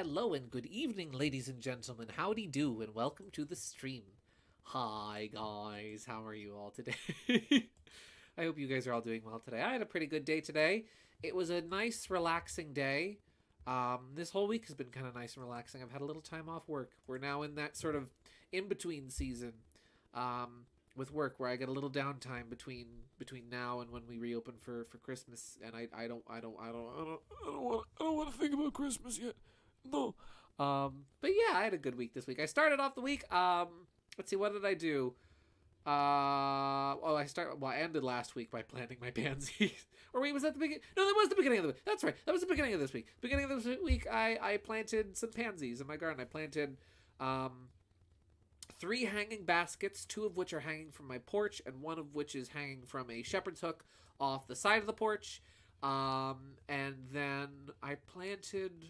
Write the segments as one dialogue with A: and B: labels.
A: Hello and good evening, ladies and gentlemen. Howdy do, and welcome to the stream. Hi, guys. How are you all today? I hope you guys are all doing well today. I had a pretty good day today. It was a nice, relaxing day. This whole week has been kind of nice and relaxing. I've had a little time off work. We're now in that sort of in-between season with work where I get a little downtime between now and when we reopen for Christmas. And I don't want to think about Christmas yet. No. But yeah, I had a good week this week. I started off the week. Let's see, what did I do? I ended last week by planting my pansies. Or wait, was that the beginning? No, that was the beginning of the week. That's right. That was the beginning of this week. Beginning of this week, I planted some pansies in my garden. I planted 3 hanging baskets, 2 of which are hanging from my porch, and 1 of which is hanging from a shepherd's hook off the side of the porch. And then I planted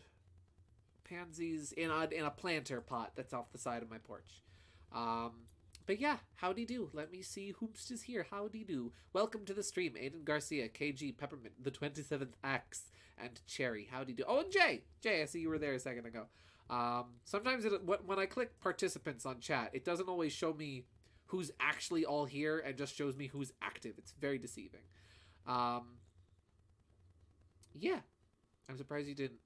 A: pansies in a planter pot that's off the side of my porch. But yeah, howdy do. Let me see whomst is here. Howdy do. Welcome to the stream. Aiden Garcia, KG, Peppermint, the 27th Axe, and Cherry. Howdy do. Oh, and Jay. Jay, I see you were there a second ago. Sometimes when I click participants on chat, it doesn't always show me who's actually all here and just shows me who's active. It's very deceiving. Yeah. I'm surprised you didn't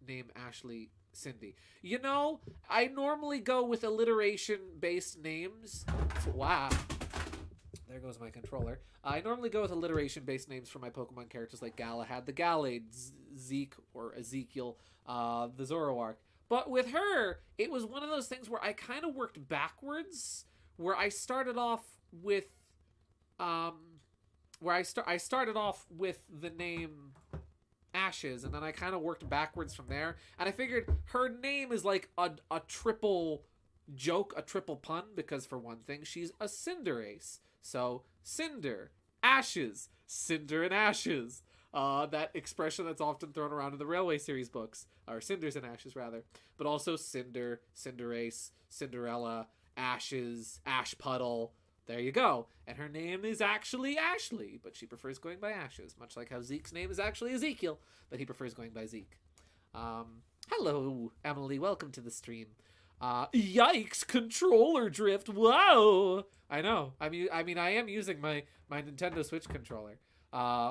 A: name Ashley Cindy. You know, I normally go with alliteration-based names. Wow. There goes my controller. I normally go with alliteration-based names for my Pokemon characters like Galahad, the Gallade, Zeke, or Ezekiel, the Zoroark. But with her, it was one of those things where I kind of worked backwards, where I started off with, I started off with the name Ashes, and then I kind of worked backwards from there, and I figured her name is like a triple joke, a triple pun, because for one thing, she's a Cinderace. So, Cinder, Ashes, Cinder and Ashes. That expression that's often thrown around in the Railway series books, or Cinders and Ashes, rather. But also Cinder, Cinderace, Cinderella, Ashes, Ash Puddle. There you go. And her name is actually Ashley, but she prefers going by Ashes, much like how Zeke's name is actually Ezekiel, but he prefers going by Zeke. Hello, Emily. Welcome to the stream. Yikes, controller drift. Whoa! I know. I am using my Nintendo Switch controller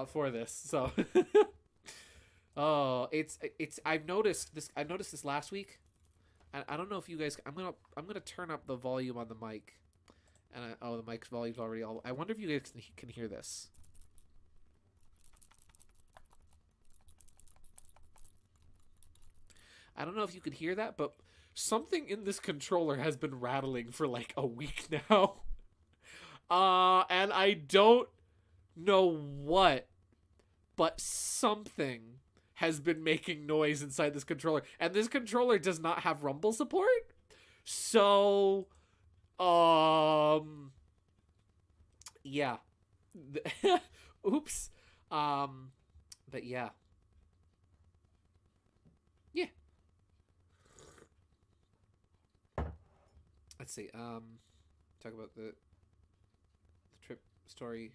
A: for this, so oh, I've noticed this last week. I don't know if you guys, I'm gonna turn up the volume on the mic. And the mic's volume's already all. I wonder if you guys can hear this. I don't know if you could hear that, but something in this controller has been rattling for like a week now. And I don't know what, but something has been making noise inside this controller. And this controller does not have rumble support. So yeah. Oops. But yeah. Yeah. Let's see. Talk about the trip story.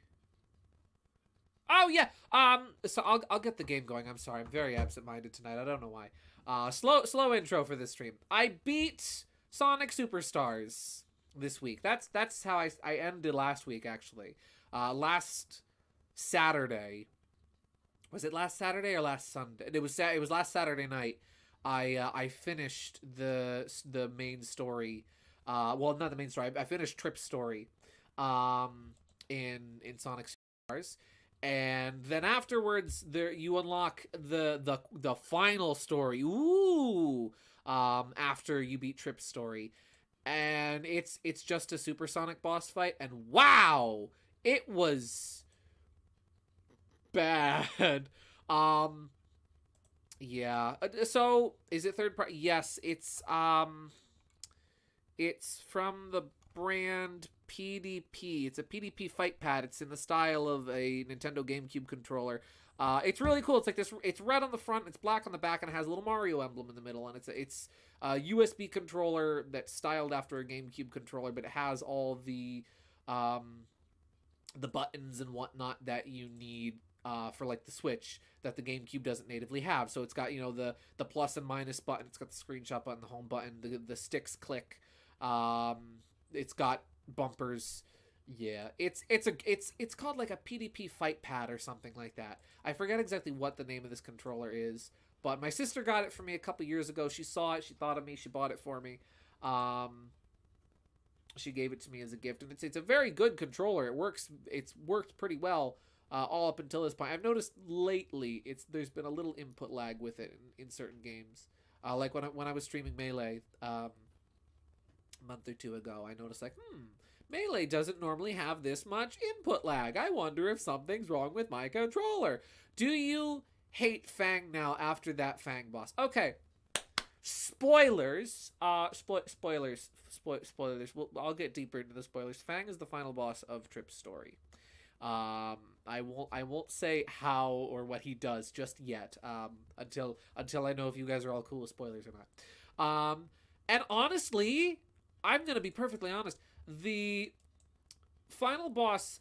A: Oh yeah. So I'll get the game going. I'm sorry. I'm very absent-minded tonight. I don't know why. Slow intro for this stream. I beat Sonic Superstars this week. That's how I ended last week, actually. Last Saturday. Was it last Saturday or last Sunday? It was last Saturday night. I finished the main story. Well, not the main story. I finished Trip's story in Sonic Superstars. And then afterwards you unlock the final story. Ooh. After you beat Trip's story. And it's just a supersonic boss fight, and wow, it was bad. Yeah. So is it third party? Yes, it's from the brand PDP. It's a PDP fight pad. It's in the style of a Nintendo GameCube controller. It's really cool. It's like this. It's red on the front, it's black on the back, and it has a little Mario emblem in the middle. And it's a USB controller that's styled after a GameCube controller, but it has all the buttons and whatnot that you need for like the Switch that the GameCube doesn't natively have. So it's got, you know, the plus and minus button, it's got the screenshot button, the home button, the sticks click. It's got bumpers. Yeah, it's called like a PDP fight pad or something like that. I forget exactly what the name of this controller is, but my sister got it for me a couple years ago. She saw it, she thought of me, she bought it for me. She gave it to me as a gift, and it's a very good controller. It's worked pretty well all up until this point. I've noticed lately there's been a little input lag with it in certain games. Like when I was streaming Melee a month or two ago, I noticed like, Melee doesn't normally have this much input lag. I wonder if something's wrong with my controller. Do you hate Fang now after that Fang boss? Okay. Spoilers. Spoilers. I'll get deeper into the spoilers. Fang is the final boss of Trip's story. I won't say how or what he does just yet. Until I know if you guys are all cool with spoilers or not. And honestly, I'm gonna be perfectly honest. The final boss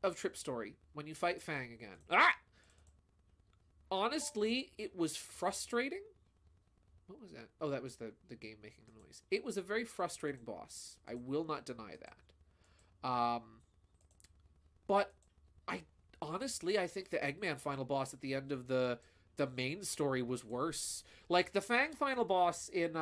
A: of Trip's story, when you fight Fang again, honestly, it was frustrating. What was that? Oh, that was the game making a noise. It was a very frustrating boss. I will not deny that. But I think the Eggman final boss at the end of the main story was worse. Like the Fang final boss in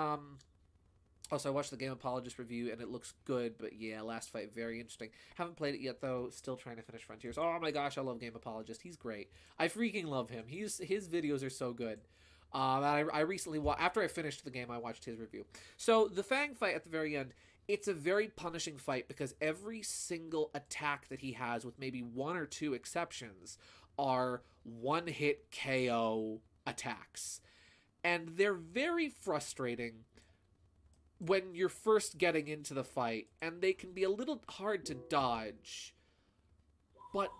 A: also, I watched the Game Apologist review, and it looks good, but yeah, last fight, very interesting. Haven't played it yet, though. Still trying to finish Frontiers. Oh my gosh, I love Game Apologist. He's great. I freaking love him. His videos are so good. I recently, after I finished the game, I watched his review. So, the Fang fight at the very end, it's a very punishing fight, because every single attack that he has, with maybe one or two exceptions, are one-hit KO attacks. And they're very frustrating when you're first getting into the fight, and they can be a little hard to dodge, but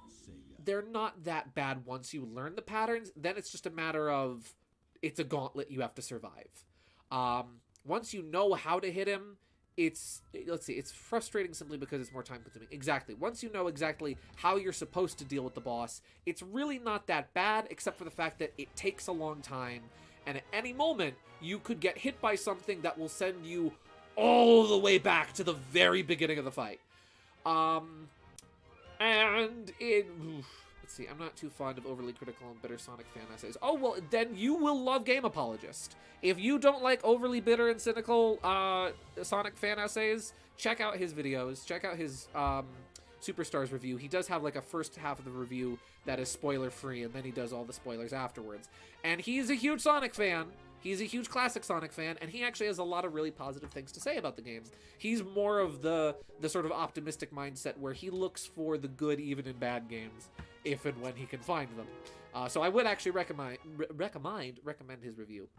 A: they're not that bad once you learn the patterns. Then it's just a matter of, it's a gauntlet you have to survive. Once you know how to hit him, it's frustrating simply because it's more time consuming. Exactly. Once you know exactly how you're supposed to deal with the boss, it's really not that bad, except for the fact that it takes a long time. And at any moment, you could get hit by something that will send you all the way back to the very beginning of the fight. Let's see, I'm not too fond of overly critical and bitter Sonic fan essays. Oh, well, then you will love Game Apologist. If you don't like overly bitter and cynical Sonic fan essays, check out his videos. Check out his Superstars review. He does have like a first half of the review that is spoiler free, and then he does all the spoilers afterwards. And he's a huge Sonic fan. He's a huge classic Sonic fan, and he actually has a lot of really positive things to say about the game. He's more of the sort of optimistic mindset where he looks for the good even in bad games, if and when he can find them. So I would actually recommend his review.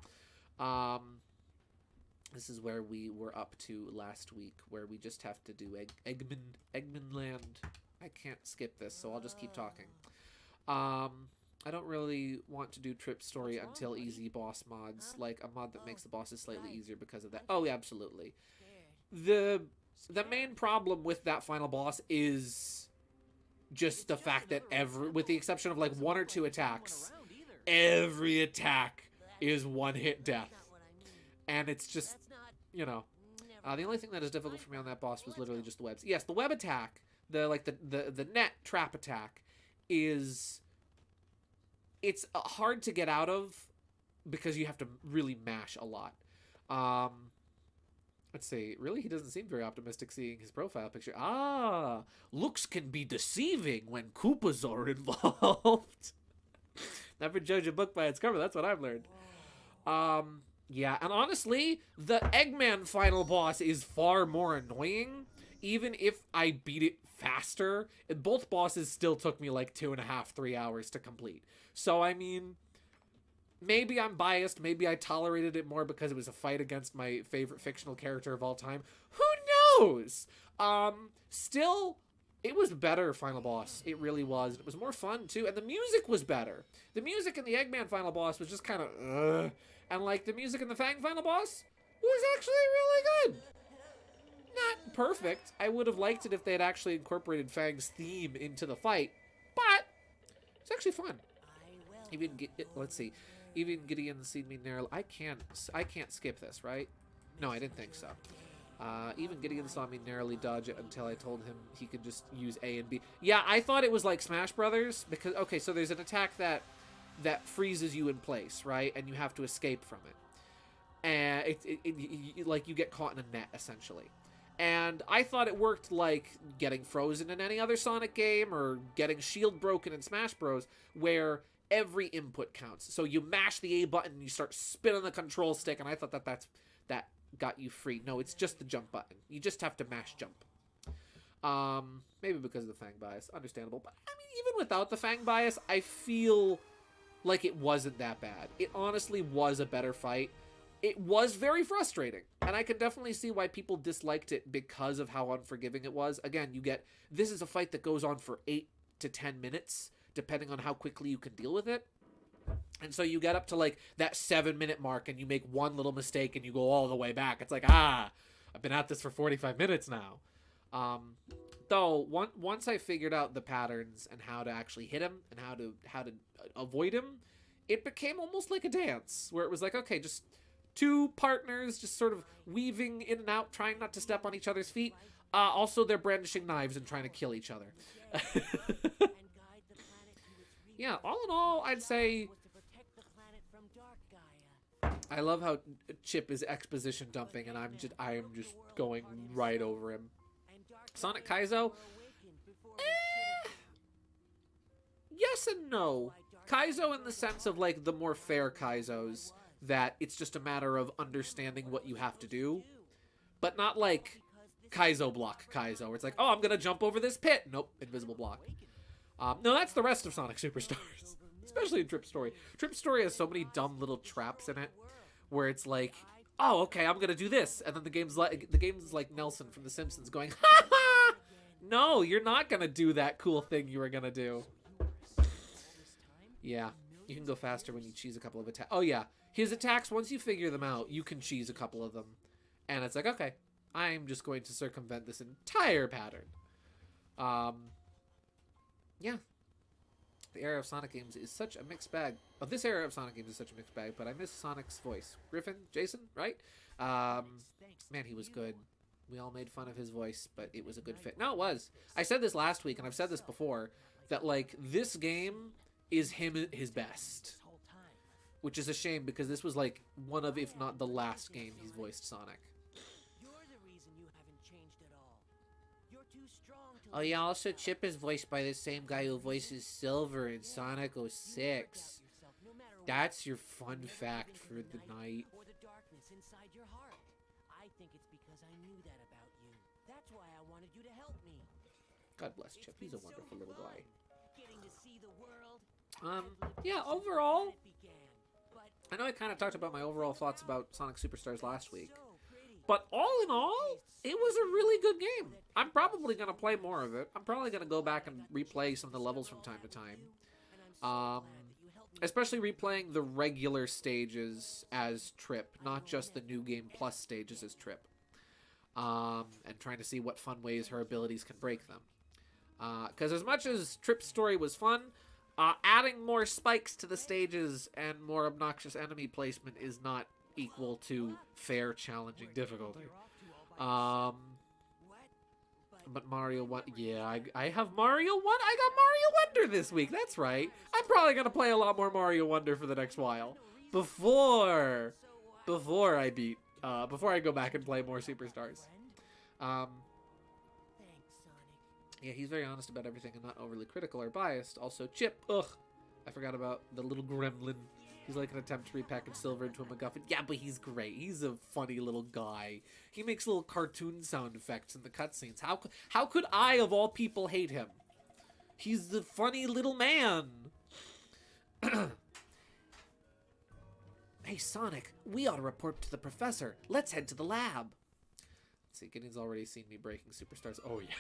A: This is where we were up to last week, where we just have to do Eggman Land. I can't skip this, so I'll just keep talking. I don't really want to do Trip Story until easy boss mods, like a mod that makes the bosses slightly easier because of that. Oh, yeah, absolutely. The main problem with that final boss is just the fact that with the exception of like one or two attacks, every attack is one-hit death. And it's just, you know, the only thing that is difficult for me on that boss was literally just the webs. Yes, the web attack, the net trap attack is, it's hard to get out of because you have to really mash a lot. Let's see. Really, he doesn't seem very optimistic seeing his profile picture. Looks can be deceiving when Koopas are involved. Never judge a book by its cover. That's what I've learned. Yeah, and honestly, the Eggman final boss is far more annoying. Even if I beat it faster, both bosses still took me like 2.5, 3 hours to complete. So, I mean, maybe I'm biased. Maybe I tolerated it more because it was a fight against my favorite fictional character of all time. Who knows? Still, it was better final boss. It really was. It was more fun, too. And the music was better. The music in the Eggman final boss was just kind of, And, like, the music in the Fang final boss was actually really good. Not perfect. I would have liked it if they had actually incorporated Fang's theme into the fight. But It's actually fun. Even let's see, even Gideon seen me narrowly. I can't skip this, right? No, I didn't think so. Even Gideon saw me narrowly dodge it until I told him he could just use A and B. Yeah, I thought it was like Smash Brothers because okay, so there's an attack that freezes you in place, right? And you have to escape from it. And like you get caught in a net essentially. And I thought it worked like getting frozen in any other Sonic game or getting shield broken in Smash Bros, where every input counts. So you mash the A button and you start spinning the control stick, and I thought that got you free. No, it's just the jump button. You just have to mash jump. Maybe because of the Fang bias. Understandable. But I mean, even without the Fang bias, I feel like it wasn't that bad. It honestly was a better fight. It was very frustrating, and I can definitely see why people disliked it because of how unforgiving it was. Again, this is a fight that goes on for 8 to 10 minutes, depending on how quickly you can deal with it. And so you get up to like that 7-minute mark and you make one little mistake and you go all the way back. It's like, I've been at this for 45 minutes now. Though once I figured out the patterns and how to actually hit him and how to avoid him, it became almost like a dance where it was like, okay, just two partners just sort of weaving in and out, trying not to step on each other's feet. Also, they're brandishing knives and trying to kill each other. Yeah, all in all, I'd say I love how Chip is exposition dumping, and I am just going right over him. Sonic Kaizo? Yes and no. Kaizo in the sense of like the more fair Kaizos, that it's just a matter of understanding what you have to do, but not like Kaizo block Kaizo, where it's like, oh, I'm gonna jump over this pit. Nope, invisible block. No, that's the rest of Sonic Superstars, especially in Trip Story. Trip Story has so many dumb little traps in it, where it's like, oh, okay, I'm gonna do this, and then the game's like Nelson from The Simpsons going, ha ha! No, you're not gonna do that cool thing you were gonna do. Yeah, you can go faster when you cheese a couple of attacks. Oh yeah, his attacks, once you figure them out, you can cheese a couple of them, and it's like, okay, I'm just going to circumvent this entire pattern. Yeah. The era of Sonic games is such a mixed bag. Oh, this era of Sonic games is such a mixed bag, but I miss Sonic's voice. Griffin? Jason? Right? Man, he was good. We all made fun of his voice, but it was a good fit. No, it was. I said this last week, and I've said this before, that, like, this game is him at his best. Which is a shame, because this was, like, one of, if not the last game he's voiced Sonic. Oh yeah, also Chip is voiced by the same guy who voices Silver in Sonic 06. That's your fun fact for the night. God bless Chip, he's a wonderful little guy. Yeah, overall, I know I kind of talked about my overall thoughts about Sonic Superstars last week. But all in all, it was a really good game. I'm probably going to play more of it. I'm probably going to go back and replay some of the levels from time to time. Especially replaying the regular stages as Trip, not just the New Game Plus stages as Trip. And trying to see what fun ways her abilities can break them. Because as much as Trip's story was fun, adding more spikes to the stages and more obnoxious enemy placement is not equal to fair, challenging difficulty. But Mario Wonder, yeah, I have Mario Wonder. I got Mario Wonder this week. That's right. I'm probably gonna play a lot more Mario Wonder for the next while before I beat, before I go back and play more Superstars. Yeah, he's very honest about everything and not overly critical or biased. Also, Chip. Ugh, I forgot about the little gremlin. He's like an attempt to repackage Silver into a MacGuffin. Yeah, but he's great. He's a funny little guy. He makes little cartoon sound effects in the cutscenes. How could I, of all people, hate him? He's the funny little man. Hey, Sonic, we ought to report to the professor. Let's head to the lab. Let's see, Gideon's already seen me breaking Superstars. Oh, yeah.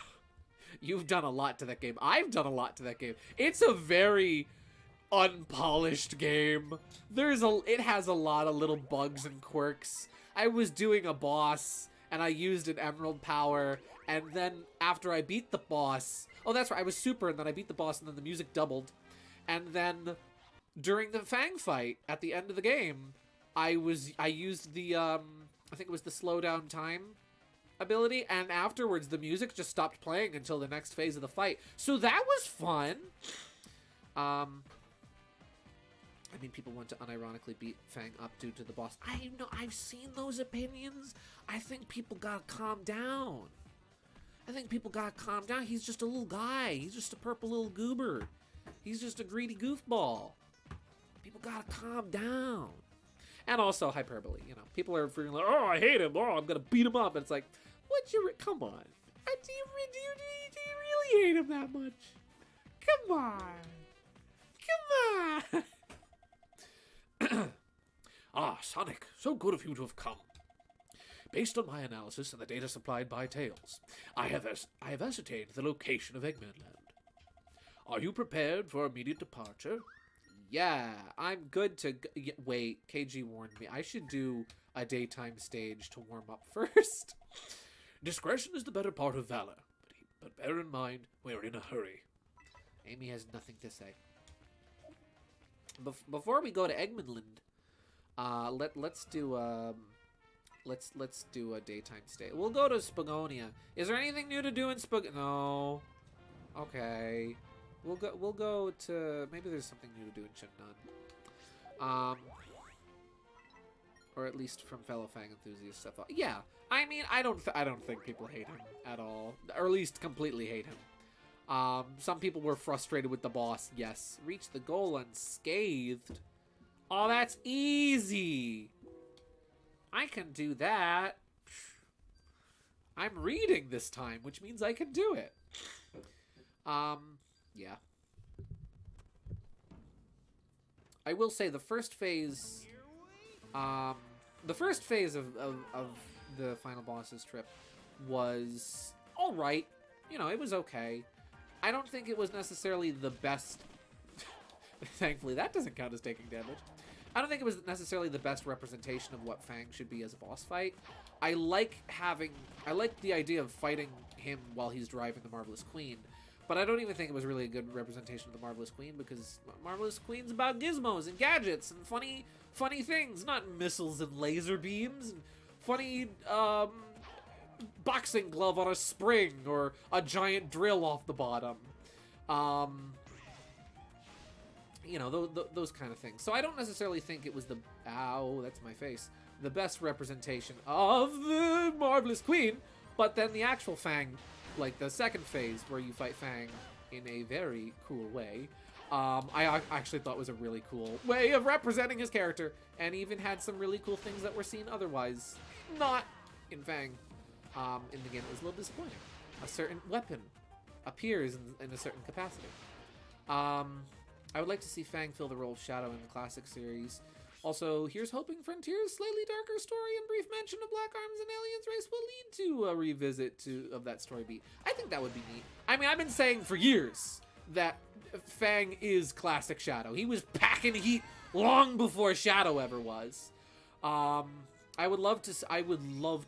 A: You've done a lot to that game. I've done a lot to that game. It's a very unpolished game. It has a lot of little bugs and quirks. I was doing a boss and I used an emerald power, and then after I beat the boss, oh that's right, I was super and then I beat the boss and then the music doubled, And then during the Fang fight at the end of the game, I used the I think it was the slow down time ability, and afterwards the music just stopped playing until the next phase of the fight. So that was fun. I mean, people want to unironically beat Fang up due to the boss. I know, I've seen those opinions. I think people gotta calm down. He's just a little guy. He's just a purple little goober. He's just a greedy goofball. People gotta calm down. And also hyperbole, you know. People are feeling like, oh, I hate him. Oh, I'm gonna beat him up. And it's like, come on. Do you really hate him that much? Come on. Ah, Sonic, so good of you to have come. Based on my analysis and the data supplied by Tails, I have ascertained the location of Eggman Land. Are you prepared for immediate departure? Yeah, I'm good to wait, KG warned me. I should do a daytime stage to warm up first. Discretion is the better part of valor, but bear in mind, we're in a hurry. Amy has nothing to say. Before we go to Eggman Land, let's do a daytime stage. We'll go to Spagonia. Is there anything new to do in No. Okay. We'll go to, maybe there's something new to do in Chunnan. Or at least from fellow Fang enthusiast stuff. Yeah. I mean, I don't think people hate him at all, or at least completely hate him. Some people were frustrated with the boss. Yes. Reach the goal unscathed. Oh, that's easy. I can do that. I'm reading this time, which means I can do it. Yeah. I will say the first phase of the final boss's trip was alright. You know, it was okay. I don't think it was necessarily the best. Thankfully, that doesn't count as taking damage. I don't think it was necessarily the best representation of what Fang should be as a boss fight. I like the idea of fighting him while he's driving the Marvelous Queen, but I don't even think it was really a good representation of the Marvelous Queen, because Marvelous Queen's about gizmos and gadgets and funny things, not missiles and laser beams and funny boxing glove on a spring or a giant drill off the bottom. You know, those kind of things. So I don't necessarily think it was the... Ow, that's my face. The best representation of the Marvelous Queen. But then the actual Fang, like the second phase where you fight Fang in a very cool way, I actually thought was a really cool way of representing his character. And even had some really cool things that were seen otherwise not in Fang. In the game, it was a little disappointing. A certain weapon appears in a certain capacity. I would like to see Fang fill the role of Shadow in the classic series. Also, here's hoping Frontier's slightly darker story and brief mention of Black Arms and Aliens race will lead to a revisit of that story beat. I think that would be neat. I mean, I've been saying for years that Fang is classic Shadow. He was packing heat long before Shadow ever was. I would love to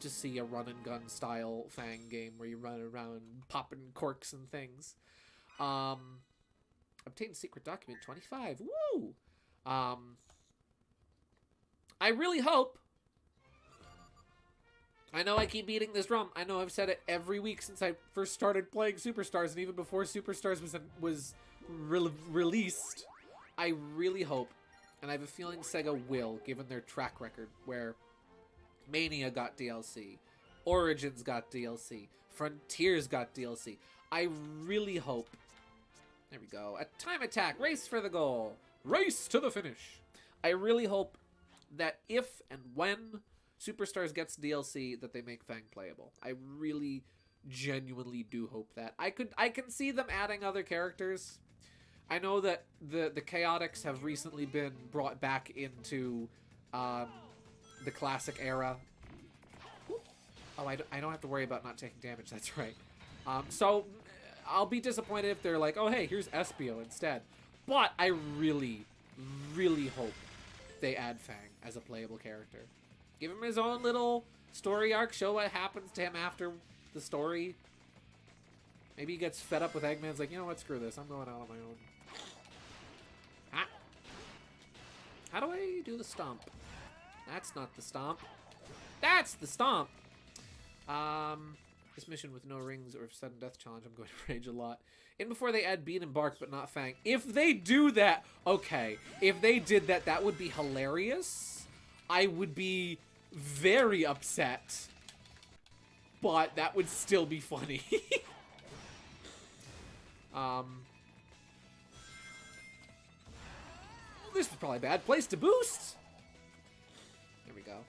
A: see a run and gun style Fang game where you run around popping corks and things. Obtain secret document 25. Woo! I really hope. I know I keep beating this drum. I know I've said it every week since I first started playing Superstars, and even before Superstars was released. I really hope, and I have a feeling Sega will, given their track record, where Mania got DLC, Origins got DLC, Frontiers got DLC. I really hope. There we go. A time attack. Race for the goal. Race to the finish. I really hope that if and when Superstars gets DLC, that they make Fang playable. I really, genuinely do hope that. I can see them adding other characters. I know that the Chaotix have recently been brought back into the classic era. Oh, I don't have to worry about not taking damage. That's right. So I'll be disappointed if they're like, oh, hey, here's Espio instead. But I really, really hope they add Fang as a playable character. Give him his own little story arc. Show what happens to him after the story. Maybe he gets fed up with Eggman's like, you know what, screw this. I'm going out on my own. How do I do the stomp? That's not the stomp. That's the stomp! This mission with no rings or sudden death challenge, I'm going to rage a lot. In before they add Bean and Bark, but not Fang. If they do that, okay. If they did that, that would be hilarious. I would be very upset. But that would still be funny. This is probably a bad place to boost. There we go.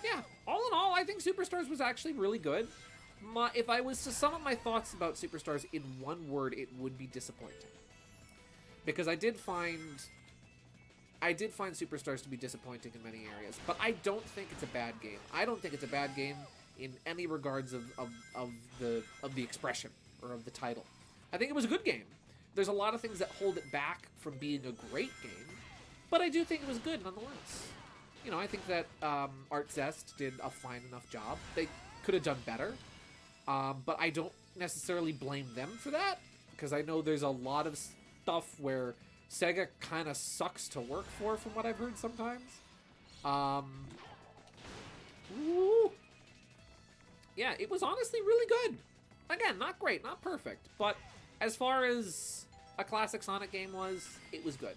A: Yeah, all in all, I think Superstars was actually really good. If I was to sum up my thoughts about Superstars in one word, it would be disappointing. Because I did find Superstars to be disappointing in many areas, but I don't think it's a bad game. I don't think it's a bad game in any regards of the expression or of the title. I think it was a good game. There's a lot of things that hold it back from being a great game, but I do think it was good nonetheless. You know, I think that Art Zest did a fine enough job. They could have done better, but I don't necessarily blame them for that, because I know there's a lot of stuff where Sega kind of sucks to work for, from what I've heard sometimes. Yeah, it was honestly really good. Again, not great, not perfect, but as far as a classic Sonic game was, it was good.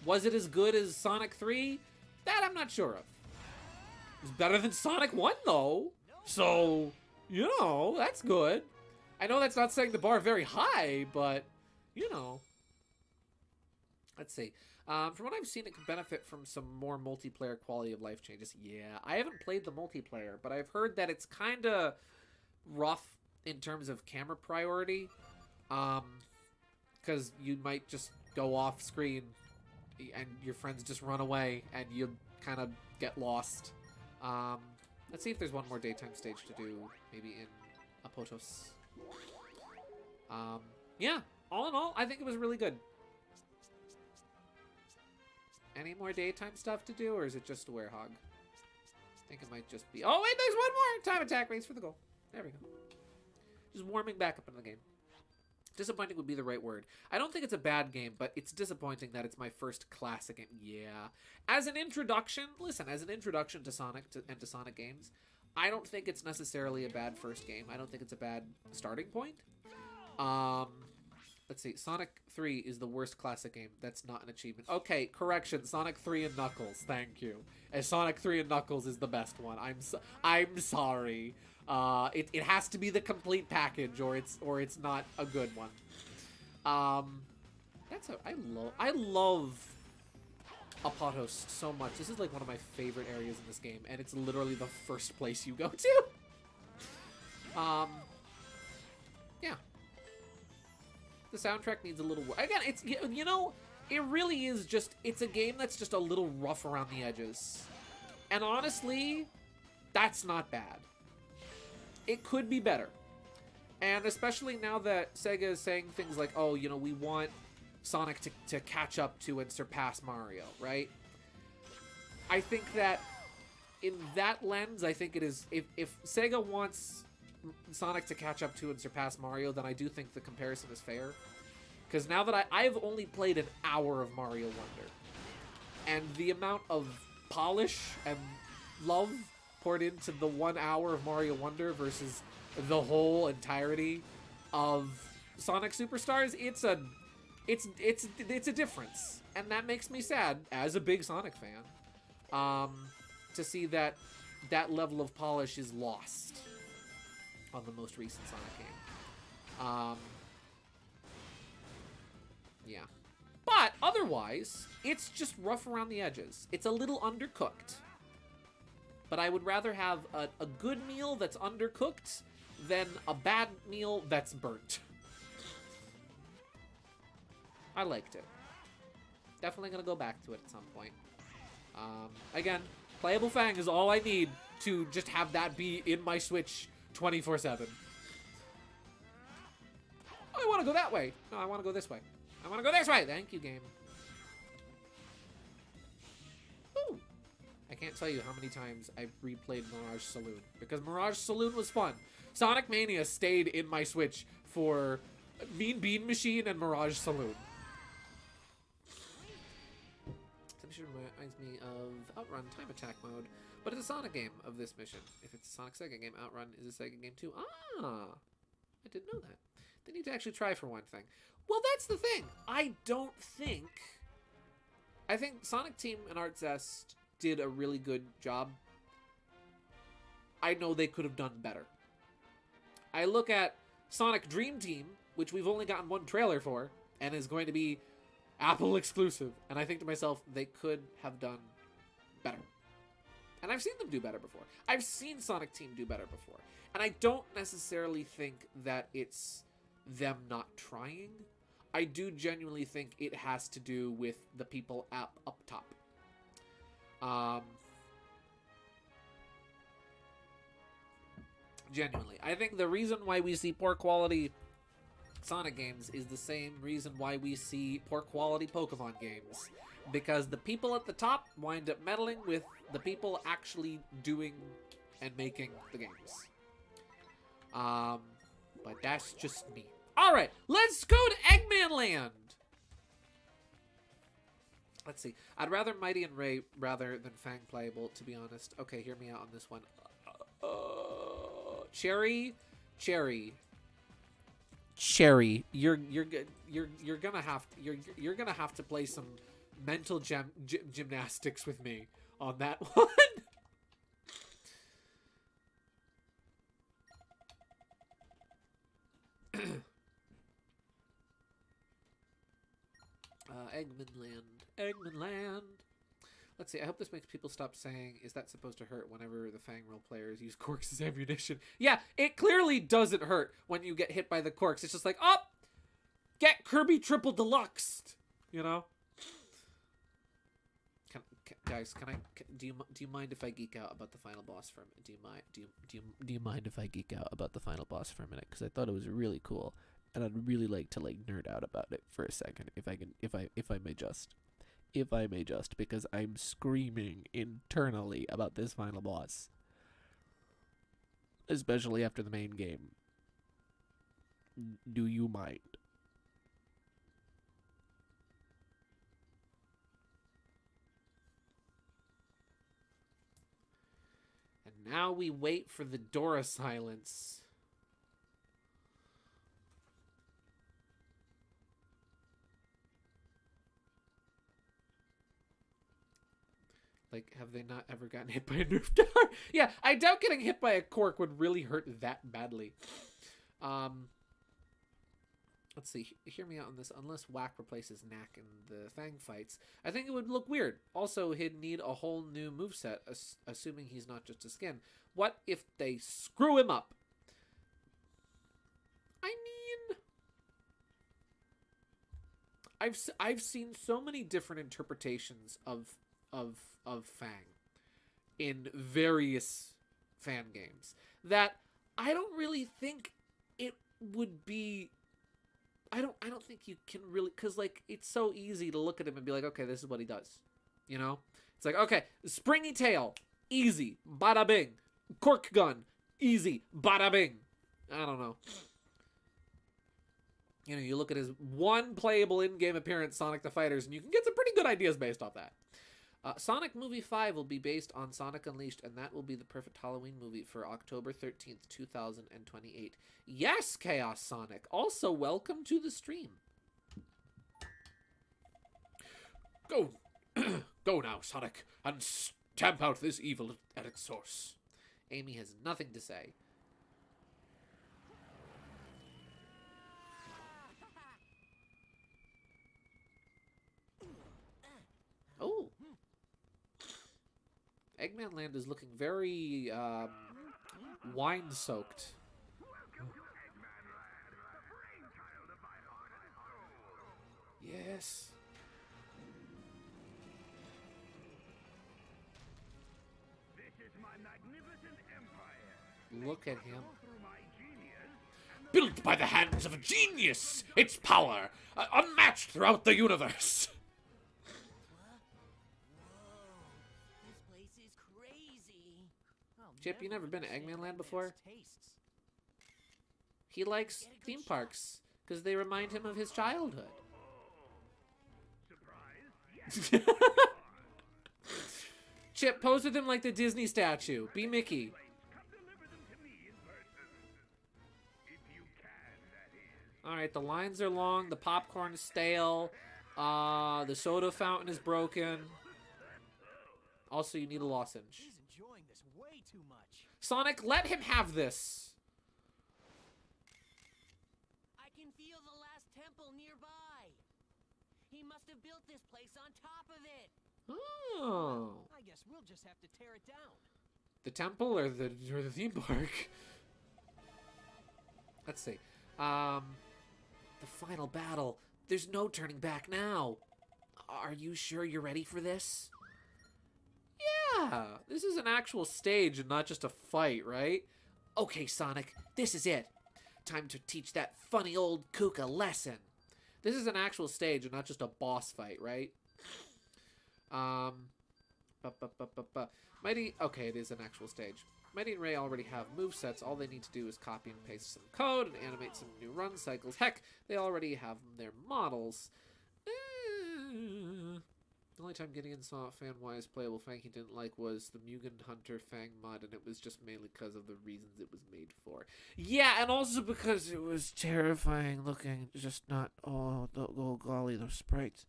A: Was it as good as Sonic 3? That I'm not sure of. It was better than Sonic 1, though. So, you know, that's good. I know that's not setting the bar very high, but, you know. Let's see. From what I've seen, it could benefit from some more multiplayer quality of life changes. Yeah, I haven't played the multiplayer, but I've heard that it's kind of rough in terms of camera priority. Because you might just go off screen and your friends just run away and you kind of get lost. Let's see if there's one more daytime stage to do, maybe in Apotos. Yeah, all in all, I think it was really good. Any more daytime stuff to do, or is it just a Werehog? I think it might just be... Oh, wait, there's one more! Time attack, race for the goal. There we go. Just warming back up in the game. Disappointing would be the right word. I don't think it's a bad game, but it's disappointing that it's my first classic game. Yeah. As an introduction, listen, as an introduction to Sonic and to Sonic games, I don't think it's necessarily a bad first game. I don't think it's a bad starting point. Let's see. Sonic 3 is the worst classic game. That's not an achievement. Okay, correction. Sonic 3 and Knuckles. Thank you. And Sonic 3 and Knuckles is the best one. I'm sorry. It has to be the complete package, or it's not a good one. I love Apotos so much. This is like one of my favorite areas in this game, and it's literally the first place you go to. Yeah. The soundtrack needs a little work. Again, it's, you know, it really is just, it's a game that's just a little rough around the edges. And honestly, that's not bad. It could be better. And especially now that Sega is saying things like, oh, you know, we want Sonic to catch up to and surpass Mario, right? I think that in that lens, I think it is, if Sega wants Sonic to catch up to and surpass Mario, then I do think the comparison is fair. Because now that I've only played an hour of Mario Wonder, and the amount of polish and love poured into the 1 hour of Mario Wonder versus the whole entirety of Sonic Superstars, it's a difference, and that makes me sad as a big Sonic fan, to see that level of polish is lost on the most recent Sonic game. Yeah. But otherwise, it's just rough around the edges. It's a little undercooked. But I would rather have a good meal that's undercooked than a bad meal that's burnt. I liked it. Definitely gonna go back to it at some point. Again, playable Fang is all I need to just have that be in my Switch 24/7. Oh, I want to go that way. No, I want to go this way. I want to go this way. Thank you, game. Ooh. I can't tell you how many times I've replayed Mirage Saloon, because Mirage Saloon was fun. Sonic Mania stayed in my Switch for Mean Bean Machine and Mirage Saloon. reminds me of Outrun Time Attack mode, but it's a Sonic game of this mission. If it's a Sonic Sega game, Outrun is a Sega game too. Ah, I didn't know that. They need to actually try for one thing. Well, that's the thing. I think Sonic Team and Art Zest did a really good job. I know they could have done better. I look at Sonic Dream Team, which we've only gotten one trailer for, and is going to be Apple exclusive. And I think to myself, they could have done better. And I've seen them do better before. I've seen Sonic Team do better before. And I don't necessarily think that it's them not trying. I do genuinely think it has to do with the people up top. Genuinely. I think the reason why we see poor quality Sonic games is the same reason why we see poor quality Pokemon games. Because the people at the top wind up meddling with the people actually doing and making the games. But that's just me. Alright, let's go to Eggman Land! Let's see. I'd rather Mighty and Ray rather than Fang playable, to be honest. Okay, hear me out on this one. Cherry, you're gonna have to play some mental gymnastics with me on that one. Eggman Land. Let's see, I hope this makes people stop saying, is that supposed to hurt whenever the Fang Roll players use corks as ammunition? Yeah, it clearly doesn't hurt when you get hit by the corks. It's just like, oh, get Kirby Triple Deluxe, you know? Guys, do you mind if I geek out about the final boss for a minute? Do you mind if I geek out about the final boss for a minute? Because I thought it was really cool, and I'd really like to nerd out about it for a second, if I may just, because I'm screaming internally about this final boss, especially after the main game. Do you mind? And now we wait for the Dora silence. Like, have they not ever gotten hit by a Nerf dart? Yeah, I doubt getting hit by a cork would really hurt that badly. Let's see. Hear me out on this. Unless Whack replaces Knack in the Fang fights, I think it would look weird. Also, he'd need a whole new moveset, assuming he's not just a skin. What if they screw him up? I mean, I've seen so many different interpretations of Fang in various fan games that I don't really think it would be. I don't think you can really, because like it's so easy to look at him and be like, okay, this is what he does, you know? It's like, okay, springy tail, easy, bada bing. Cork gun, easy, bada bing. I don't know. You know, you look at his one playable in-game appearance, Sonic the Fighters, and you can get some pretty good ideas based off that. Sonic Movie 5 will be based on Sonic Unleashed, and that will be the perfect Halloween movie for October 13th, 2028. Yes, Chaos Sonic! Also, welcome to the stream. Go! Go now, Sonic, and stamp out this evil at its source. Amy has nothing to say. Oh! Eggman Land is looking very, wine-soaked. Yes. Look at him. Built by the hands of a genius! Its power, unmatched throughout the universe! Chip, you never been to Eggman Land before? He likes theme parks because they remind him of his childhood. Chip, pose with him like the Disney statue. Be Mickey. Alright, the lines are long, the popcorn is stale, the soda fountain is broken. Also, you need a lozenge.
B: He's enjoying this way too much.
A: Sonic, let him have this.
C: I can feel the last temple nearby. He must have built this place on top of it.
A: Oh.
B: I guess we'll just have to tear it down.
A: The temple or the theme park? Let's see. The final battle. There's no turning back now. Are you sure you're ready for this? Yeah, this is an actual stage and not just a fight, right? Okay, Sonic, this is it. Time to teach that funny old kook a lesson. This is an actual stage and not just a boss fight, right? Mighty, okay, it is an actual stage. Mighty and Ray already have movesets. All they need to do is copy and paste some code and animate some new run cycles. Heck, they already have their models. The only time Gideon saw fan-wise playable Fang he didn't like was the Mugen Hunter Fang mod, and it was just mainly because of the reasons it was made for. Yeah, and also because it was terrifying looking. Just not, oh golly, those sprites.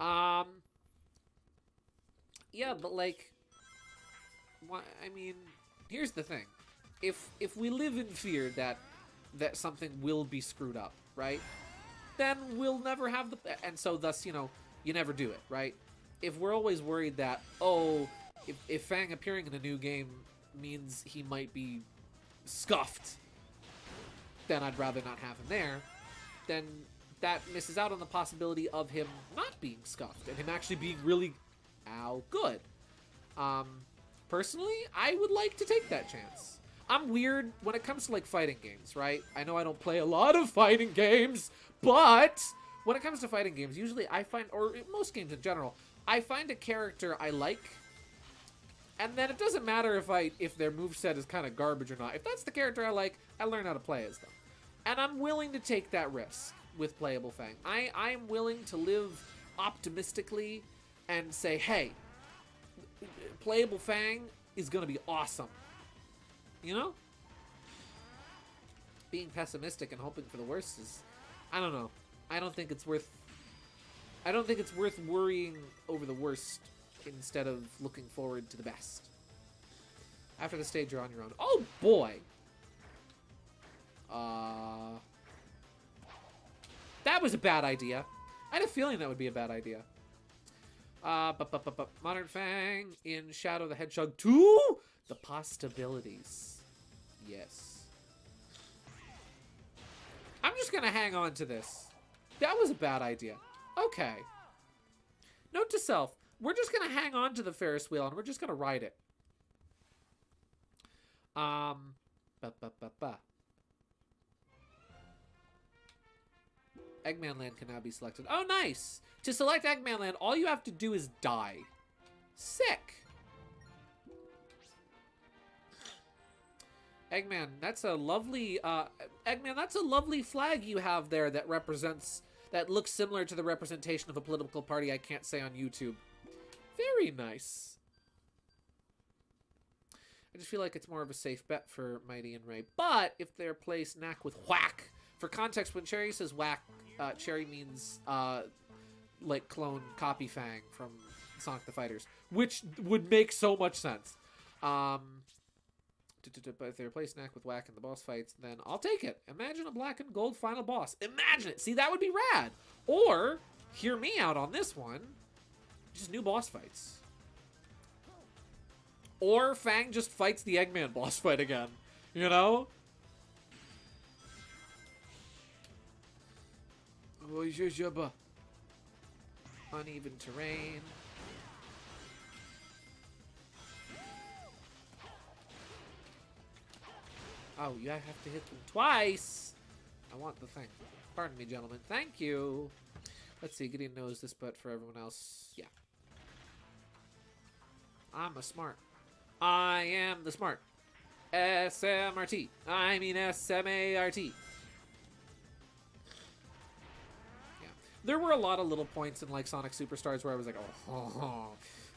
A: Yeah, but like, I mean, here's the thing. If we live in fear that something will be screwed up, right? Then we'll never have the, and so thus, you know, you never do it, right? If we're always worried that, oh, if Fang appearing in a new game means he might be scuffed, then I'd rather not have him there. Then that misses out on the possibility of him not being scuffed and him actually being really, good. Personally, I would like to take that chance. I'm weird when it comes to like fighting games, right? I know I don't play a lot of fighting games, but when it comes to fighting games, usually I find, or most games in general, I find a character I like, and then it doesn't matter if their moveset is kind of garbage or not. If that's the character I like, I learn how to play as them. And I'm willing to take that risk with playable Fang. I'm willing to live optimistically and say, hey, playable Fang is going to be awesome. You know? Being pessimistic and hoping for the worst is, I don't know. I don't think it's worth worrying over the worst instead of looking forward to the best. After the stage, you're on your own. Oh, boy! That was a bad idea. I had a feeling that would be a bad idea. Modern Fang in Shadow the Hedgehog 2? The possibilities. Yes. I'm just gonna hang on to this. That was a bad idea. Okay. Note to self, we're just gonna hang on to the Ferris wheel and we're just gonna ride it. Eggman Land can now be selected. Oh, nice! To select Eggman Land, all you have to do is die. Sick! Eggman, that's a lovely, Eggman, that's a lovely flag you have there that that looks similar to the representation of a political party I can't say on YouTube. Very nice. I just feel like it's more of a safe bet for Mighty and Ray. But if they're placed knack with whack, for context, when Cherry says whack, Cherry means like clone copy Fang from Sonic the Fighters, which would make so much sense. But if they replace Knack with whack in the boss fights, then I'll take it. Imagine a black and gold final boss. Imagine it. See, that would be rad. Or, hear me out on this one, just new boss fights. Or Fang just fights the Eggman boss fight again. You know? Uneven terrain. Oh, you have to hit them twice. I want the thing. Pardon me, gentlemen. Thank you. Let's see. Gideon knows this, but for everyone else, yeah. I'm a smart. I am the smart. SMRT. I mean SMART. Yeah. There were a lot of little points in like Sonic Superstars where I was like,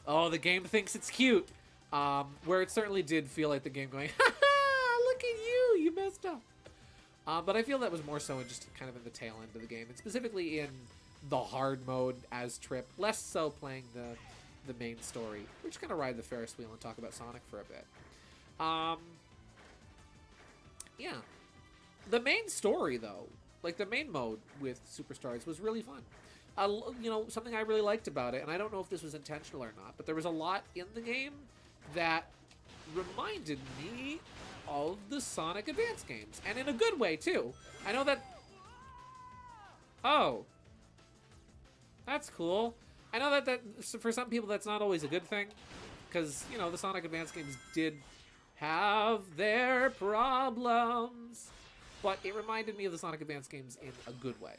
A: oh, the game thinks it's cute. Where it certainly did feel like the game going, ha ha, look at you, you messed up. But I feel that was more so just kind of in the tail end of the game, and specifically in the hard mode as Trip, less so playing the main story. We're just gonna ride the Ferris wheel and talk about Sonic for a bit. Yeah. The main story, though, like the main mode with Superstars, was really fun. You know, something I really liked about it, and I don't know if this was intentional or not, but there was a lot in the game that reminded me of the Sonic Advance games, and in a good way, too. I know that... Oh. That's cool. I know that for some people that's not always a good thing, because, you know, the Sonic Advance games did have their problems, but it reminded me of the Sonic Advance games in a good way.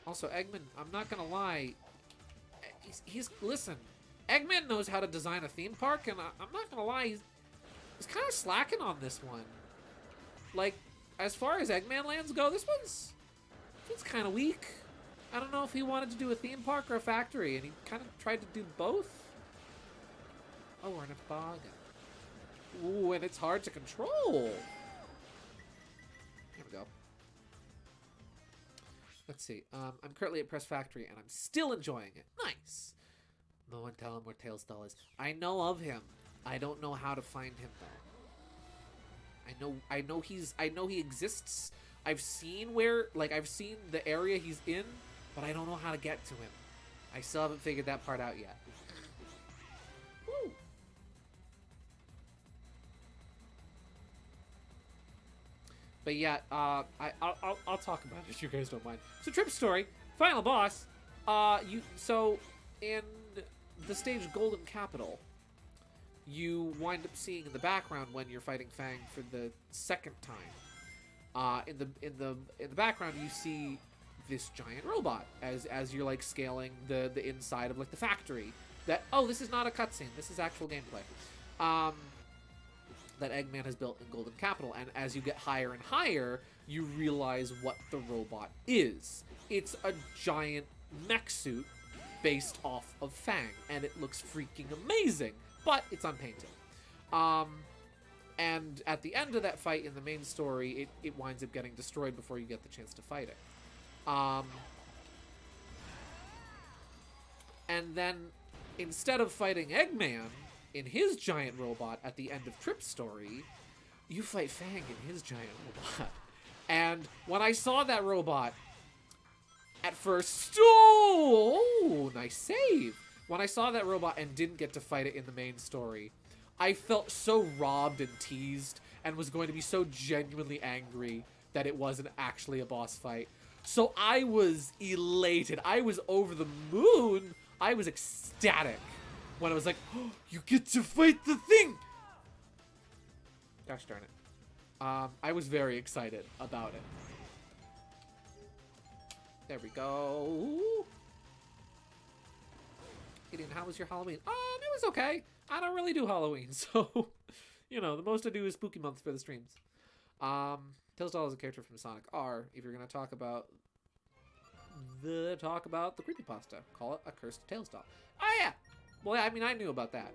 A: Also, Eggman, I'm not gonna lie, listen, Eggman knows how to design a theme park, and I'm not gonna lie, he's kind of slacking on this one. Like, as far as Eggman Lands go, this one's kind of weak. I don't know if he wanted to do a theme park or a factory, and he kind of tried to do both. Oh, we're in a toboggan. Ooh, and it's hard to control. There we go. Let's see. I'm currently at Press Factory, and I'm still enjoying it. Nice. No one tell him where Tails Doll is. I know of him. I don't know how to find him though. I know he exists. I've seen the area he's in, but I don't know how to get to him. I still haven't figured that part out yet. Woo. But yeah, I'll talk about it if you guys don't mind. So Trip Story, final boss. So in the stage Golden Capital, you wind up seeing in the background when you're fighting Fang for the second time. In the background, you see this giant robot as you're like scaling the inside of like the factory. This is not a cutscene. This is actual gameplay. That Eggman has built in Golden Capital, and as you get higher and higher, you realize what the robot is. It's a giant mech suit based off of Fang, and it looks freaking amazing, but it's unpainted. And at the end of that fight in the main story, it winds up getting destroyed before you get the chance to fight it. And then, instead of fighting Eggman in his giant robot at the end of Trip's story, you fight Fang in his giant robot. And when I saw that robot, at first, oh, nice save. When I saw that robot and didn't get to fight it in the main story, I felt so robbed and teased and was going to be so genuinely angry that it wasn't actually a boss fight. So I was elated. I was over the moon. I was ecstatic when I was like, oh, you get to fight the thing. Gosh darn it. I was very excited about it. There we go. Gideon, how was your Halloween? It was okay. I don't really do Halloween, so, you know, the most I do is Spooky Month for the streams. Tails Doll is a character from Sonic R. If you're going to talk about the creepypasta, call it a cursed Tails Doll. Oh, yeah. Well, I mean, I knew about that.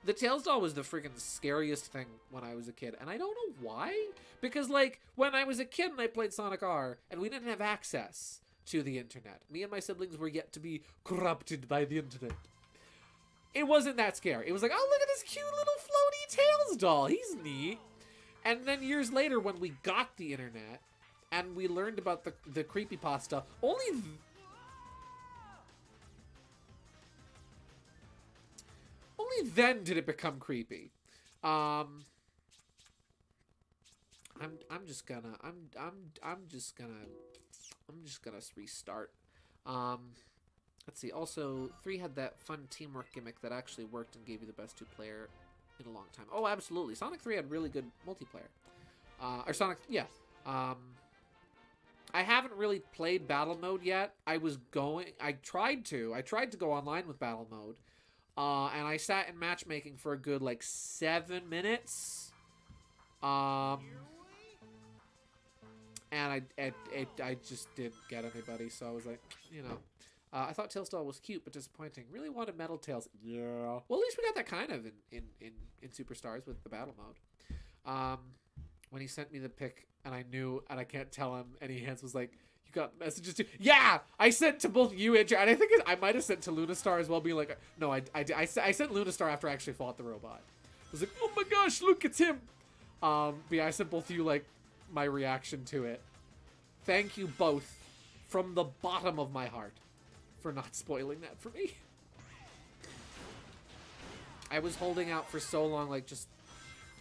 A: The Tails Doll was the freaking scariest thing when I was a kid, and I don't know why. Because, like, when I was a kid and I played Sonic R, and we didn't have access to the internet, me and my siblings were yet to be corrupted by the internet. It wasn't that scary. It was like, oh, look at this cute little floaty Tails Doll. He's neat. And then years later, when we got the internet, and we learned about the creepypasta, only then did it become creepy. I'm just gonna restart. Let's see. Also, 3 had that fun teamwork gimmick that actually worked and gave you the best 2-player in a long time. Oh, absolutely. Sonic 3 had really good multiplayer. Or Sonic, yeah. I haven't really played battle mode yet. I tried to go online with battle mode. And I sat in matchmaking for a good, like, 7 minutes. And and I just didn't get anybody, so I was like, you know. I thought Tailstar was cute, but disappointing. Really wanted Metal Tails. Yeah. Well, at least we got that kind of in Superstars with the battle mode. When he sent me the pic, and I knew, and I can't tell him, and he was like, you got messages too? Yeah! I sent to both you and I think I might have sent to Lunastar as well, being like, no, I sent Lunastar after I actually fought the robot. I was like, oh my gosh, look, it's him! But yeah, I sent both of you, like, my reaction to it. Thank you both, from the bottom of my heart, for not spoiling that for me. I was holding out for so long, like, just,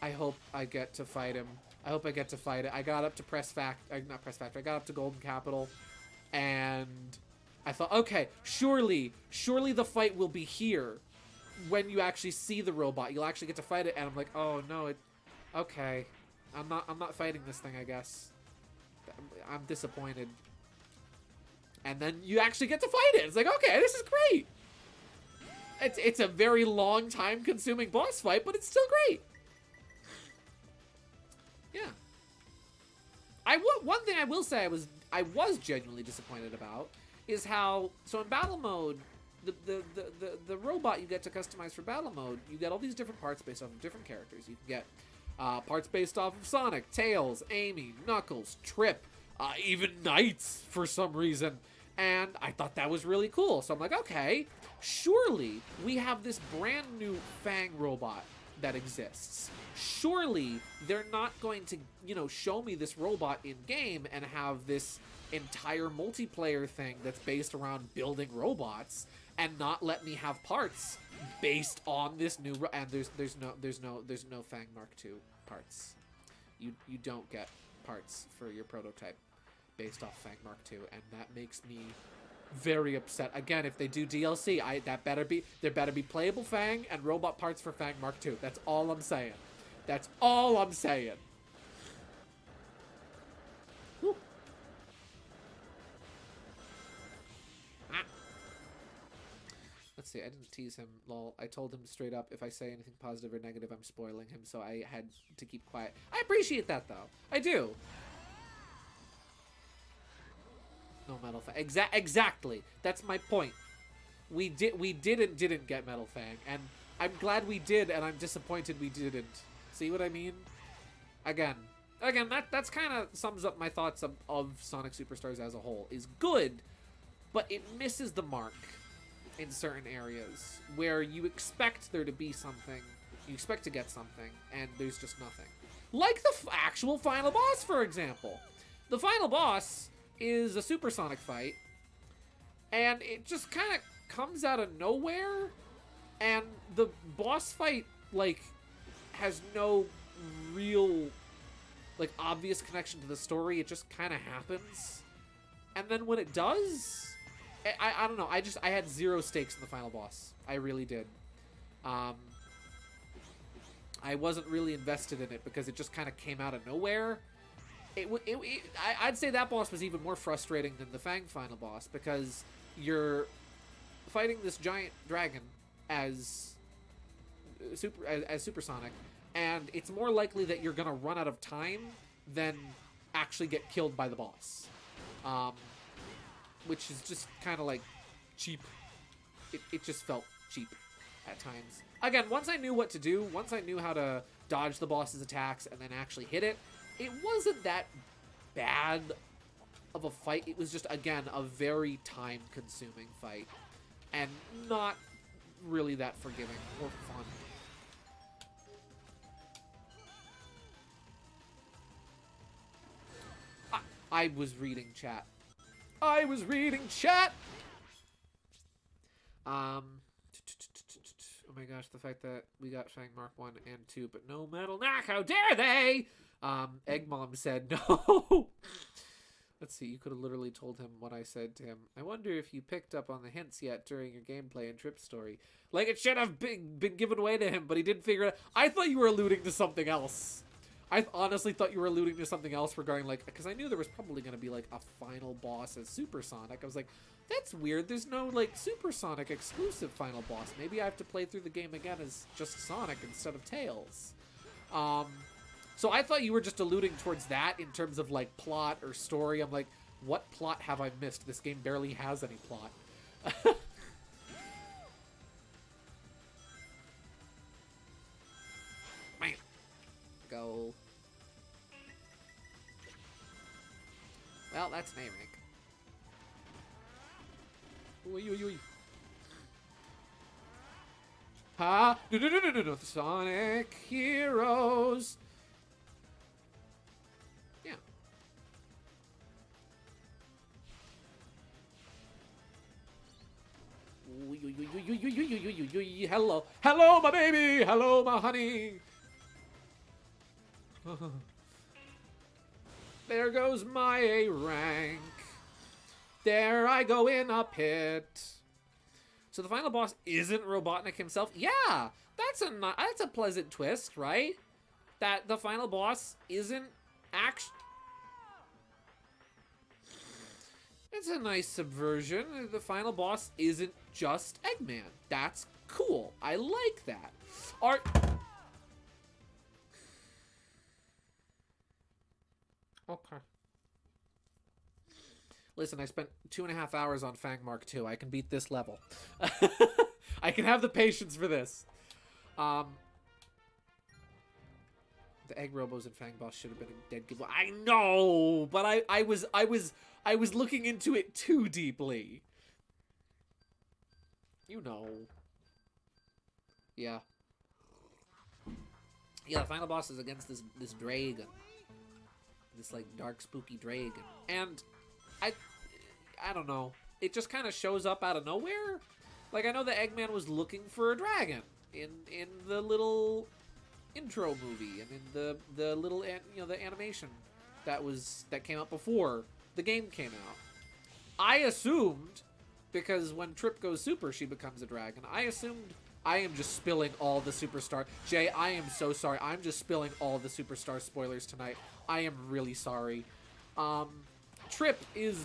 A: I hope I get to fight him. I hope I get to fight it. I got up to not Press Factor, I got up to Golden Capital, and I thought, okay, surely the fight will be here. When you actually see the robot, you'll actually get to fight it, and I'm like, oh no, okay. I'm not fighting this thing, I guess. I'm disappointed. And then you actually get to fight it. It's like, okay, this is great. It's a very long time consuming boss fight, but it's still great. Yeah. One thing I will say I was genuinely disappointed about is how, so in battle mode, the robot you get to customize for battle mode, you get all these different parts based off of different characters. You can get parts based off of Sonic, Tails, Amy, Knuckles, Trip, even Knights for some reason. And I thought that was really cool. So I'm like, okay, surely we have this brand new Fang robot that exists. Surely they're not going to, you know, show me this robot in game and have this entire multiplayer thing that's based around building robots and not let me have parts based on this new and there's no Fang Mark II parts. You don't get parts for your prototype based off Fang Mark II, and that makes me very upset. Again, if they do DLC, there better be playable Fang and robot parts for Fang Mark II. That's all I'm saying. That's all I'm saying. Whew. Let's see, I didn't tease him, lol. I told him straight up, if I say anything positive or negative, I'm spoiling him, so I had to keep quiet. I appreciate that, though. I do. No Metal Fang. Exactly. That's my point. We didn't get Metal Fang, and I'm glad we did, and I'm disappointed we didn't. See what I mean? Again, that's kind of sums up my thoughts of Sonic Superstars as a whole. Is good, but it misses the mark in certain areas where you expect there to be something, you expect to get something, and there's just nothing. Like the actual final boss, for example. The final boss is a supersonic fight, and it just kind of comes out of nowhere, and the boss fight, like, has no real, like, obvious connection to the story. It just kind of happens, and then when it does, I don't know, I had zero stakes in the final boss. I really did. I wasn't really invested in it because it just kind of came out of nowhere. I'd say that boss was even more frustrating than the Fang final boss, because you're fighting this giant dragon as supersonic, and it's more likely that you're gonna run out of time than actually get killed by the boss, which is just kind of like cheap. It just felt cheap at times. Again, once I knew what to do, once I knew how to dodge the boss's attacks and then actually hit it, it wasn't that bad of a fight. It was just, again, a very time-consuming fight, and not really that forgiving or fun. I was reading chat. I was reading chat! Oh my gosh, the fact that we got Fang Mark 1 and 2, but no Metal Knack, how dare they! Eggmom said no. Let's see, you could have literally told him what I said to him. I wonder if you picked up on the hints yet during your gameplay and Trip's story. Like, it should have been given away to him, but he didn't figure it out. I thought you were alluding to something else. I honestly thought you were alluding to something else regarding, like, because I knew there was probably going to be, like, a final boss as Supersonic. I was like, that's weird. There's no, like, Supersonic exclusive final boss. Maybe I have to play through the game again as just Sonic instead of Tails. So I thought you were just alluding towards that in terms of like plot or story. I'm like, what plot have I missed? This game barely has any plot. Man. Go. Well, that's an A rank. Oy, oy, oy. Ha! No, Sonic Heroes. Yeah. Oy, oy, oy, oy, oy, oy, oy, oy, oy, oy. Hello, hello, my baby. Hello, my honey. There goes my A rank. There I go in a pit. So the final boss isn't Robotnik himself. Yeah, that's a pleasant twist, right? That the final boss isn't actually. It's a nice subversion. The final boss isn't just Eggman. That's cool. I like that. Art. Okay. Listen, I spent 2.5 hours on Fang Mark II. I can beat this level. I can have the patience for this. The Egg Robos and Fang Boss should have been a dead giveaway. I know, but I was looking into it too deeply. You know. Yeah. Yeah, the final boss is against this dragon. This like dark spooky dragon. And I don't know. It just kind of shows up out of nowhere. Like I know the Eggman was looking for a dragon in the little intro movie and in the little the animation that came out before the game came out. I assumed because when Trip goes super she becomes a dragon. I assumed I am just spilling all the Superstar. Jay, I am so sorry. I'm just spilling all the Superstar spoilers tonight. I am really sorry. Trip is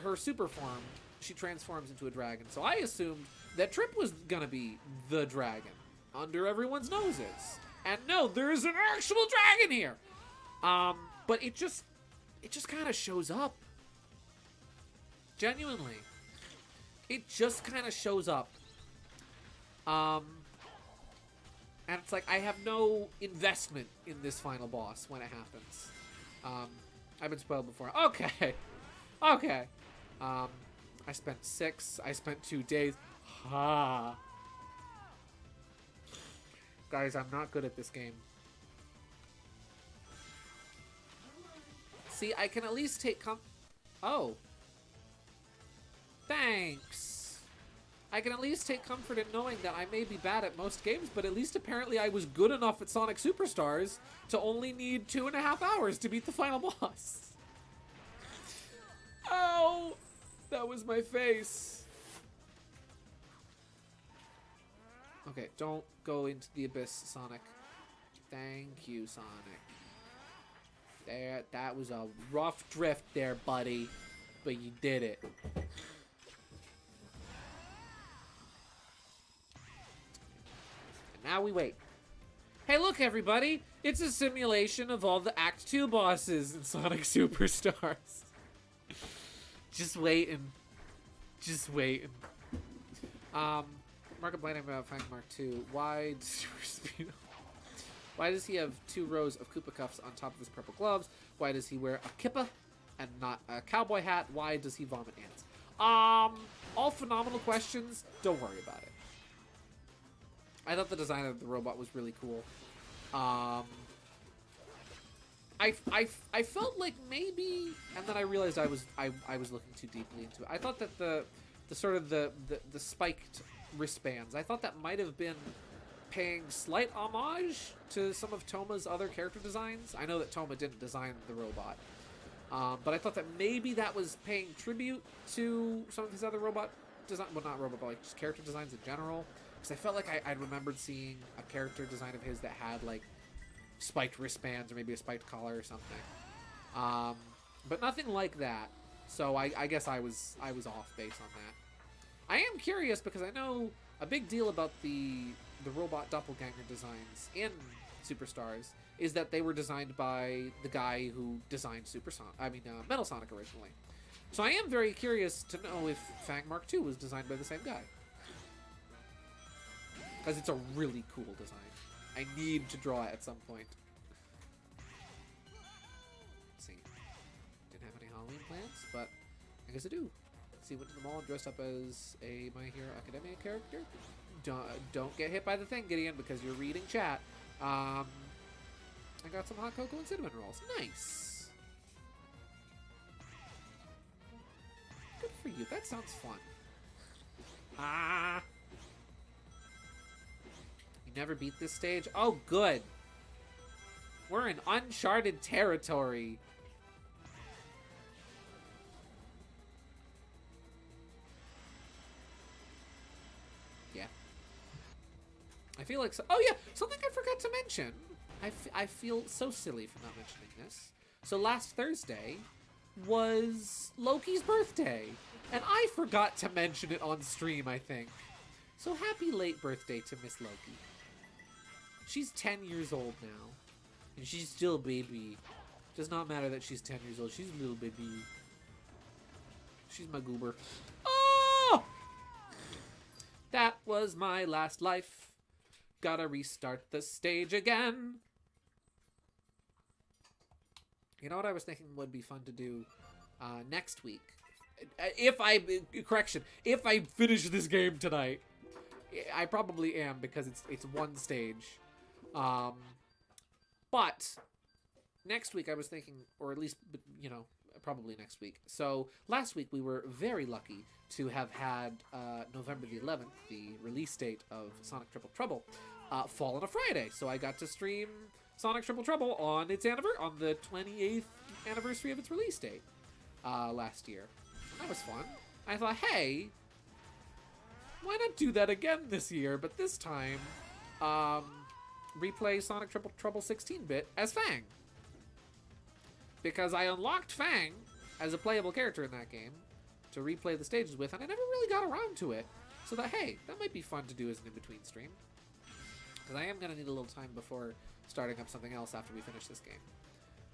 A: her super form. She transforms into a dragon. So I assumed that Trip was gonna be the dragon under everyone's noses. And no, there is an actual dragon here. But it just kind of shows up. Genuinely. It just kind of shows up. And it's like I have no investment in this final boss when it happens. I've been spoiled before. Okay. Okay. I spent 6. I spent 2 days. Ha. Guys, I'm not good at this game. See, I can at least take Oh. Thanks. I can at least take comfort in knowing that I may be bad at most games, but at least apparently I was good enough at Sonic Superstars to only need 2.5 hours to beat the final boss. Oh, that was my face. Okay, don't go into the abyss, Sonic. Thank you, Sonic. There, that was a rough drift there, buddy, but you did it. Now we wait. Hey, look, everybody! It's a simulation of all the Act 2 bosses in Sonic Superstars. Just waiting. Just waiting. Market blinding about Fang Mark II. Why does he have 2 rows of Koopa cuffs on top of his purple gloves? Why does he wear a kippa and not a cowboy hat? Why does he vomit ants? All phenomenal questions. Don't worry about it. I thought the design of the robot was really cool. I felt like maybe, and then I realized I was looking too deeply into it. I thought that the sort of the spiked wristbands, I thought that might have been paying slight homage to some of Toma's other character designs. I know that Toma didn't design the robot, but I thought that maybe that was paying tribute to some of his other robot design. Well, not robot, but like just character designs in general. Because I felt like I remembered seeing a character design of his that had like spiked wristbands or maybe a spiked collar or something. But nothing like that. So I guess I was off base on that. I am curious because I know a big deal about the robot doppelganger designs in Superstars is that they were designed by the guy who designed Metal Sonic originally. So I am very curious to know if Fang Mark II was designed by the same guy. Because it's a really cool design. I need to draw it at some point. Let's see. Didn't have any Halloween plans, but I guess I do. Let's see, went to the mall and dressed up as a My Hero Academia character. Don't get hit by the thing, Gideon, because you're reading chat. I got some hot cocoa and cinnamon rolls. Nice. Good for you. That sounds fun. Ah. You never beat this stage? Oh, good. We're in uncharted territory. Yeah. I feel like... oh, yeah. Something I forgot to mention. I feel so silly for not mentioning this. So last Thursday was Loki's birthday. And I forgot to mention it on stream, I think. So happy late birthday to Miss Loki. She's 10 years old now. And she's still a baby. Does not matter that she's 10 years old. She's a little baby. She's my goober. Oh! That was my last life. Gotta restart the stage again. You know what I was thinking would be fun to do next week? If I finish this game tonight. I probably am, because it's one stage. But next week I was thinking, or at least, you know, probably next week. So last week we were very lucky to have had November the 11th, the release date of Sonic Triple Trouble, fall on a Friday. So I got to stream Sonic Triple Trouble on its on the 28th anniversary of its release date last year. And that was fun. I thought, hey, why not do that again this year? But this time, replay Sonic Triple Trouble 16-bit as Fang. Because I unlocked Fang as a playable character in that game to replay the stages with, and I never really got around to it. So that, hey, that might be fun to do as an in-between stream. Because I am going to need a little time before starting up something else after we finish this game.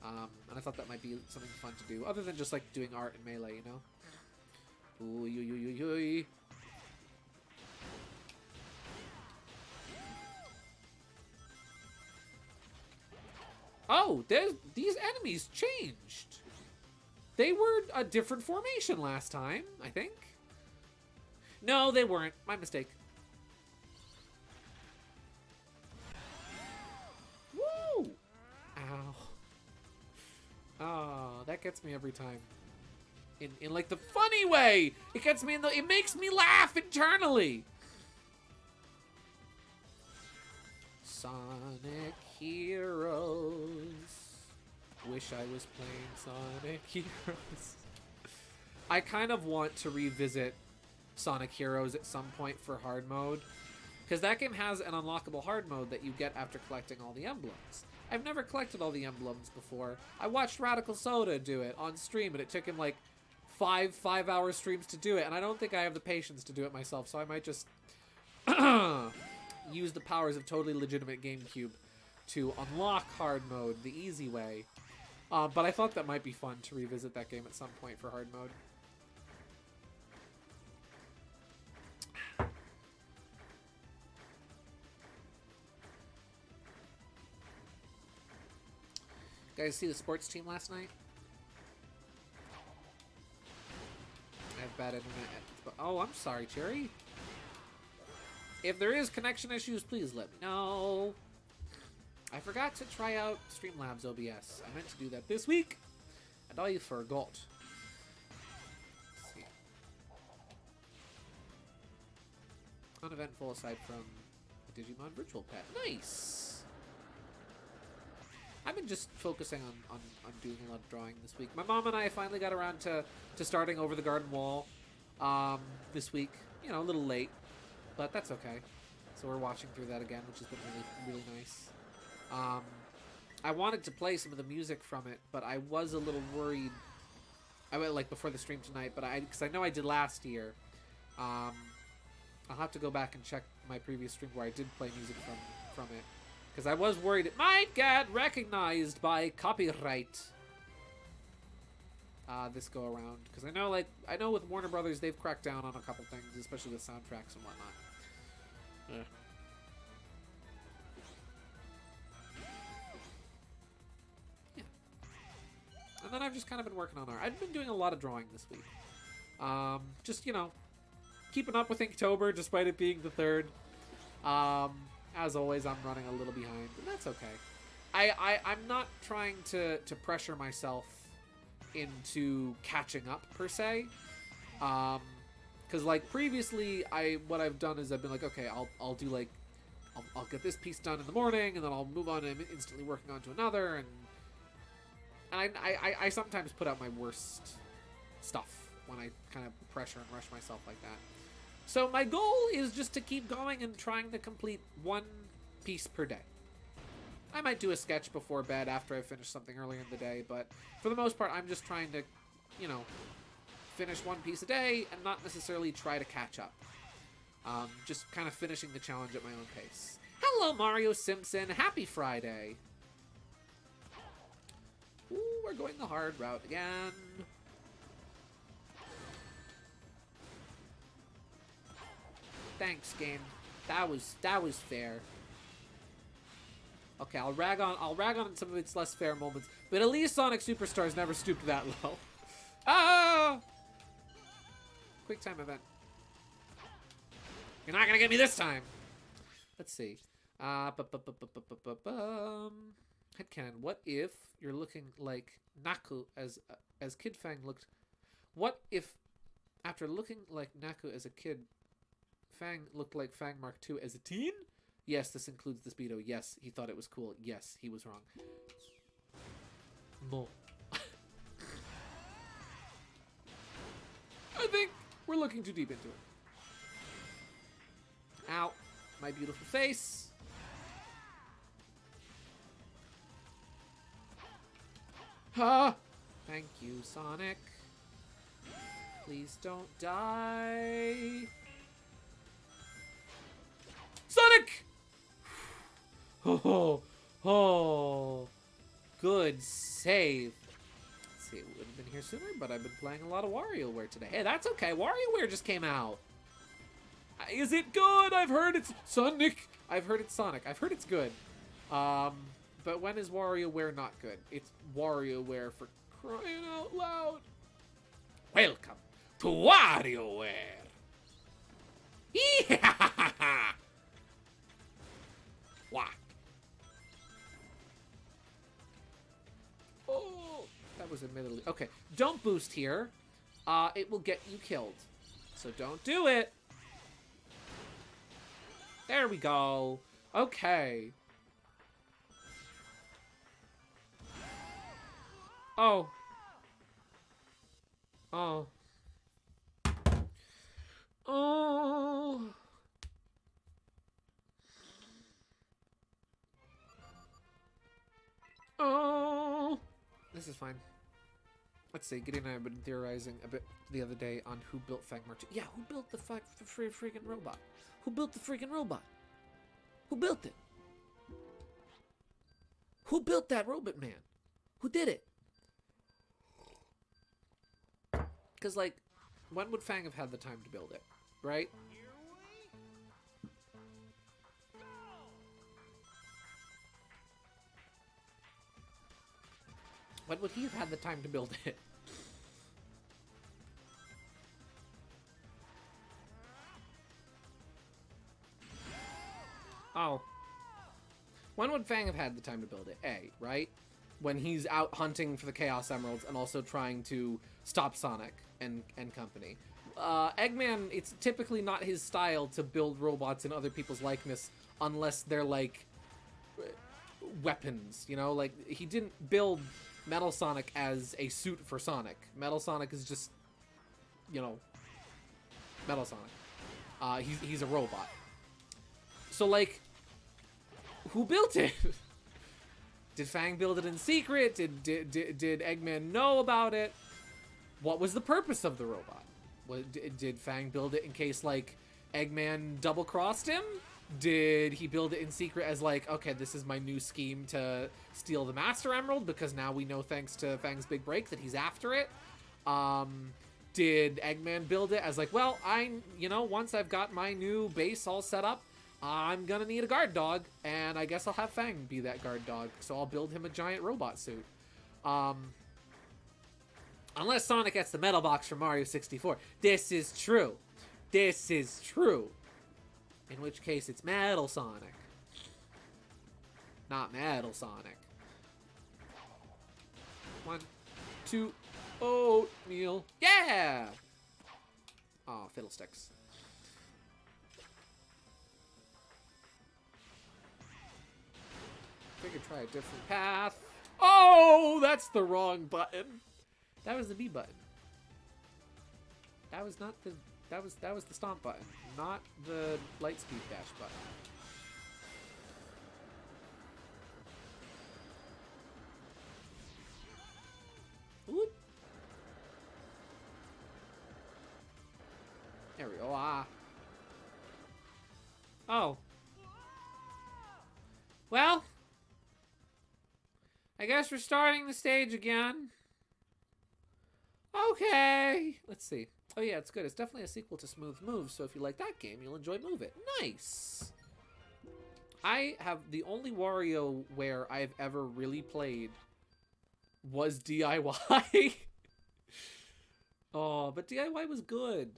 A: And I thought that might be something fun to do, other than just like doing art in Melee, you know? Ooh, yo. Oh, these enemies changed. They were a different formation last time, I think. No, they weren't. My mistake. Woo! Ow. Oh, that gets me every time. In like the funny way. It gets me it makes me laugh internally. Sonic Heroes. Wish I was playing Sonic Heroes. I kind of want to revisit Sonic Heroes at some point for hard mode, because that game has an unlockable hard mode that you get after collecting all the emblems. I've never collected all the emblems before. I watched Radical Soda do it on stream, and it took him like five-hour streams to do it, and I don't think I have the patience to do it myself, so I might just use the powers of totally legitimate GameCube to unlock hard mode the easy way. But I thought that might be fun to revisit that game at some point for hard mode. Guys, see the sports team last night? I have bad internet. Oh, I'm sorry, Cherry. If there is connection issues, please let me know. I forgot to try out Streamlabs OBS. I meant to do that this week, and I forgot. Let's see. Uneventful aside from the Digimon Virtual Pet. Nice! I've been just focusing on doing a lot of drawing this week. My mom and I finally got around to starting Over the Garden Wall this week. You know, a little late, but that's okay. So we're watching through that again, which has been really, really nice. I wanted to play some of the music from it, but I was a little worried. I went like before the stream tonight, but because I know I did last year. I'll have to go back and check my previous stream where I did play music from it. Because I was worried it might get recognized by copyright. This go around. Because I know with Warner Brothers, they've cracked down on a couple things, especially with soundtracks and whatnot. Yeah. And then I've just kind of been working on art. I've been doing a lot of drawing this week. Just, you know, keeping up with Inktober despite it being the 3rd. As always, I'm running a little behind, and that's okay. I'm not trying to pressure myself into catching up, per se. Because, like, previously, what I've done is I've been like, okay, I'll do, like, I'll get this piece done in the morning, and then I'll move on and I'm instantly working on to another, and I sometimes put out my worst stuff when I kind of pressure and rush myself like that. So my goal is just to keep going and trying to complete 1 piece per day. I might do a sketch before bed after I finish something earlier in the day, but for the most part, I'm just trying to, you know, finish 1 piece a day and not necessarily try to catch up. Just kind of finishing the challenge at my own pace. Hello, Mario Simpson. Happy Friday. Ooh, we're going the hard route again. Thanks, game. That was fair. Okay, I'll rag on some of its less fair moments, but at least Sonic Superstars never stooped that low. Ah! Quick time event. You're not gonna get me this time. Let's see. Headcanon. What if you're looking like Naku as Kid Fang looked? What if after looking like Naku as a kid, Fang looked like Fang Mark II as a teen? Yes, this includes the Speedo. Yes, he thought it was cool. Yes, he was wrong. No. I think we're looking too deep into it. Ow. My beautiful face. Ha! Thank you, Sonic. Please don't die. Sonic! Oh, good save. Let's see, it would have been here sooner, but I've been playing a lot of WarioWare today. Hey, that's okay. WarioWare just came out. Is it good? I've heard it's Sonic. I've heard it's Sonic. I've heard it's good. But when is WarioWare not good? It's WarioWare for crying out loud. Welcome to WarioWare. Yeah! Wah. Oh, that was admittedly... Okay, don't boost here. It will get you killed. So don't do it. There we go. Okay. Oh. Oh. Oh. Oh. This is fine. Let's see. Gideon and I have been theorizing a bit the other day on who built Fang Mark II. Yeah, who built the freaking robot? Who built the freaking robot? Who built it? Who built that robot man? Who did it? Because, like, when would Fang have had the time to build it? Right? When would he have had the time to build it? Oh. When would Fang have had the time to build it? A, right? When he's out hunting for the Chaos Emeralds and also trying to stop Sonic and company. Eggman, it's typically not his style to build robots in other people's likeness unless they're, like, weapons, you know? Like, he didn't build Metal Sonic as a suit for Sonic. Metal Sonic is just, you know, Metal Sonic. He's a robot. So, like, who built it? Did Fang build it in secret? Did Eggman know about it? What was the purpose of the robot? Did Fang build it in case, like, Eggman double-crossed him? Did he build it in secret as like, okay, this is my new scheme to steal the Master Emerald because now we know thanks to Fang's big break that he's after it? Did Eggman build it as like, well, once I've got my new base all set up, I'm gonna need a guard dog, and I guess I'll have Fang be that guard dog, so I'll build him a giant robot suit. Unless Sonic gets the metal box from Mario 64. This is true. This is true. In which case, it's Metal Sonic. Not Metal Sonic. 1, 2, oatmeal. Yeah! Oh, fiddlesticks. Figured try a different path. Oh, that's the wrong button. That was the B button. That was not the... That was the stomp button, not the light speed dash button. Ooh. There we go. Ah. Oh. Well, I guess we're starting the stage again. Okay. Let's see. Oh yeah, it's good. It's definitely a sequel to Smooth Moves, so if you like that game, you'll enjoy Move It. Nice! I have the only WarioWare I've ever really played was DIY. Oh, but DIY was good.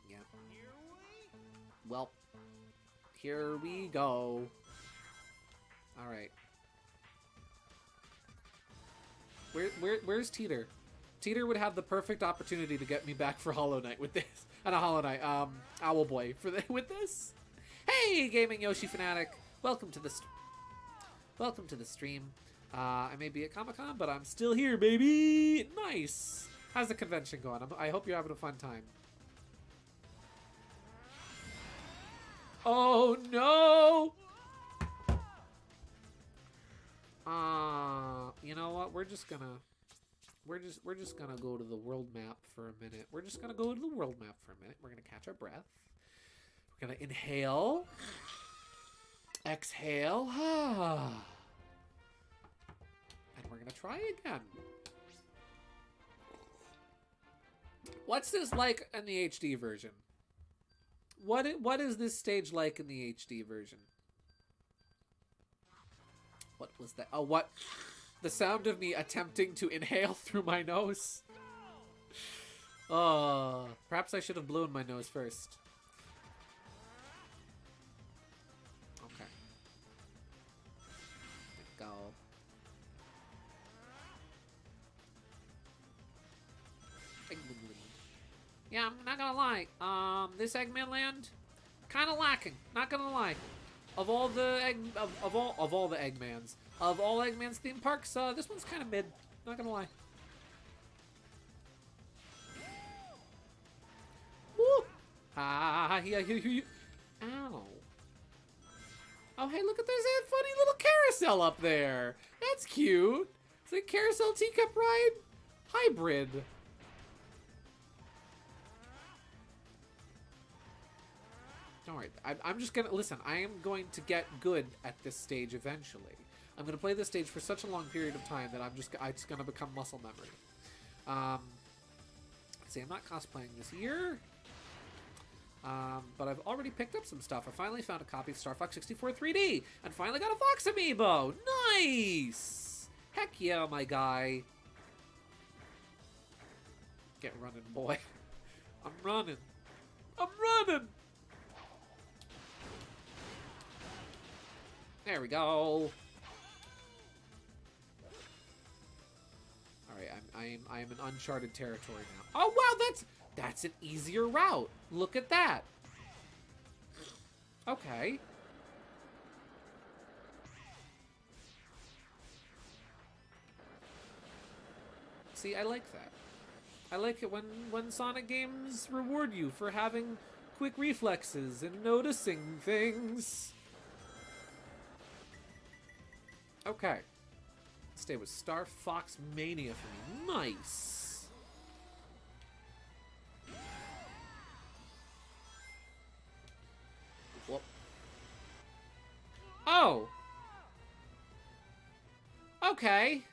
A: Yeah. Well, here we go. Alright. Where's Teeter? Teeter would have the perfect opportunity to get me back for Hollow Knight with this. Not Hollow Knight, Owl Boy with this. Hey, Gaming Yoshi fanatic. Welcome to the stream. I may be at Comic-Con, but I'm still here, baby. Nice. How's the convention going? I hope you're having a fun time. Oh no! You know what? We're just gonna go to the world map for a minute. We're gonna catch our breath. We're gonna inhale, exhale, and we're gonna try again. What's this like in the HD version? What is this stage like in the HD version? What was that? Oh, what? The sound of me attempting to inhale through my nose. Oh, perhaps I should have blown my nose first. Okay. Go. Eggman Land. Yeah, I'm not gonna lie. This Eggman Land, kind of lacking. Not gonna lie. Of all the Eggmans, of all Eggman's theme parks, this one's kind of mid. Not gonna lie. Woo! Ah, yeah, ow. Oh, hey, look at there's that funny little carousel up there. That's cute. It's like carousel teacup ride hybrid. Don't worry. I'm just gonna listen. I am going to get good at this stage eventually. I'm gonna play this stage for such a long period of time that it's gonna become muscle memory. See, I'm not cosplaying this year, but I've already picked up some stuff. I finally found a copy of Star Fox 64 3D, and finally got a Fox amiibo. Nice. Heck yeah, my guy. Get running, boy. I'm running. I'm running. There we go. Alright, I am in uncharted territory now. Oh wow, that's an easier route. Look at that. Okay. See, I like that. I like it when Sonic games reward you for having quick reflexes and noticing things. Okay. Stay with Star Fox Mania for me. Nice. Okay.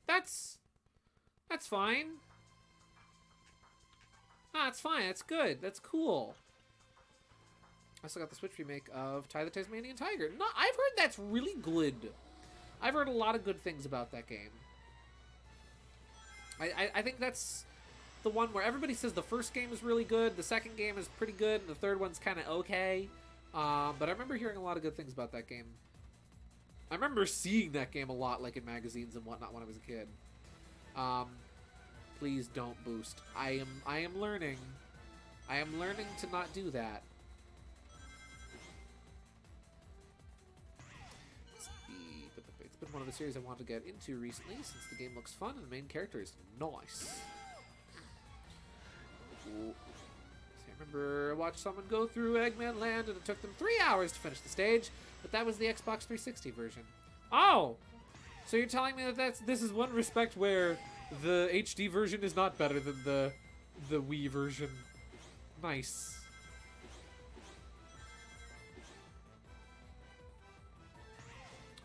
A: That's fine. Ah, it's fine. That's good. That's cool. I also got the Switch remake of Ty the Tasmanian Tiger. No, I've heard that's really good. I've heard a lot of good things about that game. I think that's the one where everybody says the first game is really good, the second game is pretty good, and the third one's kind of okay. But I remember hearing a lot of good things about that game. I remember seeing that game a lot, like in magazines and whatnot when I was a kid. Please don't boost. I am learning. I am learning to not do that. It's been one of the series I want to get into recently since the game looks fun and the main character is nice. I remember I watched someone go through Eggman Land and it took them 3 hours to finish the stage, but that was the Xbox 360 version. Oh! So you're telling me that this is one respect where the HD version is not better than the Wii version. Nice.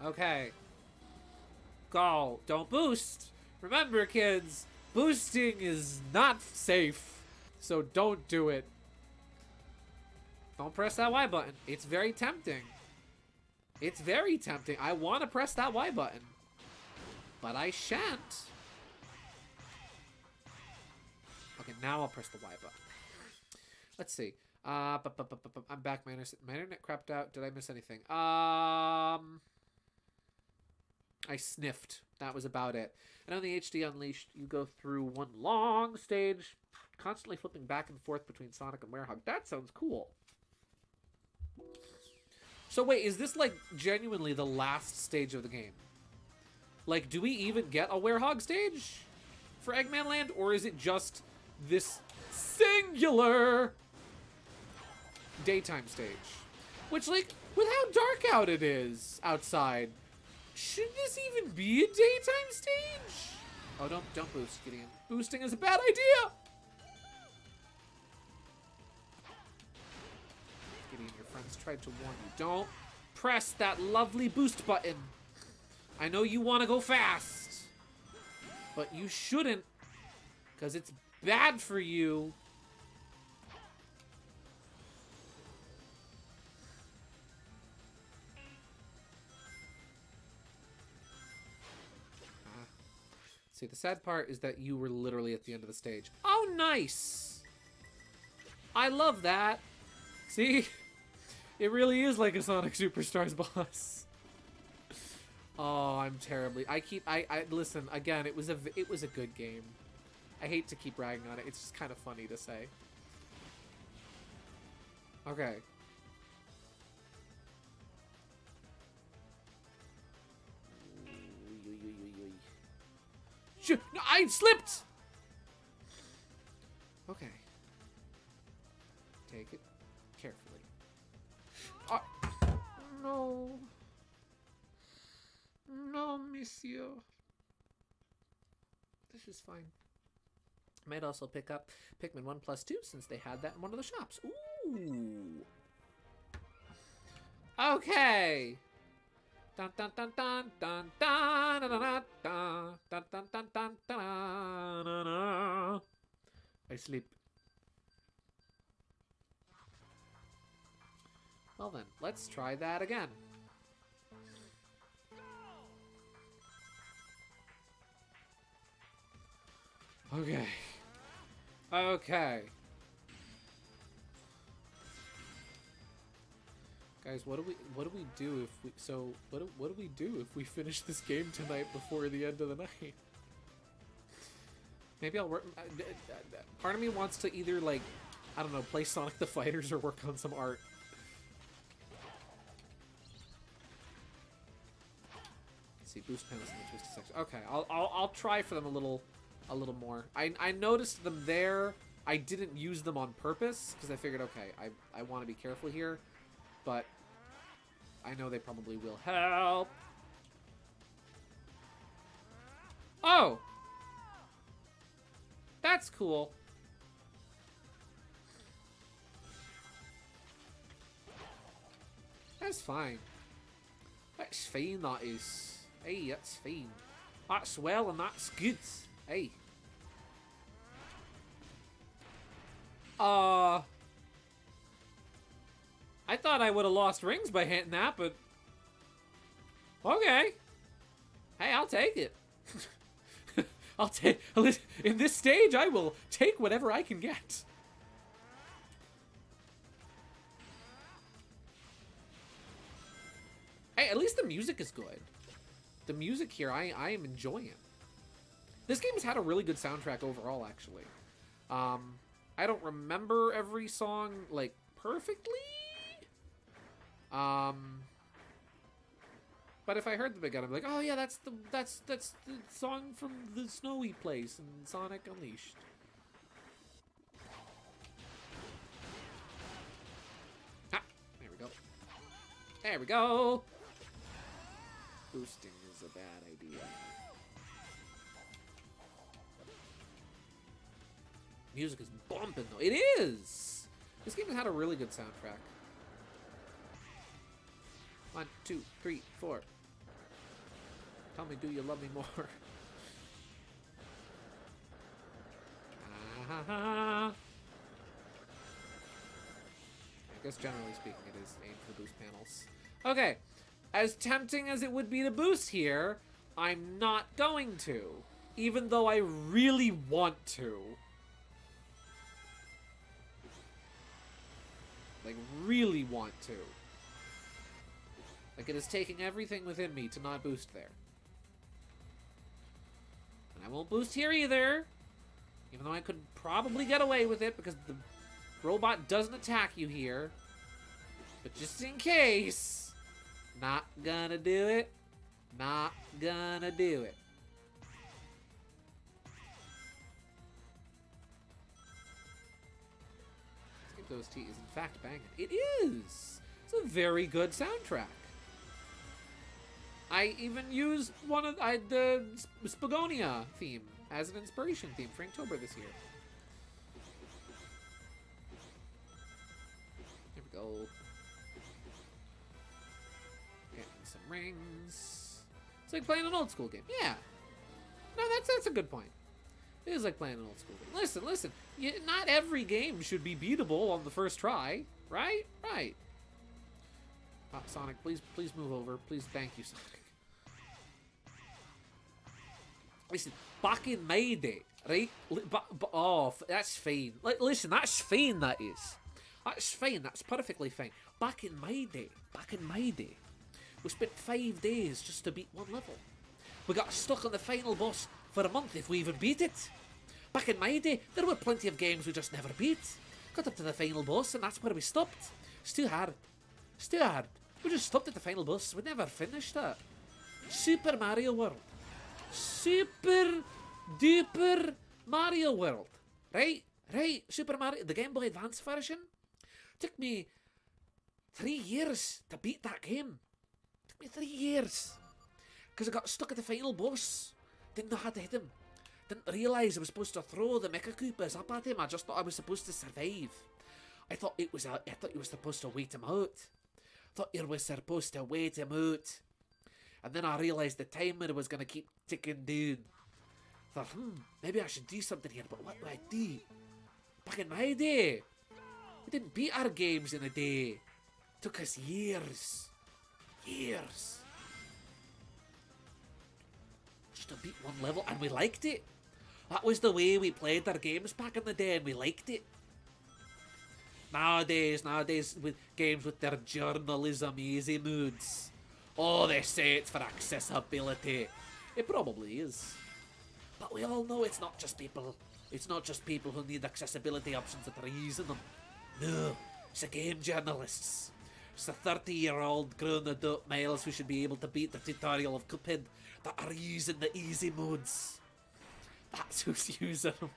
A: Okay. Go. Don't boost. Remember, kids, boosting is not safe. So don't do it. Don't press that Y button. It's very tempting. It's very tempting. I want to press that Y button. But I shan't. Okay, now I'll press the Y button. Let's see. I'm back. My internet crapped out. Did I miss anything? I sniffed. That was about it. And on the HD Unleashed, you go through one long stage, constantly flipping back and forth between Sonic and Werehog. That sounds cool. So wait, is this like genuinely the last stage of the game? Like, do we even get a Werehog stage for Eggman Land, or is it just this singular daytime stage? Which, like, with how dark out it is outside, should this even be a daytime stage? Oh, don't boost, Gideon. Boosting is a bad idea! Gideon, your friends tried to warn you. Don't press that lovely boost button. I know you want to go fast, but you shouldn't, because it's bad for you. See, the sad part is that you were literally at the end of the stage. Oh, nice! I love that. See? It really is like a Sonic Superstars boss. Oh, I'm terribly... I listen, again, it was a good game. I hate to keep bragging on it. It's just kind of funny to say. Okay. No, I slipped! Okay. Take it carefully. No. No, monsieur. This is fine. I might also pick up Pikmin 1+2 since they had that in one of the shops. Ooh. Okay. Dun dun dun dun dun dun dun dun dun dun dun dun dun dun. I sleep. Well then, let's try that again. Okay. Okay. Guys, what do we do if we what do we do if we finish this game tonight before the end of the night? Maybe I'll work. Part of me wants to either, like, I don't know, play Sonic the Fighters or work on some art. Let's see, boost panels in the twisted section. Okay, I'll try for them a little more. I noticed them there. I didn't use them on purpose because I figured, okay, I want to be careful here, but I know they probably will help. Oh! That's cool. That's fine. That's fine, that is. Hey, that's fine. That's well and that's good. Hey. I thought I would have lost rings by hitting that, but... Okay. Hey, I'll take it. I'll take... In this stage, I will take whatever I can get. Hey, at least the music is good. The music here, I am enjoying. This game has had a really good soundtrack overall, actually. I don't remember every song, like, perfectly. But if I heard the big gun, I'm like, oh yeah, that's the song from the snowy place in Sonic Unleashed. Ah, there we go. There we go. Boosting is a bad idea. Music is bumping though. It is. This game has had a really good soundtrack. 1, 2, 3, 4. Tell me, do you love me more? I guess generally speaking, it is aimed for boost panels. Okay, as tempting as it would be to boost here, I'm not going to, even though I really want to. Like, really want to. Like, it is taking everything within me to not boost there. And I won't boost here either. Even though I could probably get away with it because the robot doesn't attack you here. But just in case, not gonna do it. Not gonna do it. Those T is in fact banging. It is! It's a very good soundtrack. I even used the Spagonia theme as an inspiration theme for Inktober this year. Here we go. Getting some rings. It's like playing an old school game. Yeah. No, that's a good point. It is like playing an old school game. Listen. Not every game should be beatable on the first try, right? Right. Sonic, please move over. Please, thank you, Sonic. Listen, back in my day, right? Oh, that's fine. Listen, that's fine, that is. That's fine, that's perfectly fine. Back in my day, we spent 5 days just to beat one level. We got stuck on the final boss for a month if we even beat it. Back in my day, there were plenty of games we just never beat. Got up to the final boss and that's where we stopped. It's too hard. It's too hard. We just stopped at the final boss. We never finished it. Super Mario World. Super duper Mario World. Right? Super Mario, the Game Boy Advance version. Took me 3 years to beat that game. Took me 3 years. Because I got stuck at the final boss. Didn't know how to hit him. Didn't realise I was supposed to throw the Mecha Koopas up at him. I just thought I was supposed to survive. I thought you were supposed to wait him out. And then I realised the timer was going to keep ticking down. I thought, maybe I should do something here, but what do I do? Back in my day, we didn't beat our games in a day. It took us years. Years. Just to beat one level, and we liked it. That was the way we played our games back in the day, and we liked it. Nowadays, with games with their journalism easy moods. Oh, they say it's for accessibility. It probably is. But we all know it's not just people who need accessibility options that are using them. No, it's the game journalists. It's the 30-year-old grown adult males who should be able to beat the tutorial of Cuphead that are using the easy modes. That's who's using them.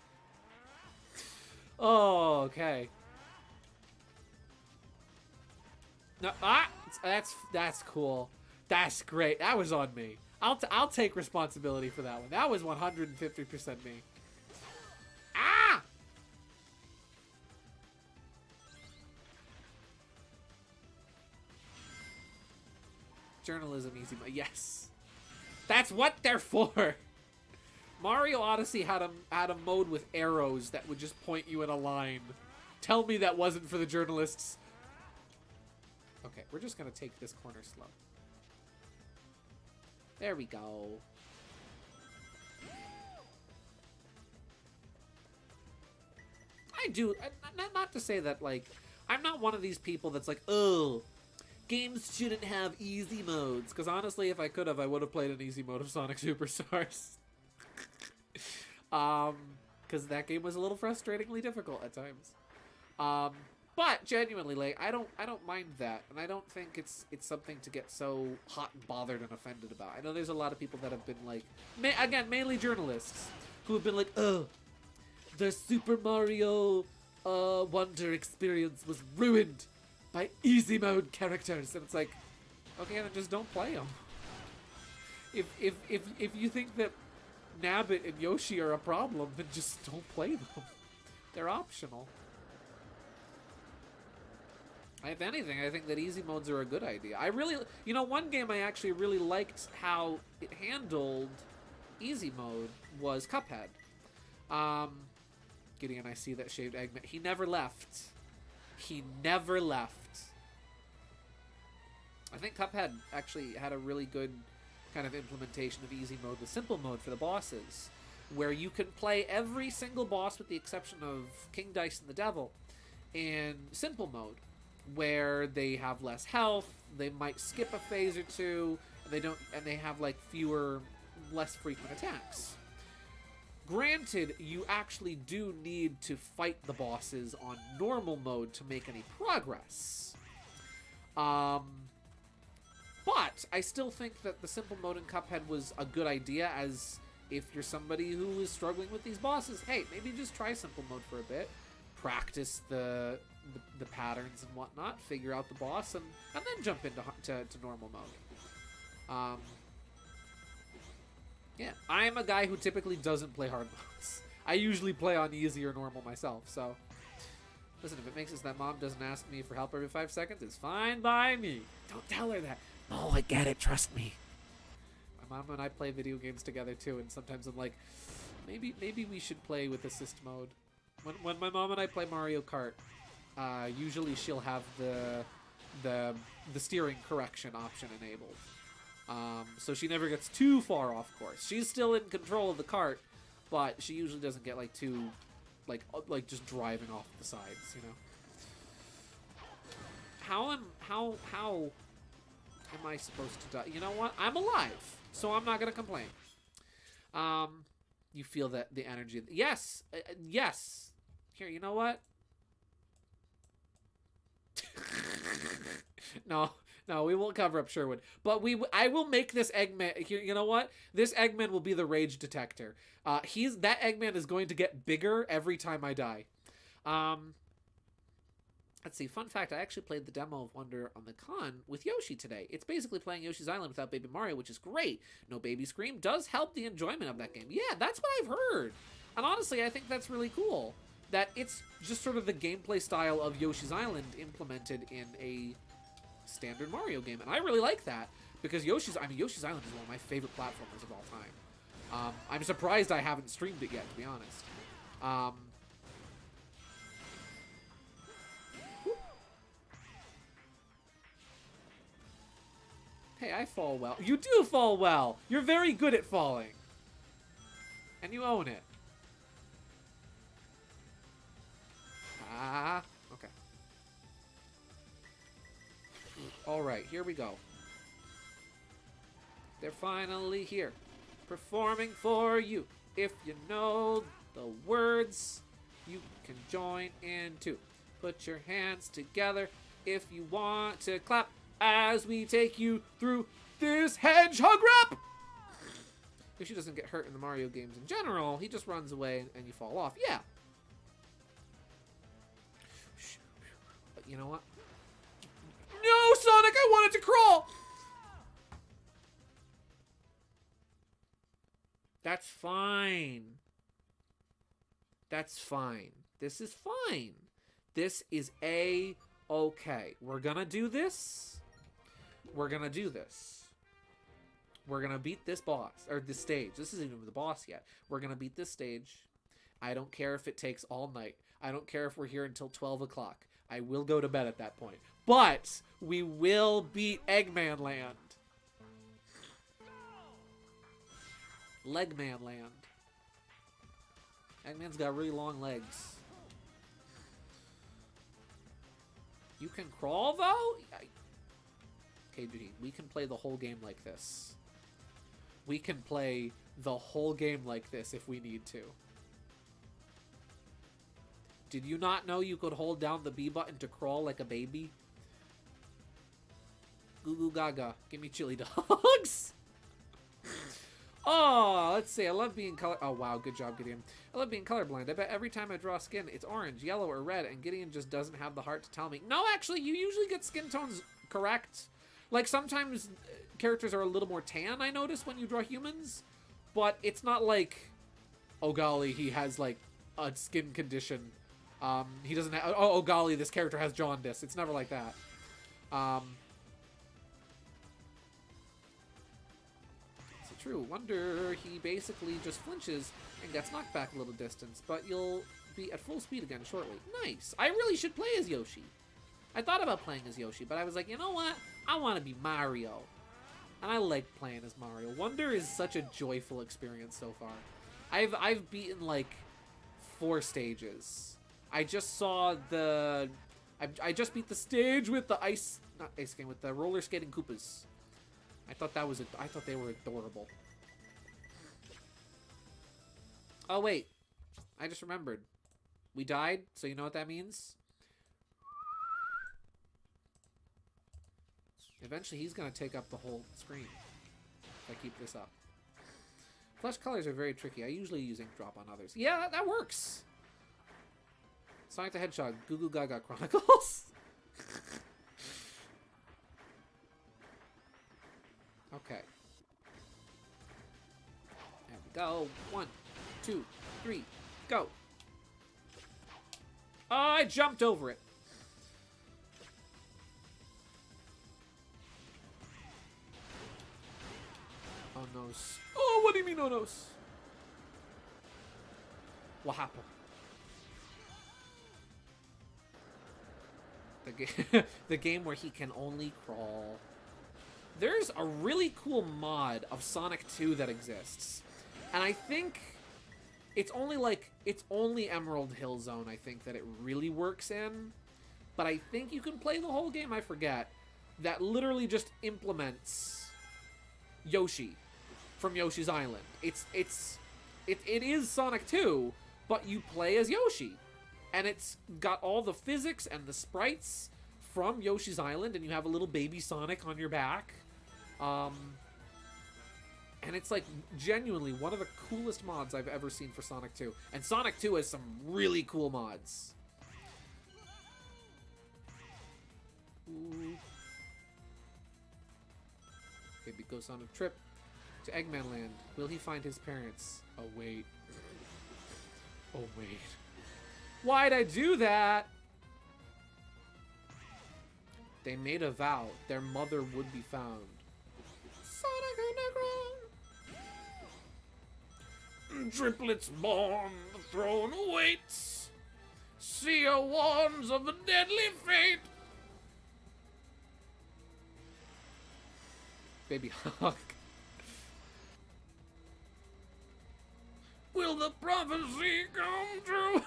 A: Oh, okay. No, that's cool. That's great. That was on me. I'll take responsibility for that one. That was 150% me. Ah! Journalism easy. Yes. That's what they're for. Mario Odyssey had a mode with arrows that would just point you in a line. Tell me that wasn't for the journalists. Okay, we're just gonna take this corner slow. There we go. I do, not to say that, like, I'm not one of these people that's like, oh, games shouldn't have easy modes. Because honestly, if I could have, I would have played an easy mode of Sonic Superstars. Because that game was a little frustratingly difficult at times. But genuinely, like, I don't mind that, and I don't think it's something to get so hot and bothered and offended about. I know there's a lot of people that have been like, again, mainly journalists, who have been like, oh, the Super Mario Wonder experience was ruined by easy mode characters, and it's like, okay, then just don't play them. If you think that Nabbit and Yoshi are a problem, then just don't play them. They're optional. If anything, I think that easy modes are a good idea. I really, you know, one game I actually really liked how it handled easy mode was Cuphead. Gideon, I see that shaved Eggman. He never left. He never left. I think Cuphead actually had a really good kind of implementation of easy mode with simple mode for the bosses, where you can play every single boss with the exception of King Dice and the Devil in simple mode, where they have less health, they might skip a phase or two, and they have like less frequent attacks. Granted, you actually do need to fight the bosses on normal mode to make any progress. But I still think that the simple mode in Cuphead was a good idea, as if you're somebody who is struggling with these bosses, hey, maybe just try simple mode for a bit, practice the patterns and whatnot, figure out the boss, and then jump into to normal mode. Yeah, I am a guy who typically doesn't play hard modes. I usually play on easy or normal myself, so... Listen, if it makes it so that Mom doesn't ask me for help every 5 seconds, it's fine by me. Don't tell her that. Oh, I get it, trust me. My mom and I play video games together too, and sometimes I'm like, maybe we should play with assist mode. When my mom and I play Mario Kart, usually she'll have the steering correction option enabled. So she never gets too far off course. She's still in control of the cart, but she usually doesn't get like too, like just driving off the sides, you know. How am I supposed to die? You know what? I'm alive, so I'm not gonna complain. You feel that the energy? Yes, yes. Here, you know what? No, we won't cover up Sherwood. But I will make this Eggman... Here, you know what? This Eggman will be the rage detector. That Eggman is going to get bigger every time I die. Let's see. Fun fact, I actually played the demo of Wonder on the con with Yoshi today. It's basically playing Yoshi's Island without Baby Mario, which is great. No baby scream does help the enjoyment of that game. Yeah, that's what I've heard. And honestly, I think that's really cool. That it's just sort of the gameplay style of Yoshi's Island implemented in a standard Mario game, and I really like that, because Yoshi's Island is one of my favorite platformers of all time. I'm surprised I haven't streamed it yet, to be honest. Hey, I fall well. You do fall well! You're very good at falling. And you own it. Okay. Alright, here we go. They're finally here. Performing for you. If you know the words, you can join in too. Put your hands together if you want to clap as we take you through this hedgehog rap! Yoshi doesn't get hurt in the Mario games in general. He just runs away and you fall off. Yeah. But you know what? No, Sonic! I wanted to crawl! That's fine. That's fine. This is fine. This is A-okay. We're gonna do this. We're gonna do this. We're gonna beat this boss, or this stage. This isn't even the boss yet. We're gonna beat this stage. I don't care if it takes all night. I don't care if we're here until 12 o'clock. I will go to bed at that point. But we will beat Eggman Land. Legman Land. Eggman's got really long legs. You can crawl, though? Okay, Judy, we can play the whole game like this. We can play the whole game like this if we need to. Did you not know you could hold down the B button to crawl like a baby? Goo goo gaga. Give me chili dogs. Oh, let's see. I love being color. Oh, wow. Good job, Gideon. I love being colorblind. I bet every time I draw skin, it's orange, yellow, or red, and Gideon just doesn't have the heart to tell me. No, actually, you usually get skin tones correct. Like, sometimes characters are a little more tan, I notice, when you draw humans. But it's not like, oh, golly, he has, like, a skin condition. He doesn't have... Oh, golly, this character has jaundice. It's never like that. True. Wonder he basically just flinches and gets knocked back a little distance, but you'll be at full speed again shortly. Nice. I really should play as Yoshi. I thought about playing as Yoshi, but I was like, you know what? I want to be Mario. And I like playing as Mario. Wonder is such a joyful experience so far. I've beaten like 4 stages. I just saw the... I just beat the stage with the not ice skating, with the roller skating Koopas. I thought that was I thought they were adorable. Oh wait, I just remembered. We died, so you know what that means? Eventually he's gonna take up the whole screen if I keep this up. Flesh colors are very tricky. I usually use ink drop on others. Yeah, that works. Sonic the Hedgehog, Goo Goo Gaga Chronicles. Okay. There we go. 1, 2, 3, go. Oh, I jumped over it. Oh, no. Oh, what do you mean, oh, no? What happened? The game where he can only crawl. There's a really cool mod of Sonic 2 that exists. And I think it's only Emerald Hill Zone, I think, that it really works in. But I think you can play the whole game, I forget. That literally just implements Yoshi from Yoshi's Island. It is Sonic 2, but you play as Yoshi. And it's got all the physics and the sprites from Yoshi's Island, and you have a little baby Sonic on your back. And it's like genuinely one of the coolest mods I've ever seen for Sonic 2. And Sonic 2 has some really cool mods. Ooh. Baby goes on a trip to Eggman Land. Will he find his parents? Oh, wait. Oh, wait. Why'd I do that? They made a vow. Their mother would be found. Sonic Underground. Triplets born, the throne awaits. Seer warns of a deadly fate. Baby Hawk. Will the prophecy come true?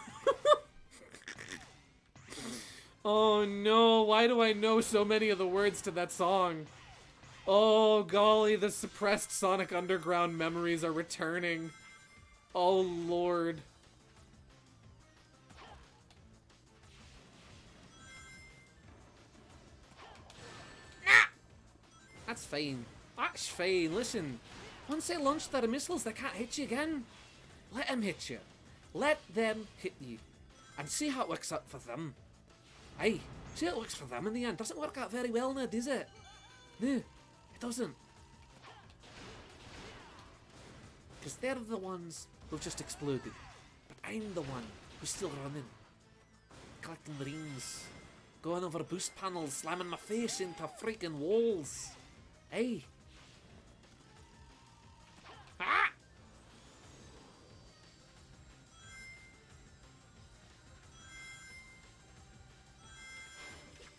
A: Oh no, why do I know so many of the words to that song? Oh golly, the suppressed Sonic Underground memories are returning. Oh lord. That's fine. That's fine. Listen, once they launch their missiles, they can't hit you again. Let them hit you. Let them hit you. And see how it works out for them. Aye, see how it works for them in the end. Doesn't work out very well now, does it? No, it doesn't. Because they're the ones who've just exploded. But I'm the one who's still running. Collecting the rings. Going over boost panels, slamming my face into freaking walls. Aye.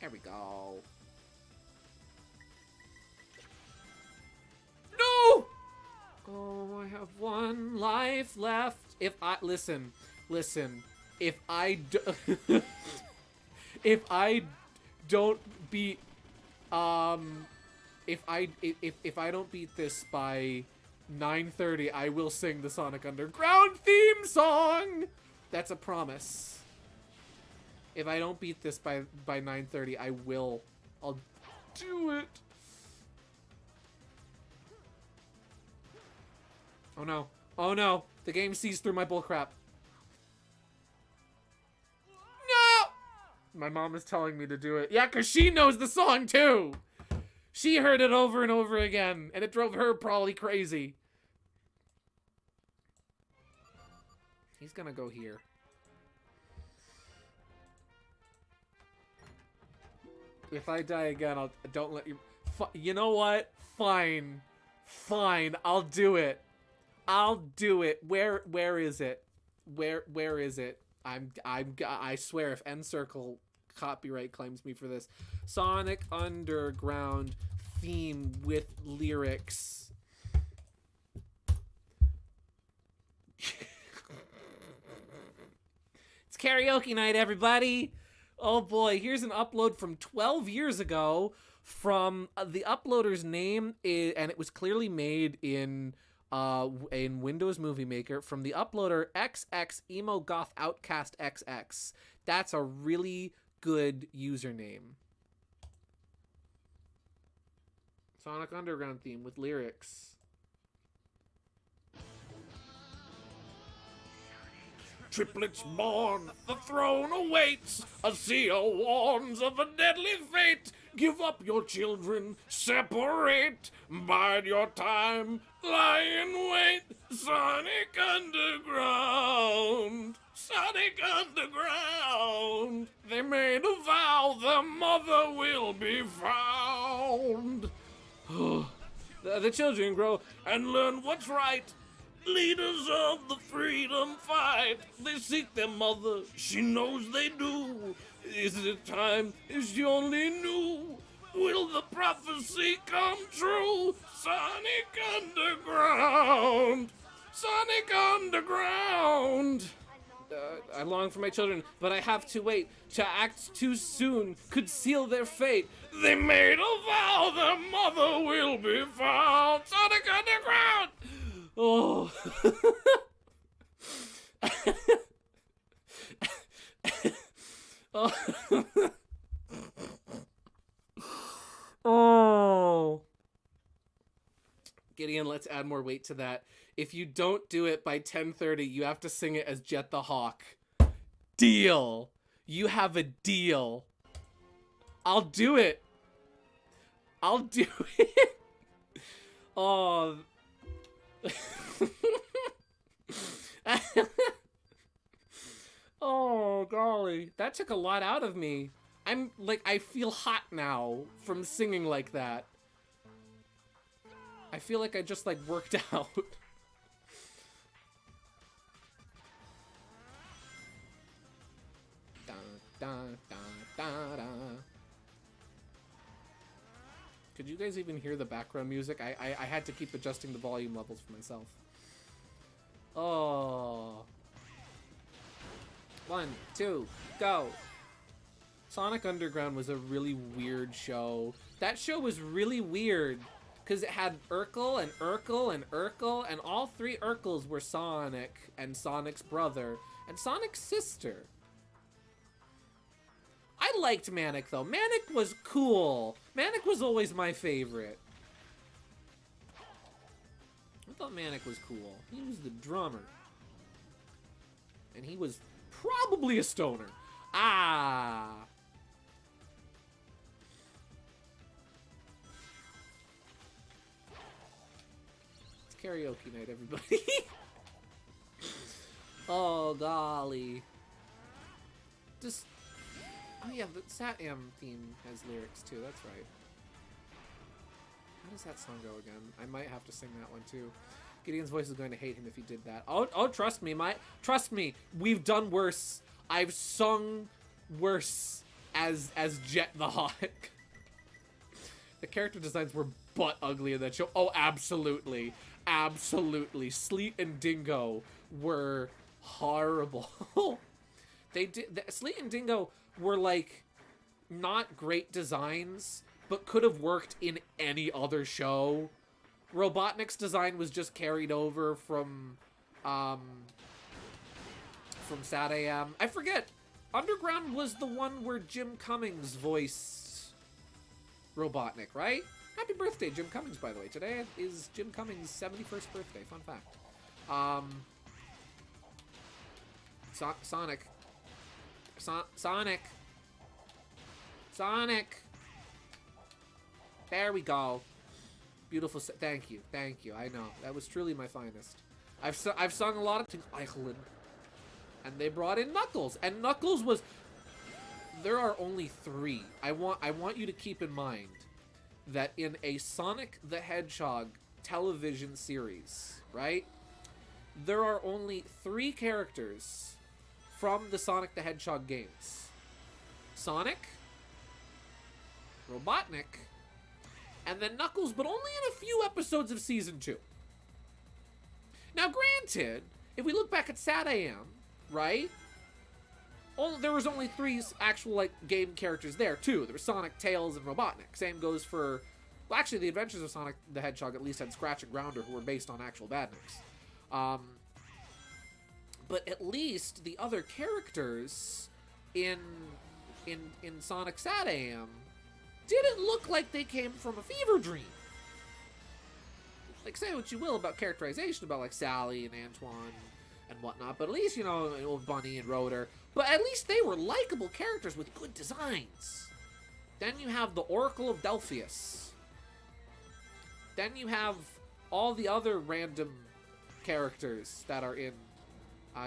A: There we go. No! Oh, I have one life left. If I listen, if I if I don't beat if I don't beat this by 9:30, I will sing the Sonic Underground theme song. That's a promise. If I don't beat this by 9:30, I will. I'll do it. Oh no. Oh no. The game sees through my bullcrap. No! My mom is telling me to do it. Yeah, because she knows the song too. She heard it over and over again, and it drove her probably crazy. He's gonna go here. If I die again, don't let you... You know what? Fine. Fine. I'll do it. I'll do it. Where is it? Where is it? I swear if N-Circle copyright claims me for this. Sonic Underground theme with lyrics. It's karaoke night, everybody. Oh boy, here's an upload from 12 years ago from the uploader's name, and it was clearly made in Windows Movie Maker, from the uploader XX Emo Goth Outcast XX. That's a really good username. Sonic Underground theme with lyrics. Triplets born, the throne awaits. A sea warns of a deadly fate. Give up your children, separate. Bide your time, lie in wait. Sonic Underground. Sonic Underground. They made a vow, their mother will be found. The children grow and learn what's right. Leaders of the freedom fight, they seek their mother, she knows they do. Is it time? Is she only knew? Will the prophecy come true? Sonic Underground! Sonic Underground! I long for my children, but I have to wait. To act too soon could seal their fate. They made a vow their mother will be found. Sonic Underground! Oh. Oh. Oh. Gideon, let's add more weight to that. If you don't do it by 10:30, you have to sing it as Jet the Hawk. Deal. You have a deal. I'll do it. I'll do it. Oh. Oh, golly. That took a lot out of me. I'm like, I feel hot now from singing like that. I feel like I just like worked out. Da, da, da, da, da. Could you guys even hear the background music? I had to keep adjusting the volume levels for myself. Oh. 1, 2, go. Sonic Underground was a really weird show. That show was really weird because it had Urkel and Urkel and Urkel, and all three Urkels were Sonic and Sonic's brother and Sonic's sister. I liked Manic though. Manic was cool. Manic was always my favorite. I thought Manic was cool. He was the drummer. And he was probably a stoner. Ah. It's karaoke night, everybody. Oh, golly. Just... Oh yeah, the Sat-Am theme has lyrics too, that's right. How does that song go again? I might have to sing that one too. Gideon's voice is going to hate him if he did that. Oh, trust me, we've done worse. I've sung worse as Jet the Hawk. The character designs were butt ugly in that show. Oh, absolutely. Absolutely. Sleet and Dingo were horrible. Sleet and Dingo were like not great designs, but could have worked in any other show. Robotnik's design was just carried over from Sad AM. I forget. Underground was the one where Jim Cummings voiced Robotnik, right? Happy birthday, Jim Cummings, by the way. Today is Jim Cummings' 71st birthday. Fun fact. Sonic. There we go. Beautiful. Thank you. Thank you. I know. That was truly my finest. I've sung a lot of things. Eichelen. And they brought in Knuckles. And Knuckles was... There are only 3. I want you to keep in mind that in a Sonic the Hedgehog television series, right? There are only 3 characters from the Sonic the Hedgehog games. Sonic, Robotnik, and then Knuckles, but only in a few episodes of Season 2. Now, granted, if we look back at Sad AM, right? There was only 3 actual, like, game characters there, too. There was Sonic, Tails, and Robotnik. Same goes for... Well, actually, the Adventures of Sonic the Hedgehog at least had Scratch and Grounder, who were based on actual badniks. But at least the other characters in Sonic Sad AM didn't look like they came from a fever dream. Like, say what you will about characterization about, like, Sally and Antoine and whatnot, but at least, you know, Bunny and Rotor, but at least they were likable characters with good designs. Then you have the Oracle of Delphius. Then you have all the other random characters that are in...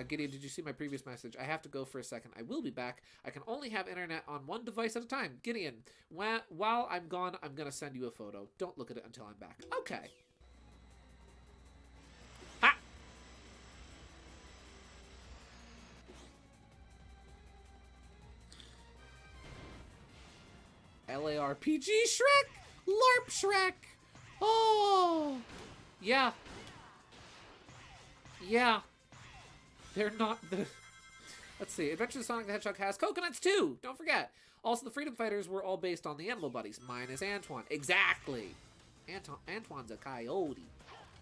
A: Gideon, did you see my previous message? I have to go for a second. I will be back. I can only have internet on one device at a time. Gideon, while I'm gone, I'm going to send you a photo. Don't look at it until I'm back. Okay. Ha! LARPG Shrek? LARP Shrek! Oh! Yeah. Yeah. They're not the... Let's see. Adventures of Sonic the Hedgehog has coconuts, too! Don't forget. Also, the Freedom Fighters were all based on the Animal Buddies, minus Antoine. Exactly! Antoine's a coyote.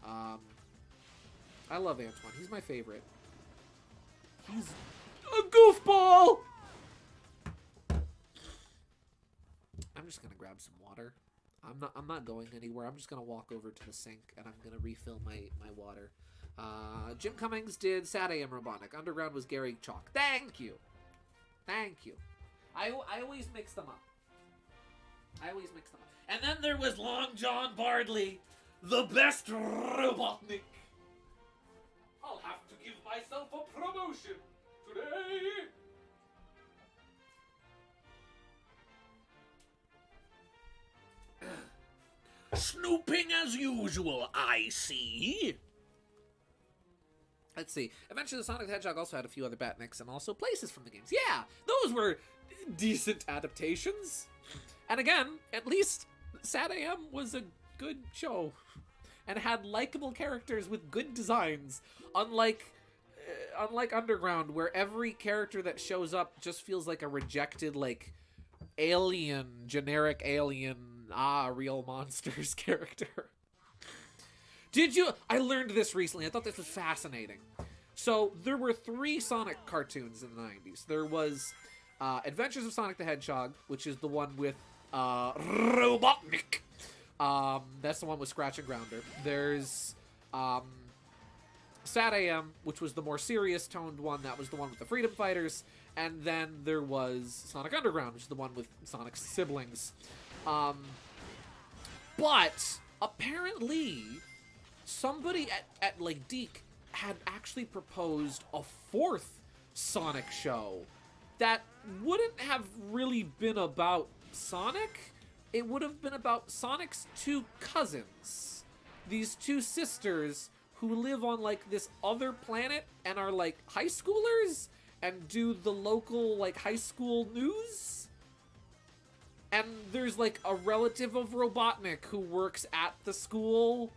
A: I love Antoine. He's my favorite. He's a goofball! I'm just gonna grab some water. I'm not going anywhere. I'm just gonna walk over to the sink and I'm gonna refill my water. Jim Cummings did Sad AM Robotnik. Underground was Gary Chalk. Thank you. Thank you. I always mix them up. And then there was Long John Bardley, the best Robotnik. I'll have to give myself a promotion today. Snooping as usual, I see. Let's see. Adventures of Sonic the Hedgehog also had a few other Batniks and also places from the games. Yeah, those were decent adaptations. And again, at least Sad AM was a good show and had likable characters with good designs. Unlike Underground, where every character that shows up just feels like a rejected, like, alien, generic alien, real monsters character. I learned this recently. I thought this was fascinating. So, there were 3 Sonic cartoons in the 90s. There was Adventures of Sonic the Hedgehog, which is the one with Robotnik. That's the one with Scratch and Grounder. There's Sad AM, which was the more serious toned one. That was the one with the Freedom Fighters. And then there was Sonic Underground, which is the one with Sonic's siblings. But apparently somebody at like Deke had actually proposed a 4th Sonic show that wouldn't have really been about Sonic. It would have been about Sonic's 2 cousins. These 2 sisters who live on like this other planet and are like high schoolers and do the local like high school news. And there's like a relative of Robotnik who works at the school.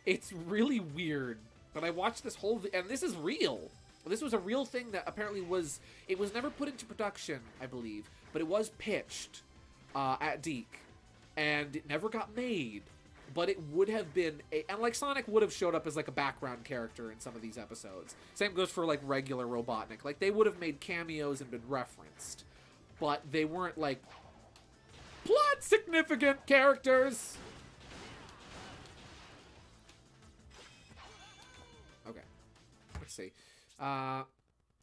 A: It's really weird. But I watched this whole... and this is real. This was a real thing that apparently was... it was never put into production, I believe. But it was pitched at Deke. And it never got made. But it would have been... and like Sonic would have showed up as like a background character in some of these episodes. Same goes for like regular Robotnik. Like they would have made cameos and been referenced. But they weren't like... plot significant characters. Okay. Let's see.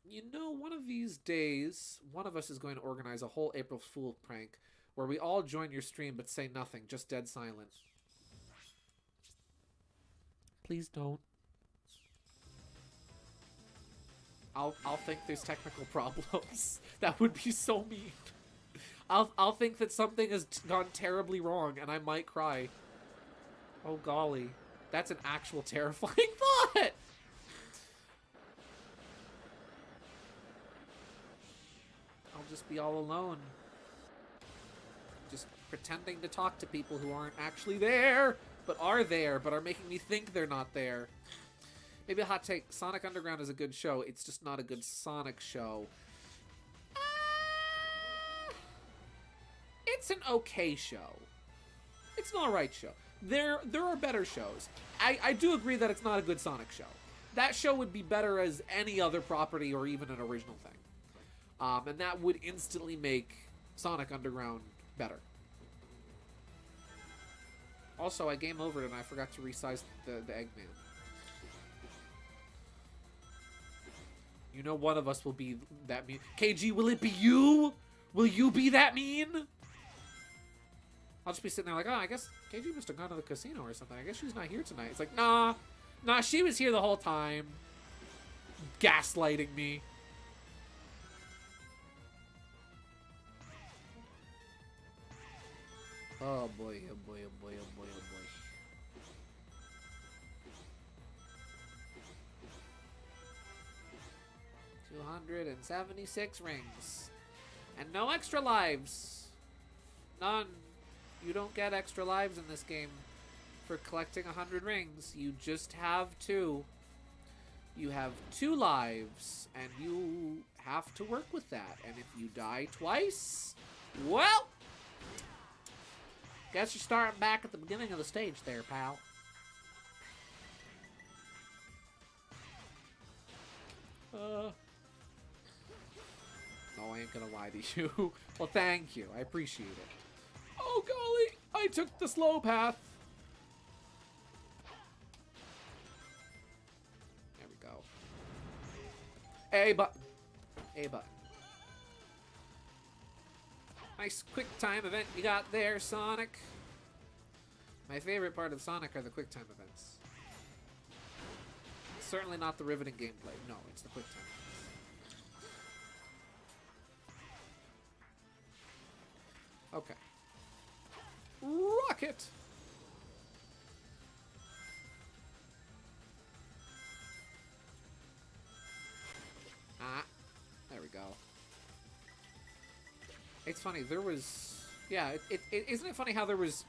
A: You know, one of these days, one of us is going to organize a whole April Fool prank where we all join your stream but say nothing, just dead silent. Please don't. I'll think there's technical problems. That would be so mean. I'll think that something has gone terribly wrong and I might cry. Oh golly. That's an actual terrifying thought! I'll just be all alone. Just pretending to talk to people who aren't actually there, but are making me think they're not there. Maybe a hot take. Sonic Underground is a good show. It's just not a good Sonic show. It's an okay show. It's an alright show. There are better shows. I do agree that it's not a good Sonic show. That show would be better as any other property or even an original thing. And that would instantly make Sonic Underground better. Also, I game overed and I forgot to resize the Eggman. You know one of us will be that mean. KG, will it be you? Will you be that mean? I'll just be sitting there like, oh, I guess KG must have gone to the casino or something. I guess she's not here tonight. It's like, nah, she was here the whole time. Gaslighting me. Oh boy, oh boy, oh boy, oh boy, oh boy. $276 rings. And no extra lives. None. You don't get extra lives in this game for collecting 100 rings. You just have 2. You have 2 lives, and you have to work with that. And if you die twice, well, guess you're starting back at the beginning of the stage there, pal. No, I ain't gonna lie to you. Well, thank you. I appreciate it. Oh, golly! I took the slow path. There we go. A button. A button. Nice quick time event you got there, Sonic. My favorite part of Sonic are the quick time events. Certainly not the riveting gameplay. No, it's the quick time events. Okay. Rocket! There we go. It's funny, there was... yeah, isn't it funny how there was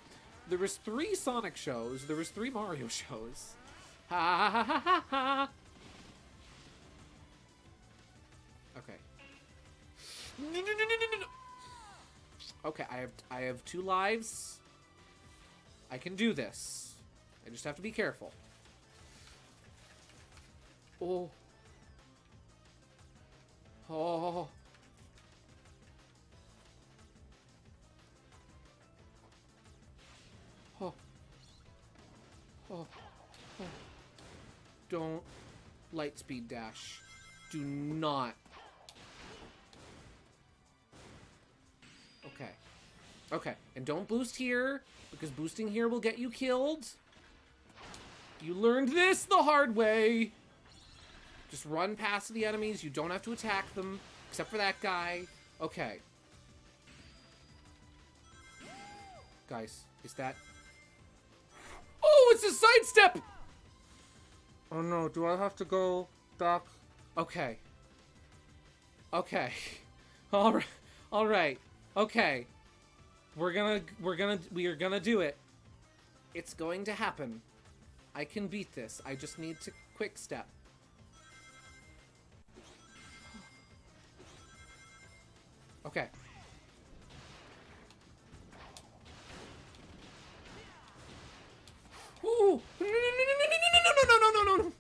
A: 3 Sonic shows, there was 3 Mario shows. Ha ha ha ha ha! Okay. No, no, no, no, no, no! Okay, I have 2 lives. I can do this. I just have to be careful. Oh. Oh. Oh. Oh. Oh. Don't light speed dash. Do not. Okay. Okay, and don't boost here, because boosting here will get you killed. You learned this the hard way. Just run past the enemies. You don't have to attack them, except for that guy. Okay. Guys, is that... oh, it's a sidestep! Oh no, do I have to go back? Okay. Okay. Alright. Alright. Okay. We are gonna do it. It's going to happen. I can beat this. I just need to quick step. Okay. Ooh! No, no, no, no, no, no, no, no, no, no.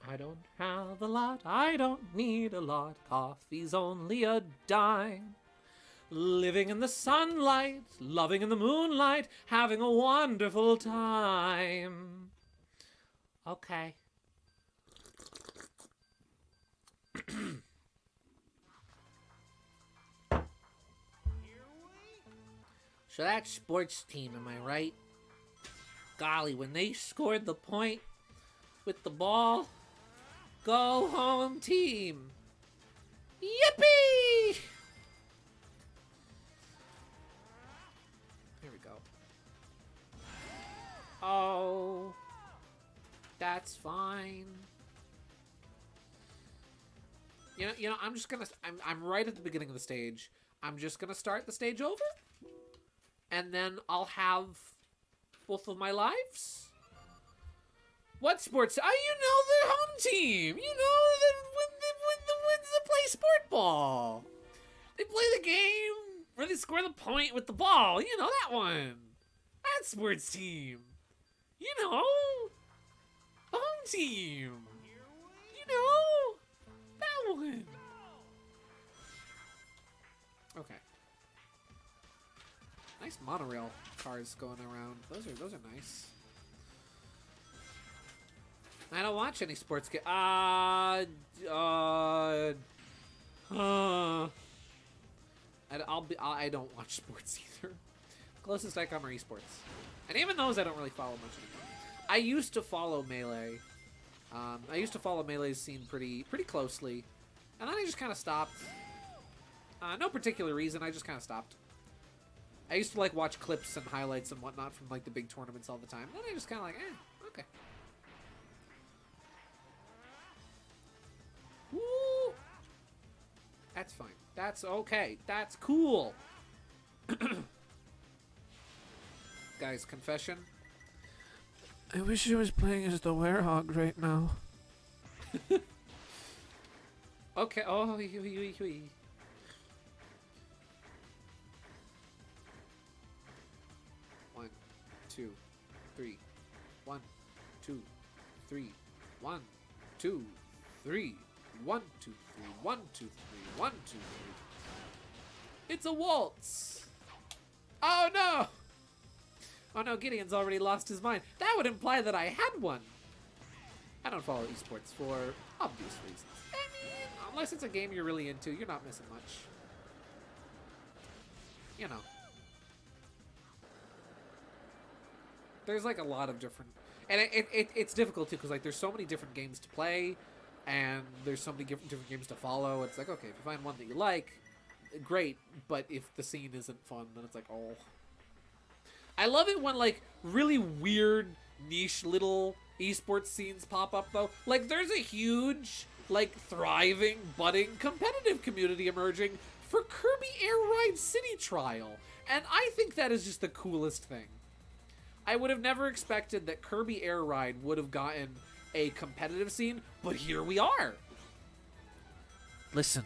A: I don't have a lot, I don't need a lot. Coffee's only a dime. Living in the sunlight, loving in the moonlight, having a wonderful time. Okay. So that sports team, am I right? Golly, when they scored the point with the ball, go home team. Yippee! Here we go. Oh, that's fine. You know, I'm just gonna. I'm right at the beginning of the stage. I'm just gonna start the stage over, and then I'll have both of my lives. What sports? Oh, you know, the home team. You know, the play sport ball. They play the game where they score the point with the ball. You know that one. That sports team. You know, the home team. You know, that one. Okay. Nice monorail cars going around. Those are nice. I don't watch any sports games. I don't watch sports either. Closest I come are esports, and even those I don't really follow much anymore. I used to follow Melee. I used to follow Melee's scene pretty closely, and then I just kind of stopped. No particular reason. I just kind of stopped. I used to like watch clips and highlights and whatnot from like the big tournaments all the time. Then I just kind of like, okay. Woo! That's fine. That's okay. That's cool. Guys, confession. I wish I was playing as the werehog right now. Okay. Oh, One, two, three. 1, 2, 3. 1, 2, 3. 1, 2, 3. 1, 2, 3. 1, 2, 3. It's a waltz. Oh no! Oh no, Gideon's already lost his mind. That would imply that I had one. I don't follow esports for obvious reasons. I mean, unless it's a game you're really into, you're not missing much. You know. There's like a lot of different... And it's difficult too, because like there's so many different games to play, and there's so many different games to follow. It's like, okay, if you find one that you like, great, but if the scene isn't fun, then it's like, oh. I love it when like really weird niche little esports scenes pop up though. Like there's a huge like thriving budding competitive community emerging for Kirby Air Ride City Trial, and I think that is just the coolest thing. I would have never expected that Kirby Air Ride would have gotten a competitive scene, but here we are. Listen,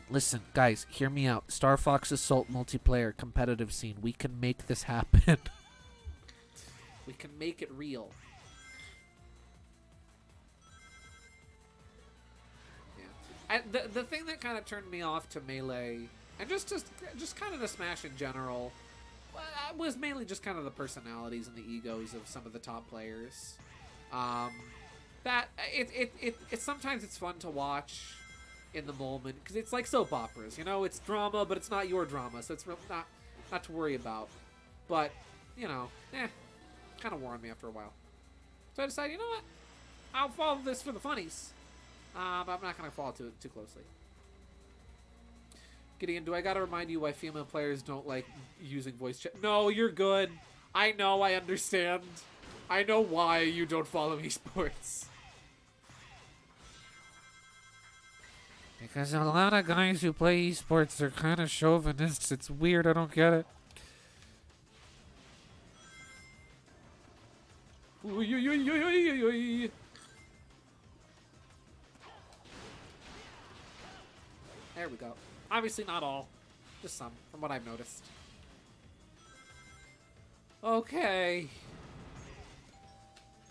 A: guys, hear me out. Star Fox Assault multiplayer competitive scene. We can make this happen. We can make it real. Yeah. The thing that kind of turned me off to Melee, and just kind of to Smash in general, was mainly just kind of the personalities and the egos of some of the top players. That it sometimes it's fun to watch in the moment because it's like soap operas, you know. It's drama, but it's not your drama, so it's not to worry about. But you know, kind of wore on me after a while. So I decided, you know what, I'll follow this for the funnies, but I'm not gonna follow too closely. Gideon, do I gotta remind you why female players don't like using voice chat? No, you're good. I know, I understand. I know why you don't follow esports. Because a lot of guys who play esports are kind of chauvinists. It's weird, I don't get it. Oy, oy, oy, oy, oy, oy. There we go. Obviously not all. Just some, from what I've noticed. Okay.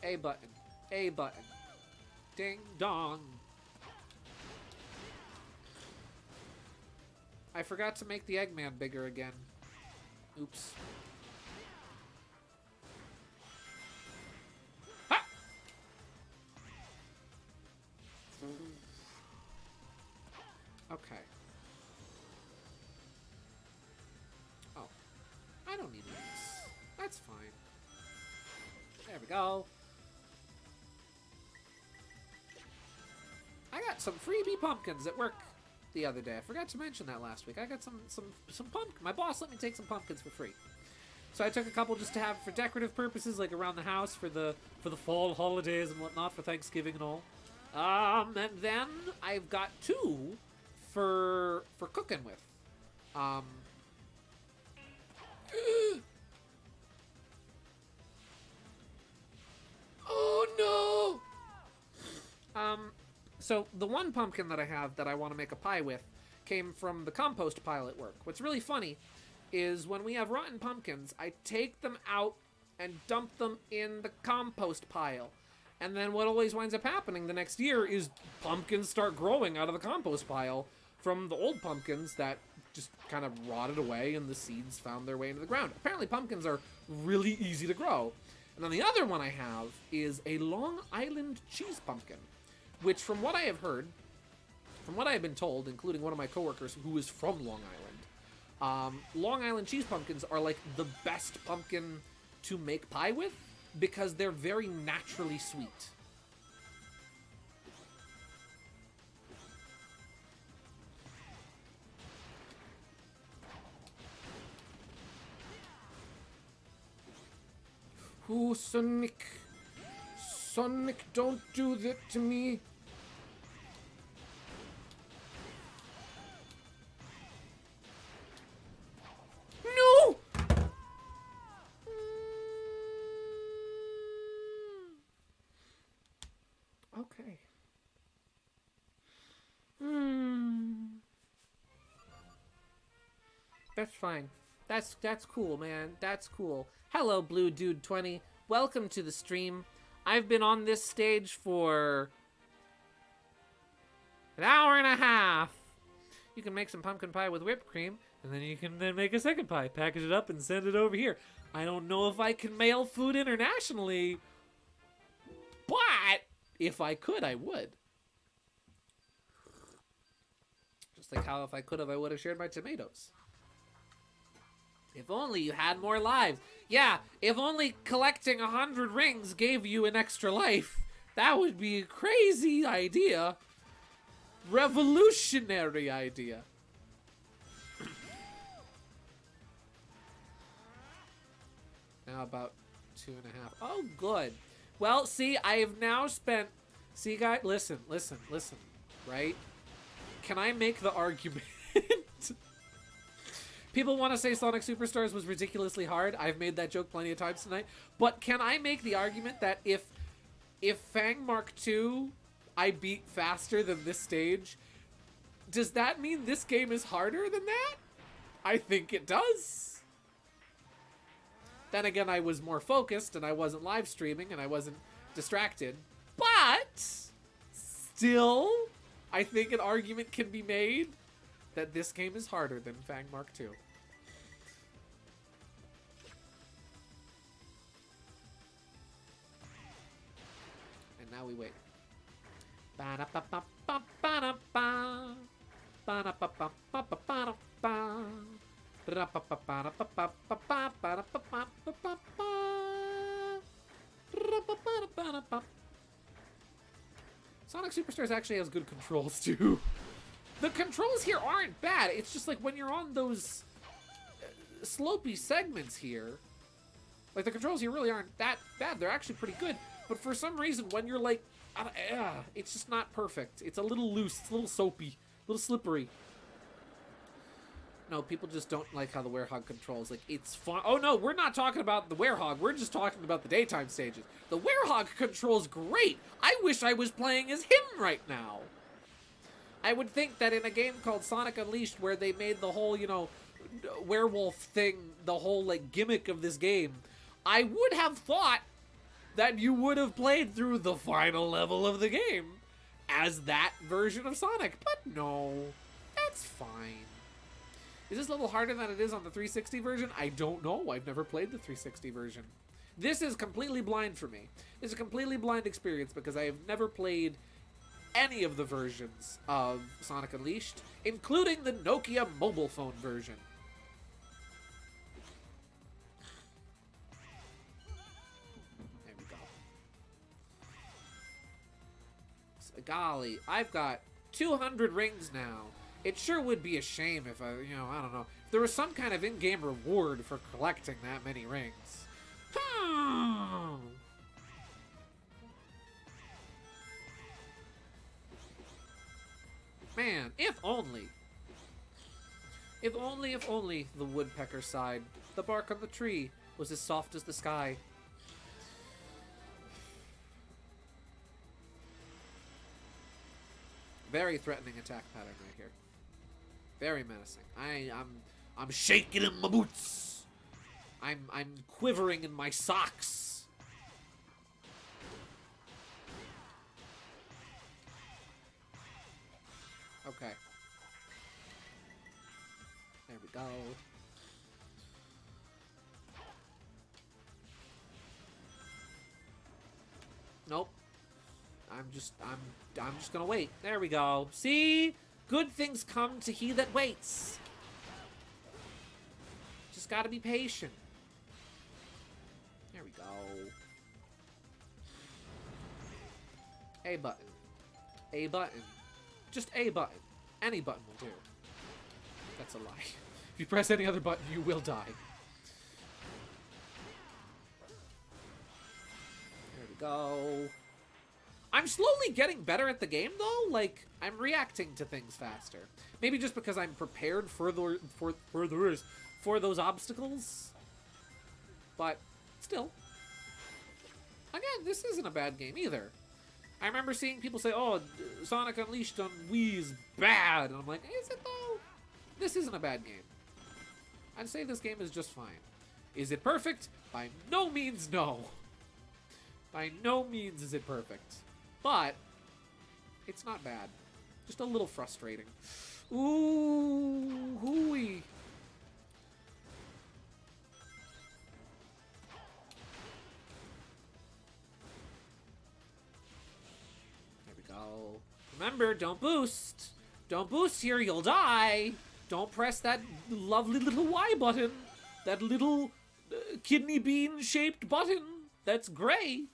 A: A button. A button. Ding dong. I forgot to make the Eggman bigger again. Oops. Ha! Okay. Oh. I don't need these. That's fine. There we go. I got some freebie pumpkins at work the other day. I forgot to mention that last week. I got some pumpkin. My boss let me take some pumpkins for free. So I took a couple just to have for decorative purposes, like around the house for the fall holidays and whatnot, for Thanksgiving and all. And then I've got 2 for cooking with. Oh no! So the one pumpkin that I have that I want to make a pie with came from the compost pile at work. What's really funny is when we have rotten pumpkins, I take them out and dump them in the compost pile. And then what always winds up happening the next year is pumpkins start growing out of the compost pile from the old pumpkins that just kind of rotted away and the seeds found their way into the ground. Apparently pumpkins are really easy to grow. And then the other one I have is a Long Island cheese pumpkin, which from what I have heard, from what I have been told, including one of my coworkers who is from Long Island, Long Island cheese pumpkins are like the best pumpkin to make pie with because they're very naturally sweet. Oh, Sonic. Sonic, don't do that to me. No! Okay. That's fine. That's cool, man. That's cool. Hello, Blue Dude 20. Welcome to the stream. I've been on this stage for an hour and a half. You can make some pumpkin pie with whipped cream, and then you can then make a second pie, package it up, and send it over here. I don't know if I can mail food internationally, but if I could, I would. Just like how if I could have, I would have shared my tomatoes. If only you had more lives. Yeah, if only collecting 100 rings gave you an extra life. That would be a crazy idea. Revolutionary idea. Now about 2.5. Oh, good. Well, see, I have now spent... See, guys, listen, right? Can I make the argument... People want to say Sonic Superstars was ridiculously hard. I've made that joke plenty of times tonight. But can I make the argument that if Fang Mark II I beat faster than this stage, does that mean this game is harder than that? I think it does. Then again, I was more focused and I wasn't live streaming and I wasn't distracted. But still, I think an argument can be made that this game is harder than Fang Mark II. And now we wait. Sonic Superstars actually has good controls too. The controls here aren't bad. It's just like when you're on those slopey segments here, like the controls here really aren't that bad. They're actually pretty good. But for some reason, when you're like, it's just not perfect. It's a little loose. It's a little soapy. A little slippery. No, people just don't like how the Werehog controls. Like, it's fun. Oh, no, we're not talking about the Werehog. We're just talking about the daytime stages. The Werehog controls great. I wish I was playing as him right now. I would think that in a game called Sonic Unleashed, where they made the whole, you know, werewolf thing, the whole, like, gimmick of this game, I would have thought that you would have played through the final level of the game as that version of Sonic. But no, that's fine. Is this level harder than it is on the 360 version? I don't know. I've never played the 360 version. This is completely blind for me. This is a completely blind experience because I have never played any of the versions of Sonic Unleashed, including the Nokia mobile phone version. There we go. So, golly, I've got 200 rings now. It sure would be a shame if I don't know. If there was some kind of in-game reward for collecting that many rings. Man, if only. If only the woodpecker sighed. The bark on the tree was as soft as the sky. Very threatening attack pattern right here. Very menacing. I'm shaking in my boots. I'm quivering in my socks. Okay. There we go. Nope. I'm just gonna wait. There we go. See? Good things come to he that waits. Just gotta be patient. There we go. A button. A button. Just a button. Any button will do. That's a lie. If you press any other button, you will die. There we go. I'm slowly getting better at the game, though. Like, I'm reacting to things faster. Maybe just because I'm prepared for those obstacles. But, still. Again, this isn't a bad game, either. I remember seeing people say, oh, Sonic Unleashed on Wii is bad. And I'm like, is it, though? This isn't a bad game. I'd say this game is just fine. Is it perfect? By no means, no. By no means is it perfect. But it's not bad. Just a little frustrating. Ooh, hooey. There we go. Remember, don't boost. Don't boost here, you'll die. Don't press that lovely little Y button. That little kidney bean shaped button that's gray.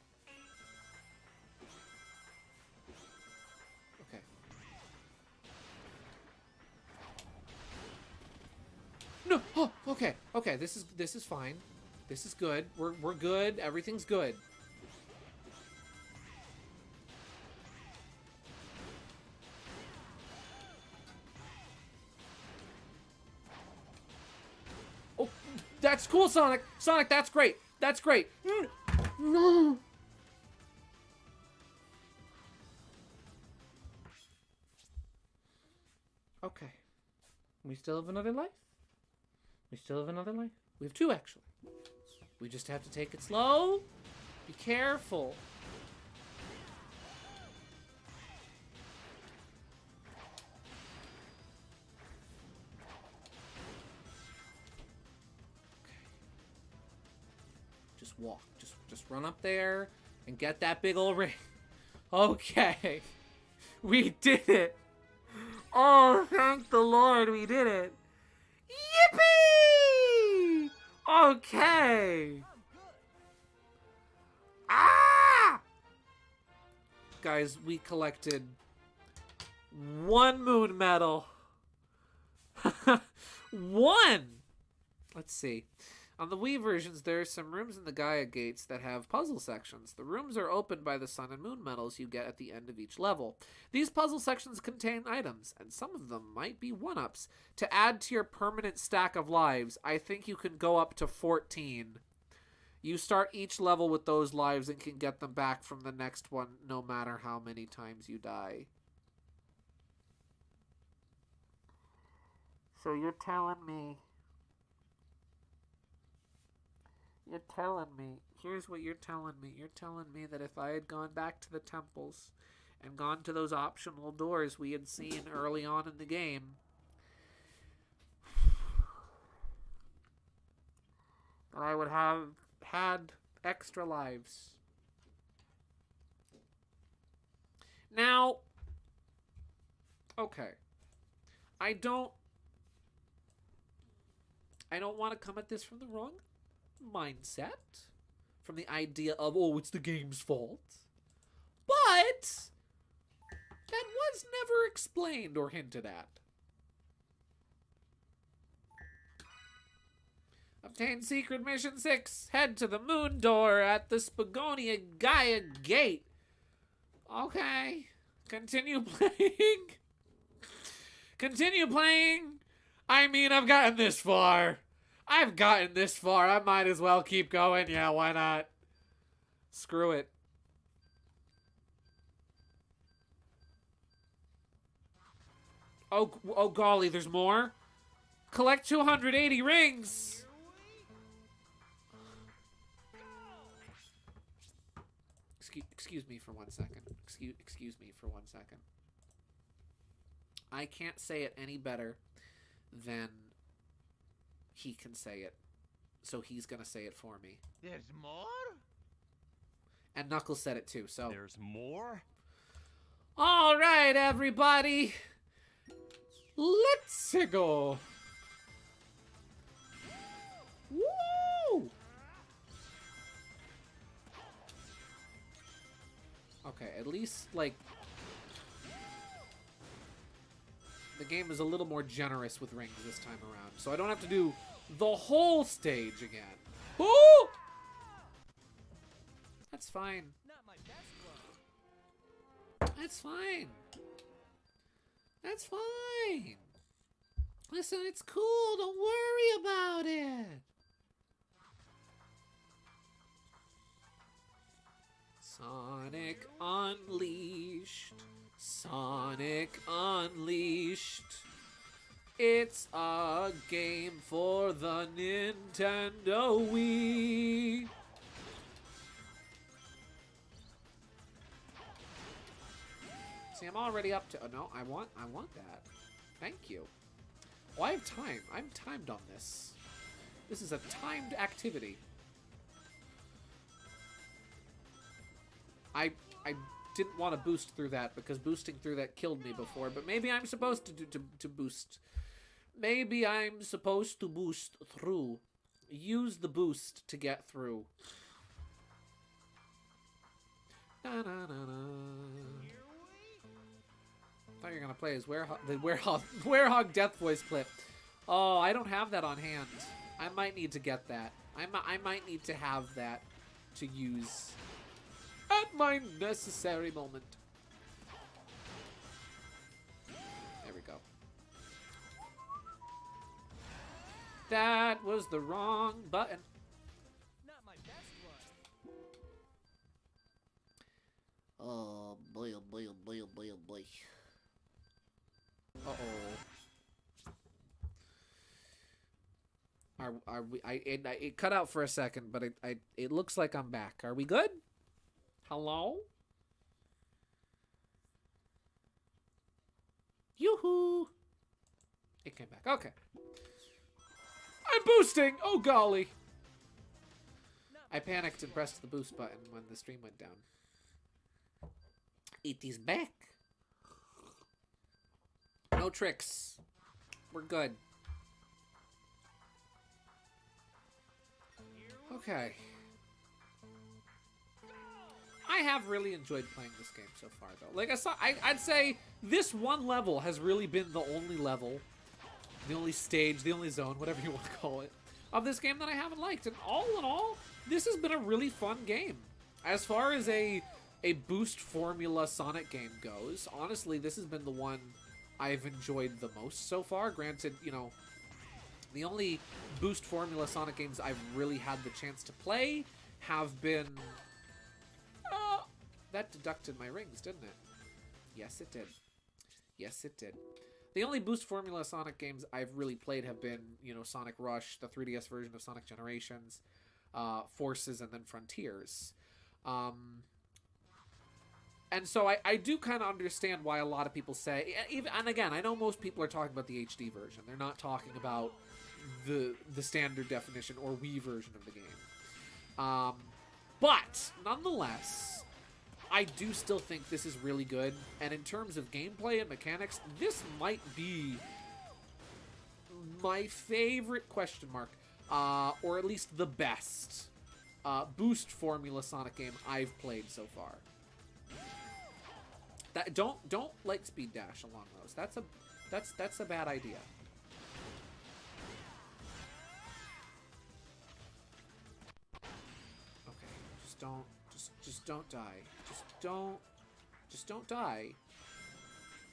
A: No. Oh, okay. Okay. This is fine. This is good. We're good. Everything's good. Oh, that's cool, Sonic. Sonic, that's great. That's great. No. Okay. We still have another life? We still have another life? We have two, actually. We just have to take it slow. Be careful. Okay. Just walk. Just run up there and get that big old ring. Okay. We did it. Oh, thank the Lord we did it. Yippee! Okay. Ah! Guys, we collected 1 moon medal. 1! Let's see. On the Wii versions, there are some rooms in the Gaia Gates that have puzzle sections. The rooms are opened by the sun and moon medals you get at the end of each level. These puzzle sections contain items, and some of them might be 1-ups. To add to your permanent stack of lives, I think you can go up to 14. You start each level with those lives and can get them back from the next one no matter how many times you die. So you're telling me... Here's what you're telling me. You're telling me that if I had gone back to the temples and gone to those optional doors we had seen early on in the game, that I would have had extra lives. Now, okay. I don't want to come at this from the wrong mindset, from the idea of, oh, it's the game's fault. But that was never explained or hinted at. Obtain secret mission 6. Head to the moon door at the Spagonia Gaia Gate. Okay. Continue playing. Continue playing. I mean, I've gotten this far. I might as well keep going. Yeah, why not? Screw it. Oh golly, there's more? Collect 280 rings. Excuse me for 1 second. Excuse me for 1 second. I can't say it any better than he can say it. So he's gonna say it for me.
B: There's more?
A: And Knuckles said it too, so.
B: There's more?
A: Alright, everybody. Let's go. Woo! Okay, at least, like, the game is a little more generous with rings this time around, so I don't have to do the whole stage again. Woo! That's fine.
B: Not my best one.
A: That's fine. That's fine. Listen, it's cool. Don't worry about it. Sonic Unleashed. Sonic Unleashed. It's a game for the Nintendo Wii. See, I'm already up to... Oh, no, I want that. Thank you. Well, I have time. I'm timed on this. This is a timed activity. I didn't want to boost through that because boosting through that killed me before, but maybe I'm supposed to boost. Maybe I'm supposed to boost through. Use the boost to get through. Na na na na. I thought you were gonna play his Werehog Death Voice clip. Oh, I don't have that on hand. I might need to get that. I might need to have that to use at my necessary moment. There we go. That was the wrong button.
B: Not my best one.
A: Oh boy, oh boy, oh boy, oh boy, oh boy. Are we? It cut out for a second, but it looks like I'm back. Are we good? Hello? Yoo-hoo! It came back. Okay. I'm boosting! Oh, golly! I panicked and pressed the boost button when the stream went down. It is back. No tricks. We're good. Okay. I have really enjoyed playing this game so far, though. Like, I'd say this one level has really been the only level, the only stage, the only zone, whatever you want to call it, of this game that I haven't liked. And all in all, this has been a really fun game. As far as a boost formula Sonic game goes, honestly, this has been the one I've enjoyed the most so far. Granted, you know, the only boost formula Sonic games I've really had the chance to play have been... that deducted my rings, didn't it? Yes, it did. Yes, it did. The only boost formula Sonic games I've really played have been, you know, Sonic Rush, the 3DS version of Sonic Generations, Forces, and then Frontiers. And so I do kind of understand why a lot of people say, and again, I know most people are talking about the HD version. They're not talking about the standard definition or Wii version of the game. But nonetheless, I do still think this is really good. And in terms of gameplay and mechanics, this might be my favorite question mark, or at least the best boost formula Sonic game I've played so far. That don't light speed dash along those. That's a bad idea. Okay, just don't die. Just don't die.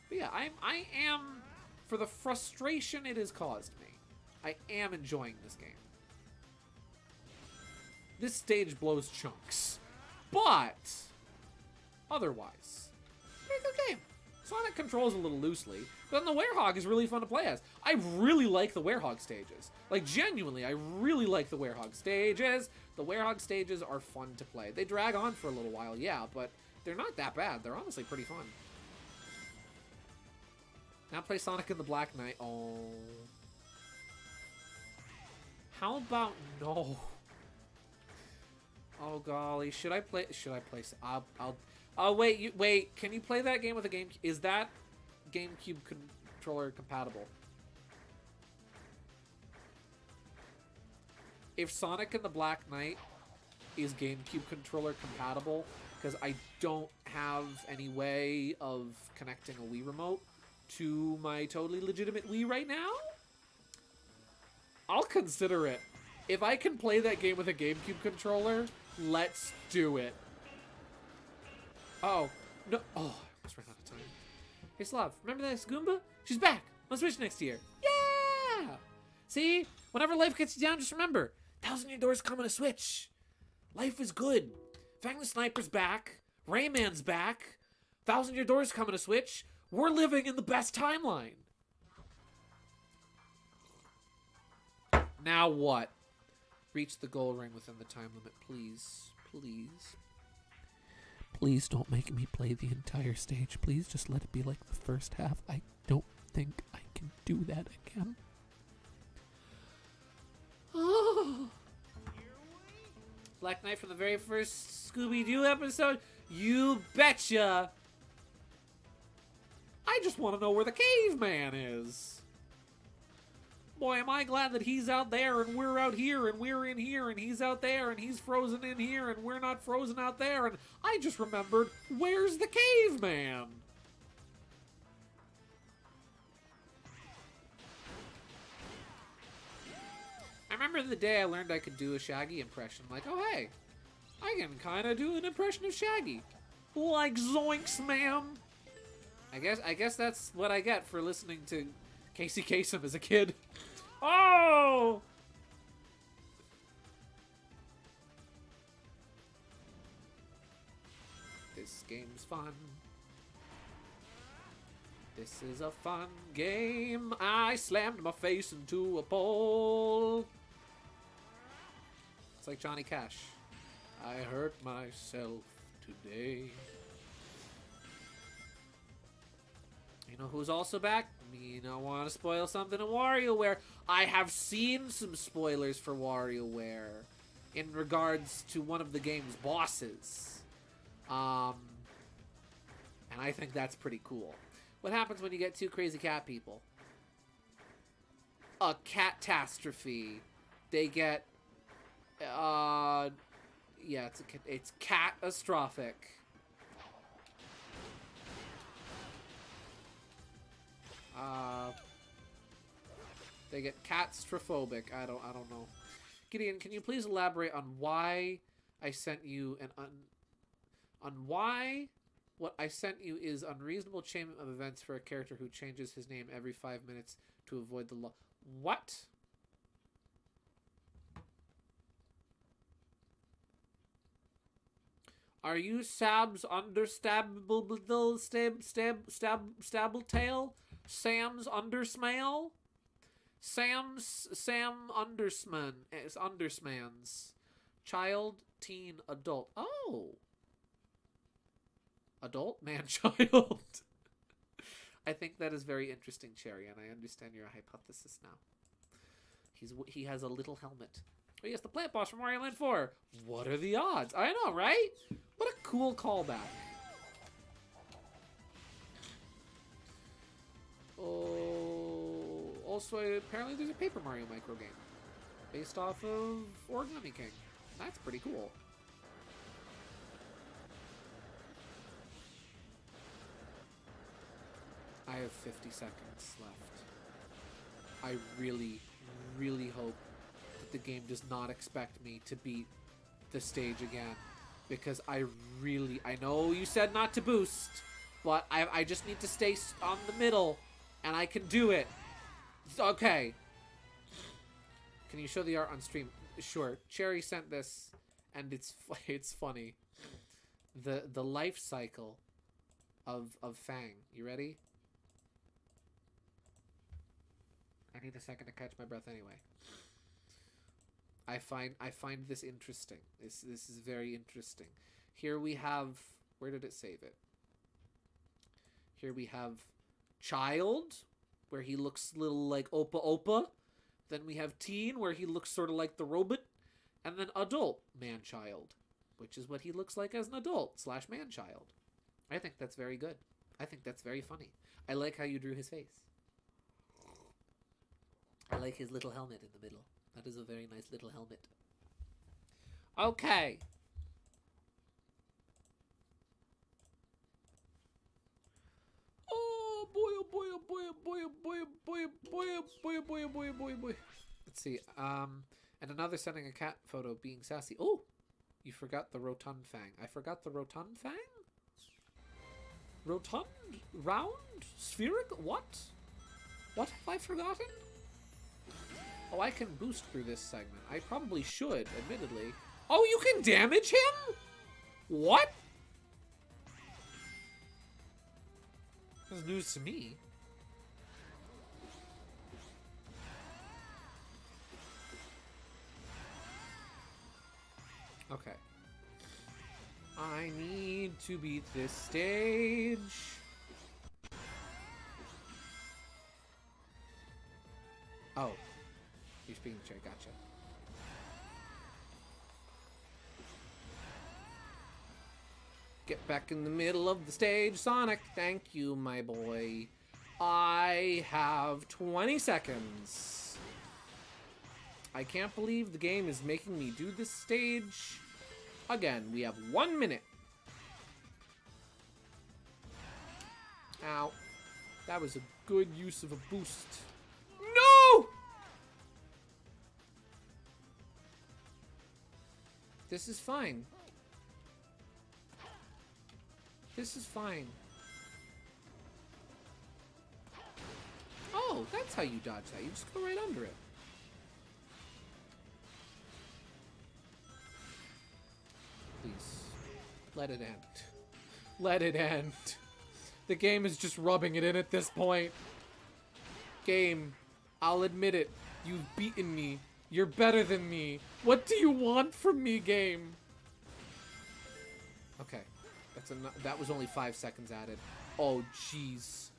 A: But yeah, I am, for the frustration it has caused me, I am enjoying this game. This stage blows chunks, but otherwise, pretty good game. Sonic controls a little loosely, but then the Werehog is really fun to play as. I really like the Werehog stages. Like, genuinely, I really like the Werehog stages. The Werehog stages are fun to play. They drag on for a little while, yeah, but they're not that bad. They're honestly pretty fun. Now play Sonic and the Black Knight. Oh. How about no? Oh golly, should I play? Oh wait, wait. Can you play that game with a game? Is that GameCube controller compatible? If Sonic and the Black Knight is GameCube controller compatible, because I don't have any way of connecting a Wii remote to my totally legitimate Wii right now, I'll consider it. If I can play that game with a GameCube controller, let's do it. Oh, no. Oh, I almost ran out of time. Hey, Slav, remember that Goomba? She's back on Switch next year. Yeah! See? Whenever life gets you down, just remember, 1,000 Year Door's coming to Switch. Life is good. Fang the Sniper's back. Rayman's back. 1,000 Year Door's coming to Switch. We're living in the best timeline. Now what? Reach the goal ring within the time limit, please. Please. Please don't make me play the entire stage. Please just let it be like the first half. I don't think I can do that again. Oh. Black Knight from the very first Scooby-Doo episode? You betcha! I just want to know where the caveman is. Boy, am I glad that he's out there and we're out here and we're in here and he's out there and he's frozen in here and we're not frozen out there, and I just remembered, where's the caveman? I remember the day I learned I could do a Shaggy impression. Like, oh hey, I can kind of do an impression of Shaggy. Like zoinks, ma'am. I guess that's what I get for listening to Casey Kasem as a kid. Oh! This game's fun. This is a fun game. I slammed my face into a pole. It's like Johnny Cash. I hurt myself today. You know who's also back? You don't want to spoil something in WarioWare. I have seen some spoilers for WarioWare in regards to one of the game's bosses. And I think that's pretty cool. What happens when you get two crazy cat people? A catastrophe. They get Yeah, it's catastrophic. They get catastrophic. I don't know. Gideon, can you please elaborate on why I sent you on why what I sent you is unreasonable chain of events for a character who changes his name every 5 minutes to avoid the law. What? Are you Sab's understable stable tail? Sam's undersmale? Sam Undersman is Undersman's child, teen, adult. Oh, adult, man, child. I think that is very interesting, Cherry, and I understand your hypothesis now. He has a little helmet. Oh yes, the plant boss from Mario Land 4. What are the odds? I know, right? What a cool callback. Oh, also apparently there's a Paper Mario micro game based off of Origami King. That's pretty cool. I have 50 seconds left. I really, really hope that the game does not expect me to beat the stage again. Because I know you said not to boost, but I just need to stay on the middle, and I can do it. Okay. Can you show the art on stream? Sure. Cherry sent this, and it's funny. The life cycle of Fang. You ready? I need a second to catch my breath anyway. I find this interesting. This is very interesting. Here we have, where did it save it? Here we have child, where he looks a little like Opa Opa. Then we have teen, where he looks sort of like the robot. And then adult, man-child, which is what he looks like as an adult / man-child. I think that's very good. I think that's very funny. I like how you drew his face. I like his little helmet in the middle. That is a very nice little helmet. Okay. Oh boy, oh boy, oh boy, oh boy, oh boy, oh boy, oh boy, oh boy, oh boy, oh boy, oh boy, oh boy. Let's see. And another sending a cat photo being sassy. Oh, you forgot the rotund Fang. I forgot the rotund Fang? Rotund? Round? Spheric? What? What have I forgotten? Oh, I can boost through this segment. I probably should, admittedly. Oh, you can damage him? What? This is news to me. Okay. I need to beat this stage. Oh. You're speaking to Cherry, gotcha. Get back in the middle of the stage, Sonic. Thank you, my boy. I have 20 seconds. I can't believe the game is making me do this stage. Again, we have 1 minute. Ow. That was a good use of a boost. No! This is fine. This is fine. Oh, that's how you dodge that. You just go right under it. Please. Let it end. Let it end. The game is just rubbing it in at this point. Game, I'll admit it. You've beaten me. You're better than me. What do you want from me, game? Okay. That was only 5 seconds added. Oh, jeez.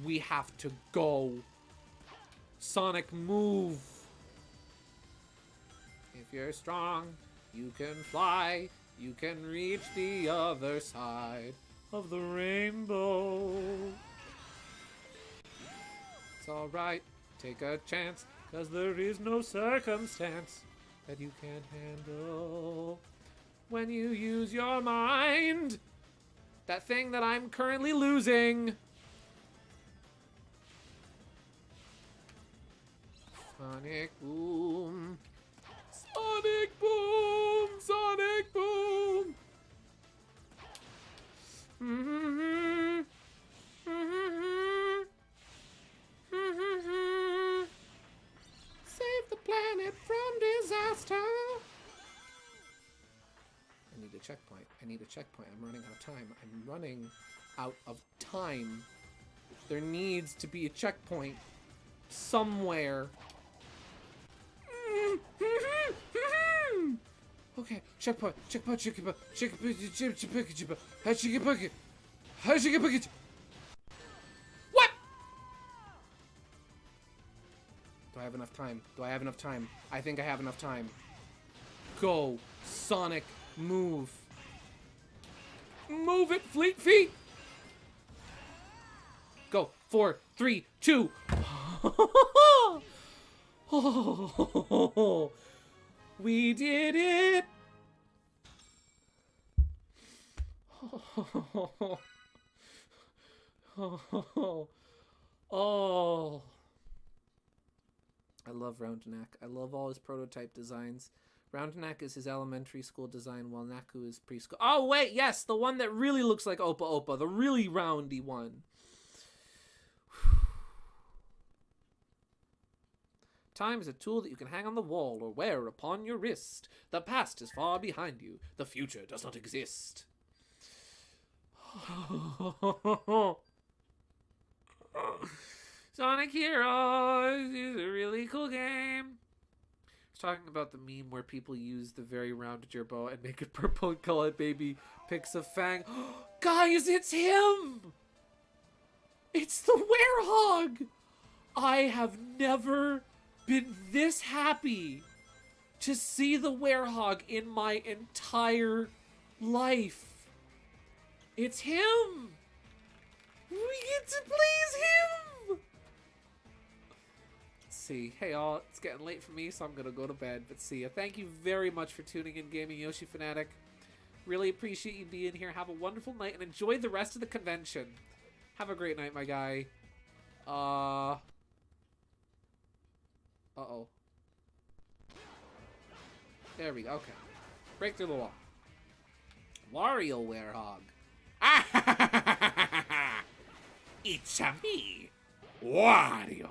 A: We have to go. Sonic, move. If you're strong, you can fly. You can reach the other side of the rainbow. It's alright. Take a chance. 'Cause there is no circumstance that you can't handle. when you use your mind. That thing that I'm currently losing. Sonic boom. Sonic boom. Sonic boom. Save the planet from disaster. I need a checkpoint. I need a checkpoint. I'm running out of time. I'm running out of time. There needs to be a checkpoint somewhere. Okay, checkpoint, checkpoint, checkpoint, checkpoint, checkpoint, checkpoint. What? Do I have enough time? Do I have enough time? I think I have enough time. Go, Sonic, move. Move it, Fleet Feet. Go, 4, 3, 2. Oh, we did it. Oh. I love Roundanak. I love all his prototype designs. Roundanak is his elementary school design, while Naku is preschool. Oh, wait, yes, the one that really looks like Opa Opa, the really roundy one. Time is a tool that you can hang on the wall or wear upon your wrist. The past is far behind you. The future does not exist. Sonic Heroes is a really cool game. I was talking about the meme where people use the very round gerbo and make it purple and call it Baby Picks a Fang. Guys, it's him! It's the werehog! I have never been this happy to see the werehog in my entire life. It's him! We get to please him! Let's see. Hey all, it's getting late for me, so I'm gonna go to bed. But see ya. Thank you very much for tuning in, Gaming Yoshi Fanatic. Really appreciate you being here. Have a wonderful night and enjoy the rest of the convention. Have a great night, my guy. Uh-oh. There we go. Okay. Break through the wall. Wario Werehog. It's a me, Wario.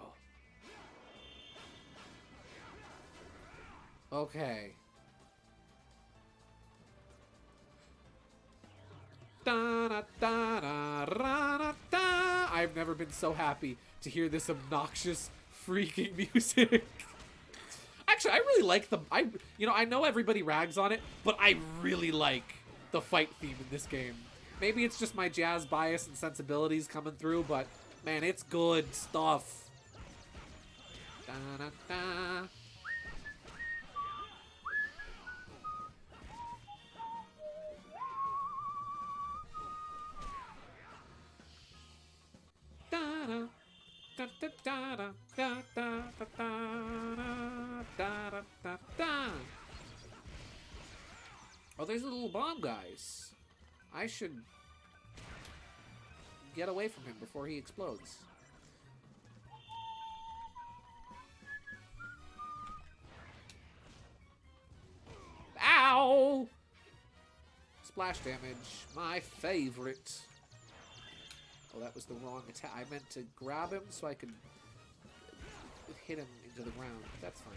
A: Okay. I've never been so happy to hear this obnoxious freaking music. Actually, I really like I know everybody rags on it, but I really like the fight theme in this game. Maybe it's just my jazz bias and sensibilities coming through, but man, it's good stuff. Da-da-da. Oh, there's the little bomb guys. I should get away from him before he explodes. Ow! Splash damage, my favorite. Oh, that was the wrong attack. I meant to grab him so I could hit him into the ground. That's fine.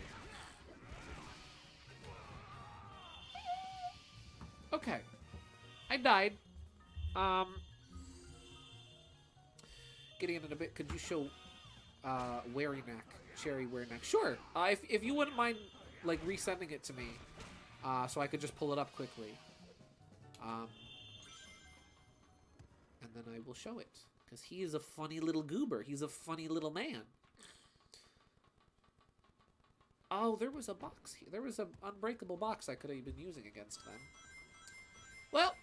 A: Okay. I died. Getting in a bit, could you show Wearyneck, Cherry Wearyneck? Sure. If you wouldn't mind, like, resending it to me, so I could just pull it up quickly. And then I will show it. Because he is a funny little goober. He's a funny little man. Oh, there was a box here. There was an unbreakable box I could have been using against them. Well,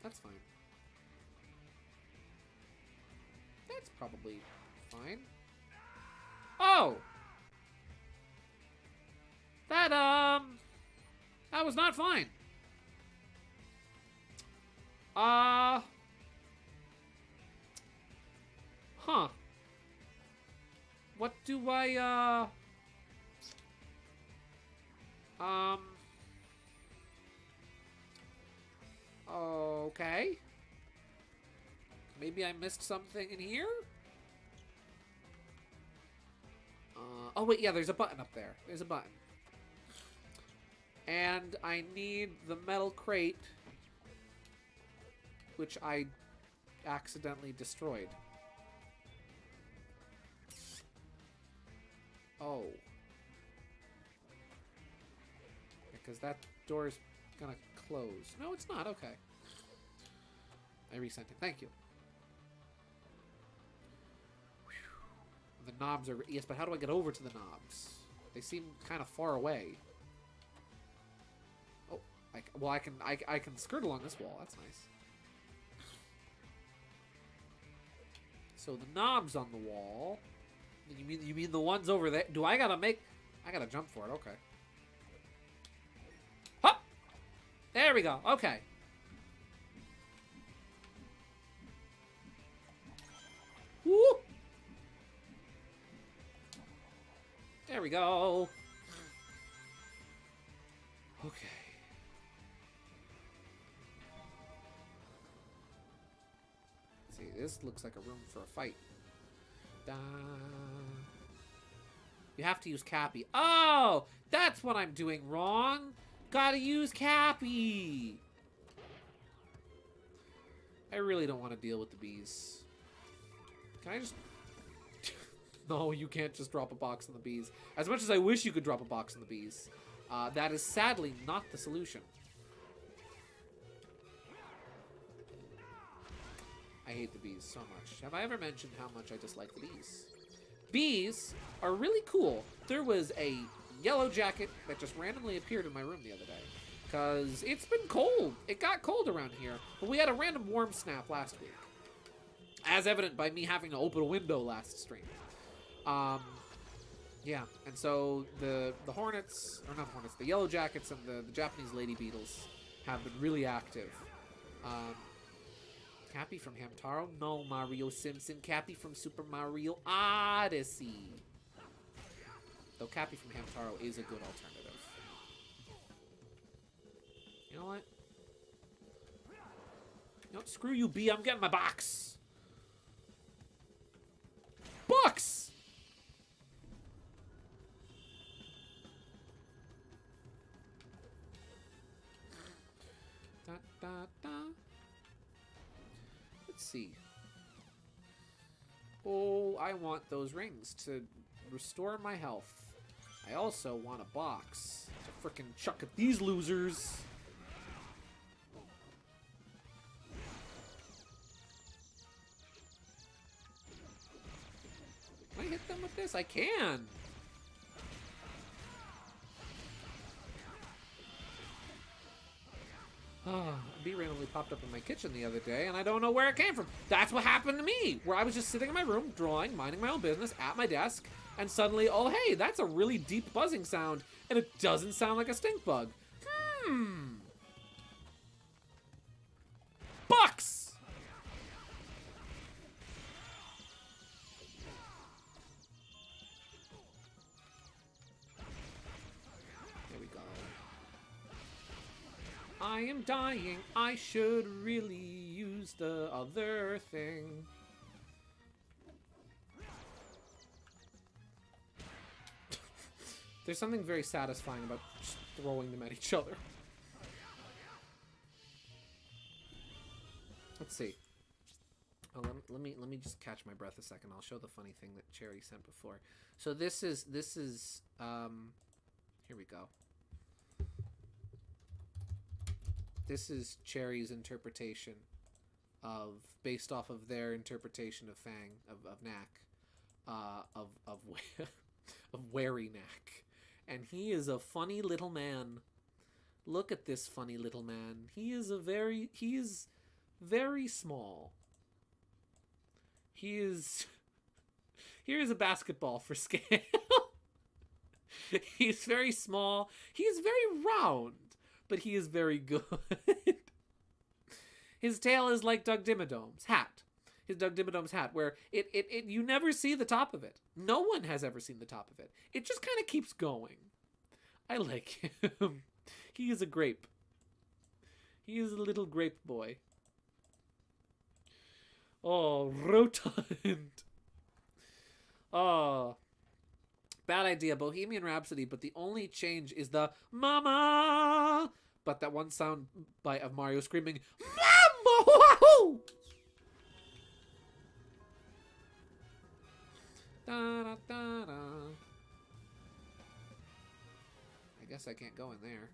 A: that's fine. That's probably fine. Oh! That was not fine. Huh. What do I, okay. Maybe I missed something in here? Oh, wait, yeah, there's a button up there. There's a button. And I need the metal crate, which I accidentally destroyed. Oh. Because that door's gonna close. No, it's not. Okay. I resent it. Thank you. The knobs are... Yes, but how do I get over to the knobs? They seem kind of far away. Oh, well, I can skirt along this wall. That's nice. So the knobs on the wall. You mean the ones over there? Do I gotta make... I gotta jump for it. Okay. Hop! There we go. Okay. Woo! There we go. Okay. Let's see, this looks like a room for a fight. Da. You have to use Cappy. Oh! That's what I'm doing wrong! Gotta use Cappy! I really don't want to deal with the bees. Can I just... No, you can't just drop a box on the bees. As much as I wish you could drop a box on the bees, that is sadly not the solution. I hate the bees so much. Have I ever mentioned how much I dislike the bees? Bees are really cool. There was a yellow jacket that just randomly appeared in my room the other day. Because it's been cold. It got cold around here. But we had a random warm snap last week. As evident by me having to open a window last stream. Yeah, and so the hornets, or not hornets, the yellow jackets and the Japanese lady beetles have been really active. Cappy from Hamtaro? No, Mario Simpson. Cappy from Super Mario Odyssey. Though Cappy from Hamtaro is a good alternative. You know what? You know what? Screw you, B. I'm getting my box. Box! Da, da, da. Let's see. Oh, I want those rings to restore my health. I also want a box to frickin' chuck at these losers. Can I hit them with this? I can! A bee randomly popped up in my kitchen the other day, and I don't know where it came from. That's what happened to me, where I was just sitting in my room, drawing, minding my own business, at my desk, and suddenly, oh hey, that's a really deep buzzing sound, and it doesn't sound like a stink bug. Bucks! There we go. I am dying. I should really use the other thing. There's something very satisfying about just throwing them at each other. Let's see. Oh, let me just catch my breath a second. I'll show the funny thing that Cherry sent before. So this is here we go. This is Cherry's interpretation of, based off of their interpretation of Fang, of Knack, of Wary Knack. And he is a funny little man. Look at this funny little man. He is very small. Here's a basketball for scale. He's very small. He's very round, but he is very good. His tail is like Doug Dimmadome's hat. His Doug Dimmadome's hat, where it you never see the top of it. No one has ever seen the top of it. It just kind of keeps going. I like him. He is a grape. He is a little grape boy. Oh, rotund. Oh. Bad idea. Bohemian Rhapsody, but the only change is the mama. But that one sound bite of Mario screaming, Mama! Wahoo! Da, da, da, da. I guess I can't go in there.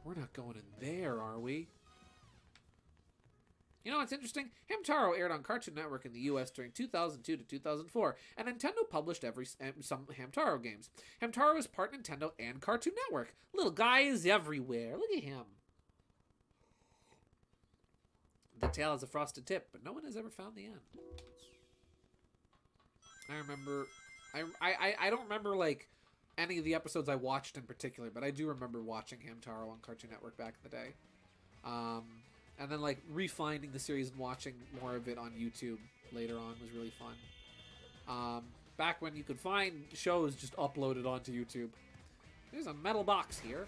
A: We're not going in there, are we? You know what's interesting? Hamtaro aired on Cartoon Network in the US during 2002 to 2004, and Nintendo published some Hamtaro games. Hamtaro is part Nintendo and Cartoon Network. Little guy is everywhere. Look at him. The tail has a frosted tip, but no one has ever found the end. I remember... I don't remember, like, any of the episodes I watched in particular, but I do remember watching Hamtaro on Cartoon Network back in the day. And then, like, refinding the series and watching more of it on YouTube later on was really fun. Back when you could find shows just uploaded onto YouTube. There's a metal box here.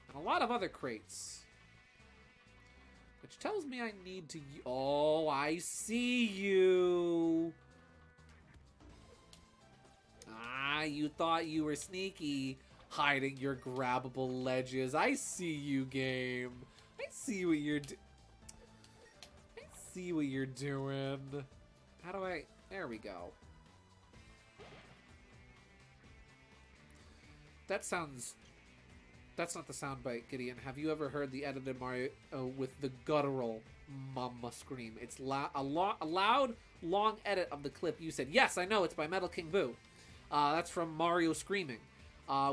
A: And a lot of other crates. Which tells me I need to... Oh, I see you! Ah, you thought you were sneaky, hiding your grabbable ledges. I see you, game. I see what you're doing. How do I... There we go. That sounds... That's not the soundbite, Gideon. Have you ever heard the edited Mario with the guttural mama scream? It's a loud, long edit of the clip you said. Yes, I know, it's by Metal King Boo. That's from Mario Screaming,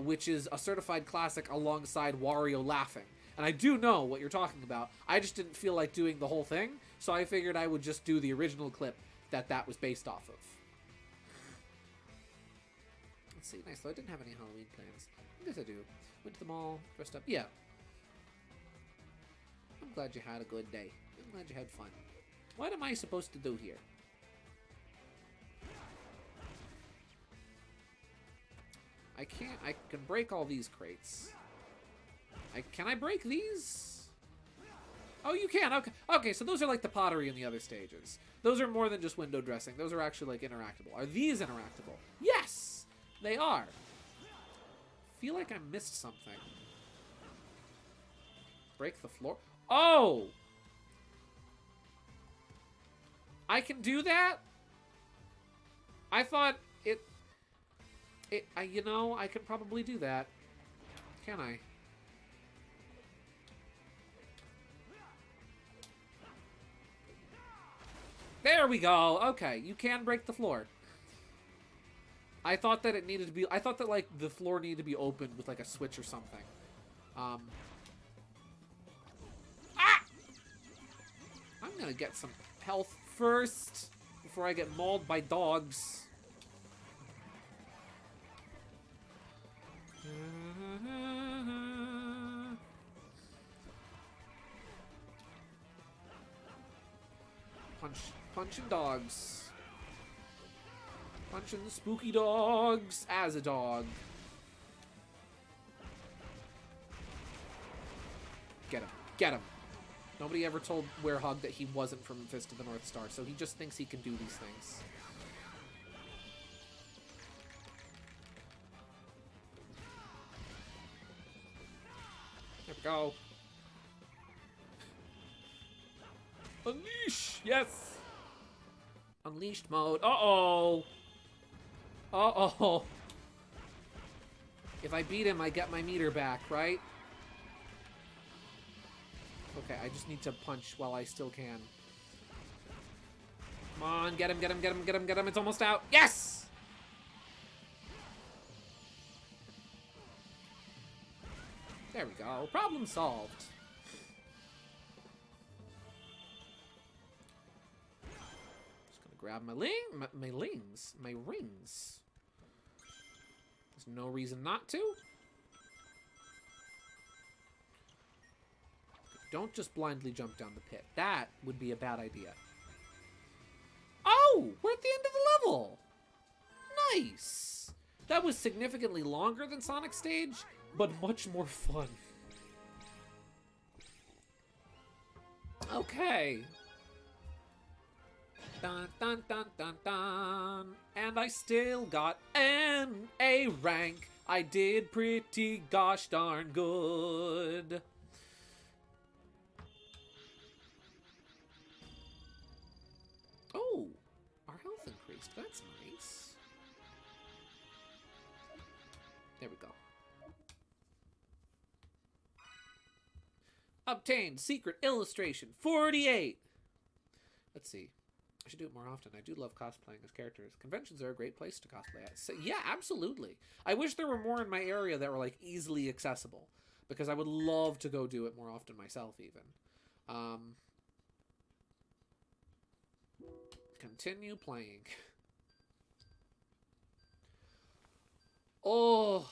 A: which is a certified classic alongside Wario Laughing. And I do know what you're talking about. I just didn't feel like doing the whole thing, so I figured I would just do the original clip that was based off of. Let's see. Nice, though. I didn't have any Halloween plans. I guess I do. Went to the mall, dressed up. Yeah. I'm glad you had a good day. I'm glad you had fun. What am I supposed to do here? I can't... I can break all these crates. Can I break these? Oh, you can. Okay. Okay, so those are like the pottery in the other stages. Those are more than just window dressing. Those are actually like interactable. Are these interactable? Yes, they are. Feel like I missed something. Break the floor. Oh! I can do that? I thought you know, I could probably do that. Can I? There we go. Okay, you can break the floor. I thought that it needed to be... I thought that, like, the floor needed to be opened with, like, a switch or something. Ah! I'm gonna get some health first before I get mauled by dogs. Punching dogs. Punching spooky dogs as a dog. Get him. Get him. Nobody ever told Werehog that he wasn't from Fist of the North Star, so he just thinks he can do these things. There we go. Unleash! Yes! Unleashed mode. Uh-oh! Uh-oh! If I beat him, I get my meter back, right? Okay, I just need to punch while I still can. Come on, get him, get him, get him, get him, get him. It's almost out. Yes! There we go. Problem solved. Just gonna grab my rings. There's no reason not to. Don't just blindly jump down the pit. That would be a bad idea. Oh! We're at the end of the level! Nice! That was significantly longer than Sonic Stage, but much more fun. Okay. Dun dun dun dun dun. And I still got an A rank. I did pretty gosh darn good. Oh, our health increased. That's nice. There we go. Obtained secret illustration 48. Let's see. I should do it more often. I do love cosplaying as characters. Conventions are a great place to cosplay at. So, yeah, absolutely. I wish there were more in my area that were like easily accessible, because I would love to go do it more often myself even. Continue playing. Oh,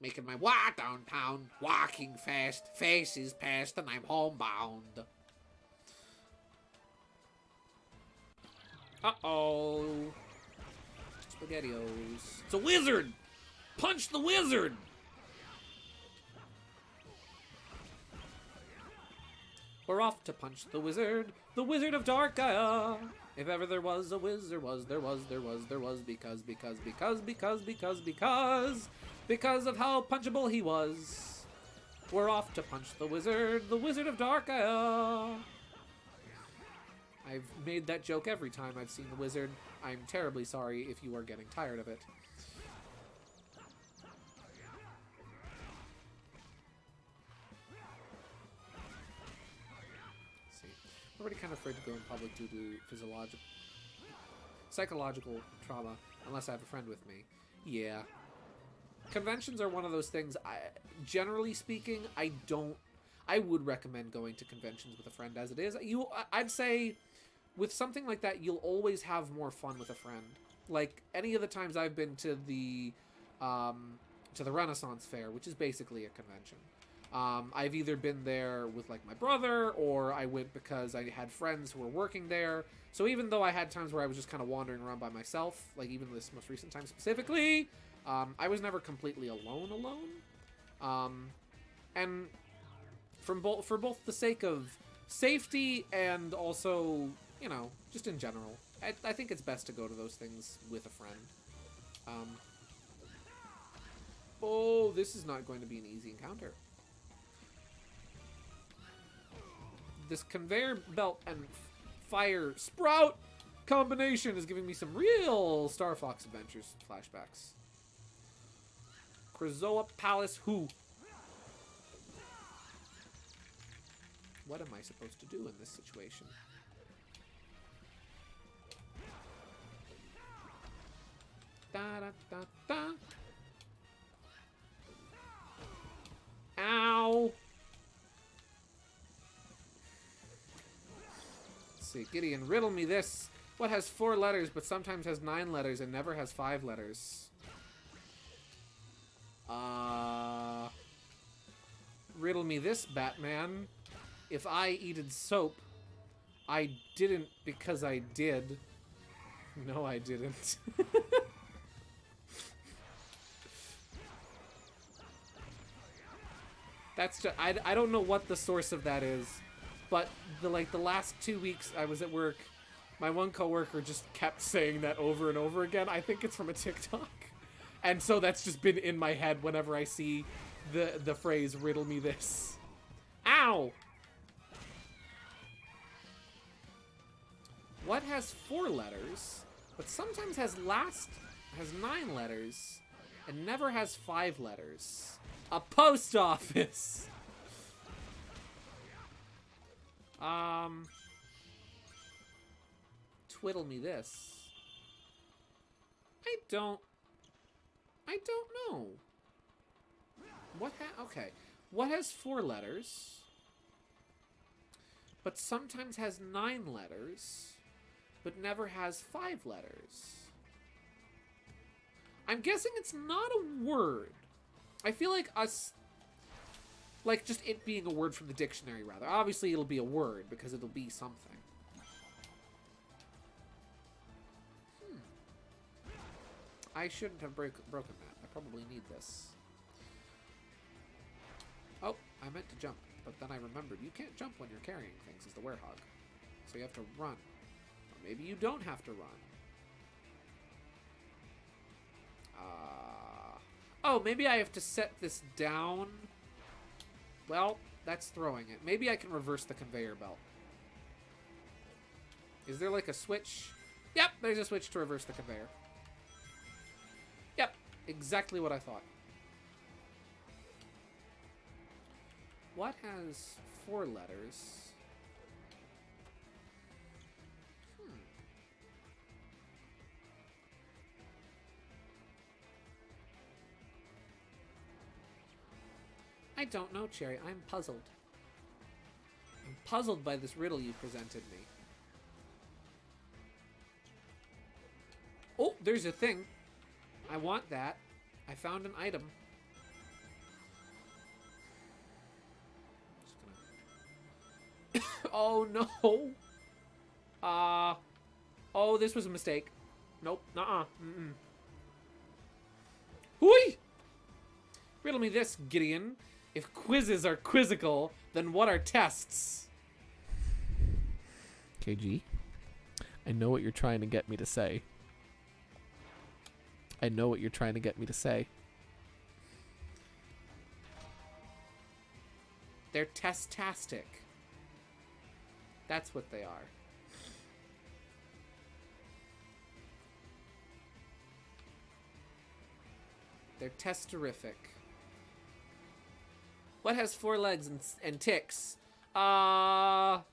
A: making my walk downtown, walking fast, faces past, and I'm homebound. Uh-oh. SpaghettiOs. It's a wizard! Punch the wizard! We're off to punch the wizard of Darkaya. If ever there was a wizard, there was, because of how punchable he was. We're off to punch the wizard of Darkaya. I've made that joke every time I've seen the wizard. I'm terribly sorry if you are getting tired of it. Let's see. I'm already kind of afraid to go in public due to psychological trauma, unless I have a friend with me. Yeah. Conventions are one of those things, generally speaking, I would recommend going to conventions with a friend as it is. I'd say with something like that, you'll always have more fun with a friend. Like, any of the times I've been to the Renaissance Fair, which is basically a convention. I've either been there with, like, my brother, or I went because I had friends who were working there. So even though I had times where I was just kind of wandering around by myself, like even this most recent time specifically, I was never completely alone. And for both the sake of safety and also, you know, just in general, I think it's best to go to those things with a friend. Oh, this is not going to be an easy encounter. This conveyor belt and fire sprout combination is giving me some real Star Fox Adventures flashbacks. Krazoa Palace who? What am I supposed to do in this situation? Da da da da. Ow! Let's see, Gideon, riddle me this. What has 4 letters but sometimes has 9 letters and never has 5 letters? Riddle me this, Batman. If I eated soap, I didn't because I did. No, I didn't. That's just, I don't know what the source of that is, but the last 2 weeks I was at work, my one coworker just kept saying that over and over again. I think it's from a TikTok. And so that's just been in my head whenever I see the phrase, riddle me this. Ow! What has 4 letters, but sometimes has 9 letters, and never has 5 letters? A post office! Twiddle me this. I don't know. Okay. What has 4 letters, but sometimes has 9 letters, but never has 5 letters? I'm guessing it's not a word. I feel like Like, just it being a word from the dictionary, rather. Obviously, it'll be a word, because it'll be something. I shouldn't have broken that. I probably need this. Oh, I meant to jump, but then I remembered you can't jump when you're carrying things as the werehog. So you have to run. Or maybe you don't have to run. Oh, maybe I have to set this down. Well, that's throwing it. Maybe I can reverse the conveyor belt. Is there like a switch? Yep, there's a switch to reverse the conveyor. Yep, exactly what I thought. What has 4 letters? I don't know, Cherry. I'm puzzled. I'm puzzled by this riddle you presented me. Oh, there's a thing. I want that. I found an item. Just gonna... Oh, no. Oh, this was a mistake. Nope. Nuh-uh. Mm-mm. Hooey! Riddle me this, Gideon. If quizzes are quizzical, then what are tests?
D: KG, I know what you're trying to get me to say. I know what you're trying to get me to say.
A: They're testastic. That's what they are. They're testerific. What has 4 legs and ticks? What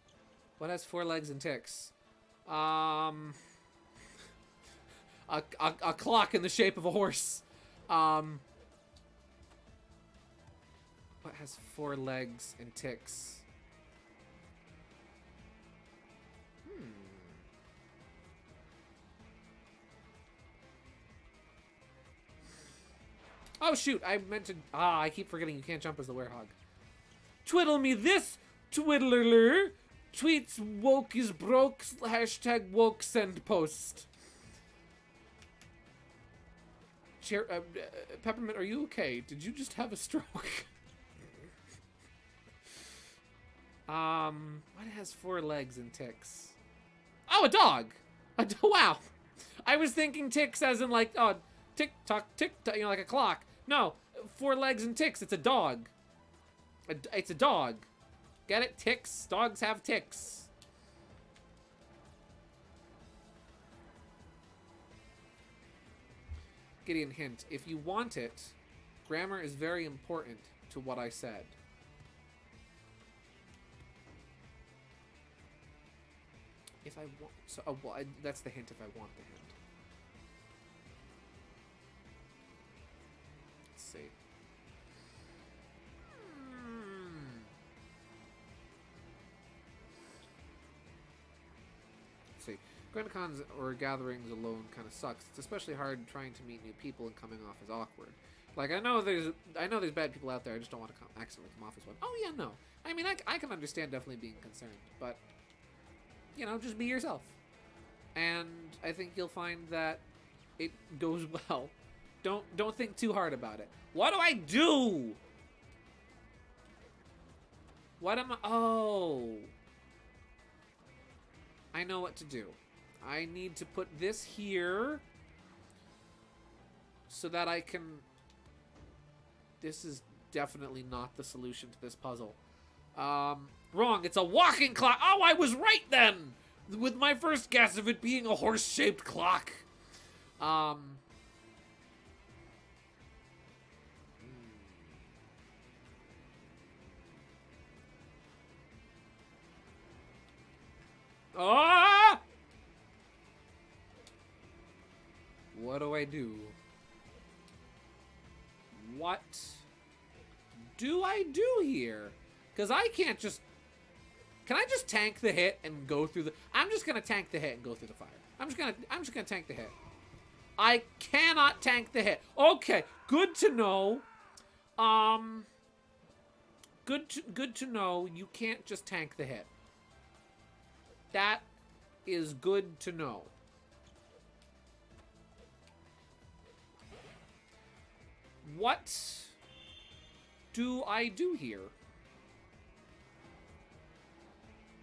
A: has 4 legs and ticks? A clock in the shape of a horse. What has 4 legs and ticks? Oh, shoot. I meant to... I keep forgetting you can't jump as the werehog. Twiddle me this, twiddler. Tweets woke is broke. Hashtag woke send post. Peppermint, are you okay? Did you just have a stroke? What has 4 legs and ticks? Oh, a dog. Wow. I was thinking ticks as in like, oh, tick tock, you know, like a clock. No, 4 legs and ticks. It's a dog. It's a dog. Get it? Ticks. Dogs have ticks. Gideon hint. If you want it, grammar is very important to what I said. If I want... So, oh, well, that's the hint if I want the hint. See. See. Grandcons or gatherings alone kind of sucks. It's especially hard trying to meet new people and coming off as awkward. Like, I know there's bad people out there. I just don't want to accidentally come off as one. Oh yeah, no. I mean, I can understand definitely being concerned, but you know, just be yourself. And I think you'll find that it goes well. Don't think too hard about it. What do I do? What am I... Oh. I know what to do. I need to put this here so that I can... This is definitely not the solution to this puzzle. Wrong. It's a walking clock. Oh, I was right then! With my first guess of it being a horse-shaped clock. Ah! What do I do? What do I do here? Because I can't just... Can I just tank the hit and go through the... I'm just going to tank the hit and go through the fire. I'm just gonna tank the hit. I cannot tank the hit. Okay, good to know. Good to know you can't just tank the hit. That is good to know. What do I do here?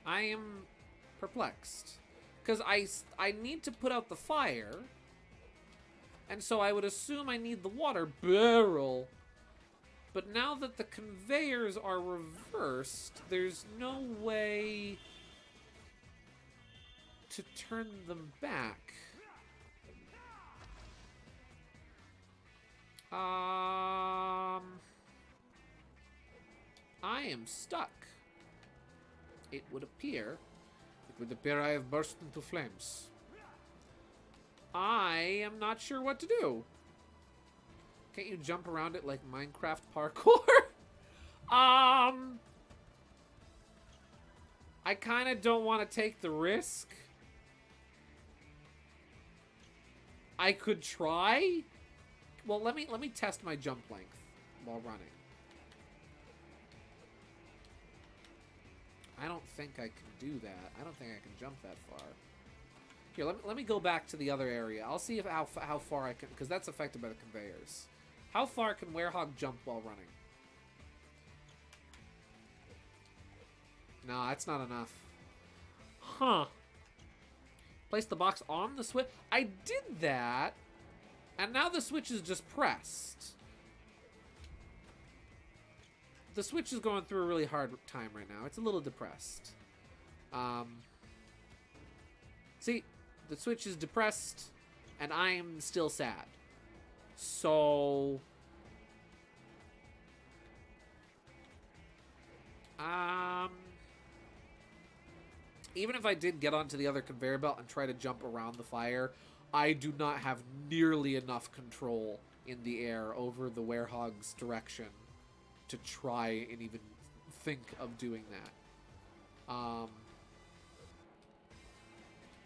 A: I am perplexed. Because I need to put out the fire. And so I would assume I need the water barrel. But now that the conveyors are reversed, there's no way to turn them back. I am stuck. It would appear I have burst into flames. I am not sure what to do. Can't you jump around it like Minecraft parkour? I kind of don't want to take the risk. I could try. Well, let me test my jump length while running. I don't think I can do that. I don't think I can jump that far. Here, let me go back to the other area. I'll see if how far I can, because that's affected by the conveyors. How far can Werehog jump while running? No, that's not enough. Huh. Place the box on the switch. I did that, and now the switch is just pressed. The Switch is going through a really hard time right now. It's a little depressed. See, the Switch is depressed, and I'm still sad. So... even if I did get onto the other conveyor belt and try to jump around the fire, I do not have nearly enough control in the air over the Werehog's direction to try and even think of doing that.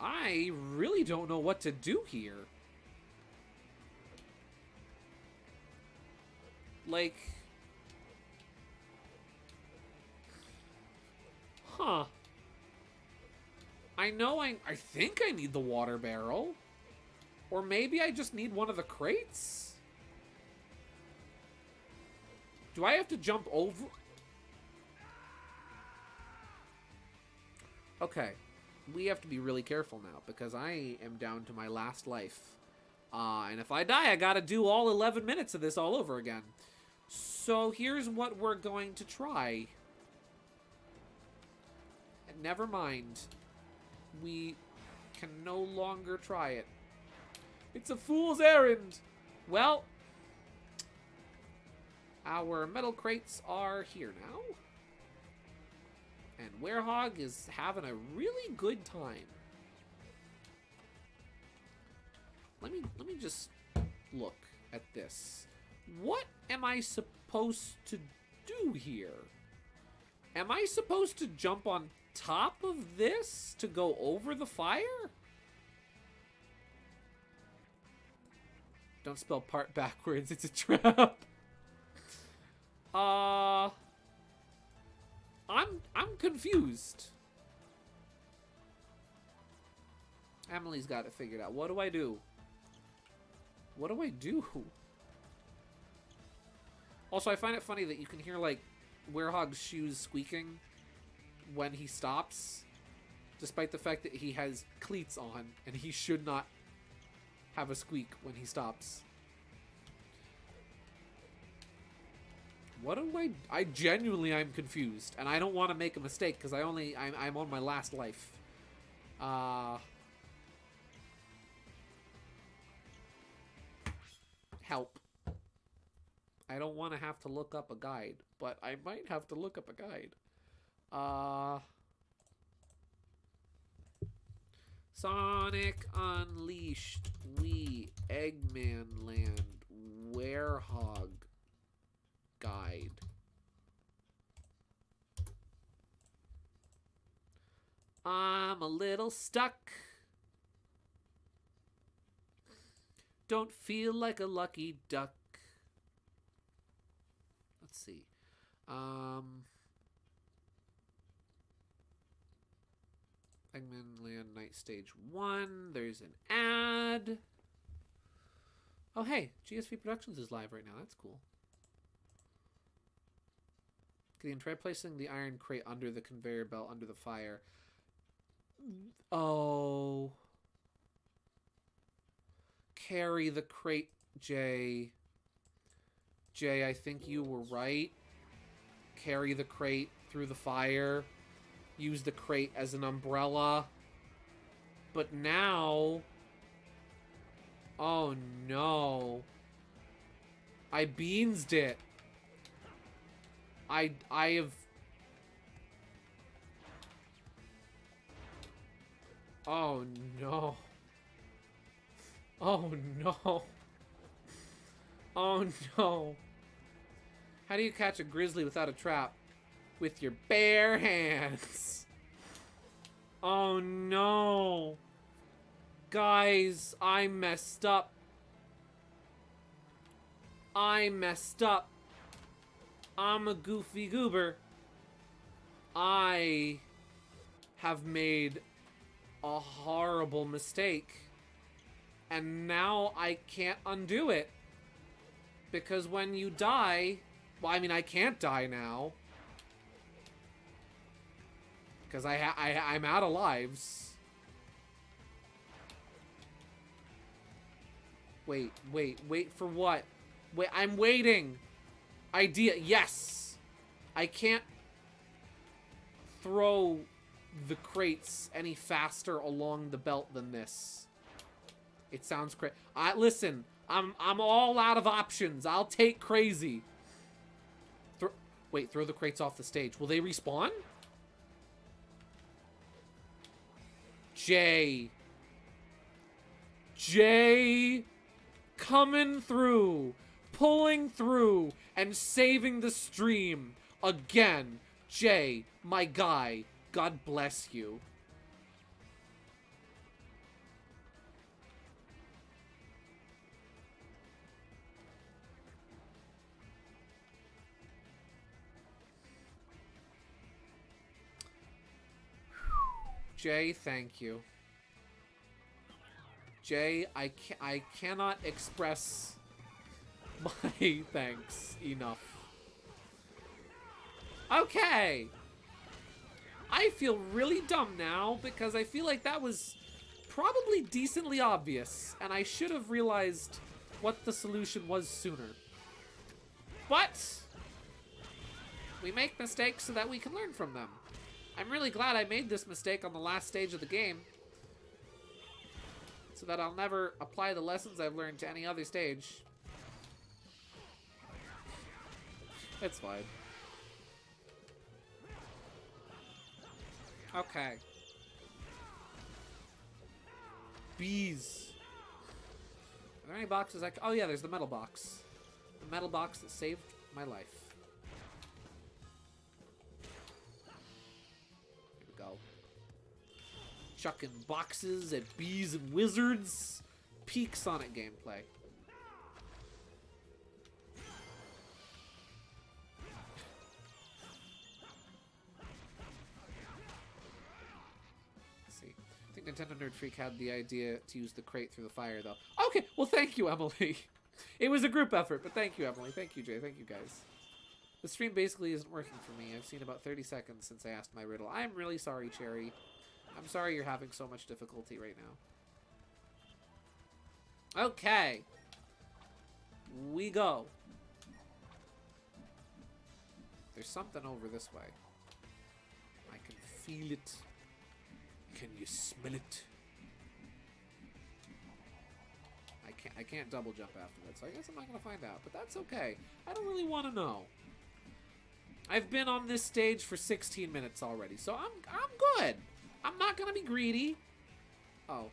A: I really don't know what to do here. Like... huh. I know I think I need the water barrel. Or maybe I just need one of the crates? Do I have to jump over? Okay. We have to be really careful now, because I am down to my last life. And if I die, I gotta do all 11 minutes of this all over again. So here's what we're going to try. Never mind. We can no longer try it. It's a fool's errand. Well, our metal crates are here now. And Werehog is having a really good time. Let me just look at this. What am I supposed to do here? Am I supposed to jump on top of this to go over the fire? Don't spell part backwards, it's a trap. I'm confused. Emily's got it figured out. What do I do? What do I do? Also, I find it funny that you can hear, like, Werehog's shoes squeaking when he stops, despite the fact that he has cleats on, and he should not have a squeak when he stops. What do I genuinely am confused, and I don't want to make a mistake because I'm on my last life. Help. I don't want to have to look up a guide, but I might have to look up a guide. Sonic Unleashed, Eggman Land, Werehog guide. I'm a little stuck. Don't feel like a lucky duck. Let's see. Eggman Land Night Stage 1. There's an ad. Oh, hey. GSVProductions is live right now. That's cool. Gideon, try placing the iron crate under the conveyor belt under the fire. Oh. Carry the crate, Jay. Jay, I think you were right. Carry the crate through the fire. Use the crate as an umbrella. But now... Oh, no. I beansed it. I have... Oh, no. Oh, no. Oh, no. How do you catch a grizzly without a trap? With your bare hands. Oh, no. Guys, I messed up. I messed up. I'm a goofy goober. I have made a horrible mistake. And now I can't undo it. Because when you die... Well, I mean, I can't die now. Because I'm out of lives. Wait for what? Wait, I'm waiting. Idea, yes. I can't throw the crates any faster along the belt than this. It sounds crazy. Listen, I'm all out of options. I'll take crazy. Wait, throw the crates off the stage. Will they respawn? Jay coming through, pulling through, and saving the stream again. Jay, my guy, God bless you. Jay, thank you. Jay, I cannot express my thanks enough. Okay. I feel really dumb now because I feel like that was probably decently obvious and I should have realized what the solution was sooner. But we make mistakes so that we can learn from them. I'm really glad I made this mistake on the last stage of the game so that I'll never apply the lessons I've learned to any other stage. It's fine. Okay. Bees. Are there any boxes I can... Oh yeah, there's the metal box. The metal box that saved my life. Chucking boxes at bees and wizards. Peak Sonic gameplay. Let's see. I think Nintendo Nerd Freak had the idea to use the crate through the fire, though. Okay, well, thank you, Emily. It was a group effort, but thank you, Emily. Thank you, Jay. Thank you, guys. The stream basically isn't working for me. I've seen about 30 seconds since I asked my riddle. I'm really sorry, Cherry. I'm sorry you're having so much difficulty right now. Okay. We go. There's something over this way. I can feel it. Can you smell it? I can't double jump after that, so I guess I'm not gonna find out. But that's okay. I don't really want to know. I've been on this stage for 16 minutes already, so I'm good. I'm not gonna be greedy. Oh.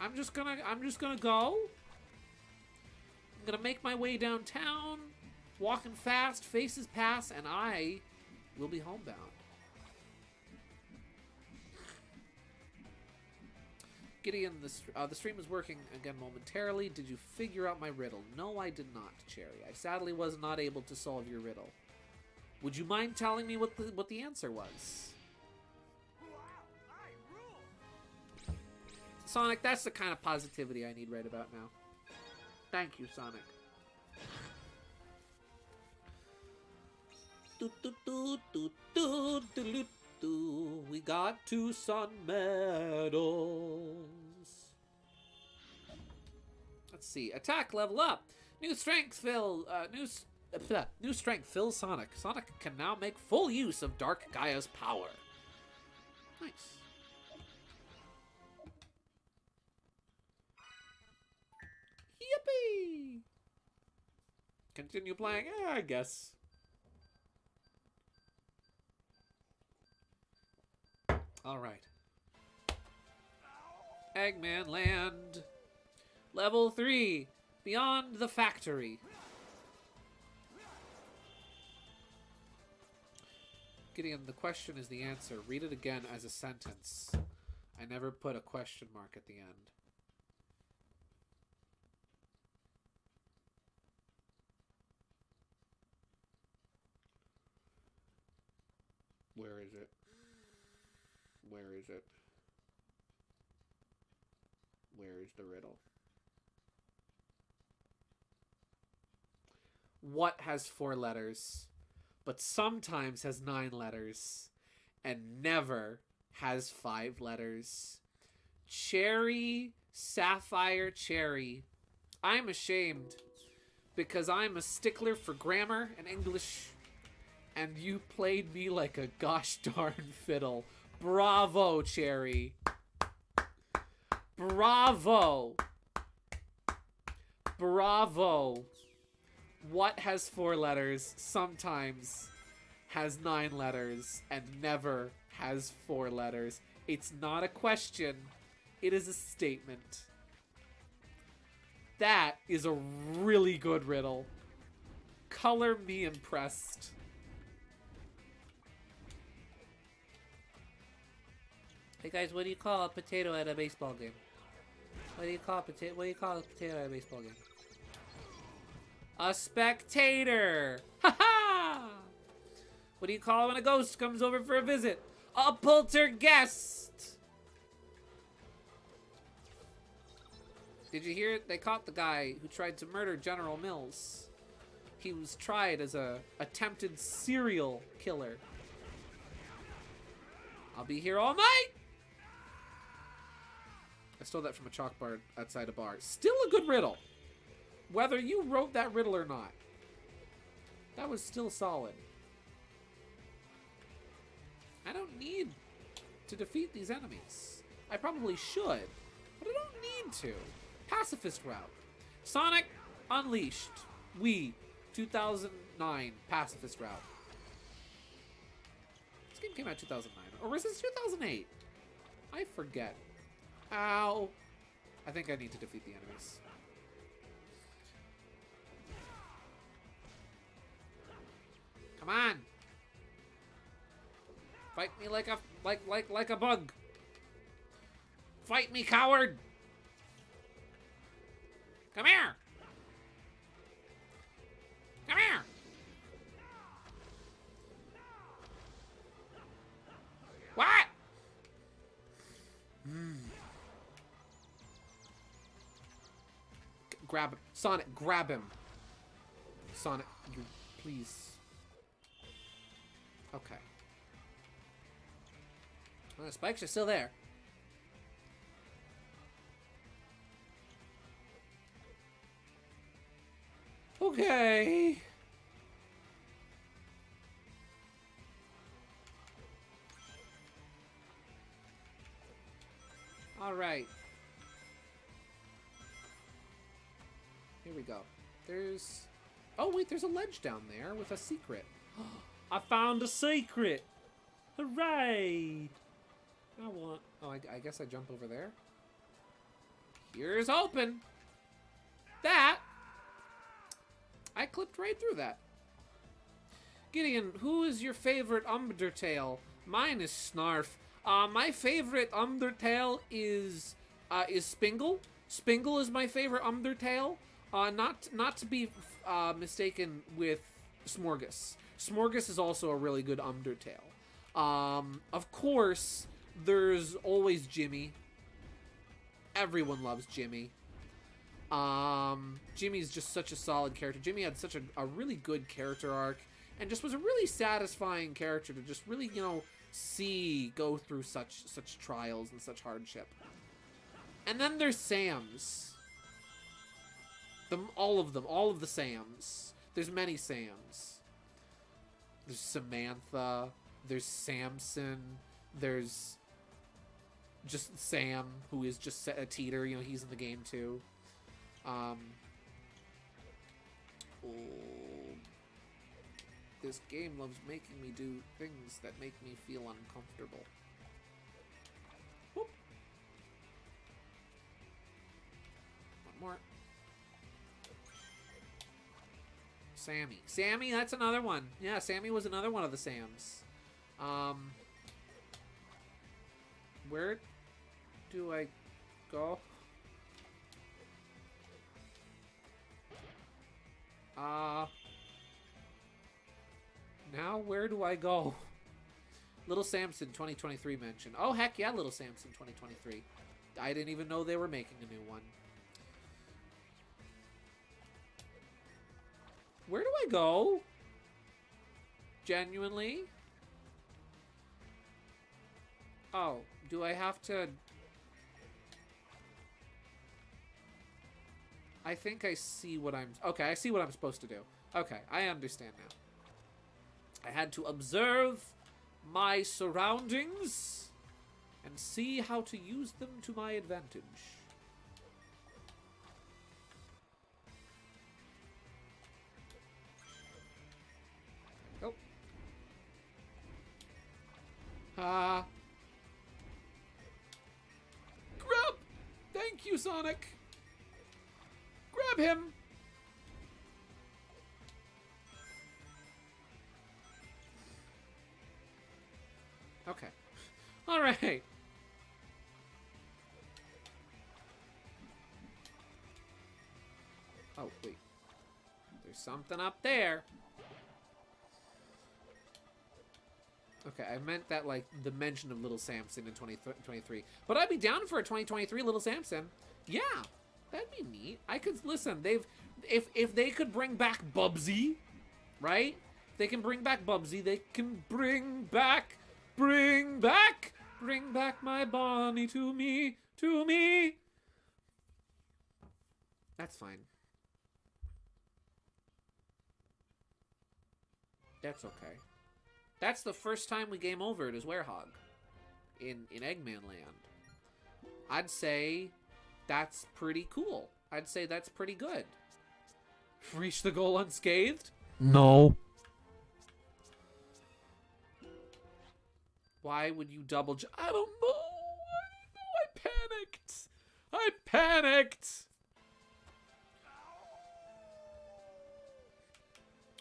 A: I'm just gonna go. I'm gonna make my way downtown, walking fast, faces pass, and I will be homebound. Gideon, the stream is working again momentarily. Did you figure out my riddle? No, I did not, Cherry. I sadly was not able to solve your riddle. Would you mind telling me what the answer was? Sonic, that's the kind of positivity I need right about now. Thank you, Sonic. We got 2 sun medals. Let's see. Attack level up. New strength fills Sonic. Sonic can now make full use of Dark Gaia's power. Nice. Yippee! Continue playing? I guess. Alright. Eggman Land. Level 3. Beyond the factory. Gideon, the question is the answer. Read it again as a sentence. I never put a question mark at the end. Where is it? Where is it? Where is the riddle? What has 4 letters, but sometimes has 9 letters, and never has 5 letters? Cherry, sapphire, cherry. I'm ashamed because I'm a stickler for grammar and English, and you played me like a gosh darn fiddle. Bravo, Cherry. Bravo. Bravo. What has 4 letters, sometimes has 9 letters, and never has 4 letters? It's not a question. It is a statement. That is a really good riddle. Color me impressed. Hey guys, what do you call a potato at a baseball game? What do you call a potato? What do you call a potato at a baseball game? A spectator. Ha ha! What do you call when a ghost comes over for a visit? A poltergeist. Did you hear it? They caught the guy who tried to murder General Mills. He was tried as a attempted serial killer. I'll be here all night. I stole that from a chalkboard outside a bar. Still a good riddle. Whether you wrote that riddle or not. That was still solid. I don't need to defeat these enemies. I probably should, but I don't need to. Pacifist route. Sonic Unleashed. Wii 2009 Pacifist route. This game came out 2009. Or was this 2008? I forget. Ow. I think I need to defeat the enemies. Come on. Fight me like a bug. Fight me, coward. Come here. Come here. What? Grab him. Sonic, grab him. Sonic, you please. Okay. Well, the spikes are still there. Okay. All right. Here we go. There's... Oh, wait, there's a ledge down there with a secret. I found a secret! Hooray! I want... Oh, I guess I jump over there. Here's open! That... I clipped right through that. Gideon, who is your favorite Undertale? Mine is Snarf. My favorite Undertale is Spingle. Spingle is my favorite Undertale. Not to be mistaken with Smorgas. Smorgas is also a really good Undertale. Of course, there's always Jimmy. Everyone loves Jimmy. Jimmy's just such a solid character. Jimmy had such a really good character arc, and just was a really satisfying character to just really, you know, see go through such trials and such hardship. And then there's Sam's. All of them, all of the Sams. There's many Sams. There's Samantha. There's Samson. There's just Sam, who is just a teeter. You know, he's in the game too. This game loves making me do things that make me feel uncomfortable. Whoop. One more. Sammy, that's another one. Yeah, Sammy was another one of the Sams. Where do I go? Now where do I go? Little Samson 2023 mention. Oh, heck yeah, Little Samson 2023. I didn't even know they were making a new one. Where do I go? Genuinely? Oh, do I have to... I think I see what I'm... Okay, I see what I'm supposed to do. Okay, I understand now. I had to observe my surroundings and see how to use them to my advantage. There we go. Grab! Thank you, Sonic! Grab him! Okay. Alright. Oh, wait. There's something up there. Okay, I meant that, like, the mention of Little Samson in 2023. But I'd be down for a 2023 Little Samson. Yeah, that'd be neat. I could, listen, if they could bring back Bubsy, right? If they can bring back Bubsy, they can bring back my Bonnie to me. That's fine. That's okay. That's the first time we game over it as Werehog in Eggman Land. I'd say that's pretty cool. I'd say that's pretty good. Reach the goal unscathed?
D: No.
A: Why would you double jump? I don't know. I panicked.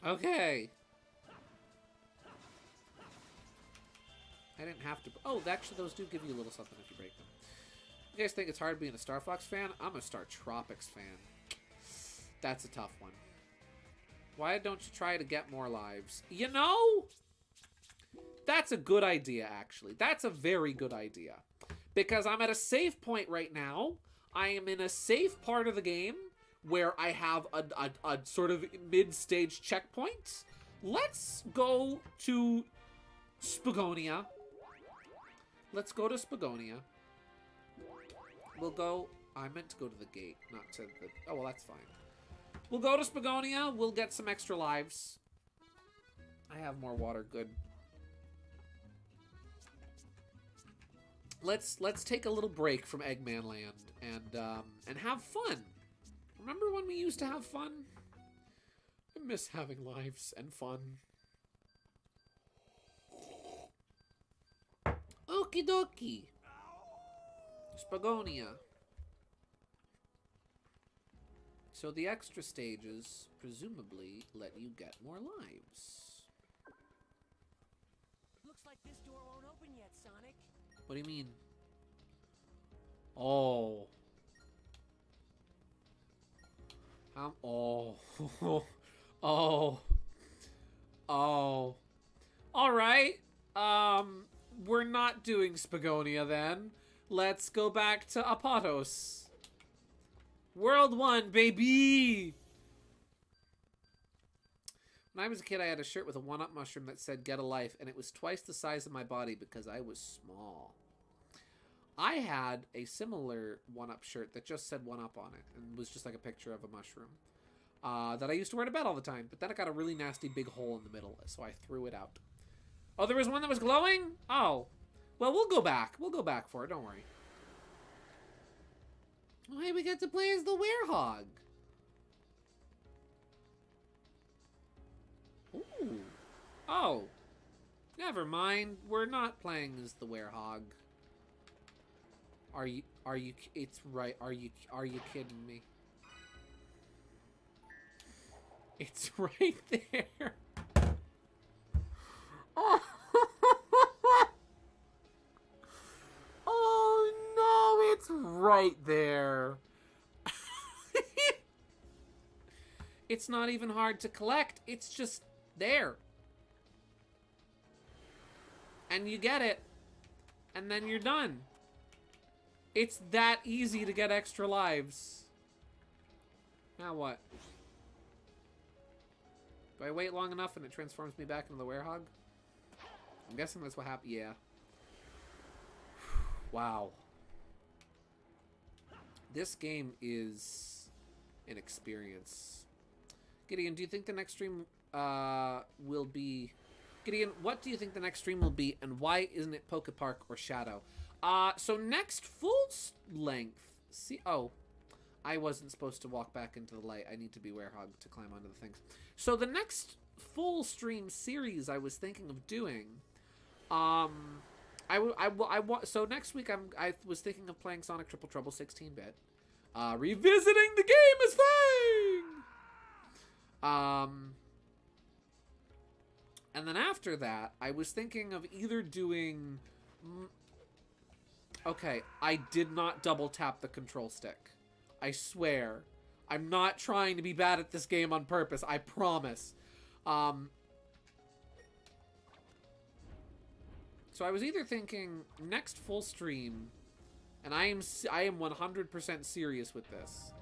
A: Okay. I didn't have to. Oh, actually, those do give you a little something if you break them. You guys think it's hard being a Star Fox fan? I'm a Star Tropics fan. That's a tough one. Why don't you try to get more lives? You know? That's a good idea, actually. That's a very good idea. Because I'm at a safe point right now. I am in a safe part of the game where I have a sort of mid-stage checkpoint. Let's go to Spagonia. Let's go to Spagonia. We'll go... I meant to go to the gate, not to the... Oh, well, that's fine. We'll go to Spagonia. We'll get some extra lives. I have more water. Good. Let's take a little break from Eggman Land and have fun. Remember when we used to have fun? I miss having lives and fun. Okie dokie. Spagonia. So the extra stages presumably let you get more lives.
C: Looks like this door won't open yet, Sonic.
A: What do you mean? Oh. Oh. Oh. Oh. Alright. We're not doing Spagonia then. Let's go back to Apatos. World 1, baby! When I was a kid, I had a shirt with a 1-up mushroom that said, "Get a life," and it was twice the size of my body because I was small. I had a similar 1-up shirt that just said 1-up on it, and was just like a picture of a mushroom. That I used to wear to bed all the time, but then it got a really nasty big hole in the middle, so I threw it out. Oh, there was one that was glowing? Oh. Well, we'll go back. We'll go back for it, don't worry. Oh, hey, we get to play as the werehog. Ooh. Oh. Never mind. We're not playing as the werehog. Are you, it's right. Are you kidding me? It's right there. Oh. Oh no, it's right there. It's not even hard to collect. It's just there. And you get it. And then you're done. It's that easy to get extra lives. Now what? Do I wait long enough and it transforms me back into the werehog? I'm guessing that's what happened. Yeah. Wow. This game is an experience. Gideon, do you think the next stream will be... Gideon, what do you think the next stream will be, and why isn't it Poke Park or Shadow? So next full length... See... Oh. I wasn't supposed to walk back into the light. I need to be werehog to climb onto the things. So the next full stream series I was thinking of doing... So next week I was thinking of playing Sonic Triple Trouble 16-bit. Revisiting the game as Fang! And then after that, I was thinking of either doing... Okay, I did not double tap the control stick. I swear. I'm not trying to be bad at this game on purpose. I promise. So I was either thinking next full stream, and I am 100% serious with this,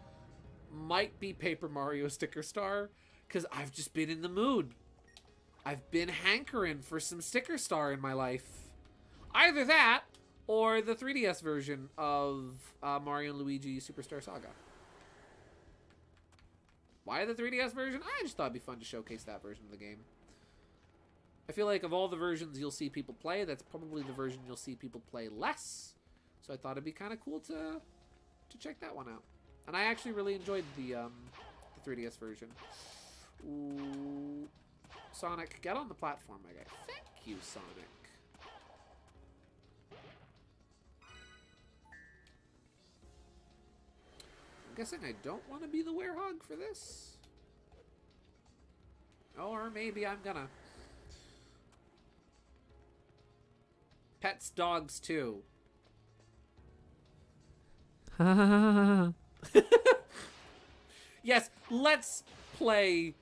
A: might be Paper Mario Sticker Star, because I've just been in the mood. I've been hankering for some Sticker Star in my life. Either that, or the 3DS version of Mario and Luigi Superstar Saga. Why the 3DS version? I just thought it'd be fun to showcase that version of the game. I feel like of all the versions you'll see people play, that's probably the version you'll see people play less. So I thought it'd be kind of cool to check that one out. And I actually really enjoyed the 3DS version. Ooh. Sonic, get on the platform, my guy. Thank you, Sonic. I'm guessing I don't want to be the werehog for this. Or maybe I'm gonna. Pets, dogs, too. Yes, let's play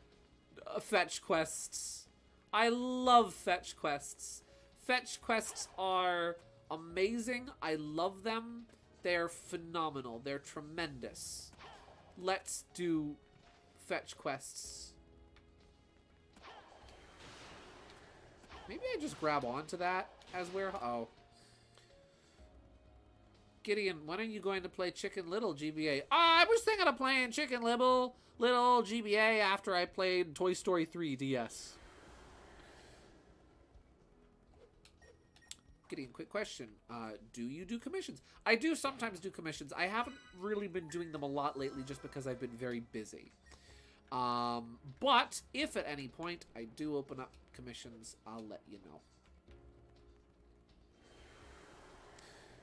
A: fetch quests. I love fetch quests. Fetch quests are amazing. I love them. They're phenomenal. They're tremendous. Let's do fetch quests. Maybe I just grab onto that as where... Oh. Gideon, when are you going to play Chicken Little GBA? I was thinking of playing Chicken Little GBA after I played Toy Story 3 DS. Gideon, quick question. Do you do commissions? I do sometimes do commissions. I haven't really been doing them a lot lately just because I've been very busy. But if at any point I do open up commissions, I'll let you know.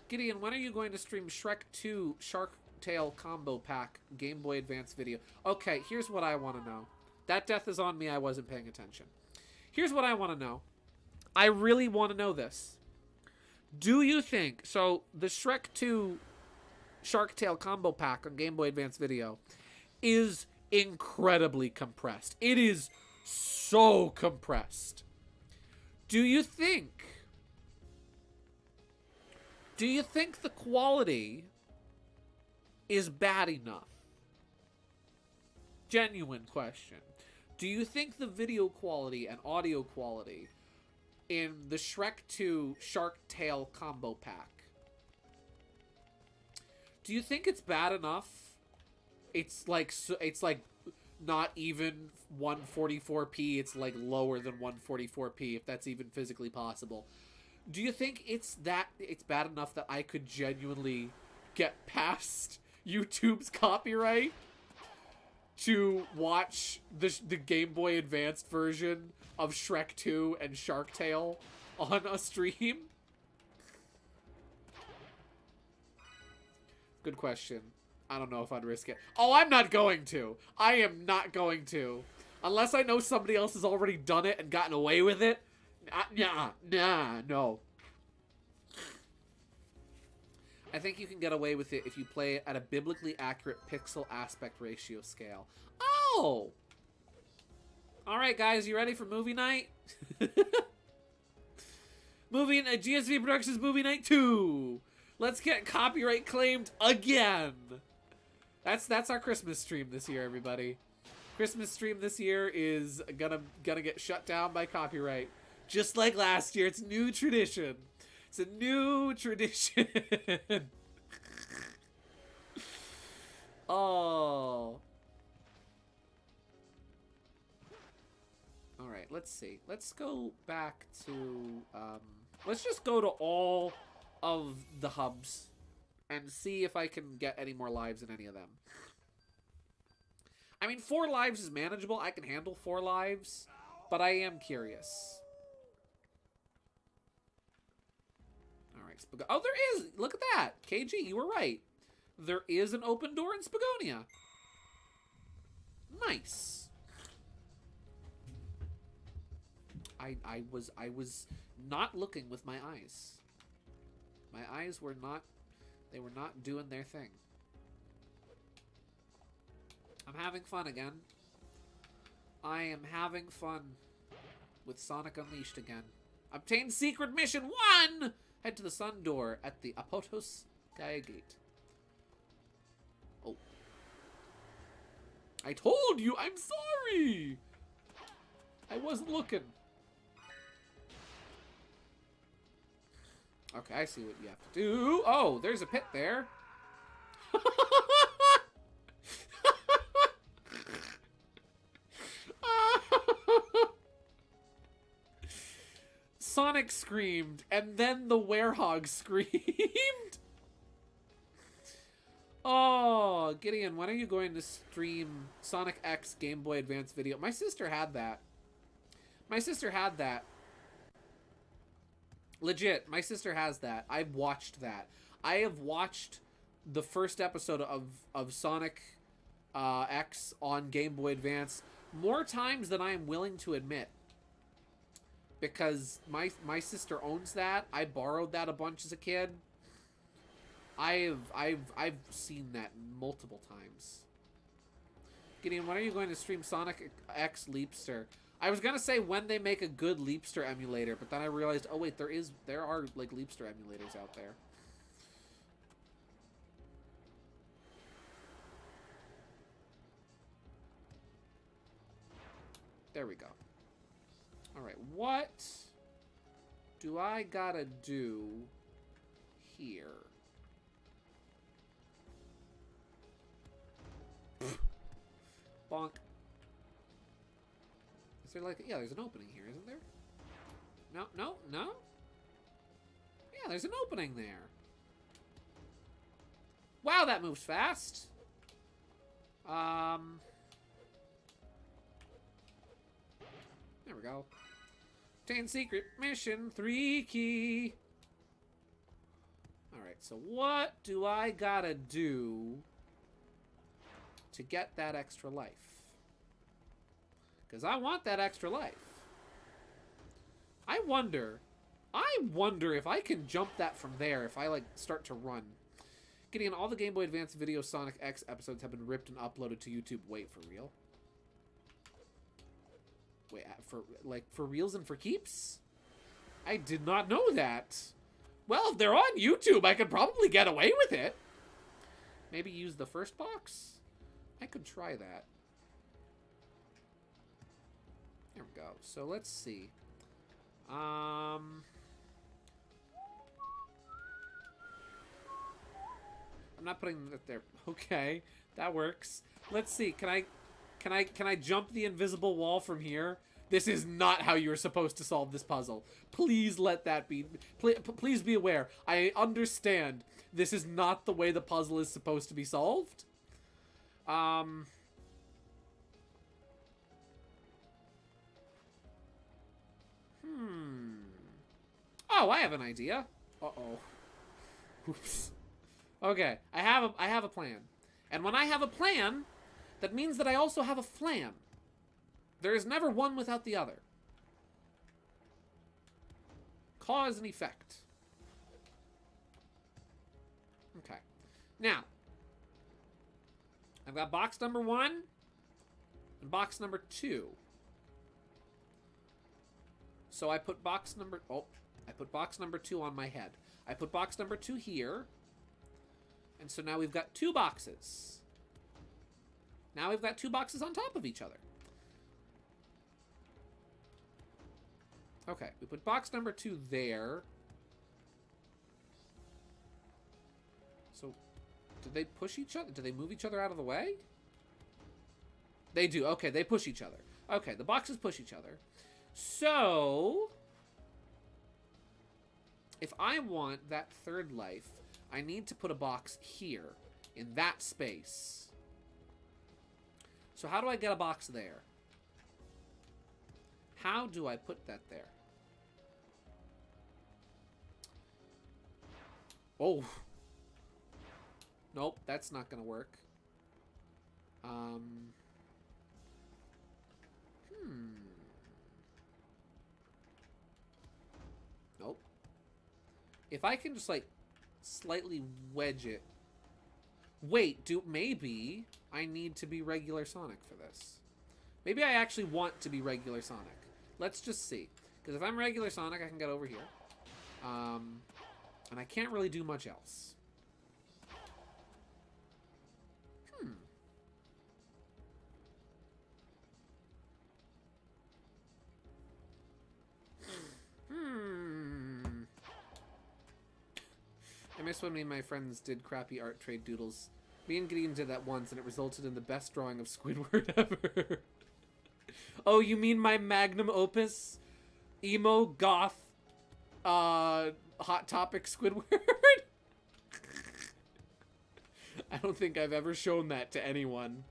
A: Gideon, when are you going to stream Shrek 2 Shark Tale Combo Pack Game Boy Advance video? Okay, here's what I want to know. That death is on me. I wasn't paying attention. Here's what I want to know. I really want to know this. Do you think... So, the Shrek 2 Shark Tale Combo Pack on Game Boy Advance video is incredibly compressed. It is so compressed. Do you think the quality is bad enough? Genuine question. Do you think the video quality and audio quality in the Shrek 2 Shark Tale combo pack, do you think it's bad enough? It's like not even 144p. It's like lower than 144p, if that's even physically possible. Do you think it's bad enough that I could genuinely get past YouTube's copyright to watch the Game Boy Advanced version of Shrek 2 and Shark Tale on a stream? Good question. I don't know if I'd risk it. Oh, I'm not going to. I am not going to. Unless I know somebody else has already done it and gotten away with it. No. I think you can get away with it if you play it at a biblically accurate pixel aspect ratio scale. Oh! Alright, guys, you ready for movie night? GSVProductions Movie Night 2! Let's get copyright claimed again! That's our Christmas stream this year, everybody. Christmas stream this year is gonna get shut down by copyright. Just like last year, it's a new tradition. It's a new tradition. Oh. Alright, let's see. Let's go back to... let's just go to all of the hubs and see if I can get any more lives in any of them. I mean, 4 lives is manageable. I can handle 4 lives, but I am curious. Alright, oh, there is! Look at that! KG, you were right. There is an open door in Spagonia. Nice. I was not looking with my eyes. My eyes were not... They were not doing their thing. I'm having fun again. I am having fun with Sonic Unleashed again. Obtain secret mission 1! Head to the sun door at the Apotos Gaia Gate. Oh. I told you! I'm sorry! I wasn't looking. Okay, I see what you have to do. Oh, there's a pit there. Sonic screamed, and then the werehog screamed. Oh, Gideon, when are you going to stream Sonic X Game Boy Advance video? My sister had that. My sister had that. Legit, my sister has that. I've watched that. I have watched the first episode of Sonic X on Game Boy Advance more times than I am willing to admit. Because my sister owns that. I borrowed that a bunch as a kid. I've seen that multiple times. Gideon, when are you going to stream Sonic X Leapster? I was gonna say when they make a good Leapster emulator, but then I realized, oh wait, there are like Leapster emulators out there. There we go. Alright, what do I gotta do here? Bonk. Is there like... Yeah, there's an opening here, isn't there? No? Yeah, there's an opening there. Wow, that moves fast. There we go. Obtain secret mission 3 key. Alright, so what do I gotta do to get that extra life? Because I want that extra life. I wonder if I can jump that from there if I, like, start to run. Getting all the Game Boy Advance video Sonic X episodes have been ripped and uploaded to YouTube. Wait, for real? Wait, for reals and for keeps? I did not know that. Well, if they're on YouTube, I could probably get away with it. Maybe use the first box? I could try that. There we go. So let's see. I'm not putting that there. Okay, that works. Let's see. Can I jump the invisible wall from here? This is not how you're supposed to solve this puzzle. Please let that be. Please be aware. I understand this is not the way the puzzle is supposed to be solved. Oh, I have an idea. Uh-oh. Oops. Okay, I have a plan. And when I have a plan, that means that I also have a flan. There is never one without the other. Cause and effect. Okay. Now, I've got box number 1 and box number 2. So I put box number... Oh, I put box number 2 on my head. I put box number 2 here. And so now we've got 2 boxes. Now we've got 2 boxes on top of each other. Okay, we put box number 2 there. So, did they push each other? Did they move each other out of the way? They do. Okay, they push each other. Okay, the boxes push each other. So, if I want that 3rd life, I need to put a box here, in that space. So how do I get a box there? How do I put that there? Oh. Nope, that's not gonna work. Nope. If I can just, like, slightly wedge it. Wait, maybe I need to be regular Sonic for this. Maybe I actually want to be regular Sonic. Let's just see. Because if I'm regular Sonic, I can get over here. And I can't really do much else. I miss when me and my friends did crappy art trade doodles. Me and Gideon did that once, and it resulted in the best drawing of Squidward ever. Oh, you mean my magnum opus? Emo, goth, hot topic Squidward? I don't think I've ever shown that to anyone.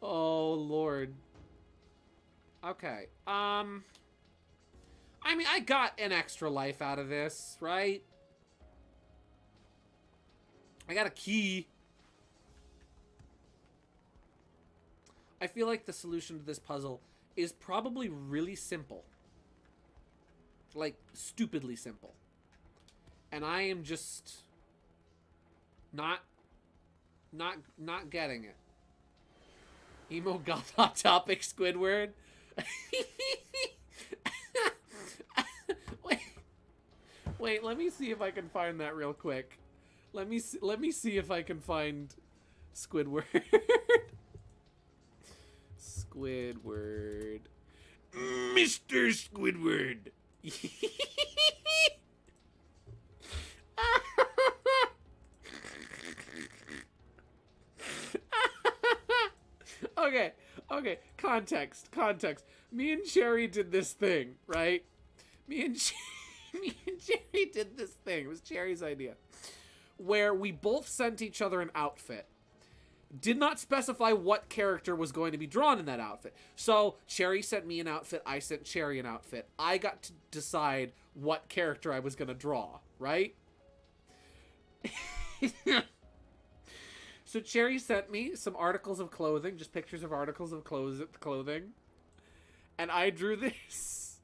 A: Oh, Lord. Okay. I mean, I got an extra life out of this, right? I got a key. I feel like the solution to this puzzle is probably really simple. Like, stupidly simple. And I am just not getting it. Emo goth hot topic Squidward. Wait, let me see if I can find that real quick. Let me see if I can find Squidward. Squidward. Mr. Squidward. Okay, context. Me and Cherry did this thing, right? Me and Cherry did this thing. It was Cherry's idea. Where we both sent each other an outfit. Did not specify what character was going to be drawn in that outfit. So, Cherry sent me an outfit, I sent Cherry an outfit. I got to decide what character I was going to draw, right? So, Cherry sent me some articles of clothing, just pictures of articles of clothing. And I drew this.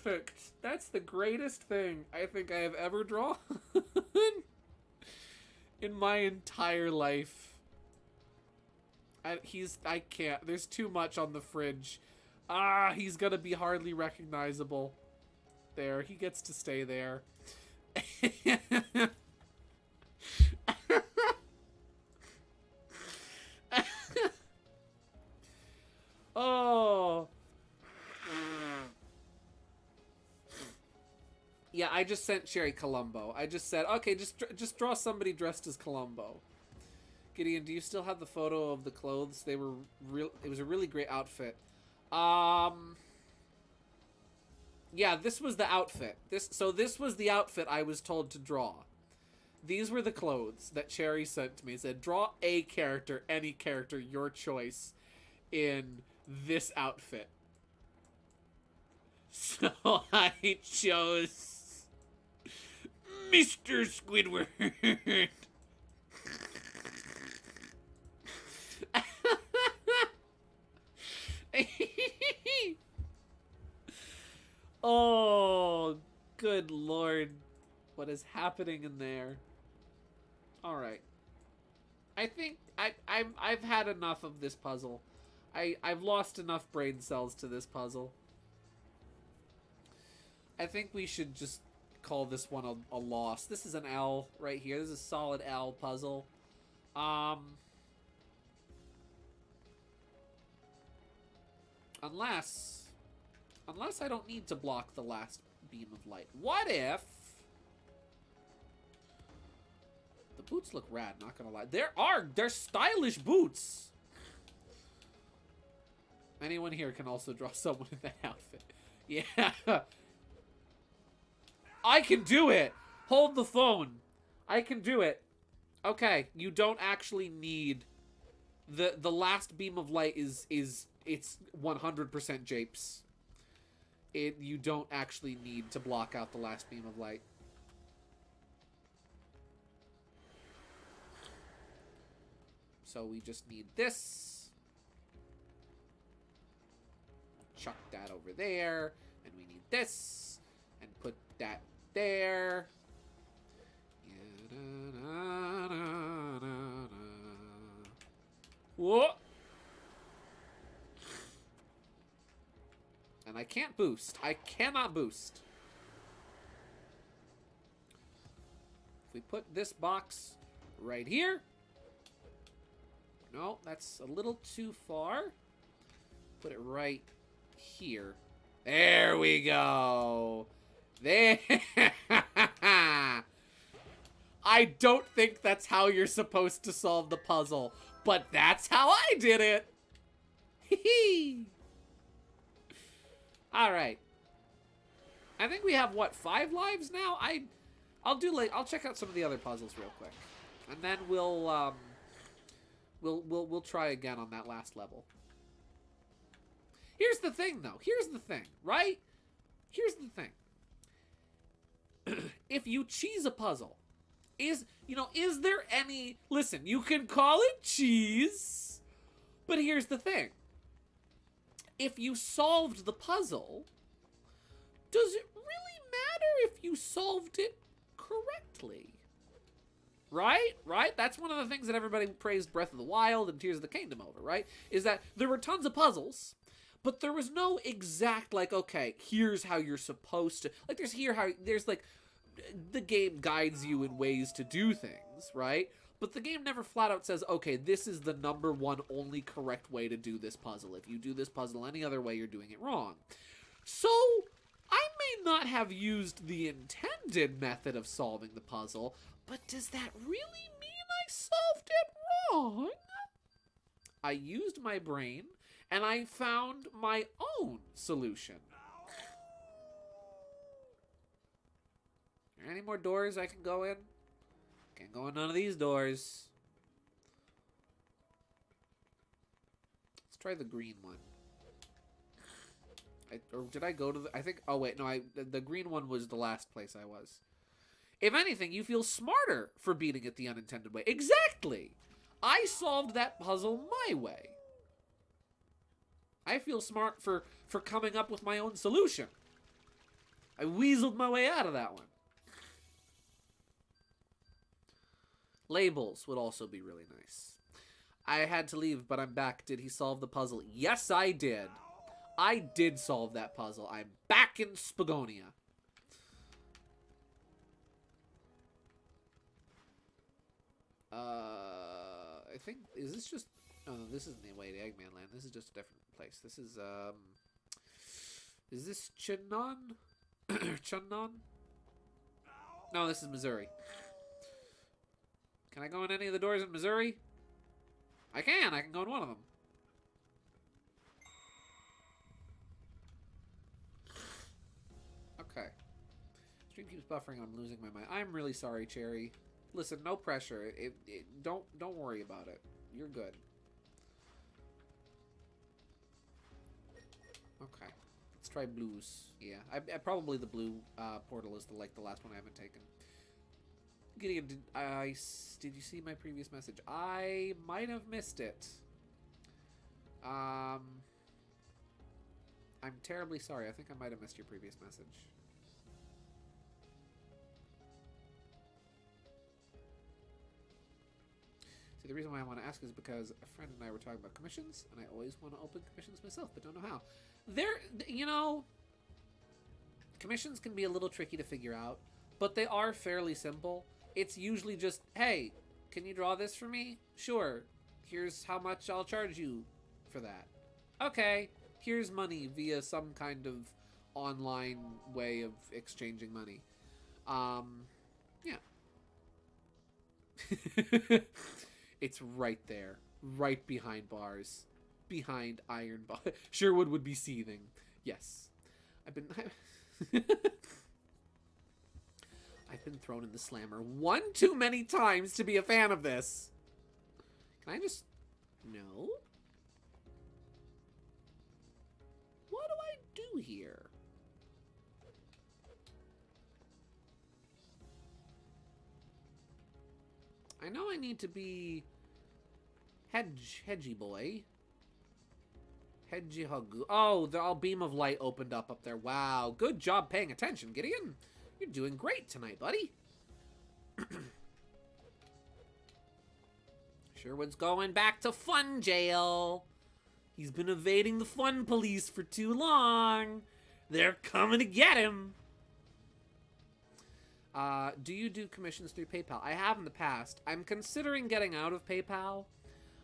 A: perfect. That's the greatest thing I think I have ever drawn in my entire life. I can't. There's too much on the fridge. Ah, he's gonna be hardly recognizable. There, he gets to stay there. Oh. Yeah, I just sent Sherry Columbo. I just said, okay, just draw somebody dressed as Columbo. Gideon, do you still have the photo of the clothes? They were real. It was a really great outfit. Yeah, this was the outfit. This was the outfit I was told to draw. These were the clothes that Cherry sent to me. It said, draw a character, any character, your choice, in this outfit. So I chose Mr. Squidward. Oh, good lord. What is happening in there? All right. I think I've had enough of this puzzle. I've lost enough brain cells to this puzzle. I think we should just call this one a loss. This is an L right here. This is a solid L puzzle. Unless I don't need to block the last beam of light. What if... The boots look rad, not gonna lie. They're stylish boots! Anyone here can also draw someone in that outfit. Yeah. I can do it! Hold the phone. I can do it. Okay, you don't actually need... The last beam of light is it's 100% japes. You don't actually need to block out the last beam of light. So we just need this. Chuck that over there. And we need this. And put that there. Whoa! And I can't boost. I cannot boost. If we put this box right here. No, that's a little too far. Put it right here. There we go. There. I don't think that's how you're supposed to solve the puzzle, but that's how I did it. Hee. All right. I think we have what, 5 lives now? I'll check out some of the other puzzles real quick, and then we'll try again on that last level. Here's the thing, though. Here's the thing, right? Here's the thing. If you cheese a puzzle, is there any... Listen, you can call it cheese, but here's the thing. If you solved the puzzle, does it really matter if you solved it correctly? Right? Right? That's one of the things that everybody praised Breath of the Wild and Tears of the Kingdom over, right? Is that there were tons of puzzles, but there was no exact, like, okay, here's how you're supposed to... Like, there's like, the game guides you in ways to do things, right? But the game never flat out says, okay, this is the #1 only correct way to do this puzzle. If you do this puzzle any other way, you're doing it wrong. So, I may not have used the intended method of solving the puzzle, but does that really mean I solved it wrong? I used my brain, and I found my own solution. Are there any more doors I can go in? Can't go in none of these doors. Let's try the green one. Or did I go to the... I think... Oh, wait. No, the green one was the last place I was. If anything, you feel smarter for beating it the unintended way. Exactly! I solved that puzzle my way. I feel smart for coming up with my own solution. I weaseled my way out of that one. Labels would also be really nice. I had to leave, but I'm back. Did he solve the puzzle? Yes, I did. I did solve that puzzle. I'm back in Spagonia. I think, is this just... Oh, no, this isn't the way to Eggman Land. This is just a different place. This is, Is this Chunnan? Chunnan? No, this is Missouri. Can I go in any of the doors in Missouri? I can go in one of them. Okay. Stream keeps buffering. I'm losing my mind. I'm really sorry, Cherry. Listen, no pressure. Don't worry about it. You're good. Okay. Let's try blues. Yeah, I probably the blue portal is the last one I haven't taken. Gideon, did you see my previous message? I might have missed it. I'm terribly sorry. I think I might have missed your previous message. See, the reason why I want to ask is because a friend and I were talking about commissions, and I always want to open commissions myself, but don't know how. You know, commissions can be a little tricky to figure out, but they are fairly simple. It's usually just, hey, can you draw this for me? Sure. Here's how much I'll charge you for that. Okay. Here's money via some kind of online way of exchanging money. Yeah. It's right there. Right behind bars. Behind iron bars. Sherwood would be seething. Yes. I've been thrown in the slammer one too many times to be a fan of this. Can I just... No? What do I do here? I know I need to be... Hedgy boy. Hedgy hug. Oh, the beam of light opened up there. Wow. Good job paying attention, Gideon. You're doing great tonight, buddy. Sherwood's going back to fun jail. He's been evading the fun police for too long. They're coming to get him. Do you do commissions through PayPal? I have in the past. I'm considering getting out of PayPal.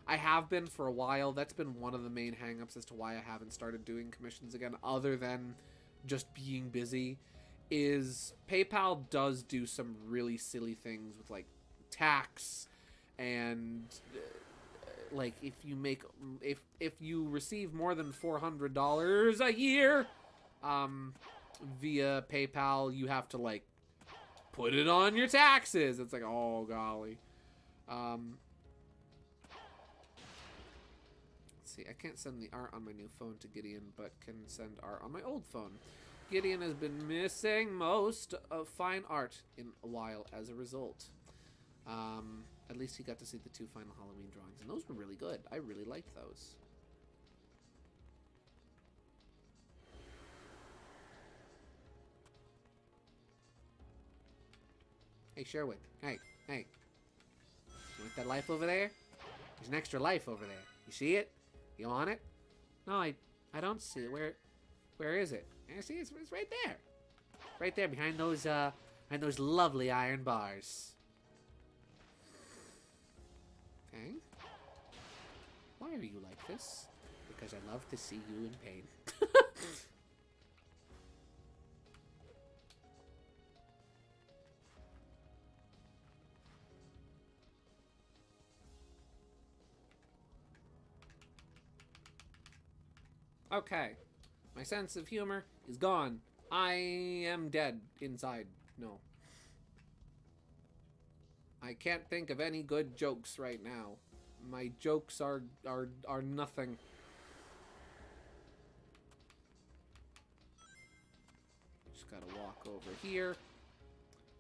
A: I have been for a while. That's been one of the main hangups as to why I haven't started doing commissions again, other than just being busy, is PayPal does do some really silly things with, like, tax and... like, if you receive more than $400 a year via PayPal, you have to, like, put it on your taxes. It's like, oh golly. Let's see, I can't send the art on my new phone to Gideon, but can send art on my old phone. Gideon has been missing most of fine art in a while as a result. At least he got to see the 2 final Halloween drawings, and those were really good. I really liked those. Hey, Sherwood. Hey. You want that life over there? There's an extra life over there. You see it? You want it? No, I don't see it. Where is it? I see it's right there. Right there behind those lovely iron bars. Okay. Why are you like this? Because I love to see you in pain. Okay. My sense of humor is gone. I am dead inside. No. I can't think of any good jokes right now. My jokes are nothing. Just gotta walk over here.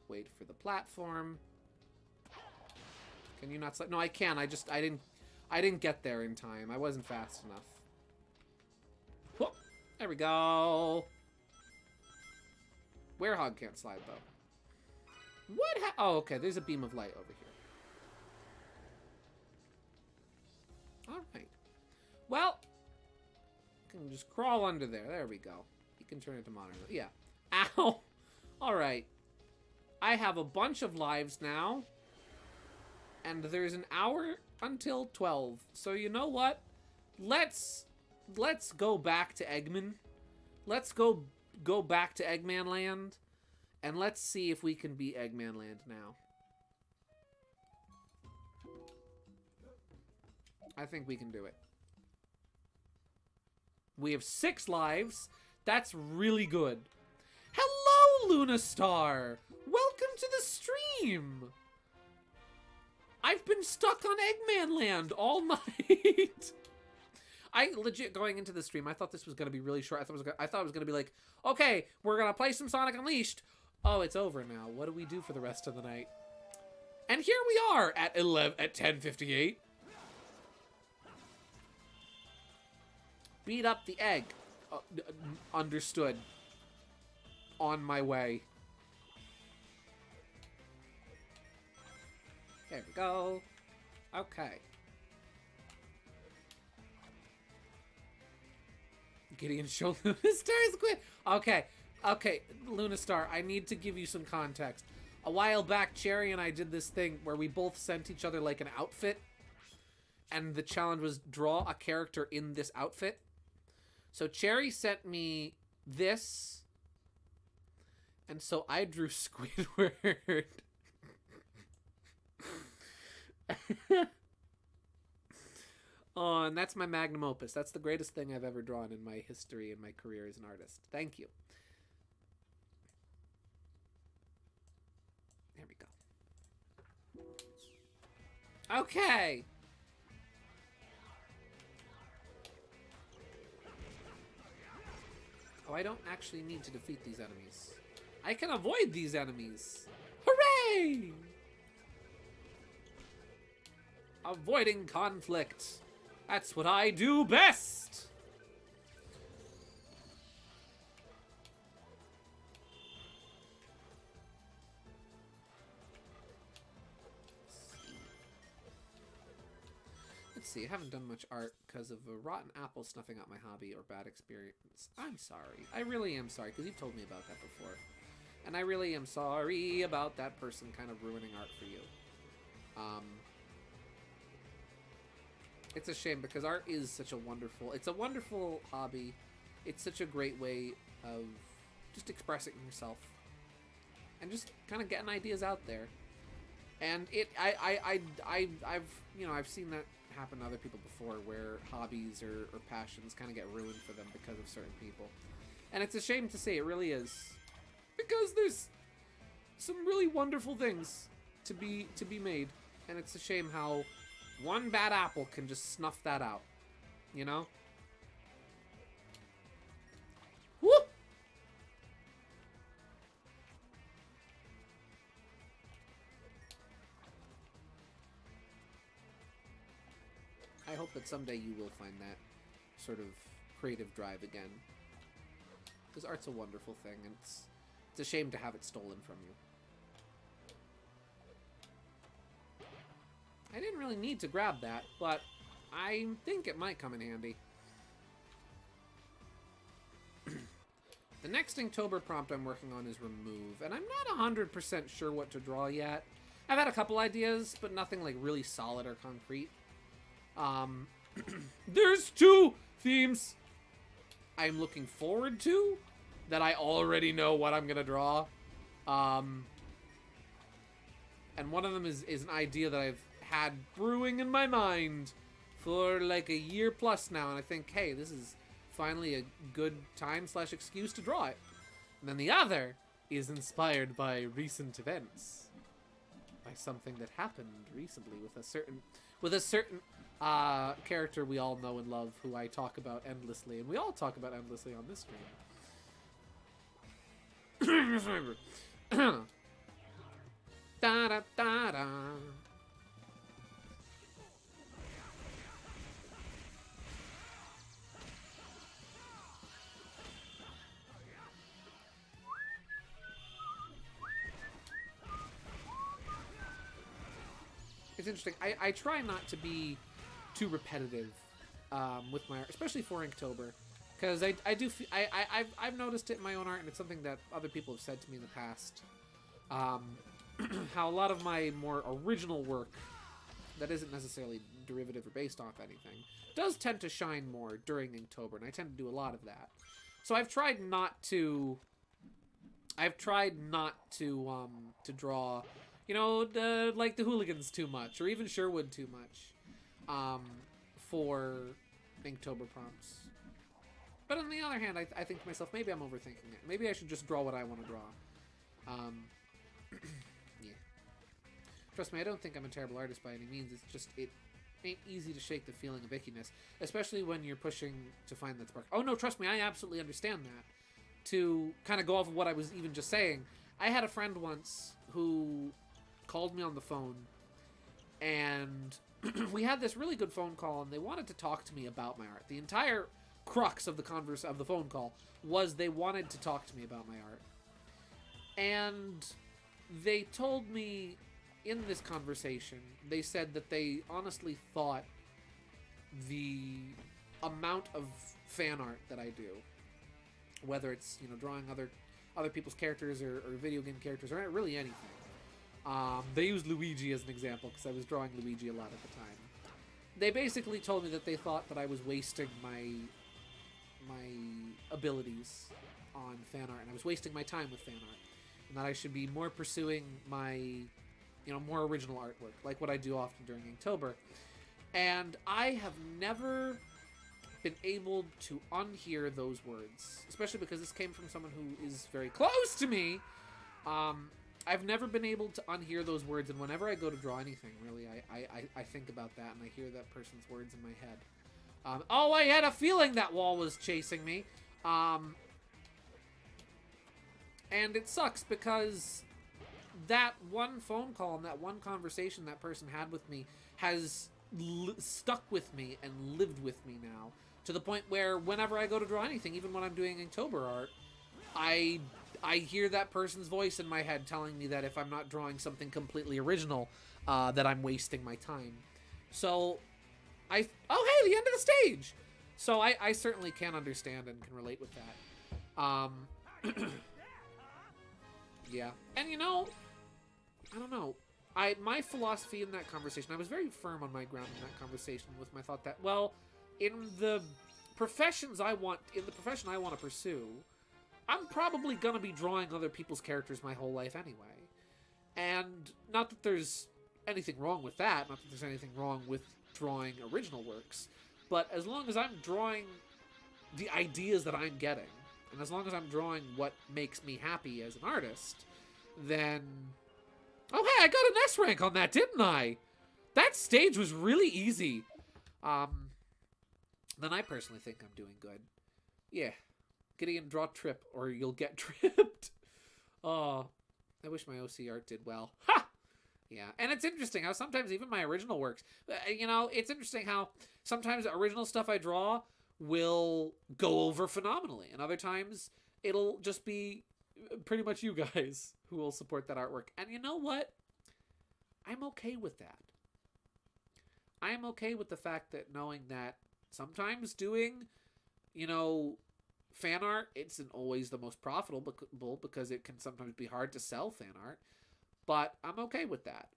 A: Wait for the platform. Can you not slide? No, I can. I didn't get there in time. I wasn't fast enough. Whoop. There we go. Werehog can't slide, though. What oh, okay. There's a beam of light over here. Alright. Well, can just crawl under there. There we go. You can turn it to monitor. Yeah. Ow! Alright. I have a bunch of lives now. And there's an hour until 12. So you know what? Let's go back to Eggman. Let's go back to Eggman Land. And let's see if we can beat Eggman Land now. I think we can do it. We have 6 lives. That's really good. Hello, Luna Star! Welcome to the stream! I've been stuck on Eggman Land all night. I legit, going into the stream, I thought this was going to be really short. I thought it was going to be like, okay, we're going to play some Sonic Unleashed. Oh, it's over now. What do we do for the rest of the night? And here we are at 10:58. Beat up the egg. Understood. On my way. There we go. Okay. Gideon show Lunastar's quit. Okay. Okay, Lunastar, I need to give you some context. A while back, Cherry and I did this thing where we both sent each other like an outfit. And the challenge was draw a character in this outfit. So Cherry sent me this. And so I drew Squidward. Oh, and that's my magnum opus. That's the greatest thing I've ever drawn in my history and my career as an artist. Thank you. There we go. Okay. Oh, I don't actually need to defeat these enemies. I can avoid these enemies. Hooray! Avoiding conflict. That's what I do best. Let's see. I haven't done much art because of a rotten apple snuffing out my hobby or bad experience. I'm sorry. I really am sorry because you've told me about that before. And I really am sorry about that person kind of ruining art for you. It's a shame because art is such a wonderful... It's a wonderful hobby. It's such a great way of just expressing yourself. And just kind of getting ideas out there. And I've seen that happen to other people before where hobbies or passions kind of get ruined for them because of certain people. And it's a shame to say, it really is. Because there's some really wonderful things to be made. And it's a shame how one bad apple can just snuff that out. You know? Whoop! I hope that someday you will find that sort of creative drive again. Because art's a wonderful thing, and it's a shame to have it stolen from you. I didn't really need to grab that, but I think it might come in handy. The next Inktober prompt I'm working on is remove, and I'm not 100% sure what to draw yet. I've had a couple ideas, but nothing like really solid or concrete. There's 2 themes I'm looking forward to that I already know what I'm gonna draw. And one of them is an idea that I've had brewing in my mind for like a year plus now, and I think, hey, this is finally a good time / excuse to draw it. And then the other is inspired by recent events, by something that happened recently with a certain character we all know and love, who I talk about endlessly, and we all talk about endlessly on this stream. Da da da da. it's interesting. I try not to be too repetitive with my art, especially for Inktober, because I've noticed it in my own art, and it's something that other people have said to me in the past. How a lot of my more original work, that isn't necessarily derivative or based off anything, does tend to shine more during Inktober, and I tend to do a lot of that. So I've tried not to draw, you know, like the Hooligans too much, or even Sherwood too much, for Inktober prompts. But on the other hand, I think to myself, maybe I'm overthinking it. Maybe I should just draw what I want to draw. Yeah. Trust me, I don't think I'm a terrible artist by any means. It's just, it ain't easy to shake the feeling of ickiness, especially when you're pushing to find that spark. Oh no, trust me, I absolutely understand that. To kind of go off of what I was even just saying, I had a friend once who called me on the phone, and we had this really good phone call, and they wanted to talk to me about my art. The entire crux of the phone call was they wanted to talk to me about my art. And they told me in this conversation, they said that they honestly thought the amount of fan art that I do, whether it's, you know, drawing other people's characters or video game characters, or really anything. They used Luigi as an example because I was drawing Luigi a lot at the time. They basically told me that they thought that I was wasting my abilities on fan art, and I was wasting my time with fan art, and that I should be more pursuing my, you know, more original artwork, like what I do often during Inktober. And I have never been able to unhear those words, especially because this came from someone who is very close to me. I've never been able to unhear those words, and whenever I go to draw anything, really, I think about that, and I hear that person's words in my head. Oh, I had a feeling that wall was chasing me. And it sucks because that one phone call and that one conversation that person had with me has stuck with me and lived with me now, to the point where whenever I go to draw anything, even when I'm doing Inktober art, I hear that person's voice in my head telling me that if I'm not drawing something completely original, that I'm wasting my time. So oh hey, the end of the stage! So I certainly can understand and can relate with that. Yeah. And you know, I don't know. My philosophy in that conversation, I was very firm on my ground in that conversation with my thought that, well, in the profession I want to pursue, I'm probably going to be drawing other people's characters my whole life anyway. And not that there's anything wrong with that, not that there's anything wrong with drawing original works, but as long as I'm drawing the ideas that I'm getting, and as long as I'm drawing what makes me happy as an artist, then... Oh, hey, I got an S rank on that, didn't I? That stage was really easy. Then I personally think I'm doing good. Yeah. Gideon, draw trip, or you'll get tripped. Oh, I wish my OC art did well. Ha! Yeah, and it's interesting how sometimes even my original works, you know, it's interesting how sometimes original stuff I draw will go over phenomenally, and other times it'll just be pretty much you guys who will support that artwork. And you know what? I'm okay with that. I'm okay with the fact that knowing that sometimes doing, you know, fan art isn't always the most profitable because it can sometimes be hard to sell fan art. But I'm okay with that.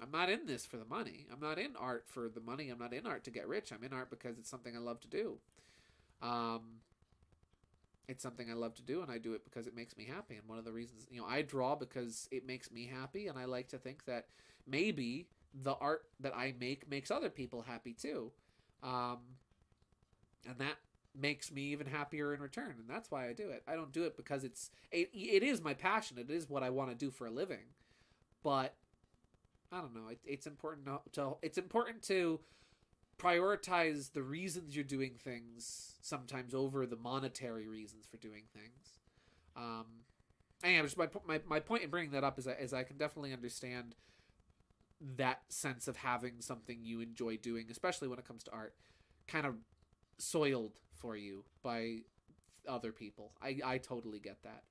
A: I'm not in this for the money. I'm not in art for the money. I'm not in art to get rich. I'm in art because it's something I love to do. It's something I love to do, and I do it because it makes me happy. And one of the reasons, you know, I draw because it makes me happy, and I like to think that maybe the art that I make makes other people happy too. And that makes me even happier in return, and that's why I do it. I don't do it because it is my passion. It is what I want to do for a living. But I don't know. It's important to prioritize the reasons you're doing things sometimes over the monetary reasons for doing things. Anyway, just my point in bringing that up is I can definitely understand that sense of having something you enjoy doing, especially when it comes to art, kind of soiled for you by other people. I totally get that.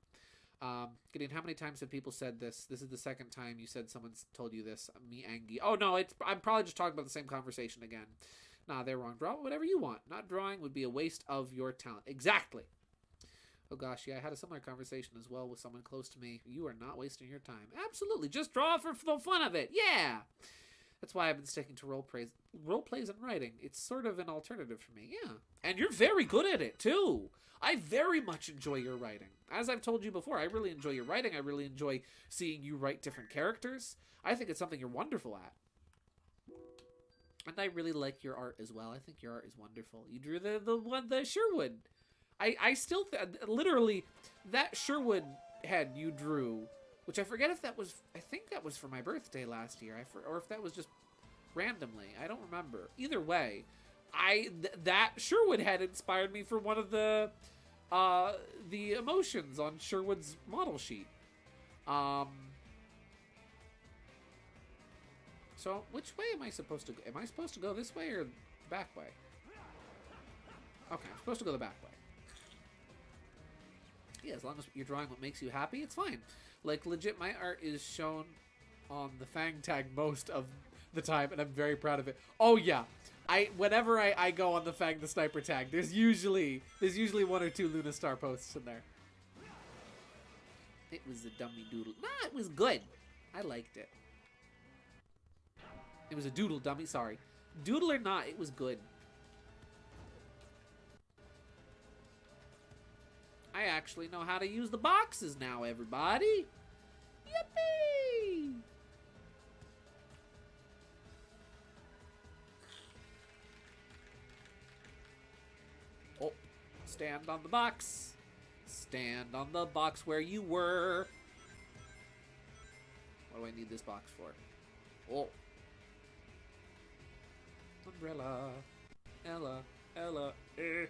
A: Gideon, how many times have people said this? This is the second time you said someone's told you this. Me, Angie. Oh, no, I'm probably just talking about the same conversation again. Nah, they're wrong. Draw whatever you want. Not drawing would be a waste of your talent. Exactly. Oh, gosh, yeah, I had a similar conversation as well with someone close to me. You are not wasting your time. Absolutely. Just draw for the fun of it. Yeah. That's why I've been sticking to role plays and writing. It's sort of an alternative for me. Yeah. And you're very good at it, too. I very much enjoy your writing. As I've told you before, I really enjoy your writing. I really enjoy seeing you write different characters. I think it's something you're wonderful at. And I really like your art as well. I think your art is wonderful. You drew the Sherwood. I still literally that Sherwood head you drew, which I forget if that was. I think that was for my birthday last year. Or if that was just randomly. I don't remember. Either way, that Sherwood head inspired me for one of the emotions on Sherwood's model sheet. So which way am I supposed to go? Am I supposed to go this way or the back way? Okay, I'm supposed to go the back way. Yeah, as long as you're drawing what makes you happy, it's fine. Like, legit, my art is shown on the Fang tag most of the time, and I'm very proud of it. Oh, yeah. Whenever I go on the Fang the Sniper tag, there's usually one or two Luna Star posts in there. It was a dummy doodle. Nah, it was good. I liked it. It was a doodle dummy, sorry. Doodle or not, it was good. I actually know how to use the boxes now, everybody. Yippee! Oh, stand on the box. Stand on the box where you were. What do I need this box for? Oh. Umbrella. Ella. There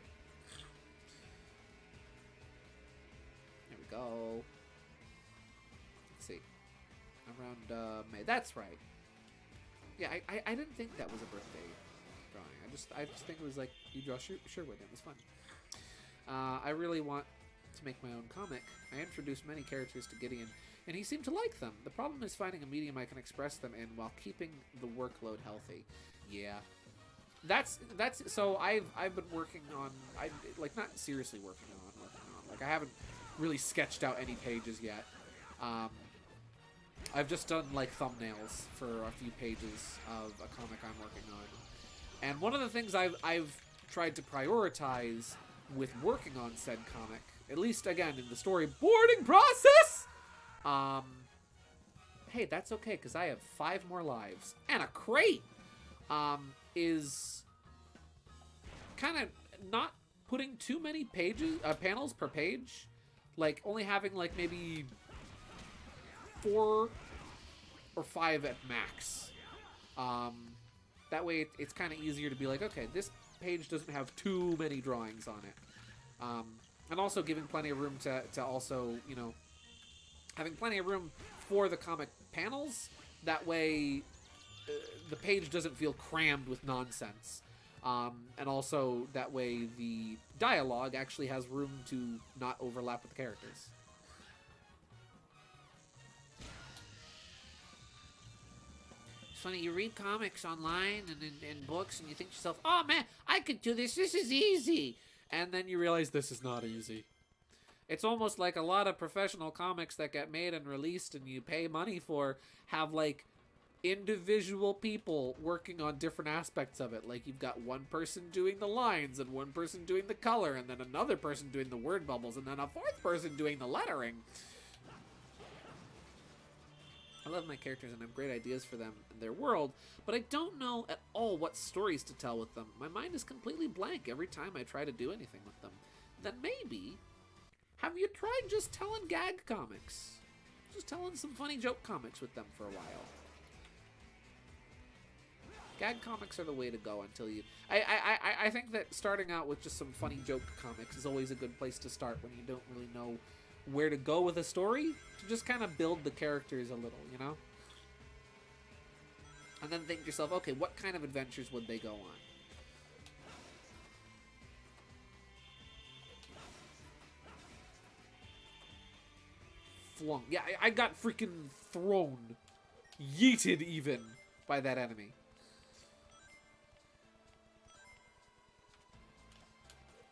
A: we go. Let's see. Around May. That's right. Yeah, I didn't think that was a birthday drawing. I just think it was like you draw Sherwood. It was fun. I really want to make my own comic. I introduced many characters to Gideon, and he seemed to like them. The problem is finding a medium I can express them in while keeping the workload healthy. Yeah. That's so I've been working on like not seriously working on like I haven't really sketched out any pages yet. I've just done like thumbnails for a few pages of a comic I'm working on. And one of the things I've tried to prioritize with working on said comic, at least again in the storyboarding process, hey, that's okay because I have 5 more lives and a crate. Is kind of not putting too many panels per page, like only having like maybe 4 or 5 at max. That way it's kind of easier to be like, okay, this page doesn't have too many drawings on it. And also giving plenty of room to also, you know, having plenty of room for the comic panels. That way the page doesn't feel crammed with nonsense. And also, that way the dialogue actually has room to not overlap with the characters. It's funny, you read comics online and in books, and you think to yourself, oh man, I could do this, this is easy. And then you realize this is not easy. It's almost like a lot of professional comics that get made and released and you pay money for have like individual people working on different aspects of it. Like you've got one person doing the lines and one person doing the color and then another person doing the word bubbles and then a 4th person doing the lettering. I love my characters and have great ideas for them and their world, but I don't know at all what stories to tell with them. My mind is completely blank every time I try to do anything with them. Then maybe, have you tried just telling gag comics? Just telling some funny joke comics with them for a while. Gag comics are the way to go until you... I think that starting out with just some funny joke comics is always a good place to start when you don't really know where to go with a story. To just kind of build the characters a little, you know? And then think to yourself, okay, what kind of adventures would they go on? flung. Yeah, I got freaking thrown. Yeeted even by that enemy.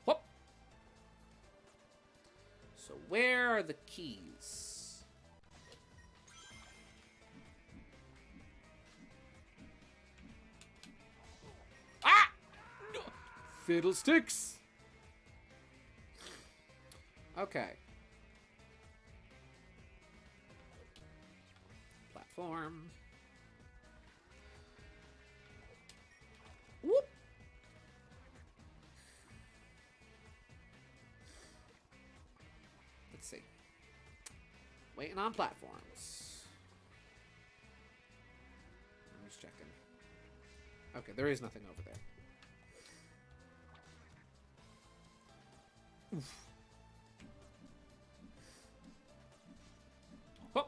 A: Whoop. So where are the keys? Ah! No. Fiddlesticks. Okay. Platform. Whoop. Let's see. Waiting on platforms. I'm just checking. Okay, there is nothing over there. Oof. Oh.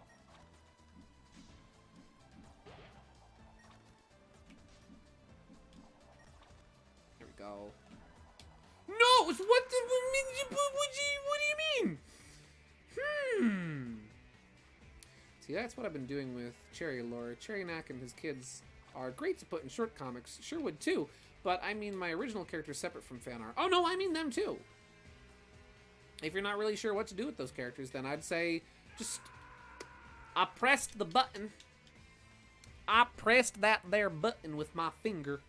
A: Here we go. No, what do you mean? See, that's what I've been doing with Cherry Lore. Cherry Knack and his kids are great to put in short comics. Sure would too, but I mean my original character's separate from fan art. Oh no, I mean them too. If you're not really sure what to do with those characters, then I'd say just... I pressed the button. I pressed that there button with my finger.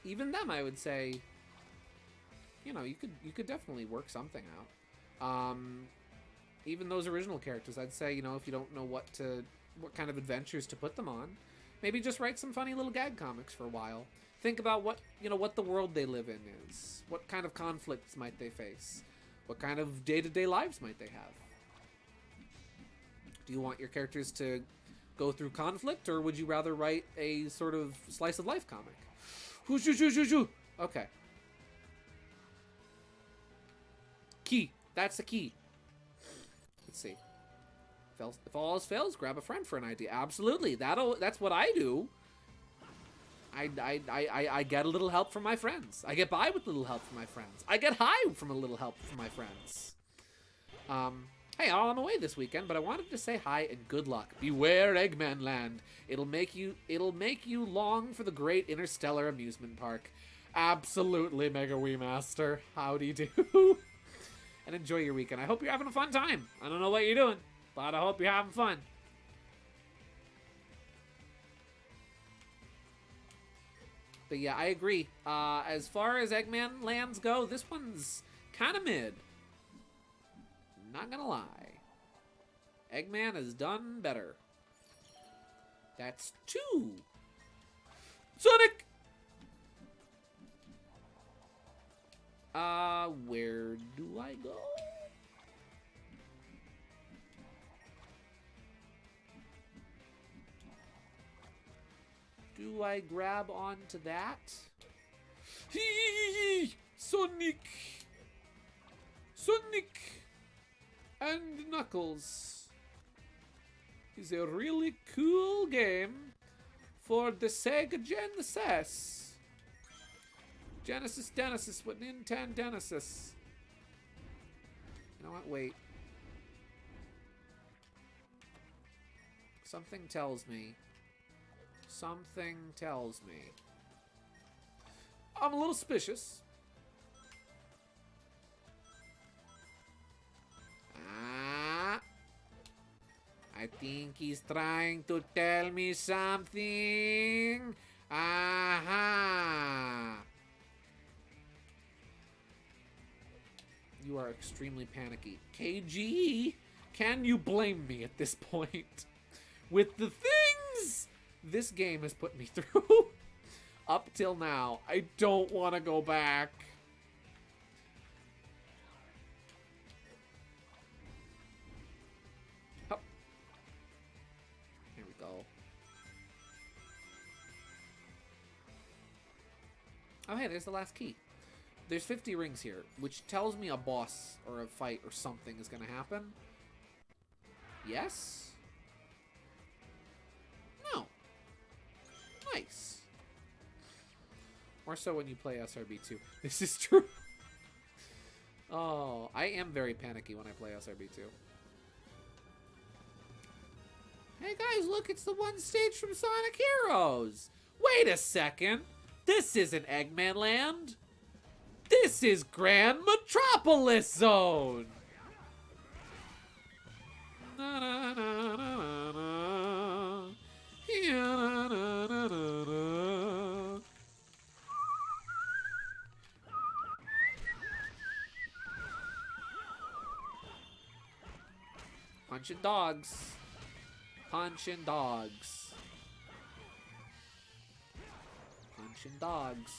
A: Even them, I would say, you know, you could definitely work something out. Even those original characters, I'd say, you know, if you don't know what kind of adventures to put them on, maybe just write some funny little gag comics for a while. Think about what the world they live in is. What kind of conflicts might they face? What kind of day-to-day lives might they have? Do you want your characters to go through conflict, or would you rather write a sort of slice of life comic? Okay. Key. That's the key. Let's see. If all else fails, grab a friend for an idea. Absolutely. That's what I do. I get a little help from my friends. I get by with a little help from my friends. I get high from a little help from my friends. Hey, I'm away this weekend, but I wanted to say hi and good luck. Beware Eggman Land. It'll make you long for the great interstellar amusement park. Absolutely, Mega Wii Master. Howdy do. And enjoy your weekend. I hope you're having a fun time. I don't know what you're doing, but I hope you're having fun. But yeah, I agree. As far as Eggman Lands go, this one's kind of mid. Not gonna lie. Eggman has done better. That's 2. Sonic! Where do I go? Do I grab onto that? Sonic! Sonic and Knuckles is a really cool game for the Sega Genesis. Genesis with Nintendo Genesis. You know what? Wait. Something tells me. I'm a little suspicious. I think he's trying to tell me something. Aha! You are extremely panicky. KG, can you blame me at this point? With the things this game has put me through up till now, I don't want to go back. Oh. Here we go. Oh, hey, there's the last key. There's 50 rings here, which tells me a boss or a fight or something is going to happen. Yes? No. Nice. More so when you play SRB2. This is true. Oh, I am very panicky when I play SRB2. Hey guys, look, it's the one stage from Sonic Heroes. Wait a second. This isn't Eggman Land. This is Grand Metropolis Zone. Na, na, na, na, na, na. Yeah, na, na, na, na, na. Punching dogs. Punching dogs. Punching dogs.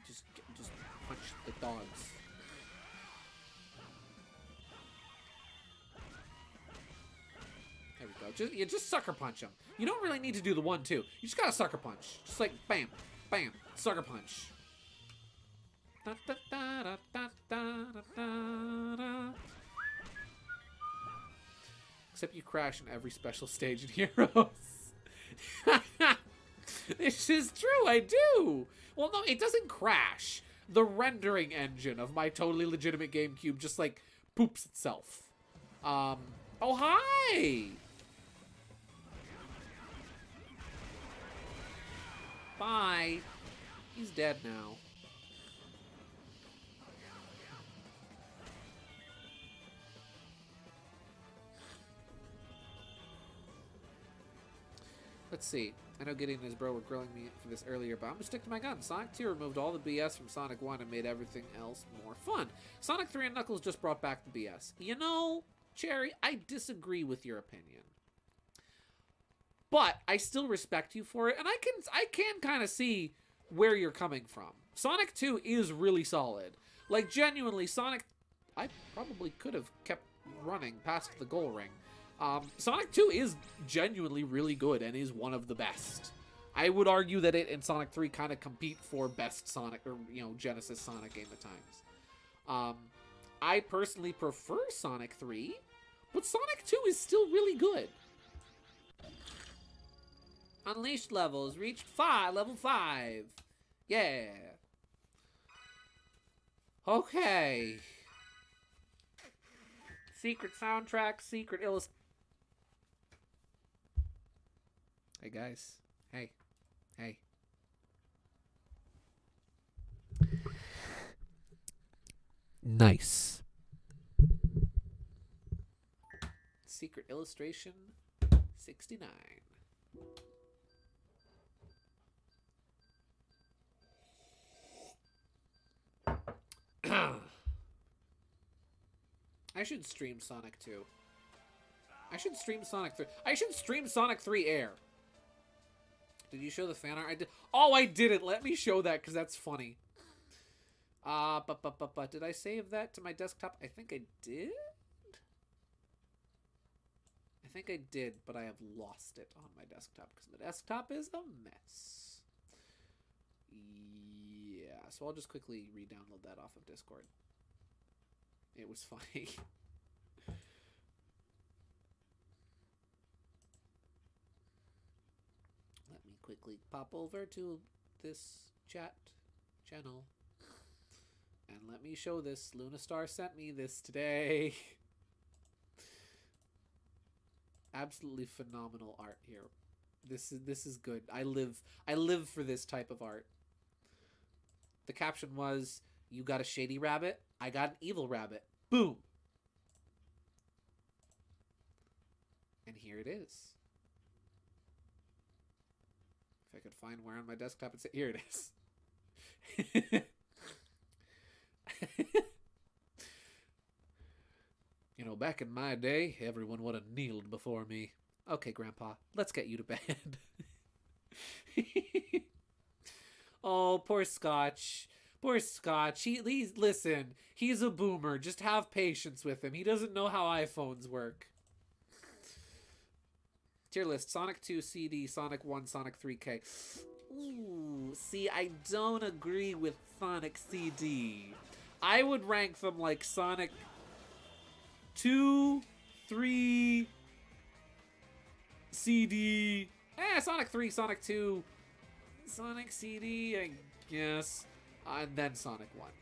A: Just punch the dogs. There we go. You just sucker punch them. You don't really need to do the 1-2. You just gotta sucker punch. Just like bam, bam, sucker punch. Da, da, da, da, da, da, da, da. Except you crash in every special stage in Heroes. This is true, I do. Well, no, it doesn't crash. The rendering engine of my totally legitimate GameCube just, like, poops itself. Oh, hi! Bye. He's dead now. Let's see. I know Gideon and his bro were grilling me for this earlier, but I'm gonna stick to my guns. Sonic 2 removed all the BS from Sonic 1 and made everything else more fun. Sonic 3 and Knuckles just brought back the BS. You know, Cherry, I disagree with your opinion. But I still respect you for it, and I can kind of see where you're coming from. Sonic 2 is really solid. Like, genuinely, Sonic... I probably could have kept running past the goal ring. Sonic 2 is genuinely really good and is one of the best. I would argue that it and Sonic 3 kind of compete for best Sonic, or, you know, Genesis Sonic game at times. I personally prefer Sonic 3, but Sonic 2 is still really good. Unleashed levels reached level 5. Yeah. Okay. Secret soundtrack, secret illustration. Hey guys. Hey. Hey. Nice. Secret illustration 69. I should stream Sonic 2. I should stream Sonic 3. I should stream Sonic 3 Air. Did you show the fan art? I did. Oh, I didn't. Let me show that because that's funny. But did I save that to my desktop? I think I did. I think I did, but I have lost it on my desktop because the desktop is a mess. Yeah, so I'll just quickly re-download that off of Discord. It was funny. Let me quickly pop over to this chat channel. And let me show this. Lunastar sent me this today. Absolutely phenomenal art here. This is good. I live for this type of art. The caption was, "You got a shady rabbit? I got an evil rabbit." Boom. And here it is. If I could find where on my desktop it's here it is. You know, back in my day, everyone would have kneeled before me. Okay, Grandpa, let's get you to bed. Oh, poor Scotch. Poor Scotch. Listen, he's a boomer. Just have patience with him. He doesn't know how iPhones work. Tier list: Sonic 2 CD, Sonic 1, Sonic 3K. Ooh, see, I don't agree with Sonic CD. I would rank them like Sonic 2, 3, CD. Sonic 3, Sonic 2, Sonic CD, I guess. And then Sonic 1.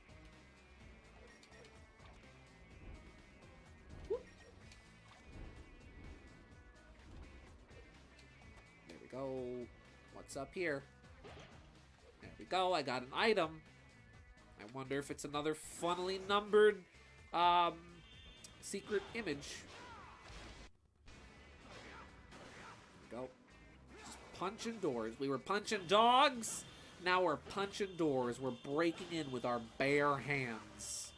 A: we go. What's up here? There we go. I got an item. I wonder if it's another funnily numbered secret image. There we go. Just punching doors. We were punching dogs. Now we're punching doors. We're breaking in with our bare hands.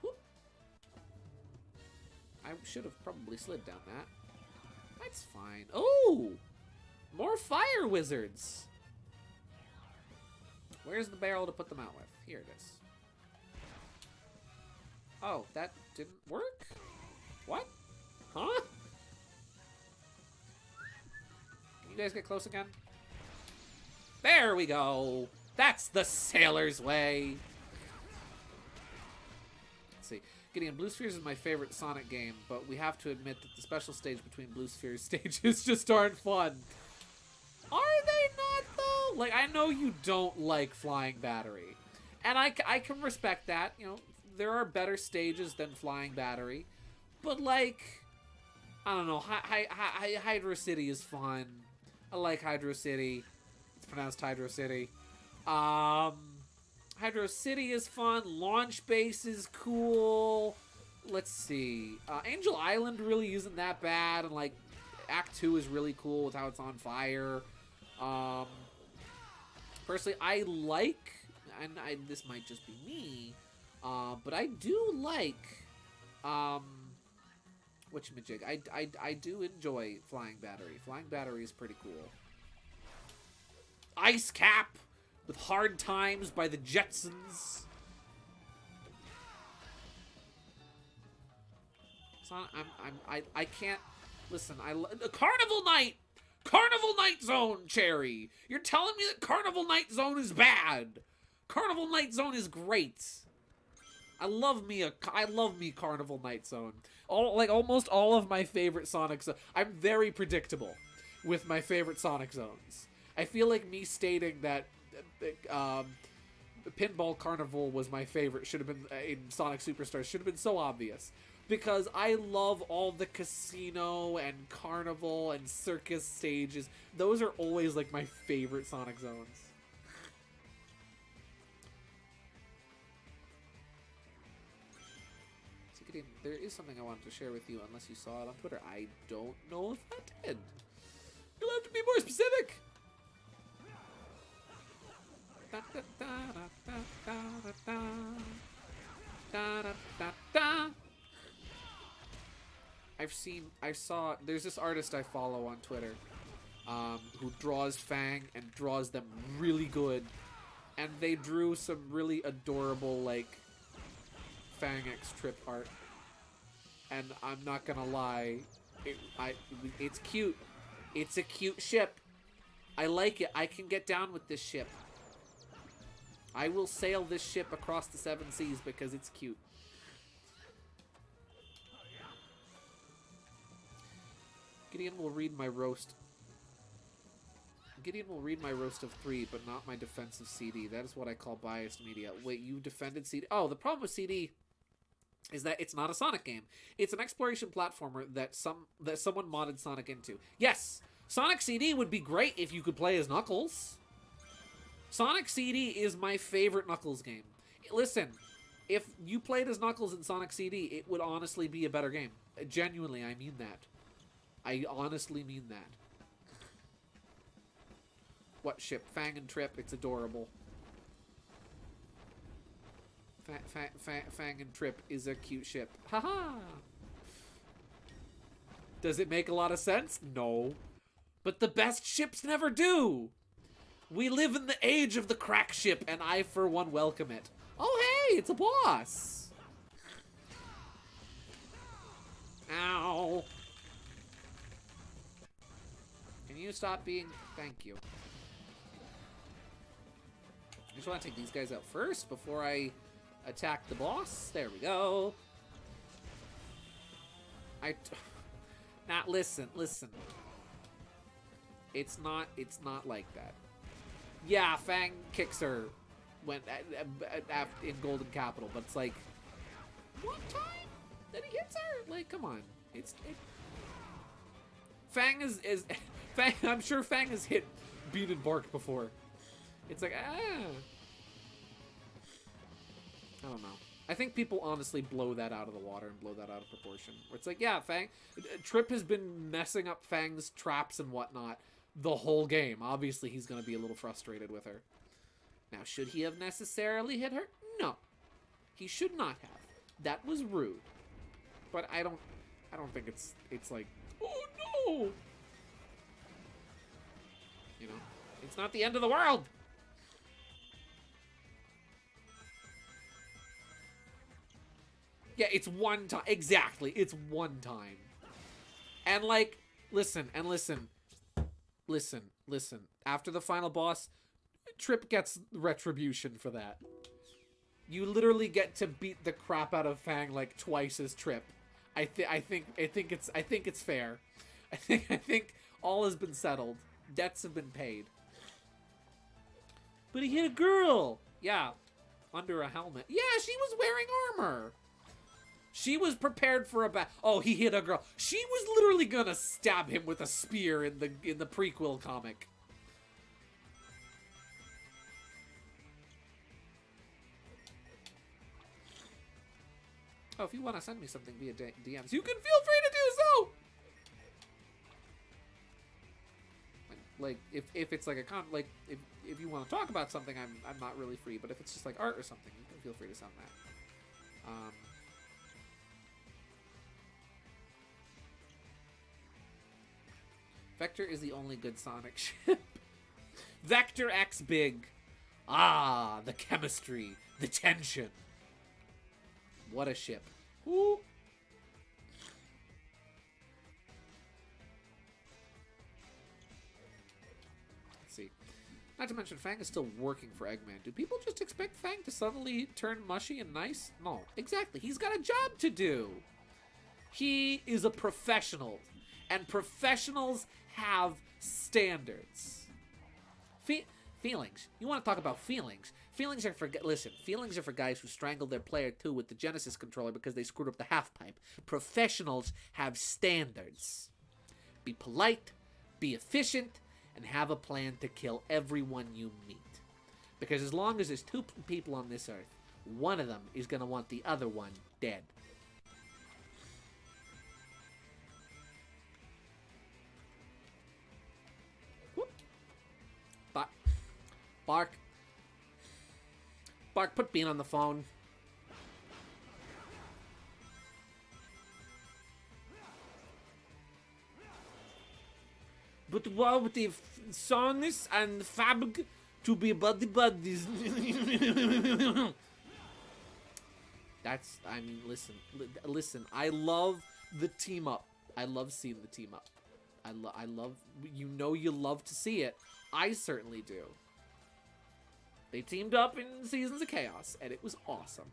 A: Whoop. I should have probably slid down that. That's fine. Oh! More fire wizards! Where's the barrel to put them out with? Here it is. Oh, that didn't work? What? Huh? Can you guys get close again? There we go! That's the sailor's way! Let's see. Gideon, Blue Spheres is my favorite Sonic game, but we have to admit that the special stage between Blue Spheres stages just aren't fun. Are they not, though? Like, I know you don't like Flying Battery. And I can respect that. You know, there are better stages than Flying Battery. But, like, I don't know. Hydro City is fun. I like Hydro City. It's pronounced Hydro City. Hydro City is fun. Launch Base is cool. Let's see. Angel Island really isn't that bad. And, like, Act 2 is really cool with how it's on fire. Personally, I like, and this might just be me, but I do like, whatchamajig, I do enjoy Flying Battery. Flying Battery is pretty cool. Ice Cap with Hard Times by the Jetsons. So I can't, listen, Carnival Night! Carnival Night Zone, Cherry! You're telling me that Carnival Night Zone is bad! Carnival Night Zone is great! I love me Carnival Night Zone. Almost all of my favorite Sonic Zones. I'm very predictable with my favorite Sonic Zones. I feel like me stating that Pinball Carnival was my favorite should have been in Sonic Superstars should have been so obvious. Because I love all the casino and carnival and circus stages. Those are always like my favorite Sonic zones. So, there is something I wanted to share with you unless you saw it on Twitter. I don't know if I did. You'll have to be more specific. Da, da, da, da, da, da, da, da, da, da. There's this artist I follow on Twitter who draws Fang and draws them really good. And they drew some really adorable, like, Fang X Trip art. And I'm not gonna lie, it's cute. It's a cute ship. I like it. I can get down with this ship. I will sail this ship across the 7 seas because it's cute. Gideon will read my roast. Gideon will read my roast of 3, but not my defense of CD. That is what I call biased media. Wait, you defended CD? Oh, the problem with CD is that it's not a Sonic game. It's an exploration platformer that someone modded Sonic into. Yes, Sonic CD would be great if you could play as Knuckles. Sonic CD is my favorite Knuckles game. Listen, if you played as Knuckles in Sonic CD, it would honestly be a better game. Genuinely, I mean that. I honestly mean that. What ship? Fang and Trip. It's adorable. Fang and Trip is a cute ship. Haha! Does it make a lot of sense? No. But the best ships never do! We live in the age of the crack ship, and I, for one, welcome it. Oh, hey! It's a boss! Ow! Can you stop being... Thank you. I just want to take these guys out first before I attack the boss. There we go. Now, listen. It's not like that. Yeah, Fang kicks her in Golden Capital, but it's like, one time that he hits her? Like, come on. Fang is Fang. I'm sure Fang has hit beat and bark before. It's like I don't know. I think people honestly blow that out of the water and blow that out of proportion. Where it's like, yeah, Fang. Trip has been messing up Fang's traps and whatnot the whole game. Obviously, he's going to be a little frustrated with her. Now, should he have necessarily hit her? No. He should not have. That was rude. But I don't think it's like, oh no! You know? It's not the end of the world! Yeah, it's one time. Exactly. It's one time. And like, listen. After the final boss, Trip gets retribution for that. You literally get to beat the crap out of Fang like twice as Trip. I think it's fair. I think all has been settled. Debts have been paid. But he hit a girl. Yeah, under a helmet. Yeah, she was wearing armor. She was prepared for a Oh, he hit a girl. She was literally gonna stab him with a spear in the prequel comic. Oh, if you want to send me something via DMs, you can feel free to do so. Like if it's like a if you want to talk about something, I'm not really free. But if it's just like art or something, you can feel free to send that. Vector is the only good Sonic ship. Vector X Big. Ah, the chemistry, the tension. What a ship. Ooh. Let's see. Not to mention, Fang is still working for Eggman. Do people just expect Fang to suddenly turn mushy and nice? No, exactly. He's got a job to do. He is a professional. And professionals have standards. Feelings. You want to talk about feelings? Feelings are for feelings are for guys who strangled their player 2 with the Genesis controller because they screwed up the half pipe. Professionals have standards. Be polite, be efficient, and have a plan to kill everyone you meet. Because as long as there's 2 people on this earth, one of them is going to want the other one dead. Bark, put Bean on the phone. But why would they Sonis and Fabg to be buddies? Listen, I love the team up. I love seeing the team up. I love, you love to see it. I certainly do. They teamed up in Seasons of Chaos, and it was awesome.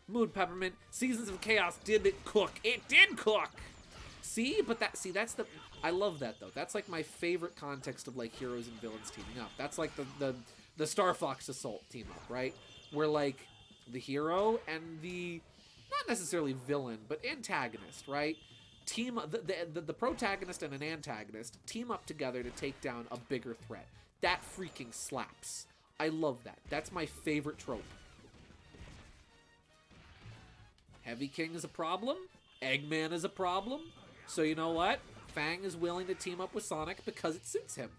A: Mood Peppermint, Seasons of Chaos did it cook. It did cook! See? But that's the... I love that, though. That's, like, my favorite context of, like, heroes and villains teaming up. That's, like, the Star Fox Assault team-up, right? Where, like, the hero and the... not necessarily villain, but antagonist, right? The protagonist and an antagonist team up together to take down a bigger threat. That freaking slaps. I love that. That's my favorite trope. Heavy King is a problem. Eggman is a problem. So you know what? Fang is willing to team up with Sonic because it suits him.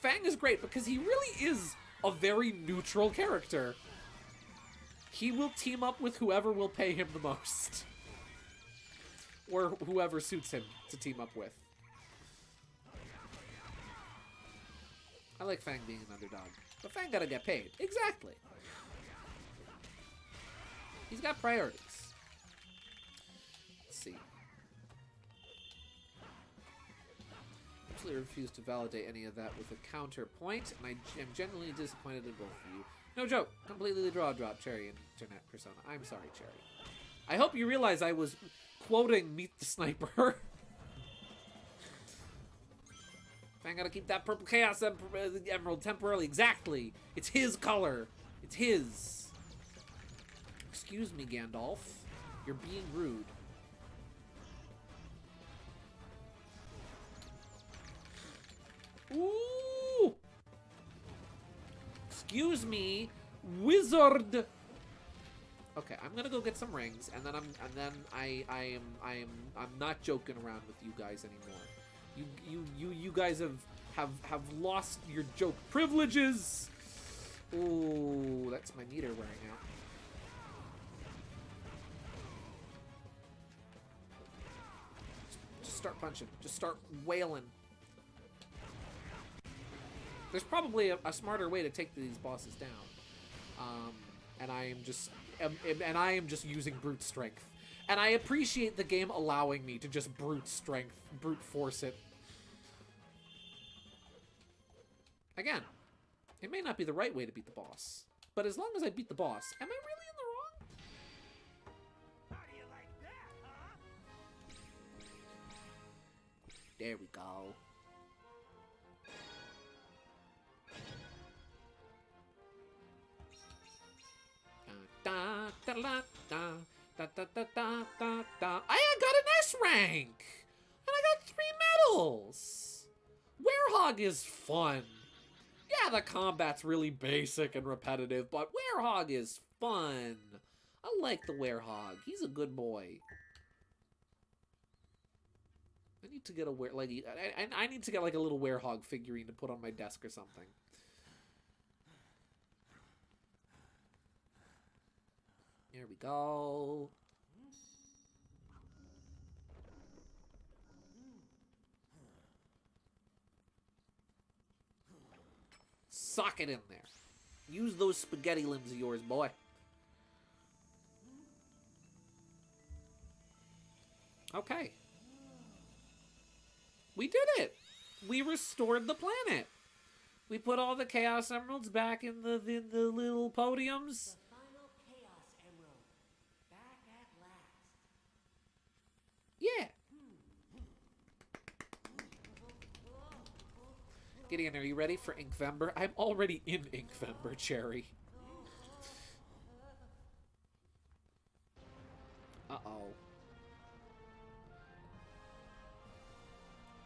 A: Fang is great because he really is a very neutral character. He will team up with whoever will pay him the most. Or whoever suits him to team up with. I like Fang being an underdog. But Fang gotta get paid. Exactly. He's got priorities. Let's see. Absolutely refuse to validate any of that with a counterpoint, and I am genuinely disappointed in both of you. No joke. Completely draw drop Cherry Internet Persona. I'm sorry, Cherry. I hope you realize I was quoting Meet the Sniper. I gotta keep that purple chaos emerald temporarily. Exactly. It's his color. It's his. Excuse me, Gandalf. You're being rude. Ooh! Excuse me, wizard. Okay, I'm gonna go get some rings, and then I'm not joking around with you guys anymore. You guys have lost your joke privileges. Ooh, that's my meter wearing out. Just start punching. Just start wailing. There's probably a smarter way to take these bosses down. And I am just using brute strength. And I appreciate the game allowing me to just brute force it. Again, it may not be the right way to beat the boss, but as long as I beat the boss, am I really in the wrong?
B: How do you like that, huh?
A: There we go. Da, da, da, da, da, da, da, da, da, da. I got an S rank! And I got 3 medals! Werehog is fun. Yeah, the combat's really basic and repetitive, but Werehog is fun. I like the Werehog. He's a good boy. I need to get a I need to get like a little Werehog figurine to put on my desk or something. Here we go. Sock it in there. Use those spaghetti limbs of yours, boy. Okay. We did it. We restored the planet. We put all the Chaos Emeralds back in the little podiums.
C: The final Chaos Emerald. Back at last.
A: Yeah. Gideon, are you ready for Inkvember? I'm already in Inkvember, Cherry. Uh-oh.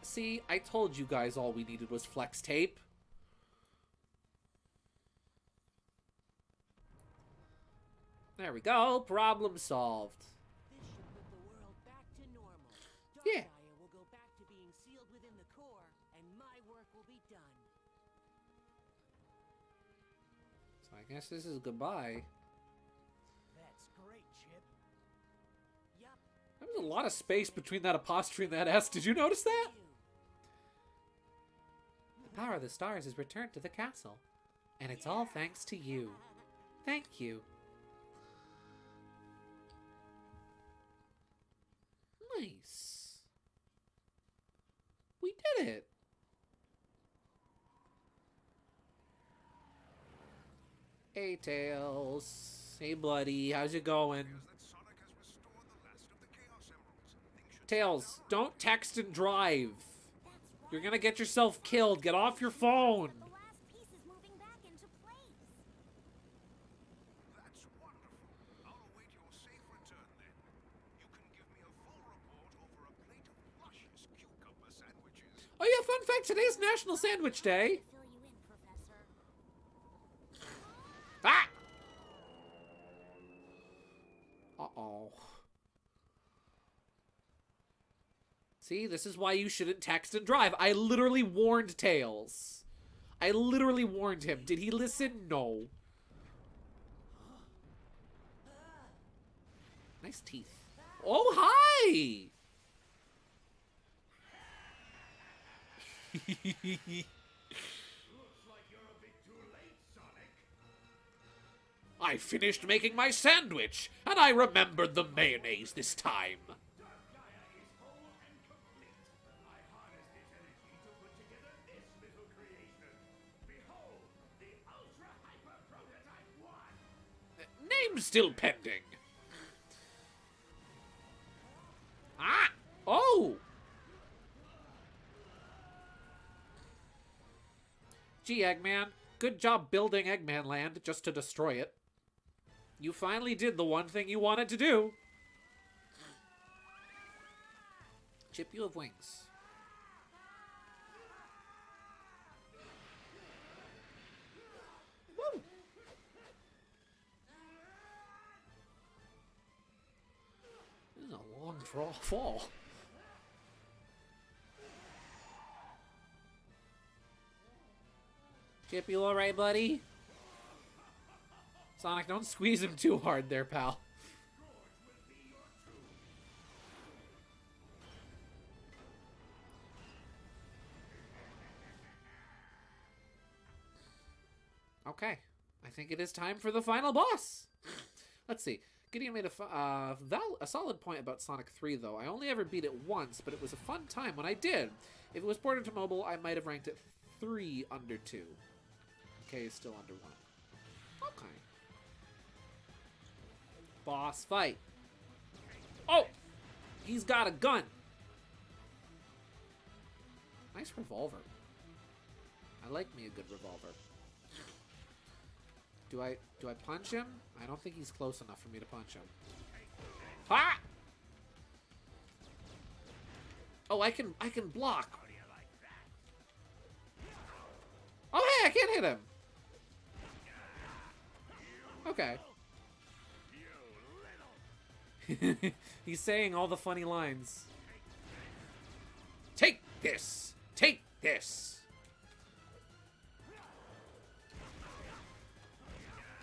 A: See, I told you guys all we needed was flex tape. There we go. Problem solved.
C: This should put the world back to normal.
A: Yeah.
C: Darkfire will go back to being sealed within the core, and my work will be done.
A: So I guess this is goodbye.
B: That's great, Chip.
C: Yup.
A: There was a lot of space between that apostrophe and that S. Did you notice that? The power of the stars has returned to the castle. And it's all thanks to you. Thank you. Nice. We did it. Hey, Tails. Hey, buddy. How's it going? Tails, don't text and drive. You're gonna get yourself killed. Get off your phone.
E: The last piece is moving back into place.
F: That's wonderful. I'll await your safe return then. You can give me a full report over a plate of luscious cucumber sandwiches.
A: Oh yeah, fun fact, today's National Sandwich Day.
E: Fill you in, Professor.
A: Ah! Uh-oh. See, this is why you shouldn't text and drive. I literally warned Tails. I literally warned him. Did he listen? No. Nice teeth. Oh, hi!
F: Looks like you're a bit too late, Sonic.
A: I finished making my sandwich, and I remembered the mayonnaise this time. Name still pending. Ah! Oh! Gee, Eggman. Good job building Eggman Land just to destroy it. You finally did the one thing you wanted to do. Chip, you have wings. Woo! This is a long fall. Chip, you alright, buddy? Sonic, don't squeeze him too hard there, pal. Okay, I think it is time for the final boss. Let's see. Gideon made a solid point about Sonic 3, though. I only ever beat it once, but it was a fun time when I did. If it was ported to mobile, I might have ranked it 3 under 2. K is still under 1. Okay. Boss fight. Oh! He's got a gun. Nice revolver. I like me a good revolver. Do I punch him? I don't think he's close enough for me to punch him. Ha! Oh, I can block. Oh, hey, I can't hit him. Okay. He's saying all the funny lines. Take this! Take this!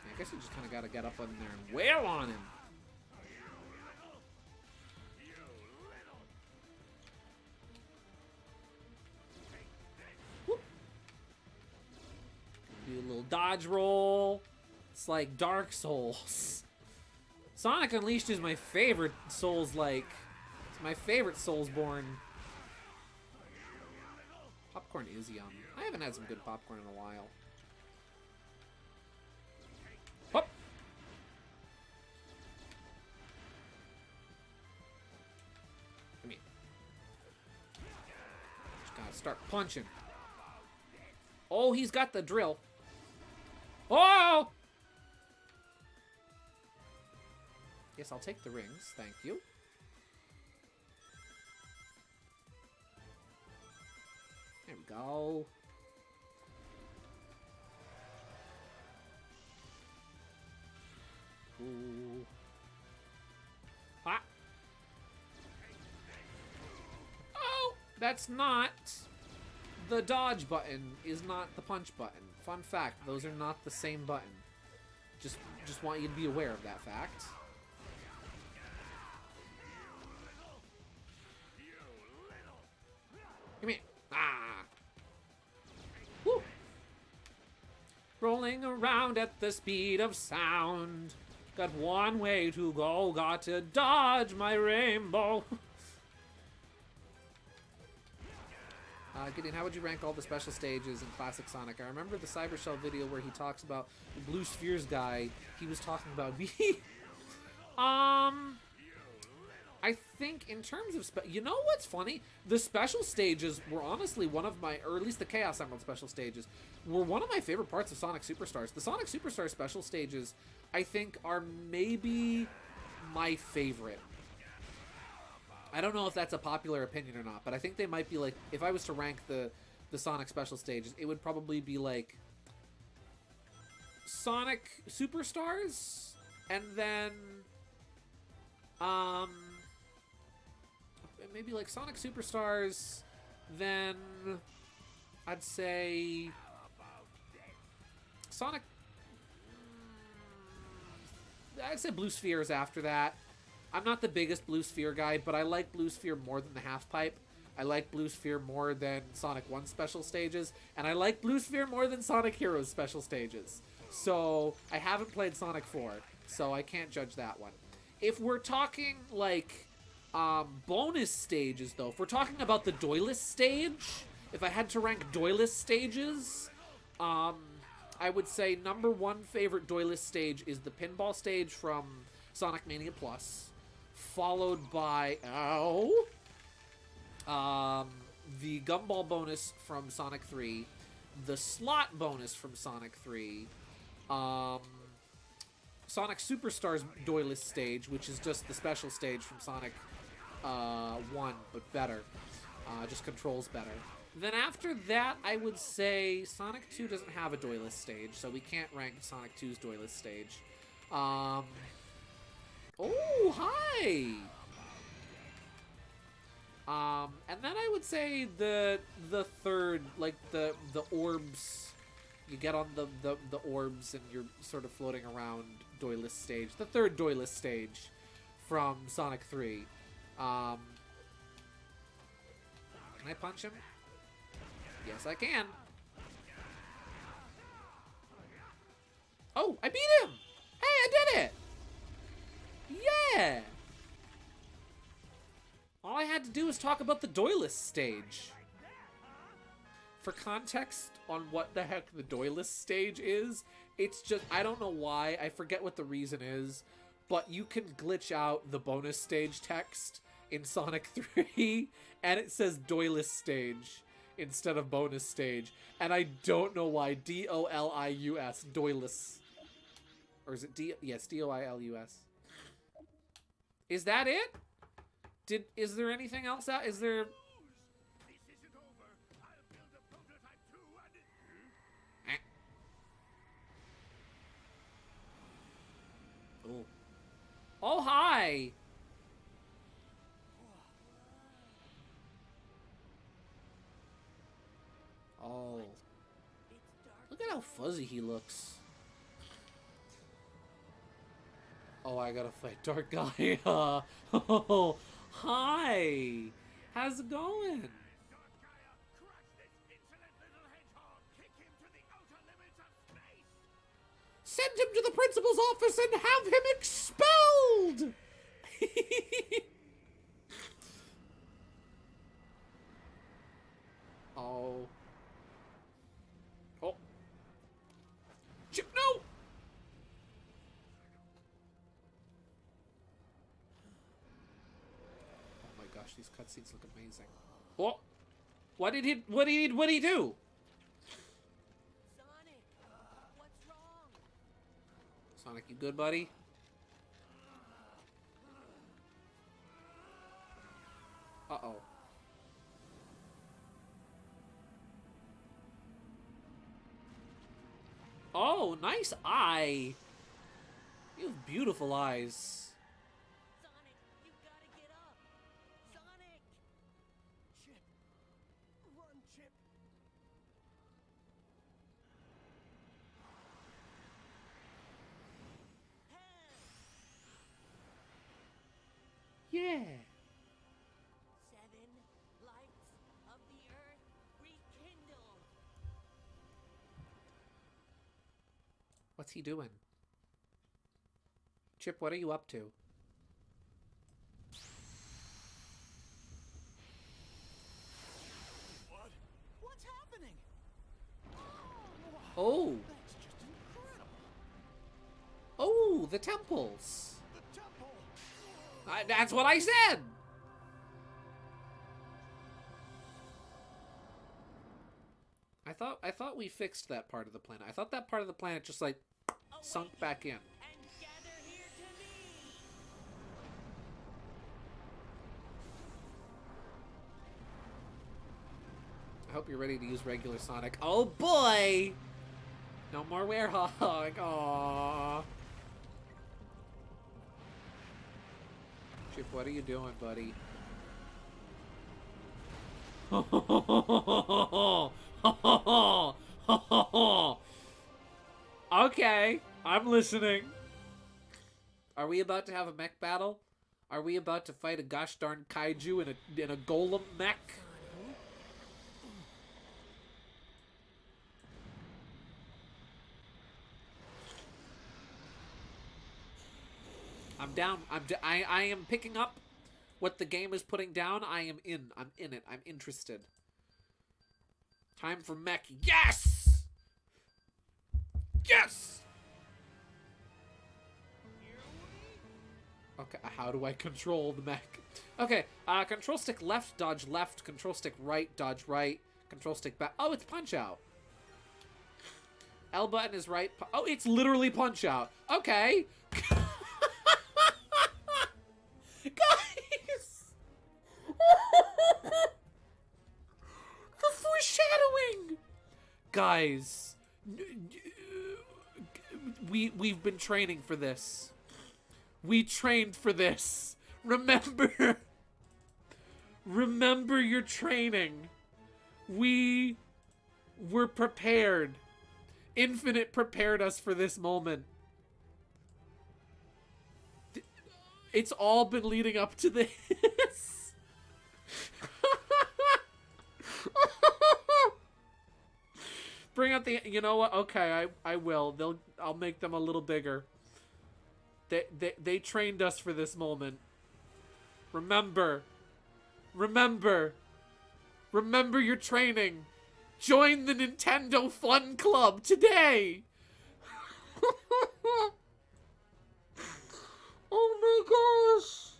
A: I guess you just kind of got to get up in there and wail on him. Whoop. Do a little dodge roll. It's like Dark Souls. Sonic Unleashed is my favorite Souls-like. It's my favorite Soulsborne. Popcorn is yum. I haven't had some good popcorn in a while. Hop! Come here. Just gotta start punching. Oh, he's got the drill. Oh! Yes, I'll take the rings. Thank you. There we go. Ooh. Ha! Oh! That's not... The dodge button is not the punch button. Fun fact, those are not the same button. Just want you to be aware of that fact. Come here. Ah. Woo. Rolling around at the speed of sound. Got one way to go. Got to dodge my rainbow. Gideon, how would you rank all the special stages in Classic Sonic? I remember the Cybershell video where he talks about the Blue Spheres guy. He was talking about me. I think in terms of you know what's funny? The special stages were honestly one of my, or at least the Chaos Emerald special stages, were one of my favorite parts of Sonic Superstars. The Sonic Superstars special stages, I think, are maybe my favorite. I don't know if that's a popular opinion or not, but I think they might be like, if I was to rank the Sonic special stages, it would probably be like Sonic Superstars, and then maybe like Sonic Superstars, then I'd say Sonic, I'd say Blue Spheres after that. I'm not the biggest Blue Sphere guy, but I like Blue Sphere more than the Half Pipe. I like Blue Sphere more than Sonic 1 special stages, and I like Blue Sphere more than Sonic Heroes special stages. So I haven't played Sonic 4, so I can't judge that one. If we're talking like bonus stages, though, if we're talking about the Doyless stage, if I had to rank Doyless stages, I would say number one favorite Doyless stage is the pinball stage from Sonic Mania Plus, followed by the Gumball bonus from Sonic 3, the slot bonus from Sonic 3, Sonic Superstars Doyless stage, which is just the special stage from Sonic 1, but better. Just controls better. Then after that, I would say Sonic 2 doesn't have a Doyless stage, so we can't rank Sonic 2's Doyless stage. Oh, hi! And then I would say the third, like the orbs, you get on the orbs and you're sort of floating around Doyless stage. The third Doyless stage from Sonic 3. Can I punch him? Yes, I can. Oh, I beat him! Hey, I did it! Yeah! All I had to do was talk about the Doyless stage. For context on what the heck the Doyless stage is, it's just, I don't know why, I forget what the reason is, but you can glitch out the bonus stage text in Sonic 3, and it says Doyless stage instead of bonus stage, and I don't know why. D-O-L-I-U-S, Doyless. Or is it yes, D-O-I-L-U-S. Is that it? Is there anything else out? Is there...
F: This isn't over. I'll build a prototype too, and
A: Oh. Oh, hi! Oh. Look at how fuzzy he looks. Oh, I gotta fight Dark Guy. Oh, hi! How's it going?
F: Dark Gaia, crush this insolent little hedgehog. Kick him to the outer limits of space.
A: Send him to the principal's office and have him expelled! Oh. Oh. Chip, no! Oh my gosh, these cutscenes look amazing. Oh! What did he do?
C: Sonic, what's wrong?
A: Sonic, you good, buddy? Uh-oh. Oh, nice eye. You have beautiful eyes.
C: Sonic, you gotta get up. Sonic!
B: Chip. Run, Chip.
A: Yeah.
C: 7 lights of the earth rekindled.
A: What's he doing? Chip, what are you up to?
B: What? What's happening?
A: Oh.
B: That's just incredible.
A: Oh, the temples.
B: The temple.
A: That's what I said. I thought we fixed that part of the planet. I thought that part of the planet just like sunk back in.
C: And gather here to me.
A: I hope you're ready to use regular Sonic. Oh boy! No more Werehog. Aww. Chip, what are you doing, buddy? Okay, I'm listening. Are we about to have a mech battle? Are we about to fight a gosh darn kaiju in a golem mech? I'm down. I am picking up what the game is putting down. I am in. I'm in it. I'm interested. Time for mech. Yes! Yes! Okay, how do I control the mech? Okay, control stick left, dodge left. Control stick right, dodge right. Control stick back. Oh, it's punch out. L button is right. Oh, it's literally punch out. Okay, Guys, we've been training for this. We trained for this. Remember. Remember your training. We were prepared. Infinite prepared us for this moment. It's all been leading up to this. Bring out the, you know what? Okay, I will. I'll make them a little bigger. They trained us for this moment. Remember your training. Join the Nintendo Fun Club today. Oh my gosh.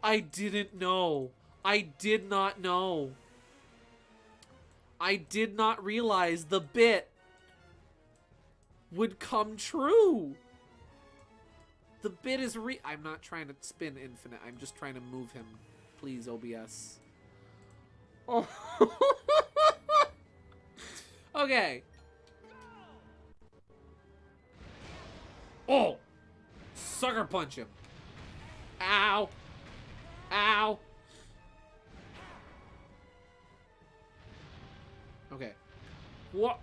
A: I didn't know. I did not know. I did not realize the bit would come true. The bit is I'm not trying to spin Infinite. I'm just trying to move him. Please, OBS. Oh. Okay. Oh. Sucker punch him. Ow. Ow. Okay. What?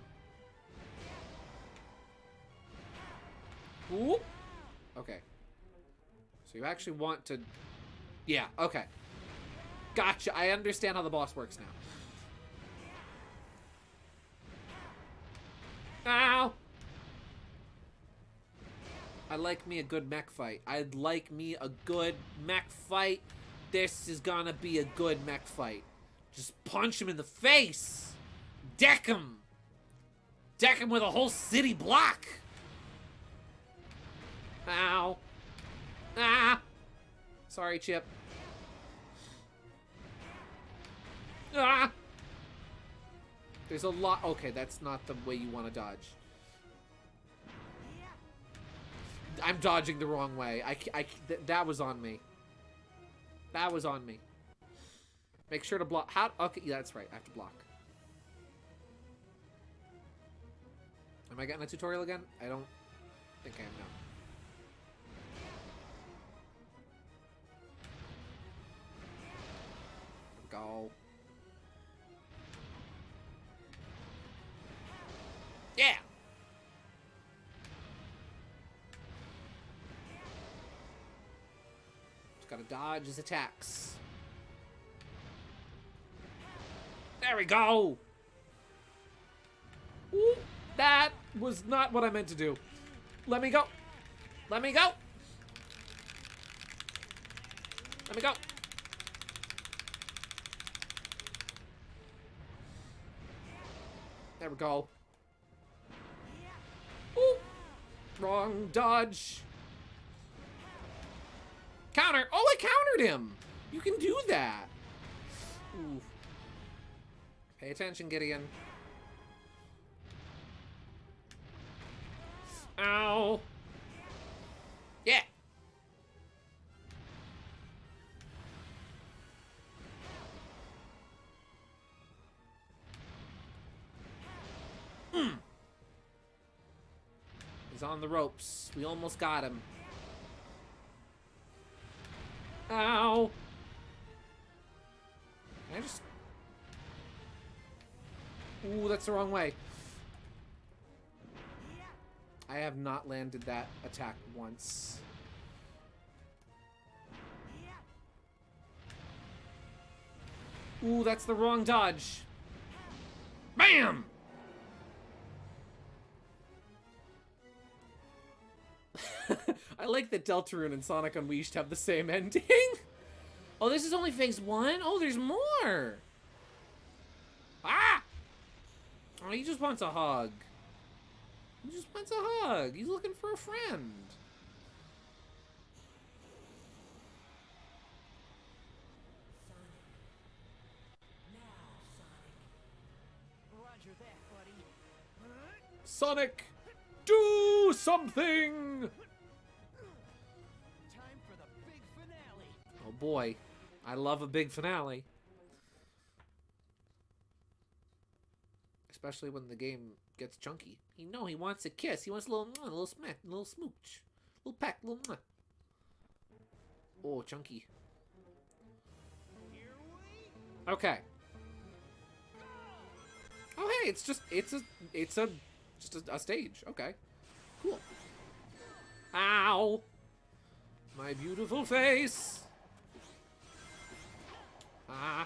A: Ooh. Okay. So you actually want to... Yeah, okay. Gotcha. I understand how the boss works now. Ow! I like me a good mech fight. I'd like me a good mech fight. This is gonna be a good mech fight. Just punch him in the face! Deck him! Deck him with a whole city block! Ow. Ah! Sorry, Chip. Ah! There's a lot. Okay, that's not the way you want to dodge. I'm dodging the wrong way. That was on me. That was on me. Make sure to block. How? Okay, yeah, that's right. I have to block. Am I getting a tutorial again? I don't think I am now. Go. Yeah. Just gotta dodge his attacks. There we go. Ooh, that was not what I meant to do. Let me go. Let me go. Let me go. There we go. Ooh. Wrong dodge. Counter. Oh, I countered him. You can do that. Ooh. Pay attention, Gideon. Ow. Yeah. He's on the ropes. We almost got him. Ow. Can I just... Ooh, that's the wrong way. I have not landed that attack once. Ooh, that's the wrong dodge. Bam! I like that Deltarune and Sonic UnWiished have the same ending. Oh, this is only phase 1? Oh, there's more. Ah! Oh, he just wants a hug. He just wants a hug. He's looking for a friend.
B: Roger that, buddy.
A: Sonic, do something!
B: Time for the big finale.
A: Oh boy, I love a big finale. especially when the game gets chunky. He wants a kiss. He wants a little smack, a little smooch, a little peck, a little mwah. Oh, chunky. Okay. Oh, hey, it's just a stage. Okay, cool. Ow, my beautiful face. Ah.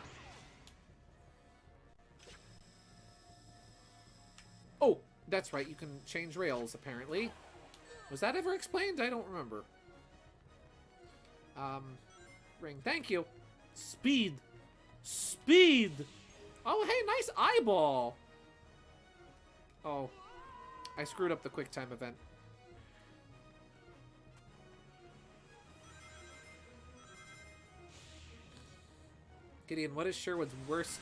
A: Oh, that's right. You can change rails, apparently. Was that ever explained? I don't remember. Ring. Thank you. Speed. Speed. Oh, hey, nice eyeball. Oh, I screwed up the quick time event. Gideon, what is Sherwood's worst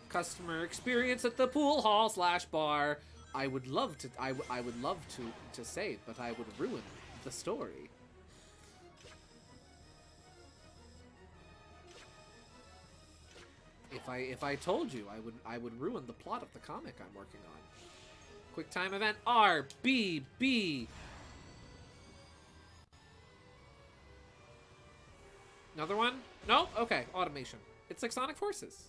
A: customer experience at the pool hall / bar? I would love to. I would love to say it, but I would ruin the story. If I told you, I would ruin the plot of the comic I'm working on. Quick time event RBB. Another one? No? Okay, automation. It's like Sonic Forces.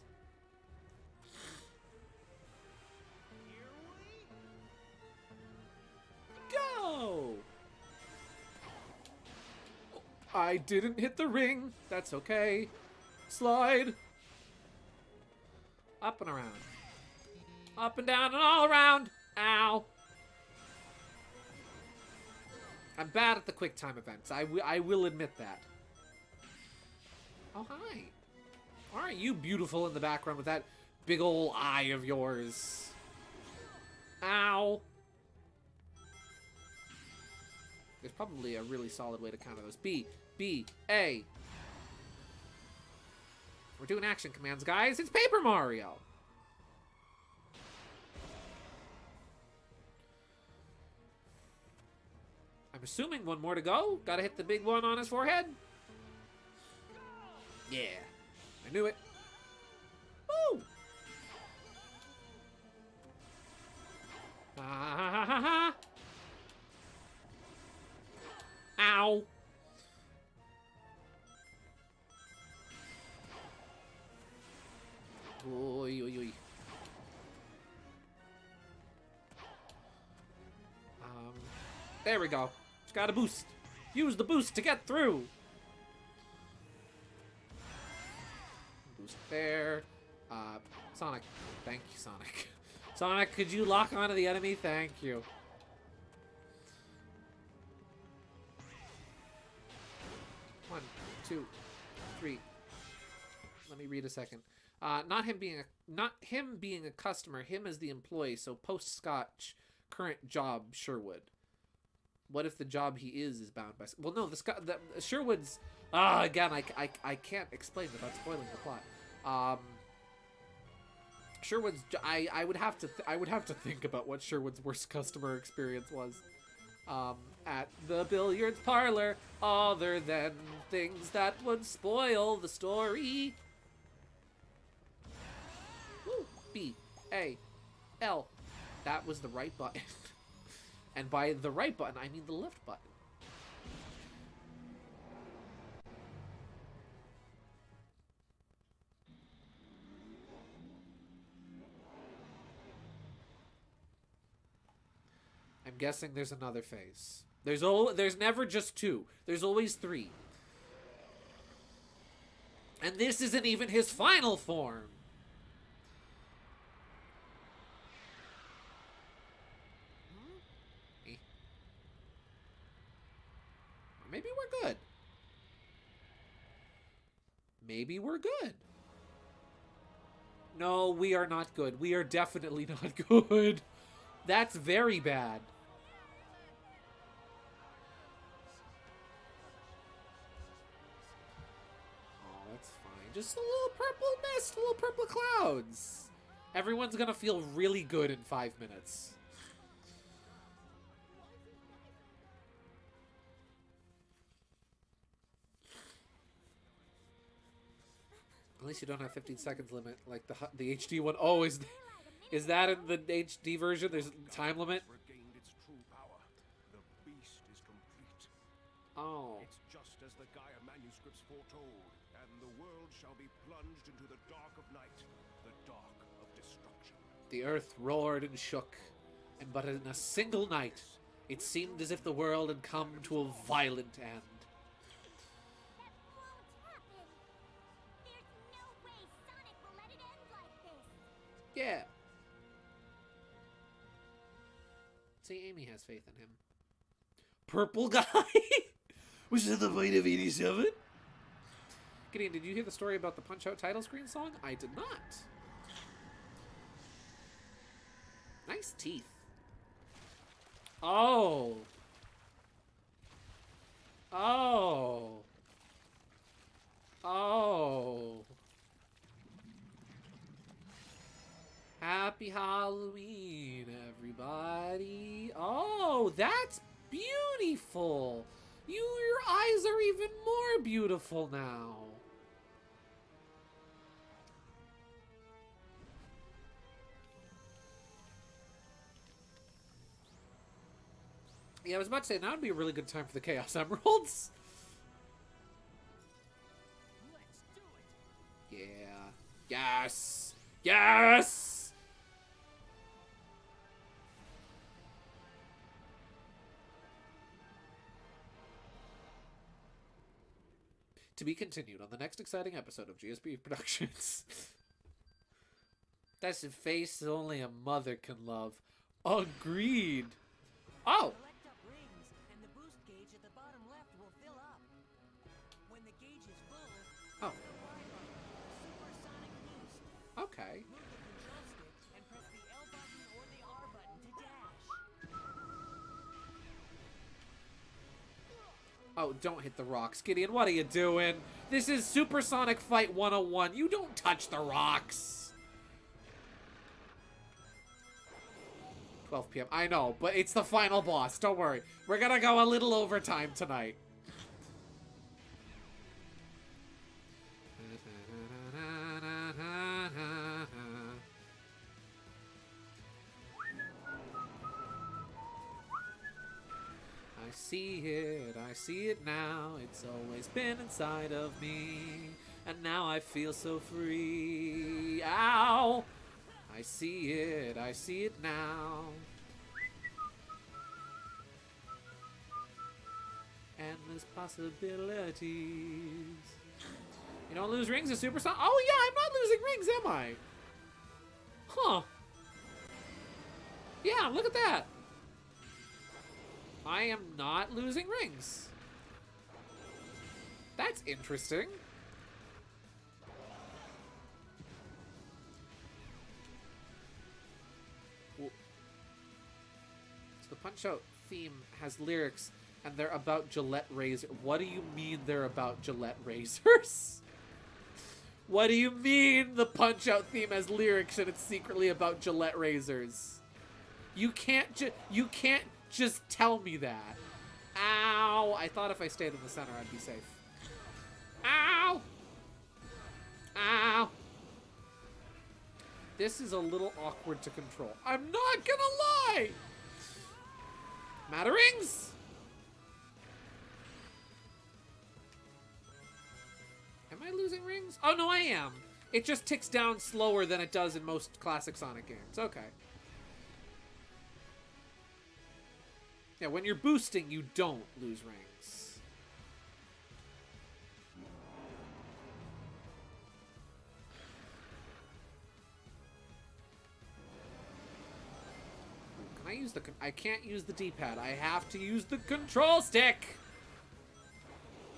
A: Go! I didn't hit the ring. That's okay. Slide. Up and around. Up and down and all around. Ow. I'm bad at the quick time events. I will admit that. Oh, hi. Aren't you beautiful in the background with that big ol' eye of yours? Ow. There's probably a really solid way to counter those. B, B, A. We're doing action commands, guys. It's Paper Mario. I'm assuming one more to go. Gotta hit the big one on his forehead. Yeah. I knew it. Woo! Ah, ow. Oy, oy, oy. There we go. Just got a boost. Use the boost to get through. Boost there. Sonic. Thank you, Sonic. Sonic, could you lock onto the enemy? Thank you. One, two, three. Let me read a second. Not him being a customer, him as the employee, so post-Scotch, current job, Sherwood. What if the job he is bound by... Well, no, the Sherwood's... again, I can't explain without spoiling the plot. Sherwood's... I would have to think about what Sherwood's worst customer experience was. At the billiards parlor, other than things that would spoil the story. Woo. B, A, L. That was the right button. And by the right button, I mean the left button. I'm guessing there's another phase. There's never just two. There's always three. And this isn't even his final form. Maybe we're good. Maybe we're good. No, we are not good. We are definitely not good. That's very bad. Oh, that's fine. Just a little purple mist, a little purple clouds. Everyone's gonna feel really good in 5 minutes. At least you don't have 15 seconds limit like the HD one. Oh, is Is that in the HD version? There's a time limit?
F: Regained its true power. The beast is complete.
A: Oh.
F: It's just as the Gaia manuscripts foretold, and the world shall be plunged into the dark of night, the dark of destruction.
A: The earth roared and shook, and but in a single night, it seemed as if the world had come to a violent end.
E: That won't happen. There's no way Sonic will let it end like this.
A: Yeah. See, Amy has faith in him. Purple guy? Was that the fight of 87? Gideon, did you hear the story about the Punch-Out title screen song? I did not. Nice teeth. Oh. Oh. Oh. Happy Halloween, everybody. Oh, that's beautiful. Your eyes are even more beautiful now. Yeah, I was about to say, now would be a really good time for the Chaos Emeralds.
B: Let's do it.
A: Yeah. Yes. Yes. To be continued on the next exciting episode of GSP Productions. That's a face only a mother can love. Agreed. Oh.
C: Collect up rings, and the boost gauge at the bottom left will fill up. When the gauge is full,
A: Oh.
C: press the Y button for supersonic boost.
A: Okay.
C: Move the control stick and press the L button or the R button to dash.
A: Oh, don't hit the rocks. Gideon, what are you doing? This is Supersonic Fight 101. You don't touch the rocks. 12 p.m. I know, but it's the final boss. Don't worry. We're gonna go a little overtime tonight. I see it now, it's always been inside of me, and now I feel so free. Ow! I see it now. Endless possibilities. You don't lose rings, a supersonic. Oh yeah, I'm not losing rings, am I? Huh. Yeah, look at that. I am not losing rings. That's interesting. Well, so the Punch-Out theme has lyrics, and they're about Gillette razor. What do you mean they're about Gillette razors? What do you mean the Punch-Out theme has lyrics and it's secretly about Gillette razors? You can't just tell me that. Ow! I thought if I stayed in the center, I'd be safe. Ow! Ow! This is a little awkward to control. I'm not gonna lie! Matterings? Am I losing rings? Oh, no, I am. It just ticks down slower than it does in most classic Sonic games. Okay. Yeah, when you're boosting, you don't lose rings. Can I use the... I can't use the D-pad. I have to use the control stick.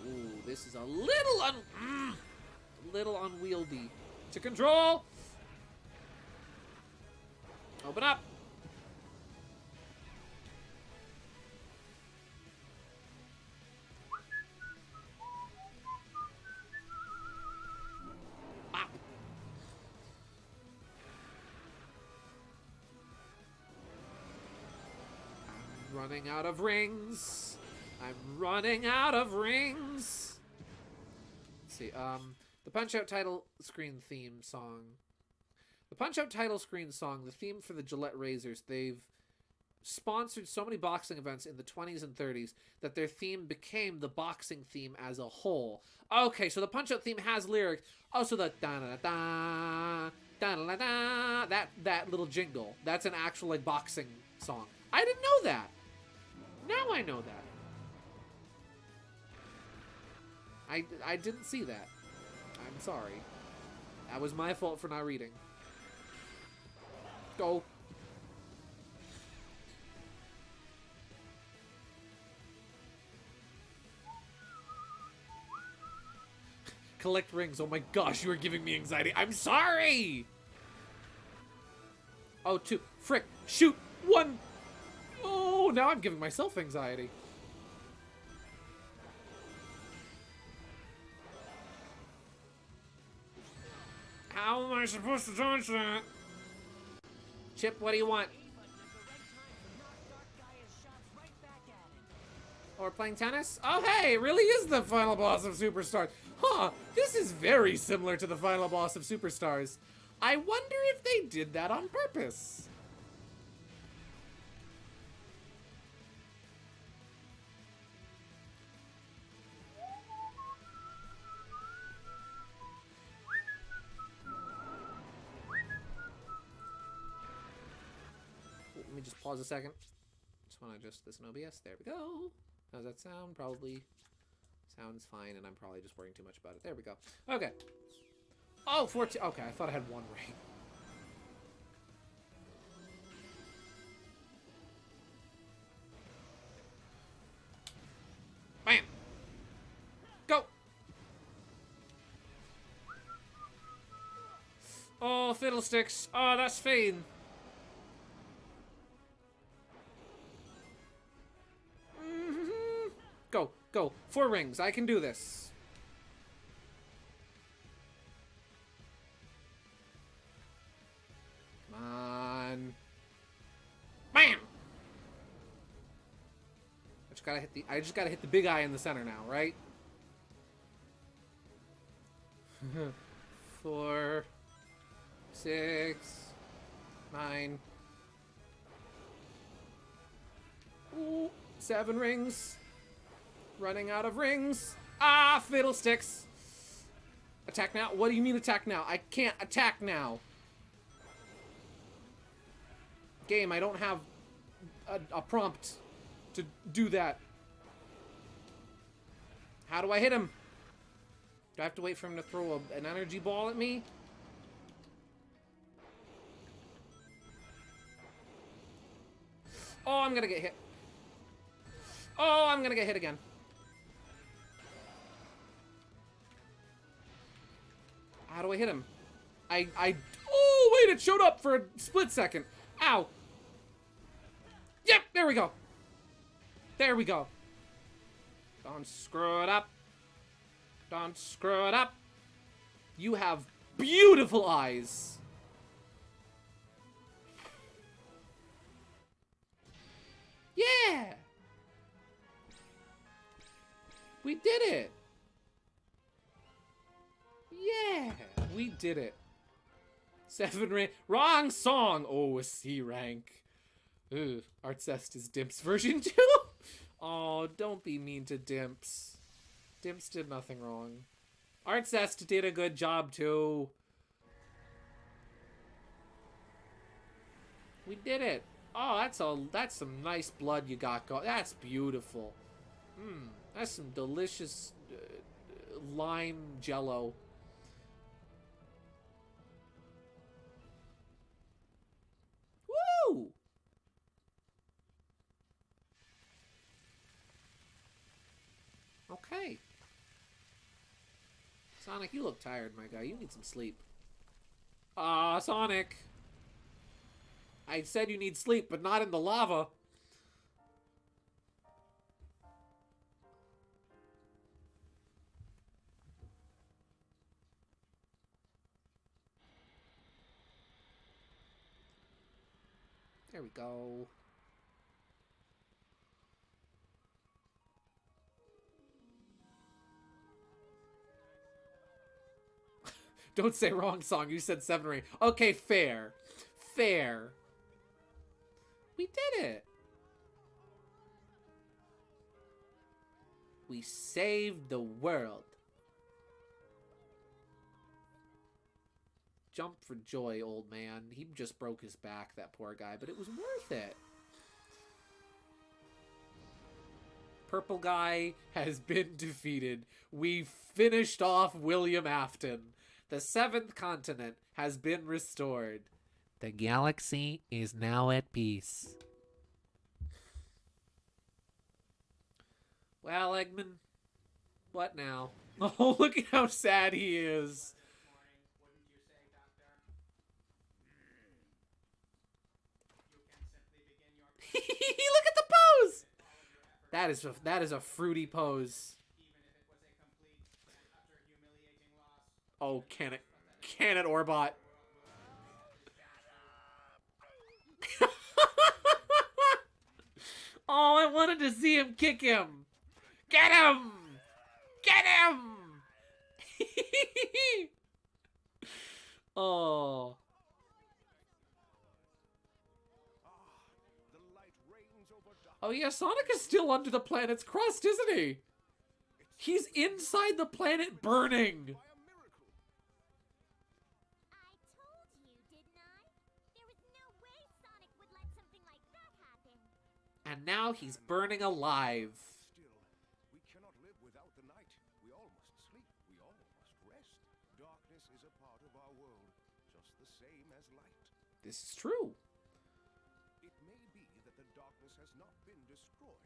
A: Ooh, this is a little unwieldy to control. Open up. Pop. I'm running out of rings. I'm running out of rings. Let's see, the Punch-Out title screen theme song. The Punch-Out title screen song, the theme for the Gillette razors, they've sponsored so many boxing events in the 20s and 30s that their theme became the boxing theme as a whole. Okay, so the Punch-Out theme has lyrics. Oh, so the da-da-da-da, da-da-da-da, that little jingle, that's an actual, like, boxing song. I didn't know that. Now I know that. I didn't see that. I'm sorry. That was my fault for not reading. Go. Collect rings. Oh my gosh, you are giving me anxiety. I'm sorry! Oh, 2. Frick. Shoot. 1. Oh, now I'm giving myself anxiety. How am I supposed to dodge that? Chip, what do you want? Oh, we're playing tennis? Oh, hey, it really is the final boss of Superstars. Huh, this is very similar to the final boss of Superstars. I wonder if they did that on purpose. Let me just pause a second. Just want to adjust this in OBS. There we go. How's that sound? Probably sounds fine, and I'm probably just worrying too much about it. There we go. Okay. Oh, 14. Okay, I thought I had 1 ring. Bam! Go! Oh, fiddlesticks. Oh, that's Fane. Go, go. 4 rings. I can do this. Come on. Bam! I just gotta hit the big eye in the center now, right? 4, 6, 9. Ooh, 7 rings. Running out of rings. Ah, fiddlesticks. Attack now? What do you mean attack now? I can't attack now. Game, I don't have a prompt to do that. How do I hit him? Do I have to wait for him to throw an energy ball at me? Oh, I'm gonna get hit. Oh, I'm gonna get hit again. How do I hit him? Oh, wait, it showed up for a split second. Ow. Yep, there we go. There we go. Don't screw it up. Don't screw it up. You have beautiful eyes. Yeah. We did it. Yeah, we did it. 7 rank. Wrong song. Oh, a C rank. Ooh, Artzest is Dimp's version too. Oh, don't be mean to Dimps. Dimps did nothing wrong. Artzest did a good job too. We did it. Oh, that's some nice blood you got going. That's beautiful. That's some delicious lime jello. Woo! Okay. Sonic, you look tired, my guy. You need some sleep. Sonic. I said you need sleep, but not in the lava. There we go. Don't say wrong song. You said 7 or 8. Okay, fair. Fair. We did it. We saved the world. Jump for joy, old man. He just broke his back, that poor guy, but it was worth it. Purple guy has been defeated. We finished off William Afton. The 7th continent has been restored. The galaxy is now at peace. Well, Eggman, what now? Oh, look at how sad he is. Look at the pose. That is a fruity pose. Oh, can it, Orbot? Oh, I wanted to see him kick him. Get him! Get him! Oh.
F: The light reigns over darkness.
A: Oh yeah, Sonic is still under the planet's crust, isn't he? He's inside the planet burning.
F: By a miracle.
E: I told you, didn't I? There was no way Sonic would let something like that happen.
A: And now he's burning alive.
F: Still, we cannot live without the night. We all must sleep. We all must rest. Darkness is a part of our world, just the same as light.
A: This is true.
F: It may be that the darkness has not been destroyed,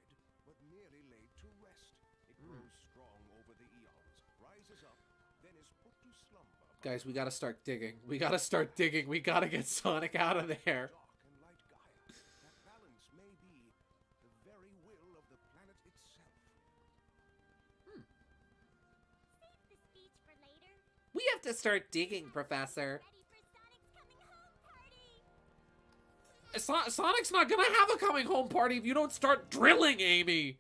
F: but merely laid to rest. It grows strong over the eons, rises up, then is put to slumber by
A: Guys, we gotta start digging. We gotta start digging. We gotta get Sonic out of there.
F: dark and light Gaia. That balance may be the very will of the planet itself.
E: Save the speech for later.
A: We have to start digging, Professor.
E: Ready for Sonic's coming home party.
A: Sonic's not gonna have a coming home party if you don't start drilling, Amy.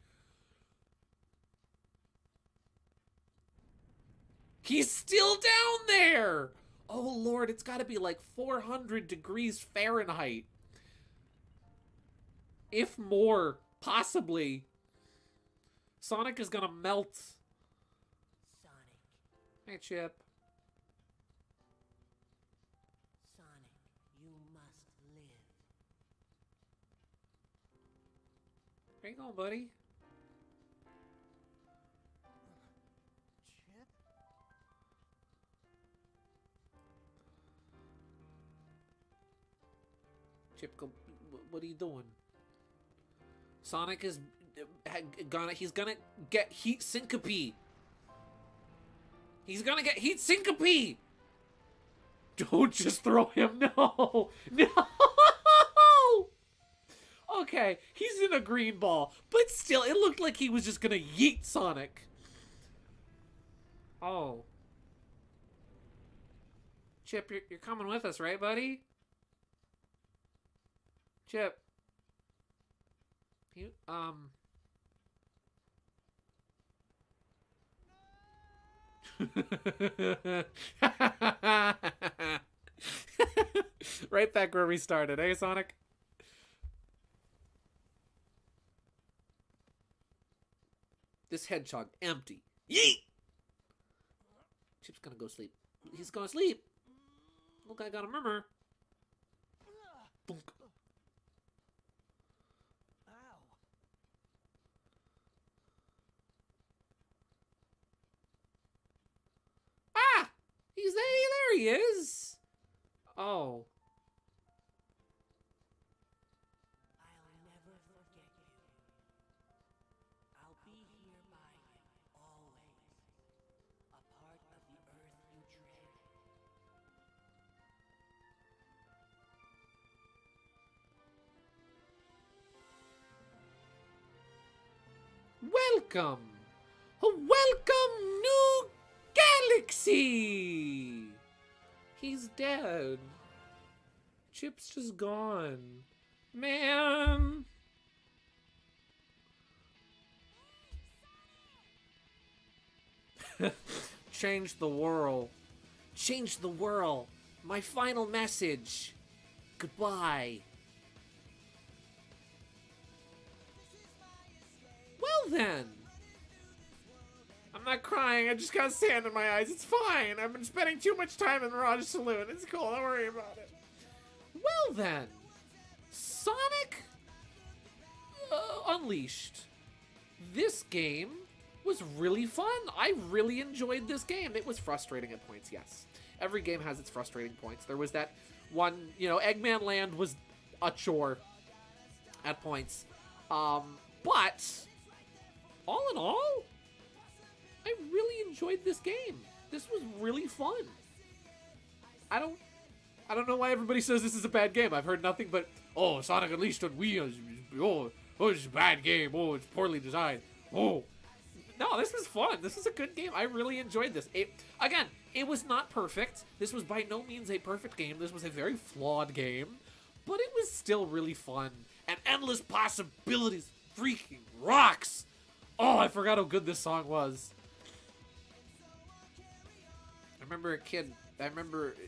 A: He's still down there. Oh, Lord, it's gotta be like 400 degrees Fahrenheit. If more, possibly. Sonic is gonna melt.
C: Sonic,
A: Hey, Chip.
C: Sonic, you must live.
A: Where you going, buddy?
B: Chip?
A: Chip, go. What are you doing? Sonic is he's gonna get heat syncope. He's gonna get heat syncope. Don't just throw him. No, no. Okay, he's in a green ball, but still, it looked like he was just gonna yeet Sonic. Oh, Chip, you're coming with us, right, buddy? Chip. You, right back where we started, eh, Sonic? This hedgehog empty. Yeet! Chip's gonna go sleep. He's gonna sleep. Look, I got a murmur. Boonk.
B: Ow.
A: Ah! He's there. There he is. Oh.
C: I'll never forget you. I'll be here by you, always. A part of the earth you tread.
A: Welcome. A welcome new galaxy. He's dead. Chip's just gone. Man. Change the world. changed the world. My final message. Goodbye. Well then. I'm not crying. I just got sand in my eyes. It's fine. I've been spending too much time in Mirage Saloon. It's cool. Don't worry about it. Well then. Sonic Unleashed. This game was really fun. I really enjoyed this game. It was frustrating at points, yes. Every game has its frustrating points. There was that one, you know, Eggman Land was a chore at points. But all in all, I really enjoyed this game. This was really fun. I don't know why everybody says this is a bad game. I've heard nothing but, oh, Sonic Unleashed on Wii is, oh, it's a bad game. Oh, it's poorly designed. Oh. No, this was fun. This was a good game. I really enjoyed this. Again, it was not perfect. This was by no means a perfect game. This was a very flawed game. But it was still really fun. And endless possibilities freaking rocks. Oh, I forgot how good this song was. I remember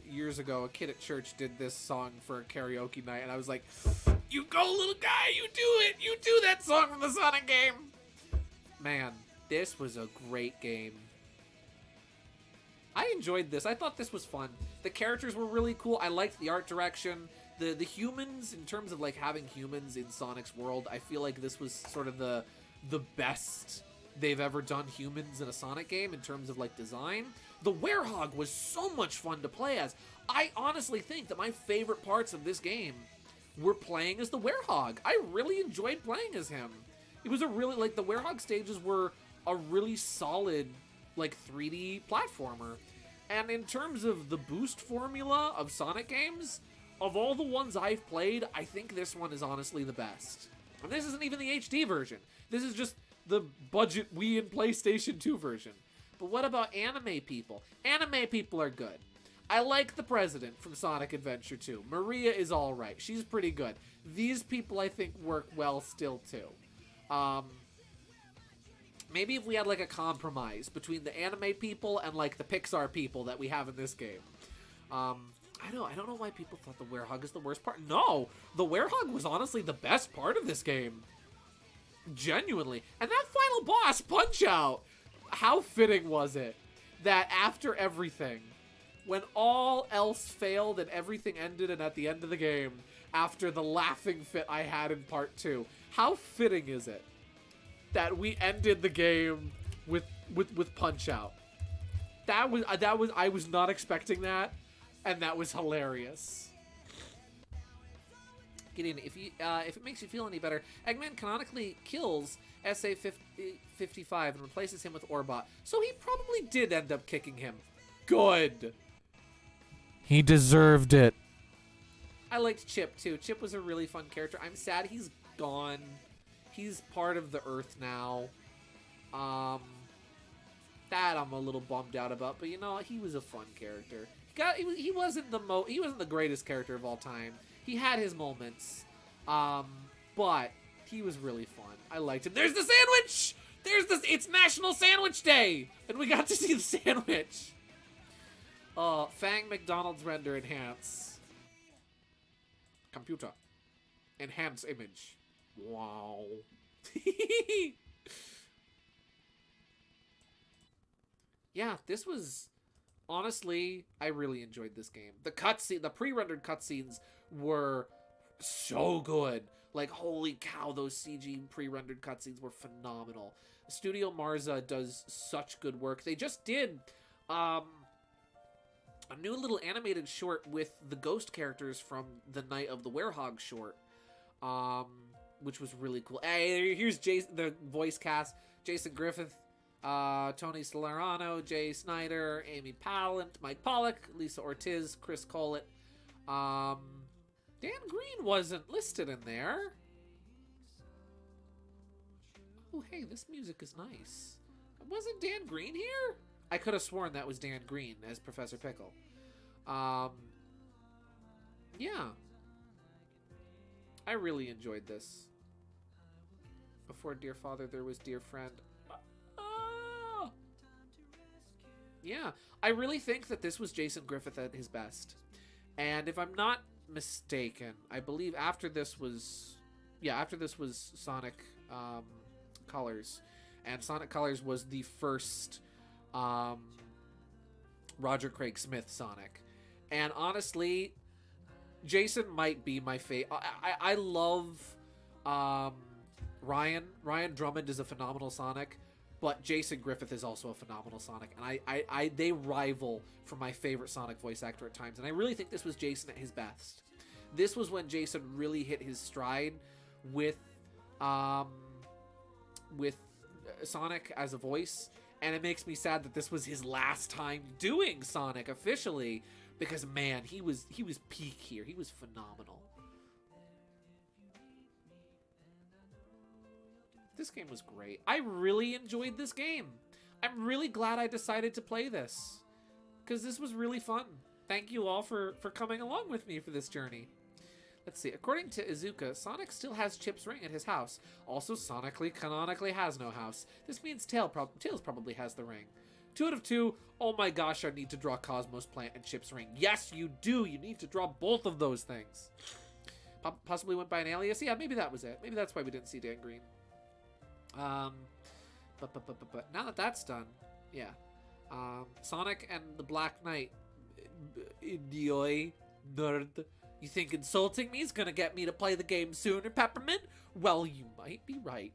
A: years ago, a kid at church did this song for a karaoke night, and I was like, you go, little guy, you do it! You do that song from the Sonic game! Man, this was a great game. I enjoyed this. I thought this was fun. The characters were really cool. I liked the art direction. The humans, in terms of like having humans in Sonic's world, I feel like this was sort of the best they've ever done humans in a Sonic game in terms of like design. The Werehog was so much fun to play as. I honestly think that my favorite parts of this game were playing as the Werehog. I really enjoyed playing as him. It was a really, like, the Werehog stages were a really solid, like, 3D platformer. And in terms of the boost formula of Sonic games, of all the ones I've played, I think this one is honestly the best. And this isn't even the HD version. This is just the budget Wii and PlayStation 2 version. But what about anime people? Anime people are good. I like the president from Sonic Adventure 2. Maria is alright. She's pretty good. These people, I think, work well still, too. Maybe if we had, like, a compromise between the anime people and, like, the Pixar people that we have in this game. I don't know why people thought the Werehog is the worst part. No! The Werehog was honestly the best part of this game. Genuinely. And that final boss, Punch-Out! How fitting was it that after everything, when all else failed and everything ended, and at the end of the game, after the laughing fit I had in part 2, how fitting is it that we ended the game with Punch-Out? That was I was not expecting that, and that was hilarious. Gideon, if it makes you feel any better, Eggman canonically kills SA-55 and replaces him with Orbot, so he probably did end up kicking him. Good.
D: He deserved it.
A: I liked Chip, too. Chip was a really fun character. I'm sad he's gone. He's part of the Earth now. That I'm a little bummed out about, but you know, he was a fun character. He wasn't the greatest character of all time. He had his moments, but he was really fun. I liked him. There's the sandwich! It's National Sandwich Day! And we got to see the sandwich. Fang McDonald's render enhance. Computer. Enhance image. Wow. Yeah, this was... Honestly, I really enjoyed this game. The pre-rendered cutscenes were so good. Like, holy cow, those CG pre-rendered cutscenes were phenomenal. Studio Marza does such good work. They just did a new little animated short with the ghost characters from the Night of the Werehog short, which was really cool. Hey, here's the voice cast. Jason Griffith, Tony Salerno, Jay Snyder, Amy Pallant, Mike Pollock, Lisa Ortiz, Chris Collett. Dan Green wasn't listed in there. Oh, hey, this music is nice. Wasn't Dan Green here? I could have sworn that was Dan Green as Professor Pickle. Yeah. I really enjoyed this. Before Dear Father, there was Dear Friend. Yeah, I really think that this was Jason Griffith at his best. And if I'm not mistaken, I believe after this was Sonic Colors. And Sonic Colors was the first Roger Craig Smith Sonic. And honestly, Jason might be my favorite. I love Ryan. Ryan Drummond is a phenomenal Sonic, but Jason Griffith is also a phenomenal Sonic. And they rival for my favorite Sonic voice actor at times. And I really think this was Jason at his best. This was when Jason really hit his stride with Sonic as a voice. And it makes me sad that this was his last time doing Sonic officially, because man, he was peak here. He was phenomenal. This game was great. I really enjoyed this game. I'm really glad I decided to play this, because this was really fun. Thank you all for coming along with me for this journey. Let's see. According to Izuka, Sonic still has Chip's ring at his house. Also, Sonically canonically has no house. This means Tails probably has the ring. 2 out of 2. Oh my gosh, I need to draw Cosmos Plant and Chip's ring. Yes, you do. You need to draw both of those things. Possibly went by an alias. Yeah, maybe that was it. Maybe that's why we didn't see Dan Green. But now that that's done, yeah. Sonic and the Black Knight. Idioi. Nerd. You think insulting me is gonna get me to play the game sooner, Peppermint? Well, you might be right.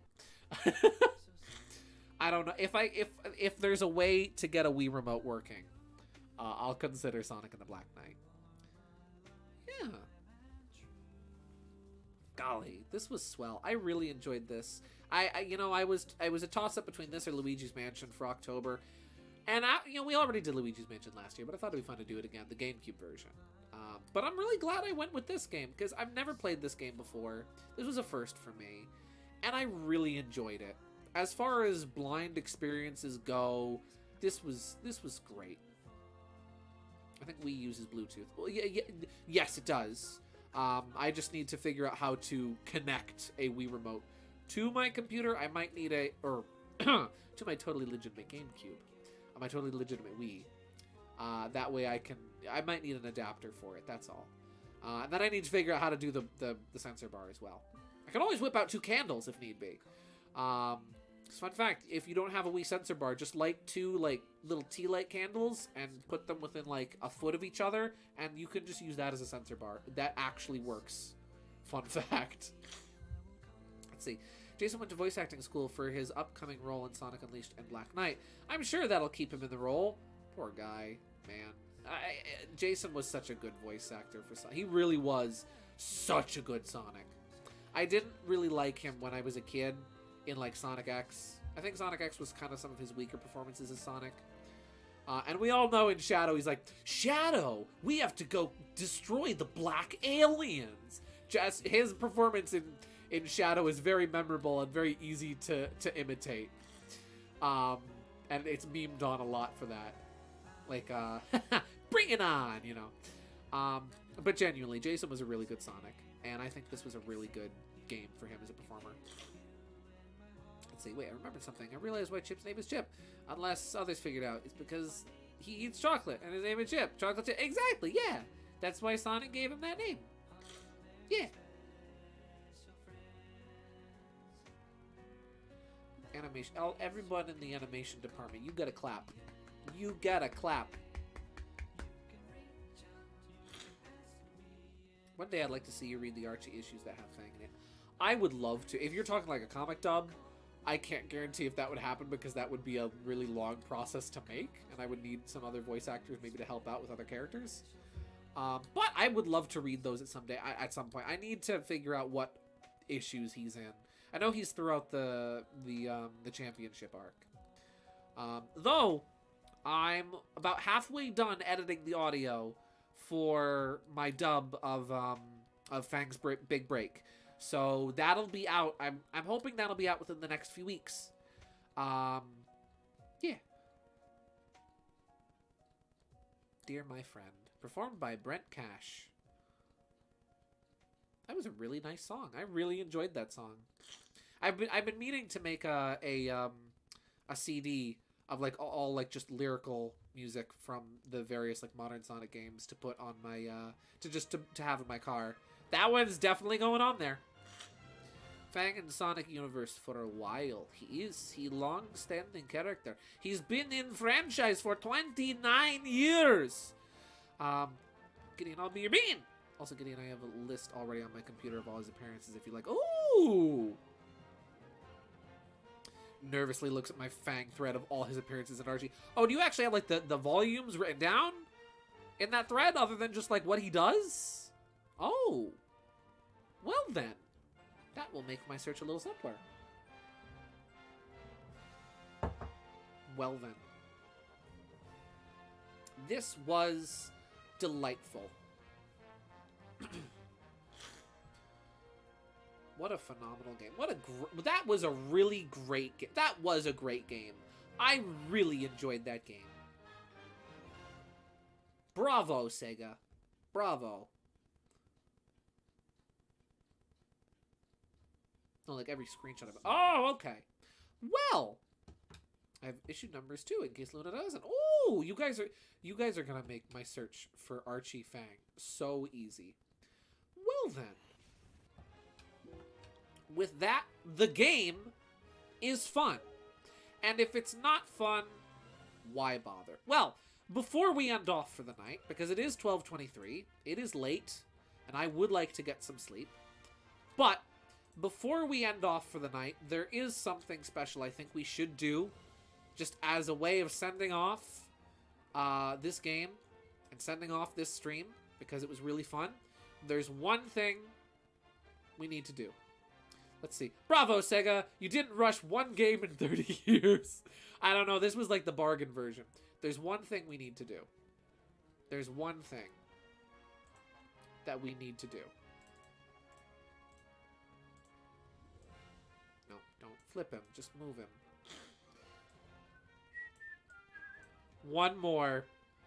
A: I don't know if there's a way to get a Wii remote working, I'll consider Sonic and the Black Knight. Yeah. Golly, this was swell. I really enjoyed this. I was a toss up between this or Luigi's Mansion for October, and we already did Luigi's Mansion last year, but I thought it'd be fun to do it again, the GameCube version. But I'm really glad I went with this game, because I've never played this game before. This was a first for me, and I really enjoyed it. As far as blind experiences go, this was great. I think Wii uses Bluetooth. Well, yes, it does. I just need to figure out how to connect a Wii remote to my computer. I might need to my totally legitimate GameCube, my totally legitimate Wii. That way I might need an adapter for it, that's all. And then I need to figure out how to do the sensor bar as well. I can always whip out 2 candles if need be. Fun fact, if you don't have a Wii sensor bar, just light 2 little tea light candles and put them within a foot of each other, and you can just use that as a sensor bar. That actually works. Fun fact. Let's see. Jason went to voice acting school for his upcoming role in Sonic Unleashed and Black Knight. I'm sure that'll keep him in the role. Poor guy, man. Jason was such a good voice actor for Sonic. He really was such a good Sonic. I didn't really like him when I was a kid in Sonic X. I think Sonic X was kind of some of his weaker performances as Sonic. And we all know in Shadow, he's like, Shadow, we have to go destroy the black aliens. Just his performance in Shadow is very memorable and very easy to imitate. And it's memed on a lot for that. Bring it on, But genuinely, Jason was a really good Sonic, and I think this was a really good game for him as a performer. Let's see, wait, I remembered something. I realized why Chip's name is Chip. Unless others figured out, it's because he eats chocolate, and his name is Chip. Chocolate Chip. Exactly, yeah. That's why Sonic gave him that name. Yeah. Animation. Everyone in the animation department, you gotta clap. You gotta clap. One day I'd like to see you read the Archie issues that have Fang in it. I would love to. If you're talking a comic dub, I can't guarantee if that would happen, because that would be a really long process to make, and I would need some other voice actors maybe to help out with other characters. But I would love to read those at some point. I need to figure out what issues he's in. I know he's throughout the championship arc. Though I'm about halfway done editing the audio for my dub of Fang's Big Break. So that'll be out. I'm hoping that'll be out within the next few weeks. Yeah. Dear My Friend, performed by Brent Cash. That was a really nice song. I really enjoyed that song. I've been meaning to make a CD of like all like just lyrical music from the various like modern Sonic games to put on my to have in my car. That one's definitely going on there. Fang in the Sonic universe for a while. He long-standing character. He's been in franchise for 29 years. Gideon, I'll be your bean. Also, Gideon, I have a list already on my computer of all his appearances if you like. Ooh! Nervously looks at my Fang thread of all his appearances in Archie. Oh, do you actually have, like, the volumes written down in that thread other than just, like, what he does? Oh. Well, then. That will make my search a little simpler. Well, then. This was delightful. What a phenomenal game. That was a really great game. That was a great game. I really enjoyed that game. Bravo, Sega. Bravo. No, like every screenshot of it. Oh, okay. Well, I have issue numbers too, in case Luna doesn't. Oh, you guys are gonna make my search for Archie Fang so easy. Well then. With that, the game is fun. And if it's not fun, why bother? Well, before we end off for the night, because it is 12:23, it is late, and I would like to get some sleep. But before we end off for the night, there is something special I think we should do, just as a way of sending off this game and sending off this stream, because it was really fun. There's one thing we need to do. Let's see. Bravo, Sega! You didn't rush one game in 30 years. I don't know. This was like the bargain version. There's one thing we need to do. There's one thing that we need to do. No, don't flip him. Just move him. One more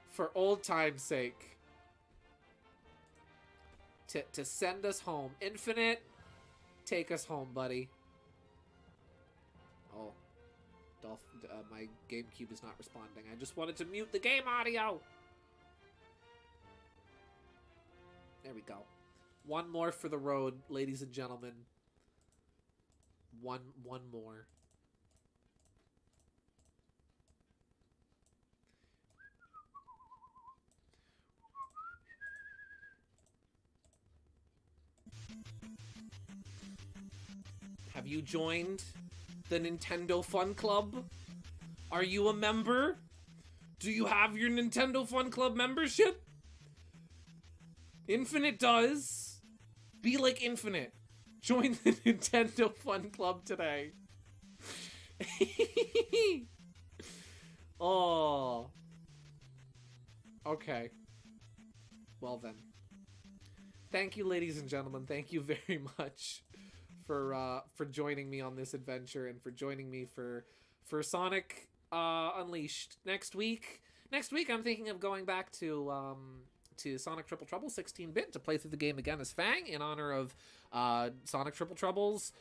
A: for old time's sake. To send us home. Infinite, take us home, buddy. Oh. My GameCube is not responding. I just wanted to mute the game audio. There we go. One more for the road, ladies and gentlemen. One more. Have you joined the Nintendo Fun Club? Are you a member? Do you have your Nintendo Fun Club membership? Infinite does. Be like Infinite. Join the Nintendo Fun Club today. Oh. Okay. Well then. Thank you, ladies and gentlemen. Thank you very much for joining me on this adventure and for joining me for Sonic Unleashed. Next week I'm thinking of going back to Sonic Triple Trouble 16-bit to play through the game again as Fang in honor of Sonic Triple Trouble's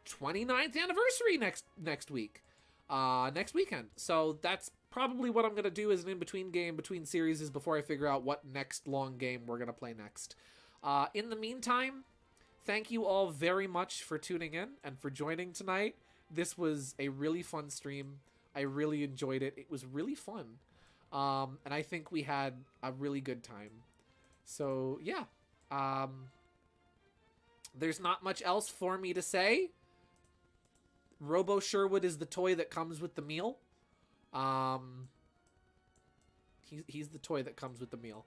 A: 29th anniversary next weekend. So that's probably what I'm going to do as an in-between game between series before I figure out what next long game we're going to play next. In the meantime, thank you all very much for tuning in and for joining tonight. This was a really fun stream. I really enjoyed it. It was really fun. And I think we had a really good time. So, yeah. There's not much else for me to say. Robo Sherwood is the toy that comes with the meal. He's the toy that comes with the meal.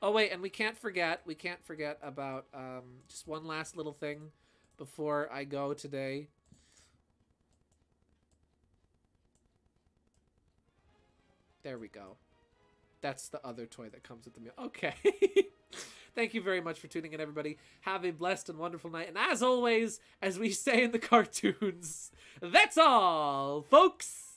A: Oh, wait, and we can't forget about just one last little thing before I go today. There we go. That's the other toy that comes with the meal. Okay. Thank you very much for tuning in, everybody. Have a blessed and wonderful night. And as always, as we say in the cartoons, that's all, folks!